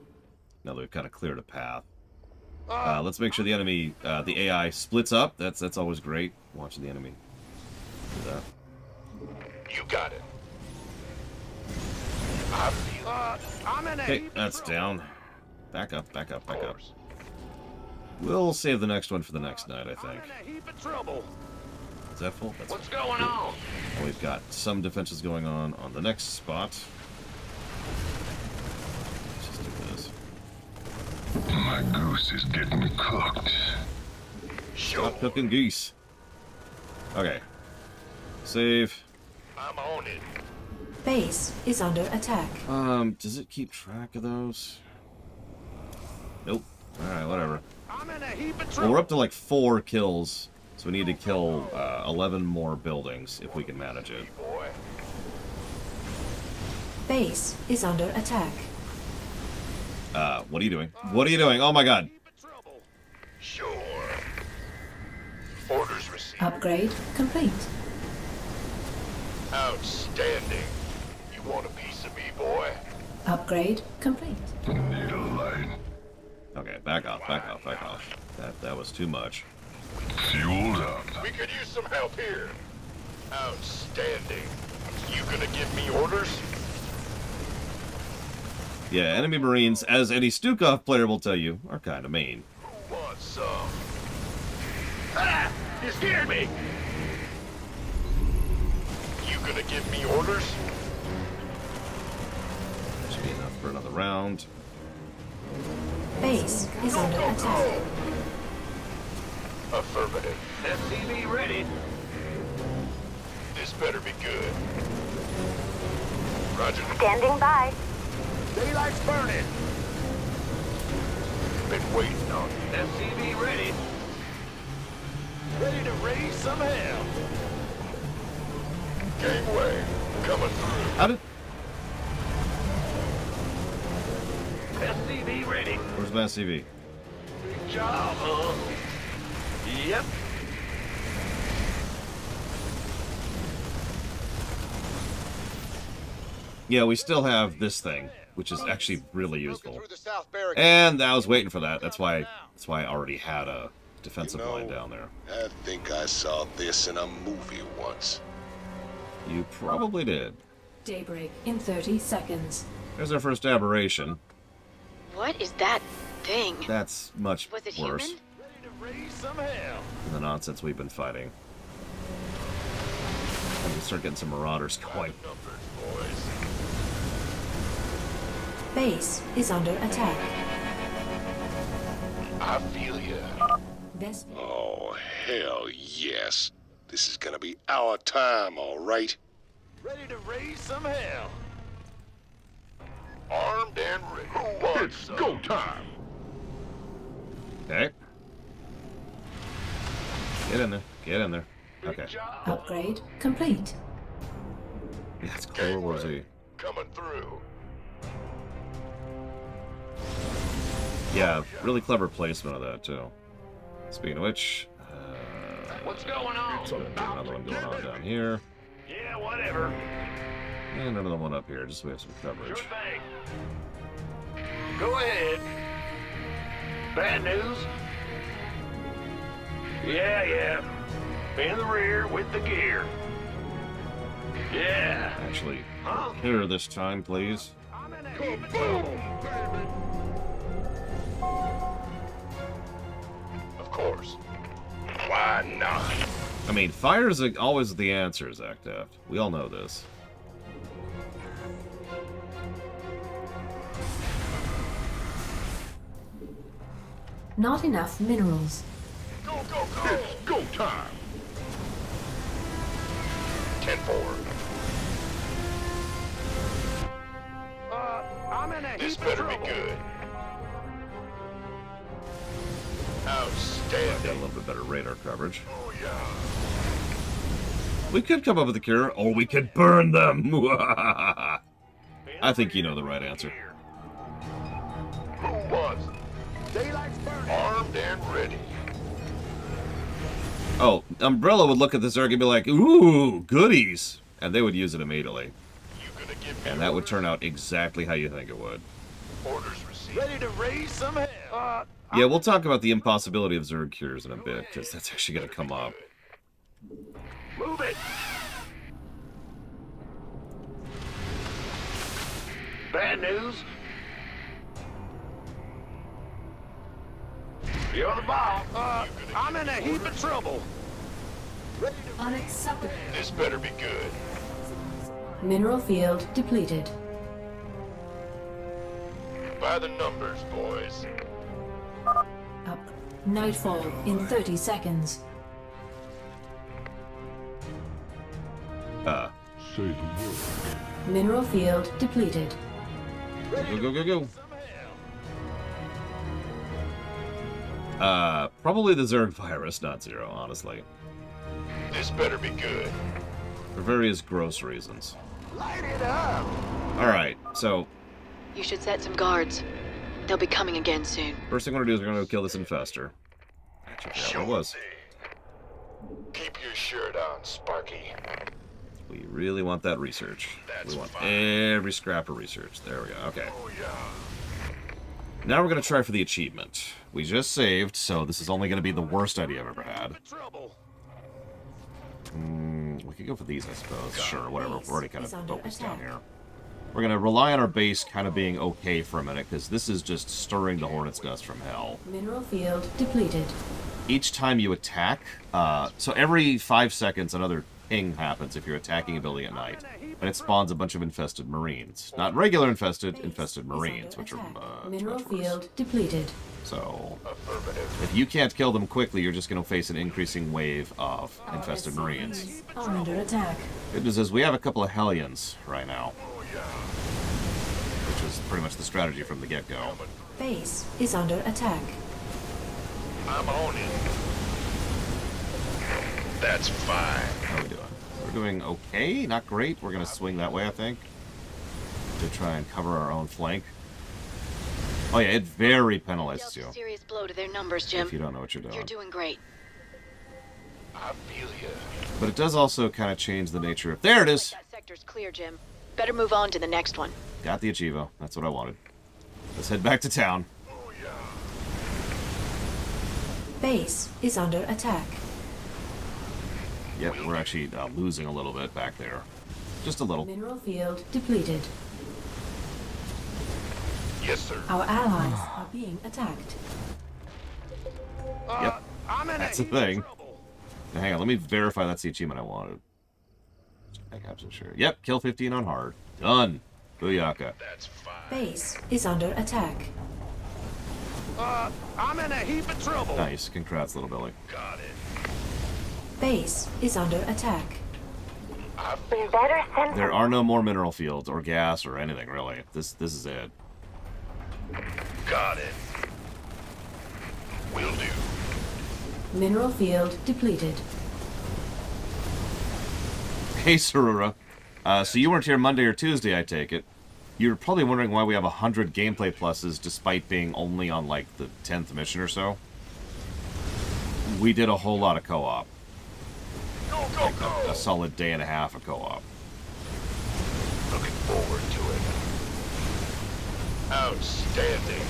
Now that we've kind of cleared a path. Let's make sure the enemy, the AI splits up. That's always great. Watching the enemy do that. You got it. Okay, that's down. Back up, back up, back up. We'll save the next one for the next night, I think. Is that full? That's What's going on? And we've got some defenses going on the next spot. Let's just do this. My goose is getting cooked. Stop cooking geese. Okay. Save. I'm on it. Base is under attack. Does it keep track of those? Nope. Alright, whatever. Well, we're up to like 4 kills. So we need to kill 11 more buildings if we can manage it. Base is under attack. What are you doing? What are you doing? Oh my god. Sure. Orders received. Upgrade complete. Outstanding. You want a piece of me, boy? Upgrade complete. Need a light. Okay, back off, back off, back off. That was too much. Fueled up. We could use some help here. Outstanding. You gonna give me orders? Yeah, enemy Marines, as any Stukov player will tell you, are kind of mean. Who wants some? Ah! You scared me! You gonna give me orders? That should be enough for another round. Base is under attack. Affirmative. SCV ready. This better be good. Roger. Standing by. Daylight's burning. Been waiting on you. SCV ready. Ready to raise some hell. Gangway. Coming through. How did... SCV ready. Where's my SCV? Big job, huh? Yep. Yeah, we still have this thing, which is actually really useful. And I was waiting for that. That's why I already had a defensive line down there. I think I saw this in a movie once. You probably did. Daybreak in 30 seconds. There's our first aberration. What is that thing? That's much Was it worse human? Raise some hell. than the nonsense we've been fighting. I'm gonna start getting some marauders going. Base is under attack. I feel ya. Best. Oh, hell yes. This is gonna be our time, all right? Ready to raise some hell. Armed and ready. Who wants It's some? go time. Okay. Get in there. Get in there. Okay. Upgrade complete. That's cool. Where's he? Coming through. Yeah, really clever placement of that, too. Speaking of which, What's going on? another one going on down here. Yeah, whatever. And another one up here, just so we have some coverage. Sure thing. Go ahead. Bad news? Yeah. In the rear with the gear. Yeah. Actually, here this time, please. Of course. Why not? I mean, fire is always the answer, Zach Taft. We all know this. Not enough minerals. Go! It's go time! 10-4. I'm in a This heap of better be trouble. good. Got a Outstanding. little bit better radar coverage. Oh, yeah. We could come up with a cure, or we could burn them. I think you know the right answer. Who wants? Daylight's burning. Armed and ready. Oh, Umbrella would look at the Zerg and be like, ooh, goodies. And they would use it immediately. You gonna give me And that would turn out exactly how you think it would. orders received? Ready to raise some hell. Yeah, we'll talk about the impossibility of Zerg cures in a bit, because that's actually going to come up. Move it. Bad news? You're the boss. I'm in a heap of trouble. Unacceptable. This better be good. Mineral field depleted. By the numbers, boys. Up. Nightfall in 30 seconds. Say the word. Mineral field depleted. Go. Probably the Zerg virus, not Zero, honestly. This better be good. For various gross reasons. Light it up. Alright, so, You should set some guards. They'll be coming again soon. first thing we're going to do is we're going to kill this infestor. Actually, I forgot what it was. Keep your shirt on, Sparky. We really want that research. We want every scrap of research. There we go. Okay. Oh, yeah. Now we're going to try for the achievement. We just saved, so this is only going to be the worst idea I've ever had. We could go for these, I suppose. Sure, whatever. We're already kind of focused down here. We're going to rely on our base kind of being okay for a minute, because this is just stirring the hornet's nest from hell. Mineral field depleted. Each time you attack, so every 5 seconds another ping happens if you're attacking a building at night. And it spawns a bunch of infested marines. Not regular infested marines, which are Mineral field depleted. So, if you can't kill them quickly, you're just going to face an increasing wave of infested marines. Are under attack. Good news is we have a couple of Hellions right now. Which is pretty much the strategy from the get-go. Base is under attack. I'm on it. That's fine. How are we doing? We're doing okay, not great. We're going to swing that way, I think. To try and cover our own flank. Oh yeah, it very penalizes you. Serious blow to their numbers, Jim. If you don't know what you're doing. You're doing great. I feel you. But it does also kind of change the nature of... There it is! That sector's clear, Jim. Better move on to the next one. Got the Achievo. That's what I wanted. Let's head back to town. Base is under attack. Yep, we're actually losing a little bit back there. Just a little. Mineral field depleted. Yes, sir. Our allies are being attacked. Yep, that's the thing. Now, hang on, let me verify that's the achievement I wanted. I'm absolutely sure. Yep, kill 15 on hard. Done. Booyaka. That's fine. Base is under attack. I'm in a heap of trouble. Nice. Congrats, little Billy. Got it. Base is under attack. We better send There are no more mineral fields or gas or anything, really. This is it. Got it. Will do. Mineral field depleted. Hey, Sarura. So you weren't here Monday or Tuesday, I take it. You're probably wondering why we have 100 gameplay pluses despite being only on, like, the 10th mission or so. We did a whole lot of co-op. Like a solid day and a half of co-op. Looking forward to it. Outstanding.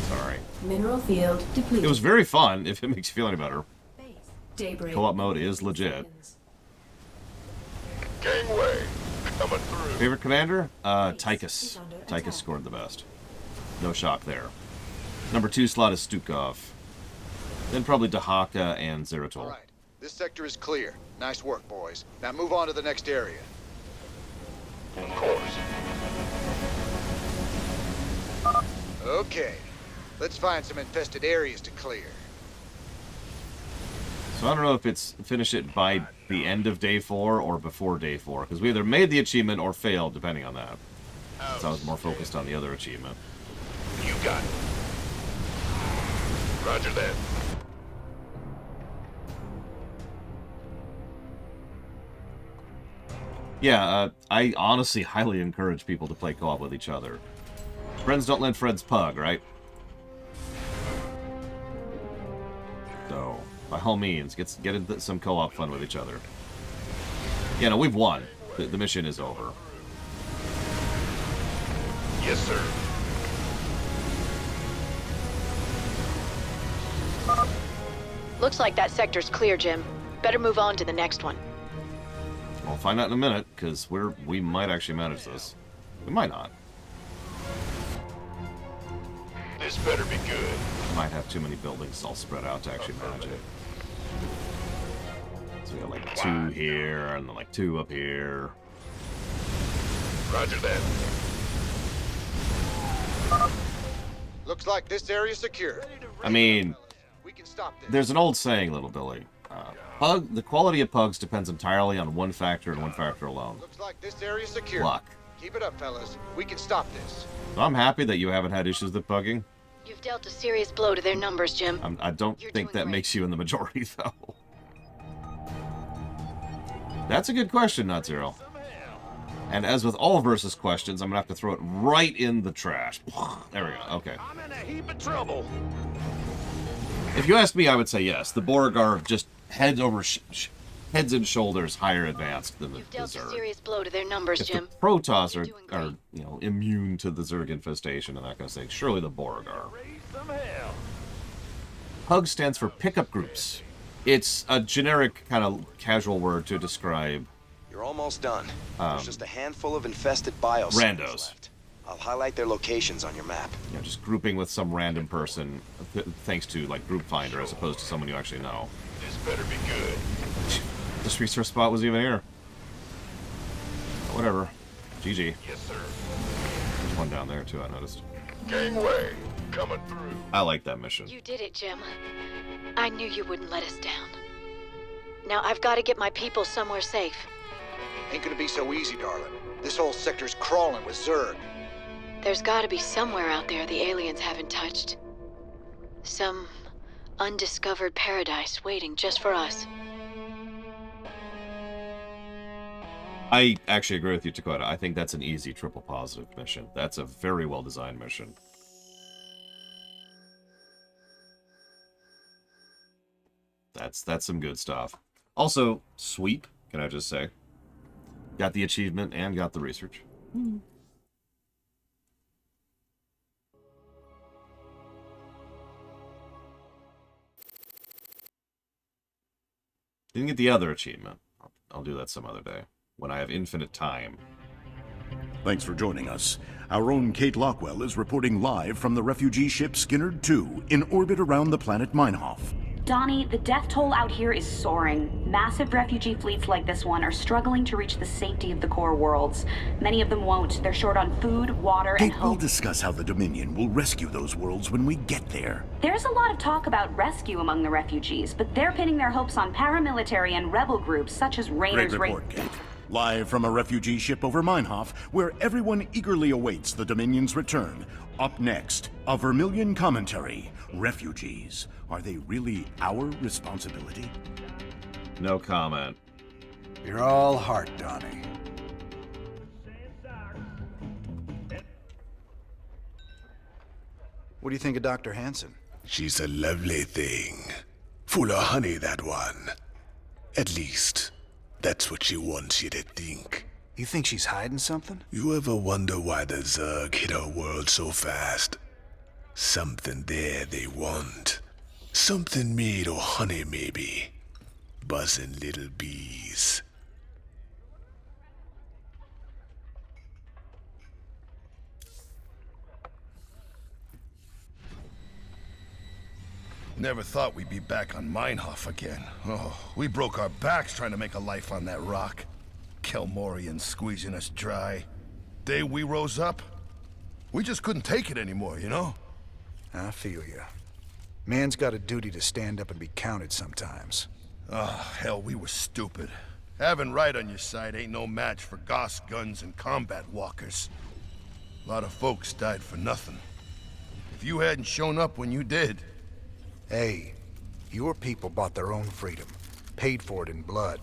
Sorry. Mineral field depleted. It was very fun, if it makes you feel any better. Daybreak. Co-op mode is legit. Gangway, coming through. Favorite commander? Tychus. Tychus scored the best. No shock there. Number 2 slot is Stukov. Then probably Dahaka and Zeratol. All right, this sector is clear. Nice work, boys. Now move on to the next area. Of course. Okay, let's find some infested areas to clear. So I don't know if it's finish it by the end of day 4 or before day 4, because we either made the achievement or failed, depending on that. So I was more focused on the other achievement. You got it. Roger that. Yeah, I honestly highly encourage people to play co-op with each other. Friends don't lend friends pug, right? So, by all means, get into some co-op fun with each other. Yeah, no, we've won. The mission is over. Yes, sir. Looks like that sector's clear, Jim. Better move on to the next one. We'll find out in a minute, because we might actually manage this. We might not. This better be good. Might have too many buildings all spread out to actually manage it. So we got like 2 here, and then like 2 up here. Roger that. Looks like this area's secure. I mean, We can stop this. there's an old saying, little Billy. The quality of pugs depends entirely on one factor and one factor alone. Looks like this area's secure. Luck. Keep it up, fellas. We can stop this. So I'm happy that you haven't had issues with pugging. You've dealt a serious blow to their numbers, Jim. I don't think that makes you in the majority, though. That's a good question, Not Zero. And as with all versus questions, I'm going to have to throw it right in the trash. There we go. Okay. I'm in a heap of trouble. If you asked me, I would say yes. The Borg are just heads and shoulders higher advanced than the Dealt a Zerg. serious blow to their numbers, If Jim. the Protoss are immune to the Zerg infestation and that kind of thing, surely the Borg are. Some hell. PUG stands for pickup groups. It's a generic kind of casual word to describe You're almost done. There's just a handful of infested bios left. I'll highlight their locations on your map. You know, just grouping with some random person, thanks to like Group Finder, as opposed to someone you actually know. This better be good. This research spot was even here. Whatever. GG. Yes, sir. There's one down there too, I noticed. Gangway, coming through. I like that mission. You did it, Jim. I knew you wouldn't let us down. Now I've got to get my people somewhere safe. Ain't gonna be so easy, darling. This whole sector's crawling with Zerg. There's got to be somewhere out there the aliens haven't touched. Some undiscovered paradise waiting just for us. I actually agree with you, Dakota. I think that's an easy triple positive mission. That's a very well designed mission. That's some good stuff. Also, sweep, can I just say. Got the achievement and got the research. Didn't get the other achievement. I'll do that some other day, when I have infinite time. Thanks for joining us. Our own Kate Lockwell is reporting live from the refugee ship Skinnerd 2 in orbit around the planet Meinhof. Donnie, the death toll out here is soaring. Massive refugee fleets like this one are struggling to reach the safety of the core worlds. Many of them won't. They're short on food, water, and Kate will hope. discuss how the Dominion will rescue those worlds when we get there. There's a lot of talk about rescue among the refugees, but they're pinning their hopes on paramilitary and rebel groups such as Raiders. Great report, Kate. Live from a refugee ship over Meinhof, where everyone eagerly awaits the Dominion's return. Up next, a Vermilion commentary. Refugees. Are they really our responsibility? No comment. You're all heart, Donnie. What do you think of Dr. Hansen? She's a lovely thing. Full of honey, that one. At least, that's what she wants you to think. You think she's hiding something? You ever wonder why the Zerg hit our world so fast? Something there they want. Something made of honey, maybe. Buzzing little bees. Never thought we'd be back on Meinhof again. Oh, we broke our backs trying to make a life on that rock. Kelmorian squeezing us dry. Day we rose up, we just couldn't take it anymore, you know? I feel you. Man's got a duty to stand up and be counted sometimes. Oh, hell, we were stupid. Having right on your side ain't no match for Goss guns and combat walkers. A lot of folks died for nothing. If you hadn't shown up when you did... Hey, your people bought their own freedom. Paid for it in blood.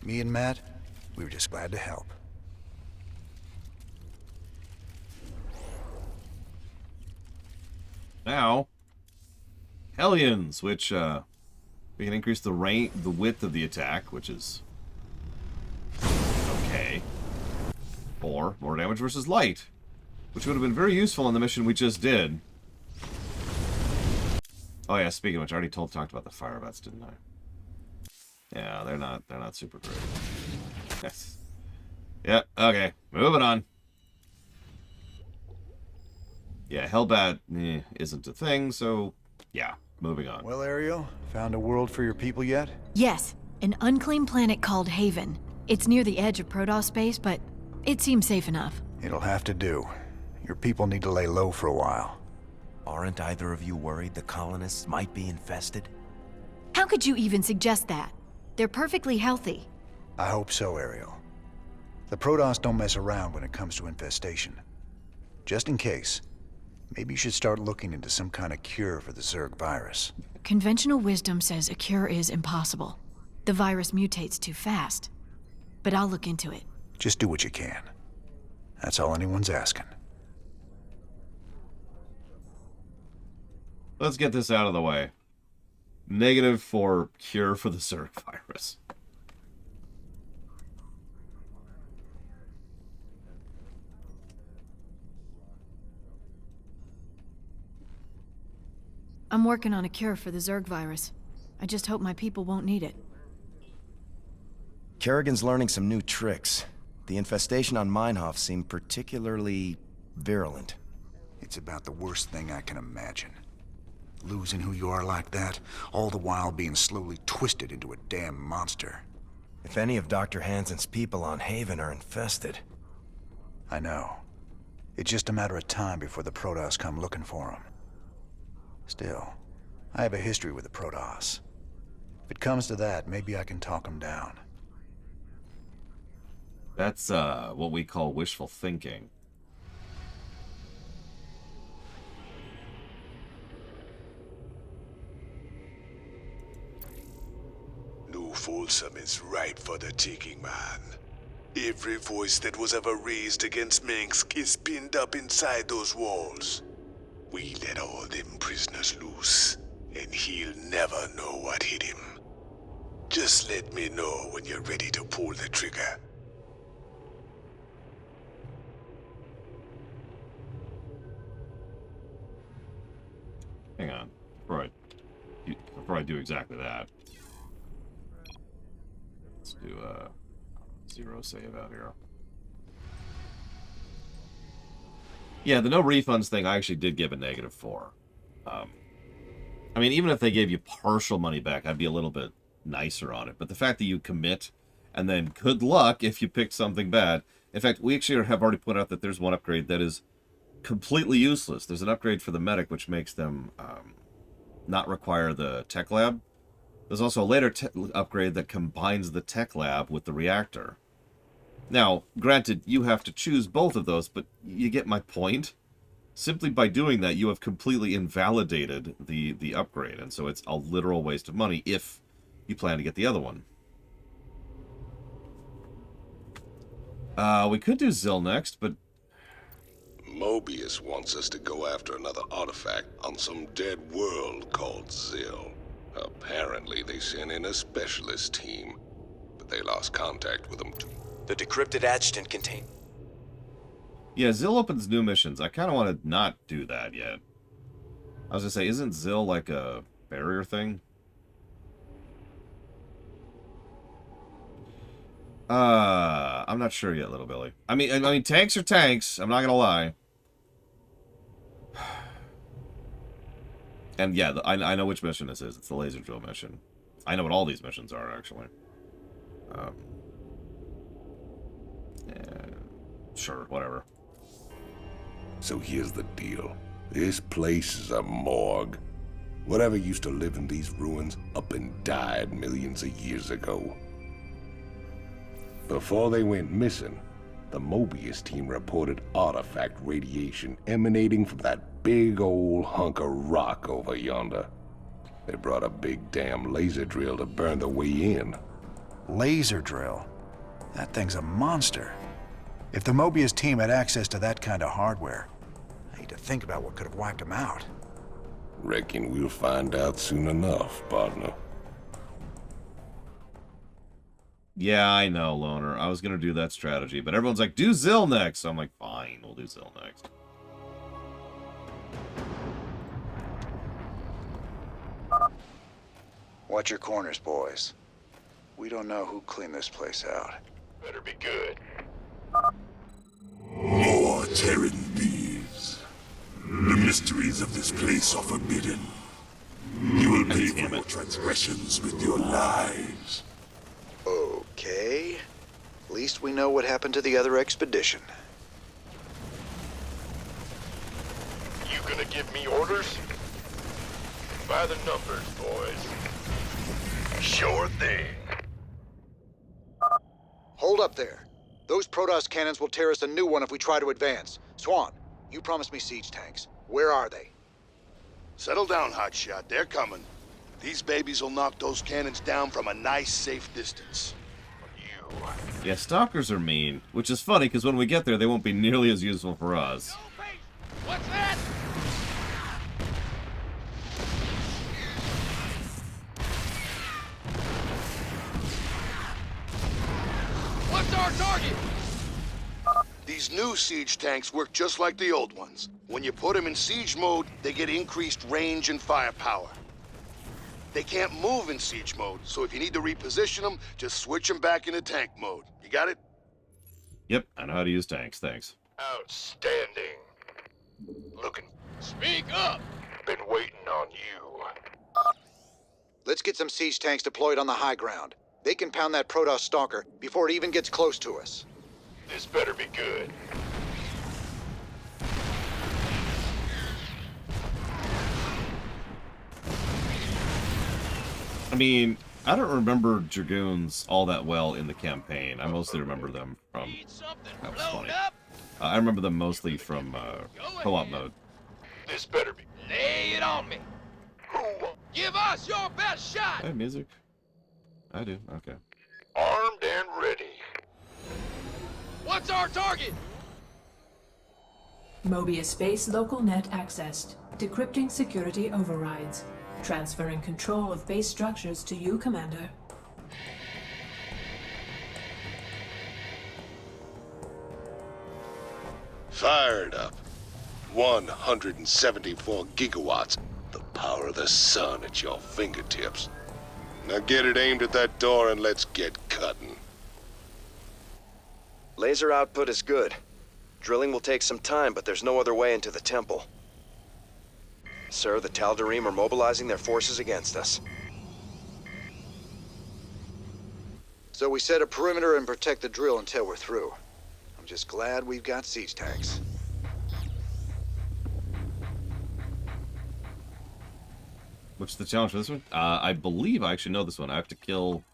Me and Matt, we were just glad to help. Now, Hellions, which we can increase the width of the attack, which is okay. Or more damage versus light, which would have been very useful in the mission we just did. Oh yeah, speaking of which, I already talked about the fire bats, didn't I? Yeah, they're not super great. Yes. Yep, okay, moving on. Yeah, Hellbat isn't a thing, so yeah, moving on. Well, Ariel, found a world for your people yet? Yes, an unclaimed planet called Haven. It's near the edge of Protoss space, but it seems safe enough. It'll have to do. Your people need to lay low for a while. Aren't either of you worried the colonists might be infested? How could you even suggest that? They're perfectly healthy. I hope so, Ariel. The Protoss don't mess around when it comes to infestation. Just in case, maybe you should start looking into some kind of cure for the Zerg virus. Conventional wisdom says a cure is impossible. The virus mutates too fast. But I'll look into it. Just do what you can. That's all anyone's asking. Let's get this out of the way. Negative for cure for the Zerg virus. I'm working on a cure for the Zerg virus. I just hope my people won't need it. Kerrigan's learning some new tricks. The infestation on Meinhof seemed particularly virulent. It's about the worst thing I can imagine. Losing who you are like that, all the while being slowly twisted into a damn monster. If any of Dr. Hansen's people on Haven are infested... I know. It's just a matter of time before the Protoss come looking for him. Still, I have a history with the Protoss. If it comes to that, maybe I can talk them down. That's what we call wishful thinking. New Folsom is ripe for the taking, man. Every voice that was ever raised against Minsk is pinned up inside those walls. We let all them prisoners loose, and he'll never know what hit him. Just let me know when you're ready to pull the trigger. Hang on, before I do exactly that. Let's do a 0 save out here. Yeah, the no refunds thing I actually did give a -4. I mean, even if they gave you partial money back, I'd be a little bit nicer on it. But the fact that you commit, and then good luck if you pick something bad. In fact, we actually have already pointed out that there's one upgrade that is completely useless. There's an upgrade for the medic, which makes them not require the tech lab. There's also a later upgrade that combines the tech lab with the reactor. Now, granted, you have to choose both of those, but you get my point. Simply by doing that, you have completely invalidated the upgrade, and so it's a literal waste of money if you plan to get the other one. We could do Zill next, but... Mobius wants us to go after another artifact on some dead world called Zill. Apparently, they sent in a specialist team, but they lost contact with them too. The decrypted adjutant contain... Yeah, Zill opens new missions. I kind of want to not do that yet. I was gonna say, isn't Zill like a barrier thing? I'm not sure yet, little Billy. I mean, tanks are tanks. I'm not gonna lie. And yeah, I know which mission this is. It's the laser drill mission. I know what all these missions are, actually. Yeah, sure, whatever. So here's the deal. This place is a morgue. Whatever used to live in these ruins up and died millions of years ago. Before they went missing, the Mobius team reported artifact radiation emanating from that big old hunk of rock over yonder. They brought a big damn laser drill to burn the way in. Laser drill? That thing's a monster. If the Mobius team had access to that kind of hardware, I hate to think about what could have wiped them out. Reckon we'll find out soon enough, partner. Yeah, I know, Loner. I was gonna do that strategy, but everyone's like, do Zill next. So I'm like, fine, we'll do Zill next. Watch your corners, boys. We don't know who cleaned this place out. Better be good. More Terran thieves. The mysteries of this place are forbidden. You will pay for your transgressions with your lives. Okay. At least we know what happened to the other expedition. You gonna give me orders? By the numbers, boys. Sure thing. Hold up there. Those Protoss cannons will tear us a new one if we try to advance. Swan, you promised me siege tanks. Where are they? Settle down, Hotshot. They're coming. These babies will knock those cannons down from a nice, safe distance. Yeah, stalkers are mean, which is funny because when we get there, they won't be nearly as useful for us. What's that? What's our target? These new siege tanks work just like the old ones. When you put them in siege mode, they get increased range and firepower. They can't move in siege mode, so if you need to reposition them, just switch them back into tank mode. You got it? Yep, I know how to use tanks, thanks. Outstanding. Looking. Speak up! Been waiting on you. Let's get some siege tanks deployed on the high ground. They can pound that Protoss stalker before it even gets close to us. This better be good. I mean, I don't remember Dragoons all that well in the campaign. I mostly remember them from... That was funny. I remember them mostly from co-op mode. This better be... Lay it on me! Give us your best shot! I have music. I do, okay. Armed and ready. What's our target? Mobius base local net accessed. Decrypting security overrides. Transferring control of base structures to you, Commander. Fired up. 174 gigawatts. The power of the sun at your fingertips. Now get it aimed at that door and let's get cutting. Laser output is good. Drilling will take some time, but there's no other way into the temple. Sir, the Tal'Darim are mobilizing their forces against us. So we set a perimeter and protect the drill until we're through. I'm just glad we've got siege tanks. What's the challenge for this one? I believe I actually know this one. I have to kill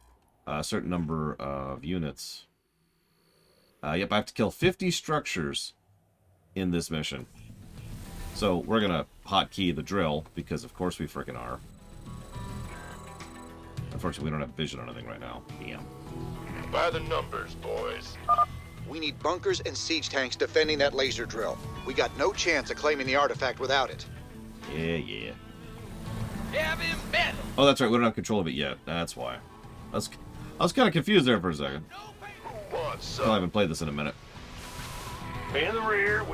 a certain number of units. Yep, I have to kill 50 structures in this mission. So we're gonna hotkey the drill, because of course we frickin' are. Unfortunately, we don't have vision on anything right now. Damn. By the numbers, boys. We need bunkers and siege tanks defending that laser drill. We got no chance of claiming the artifact without it. Yeah. Oh, that's right. We don't have control of it yet. That's why. I was kind of confused there for a second. I haven't played this in a minute. In the rear.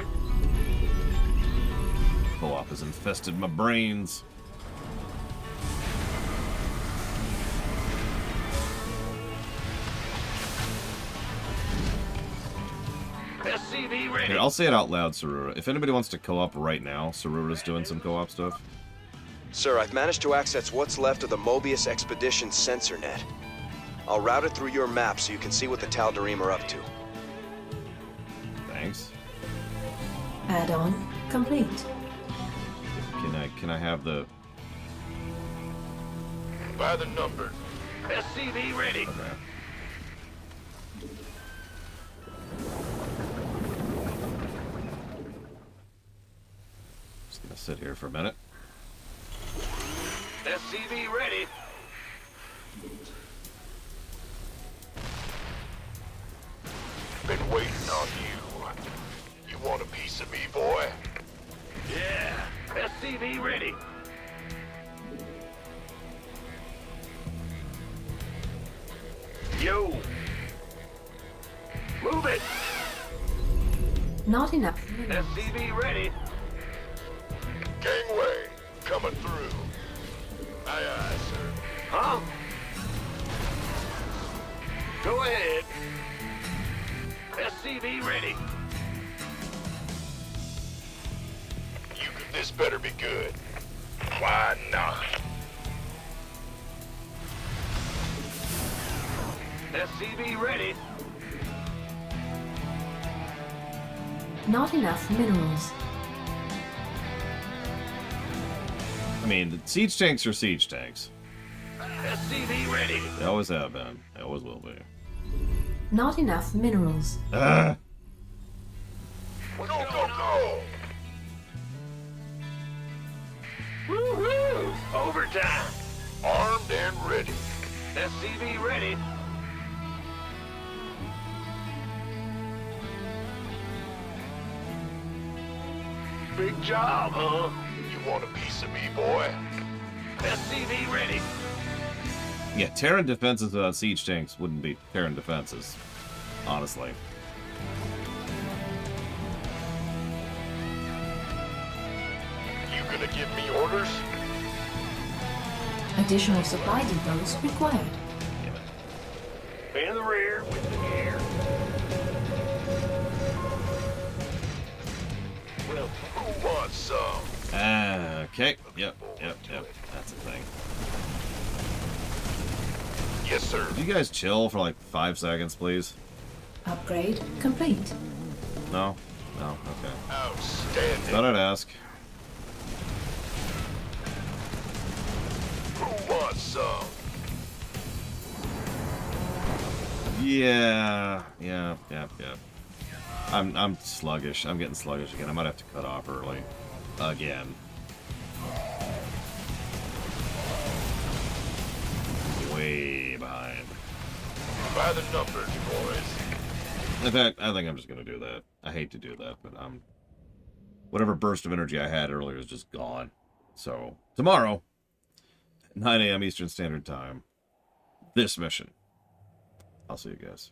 Co-op has infested my brains. SCV ready. Here, I'll say it out loud, Sarura. If anybody wants to co-op right now, Sarura's doing some co-op stuff. Sir, I've managed to access what's left of the Mobius Expedition sensor net. I'll route it through your map so you can see what the Tal'Darim are up to. Thanks. Add-on complete. Can I have the... By the number. SCV ready. Okay. Just gonna sit here for a minute. SCV ready. Been waiting on you. You want a piece of me, boy? Yeah. SCV ready. Yo. Move it. Not enough. SCV ready. Gangway, coming through. Aye, aye, sir. Huh? Go ahead. SCV ready. This better be good. Why not? SCV ready. Not enough minerals. I mean, the siege tanks are siege tanks. SCV ready. They always have been. They always will be. Not enough minerals. Ah! Go! Woo-hoo! Overtime. Armed and ready. SCV ready. Big job, huh? You want a piece of me, boy? SCV ready. Yeah, Terran defenses without siege tanks wouldn't be Terran defenses. Honestly. You gonna give me orders? Additional supply depots required. In the rear with the gear. Well, who wants some? Okay. Yep. That's a thing. Yes, sir. Could you guys chill for like 5 seconds, please? Upgrade complete. No? No? Okay. Outstanding. Thought I'd ask. Who wants some? Yeah. I'm sluggish. I'm getting sluggish again. I might have to cut off early. Again. Way behind. By the numbers, boys. In fact, I think I'm just gonna do that. I hate to do that, but whatever burst of energy I had earlier is just gone. So, tomorrow, 9 a.m. Eastern Standard Time, this mission. I'll see you guys.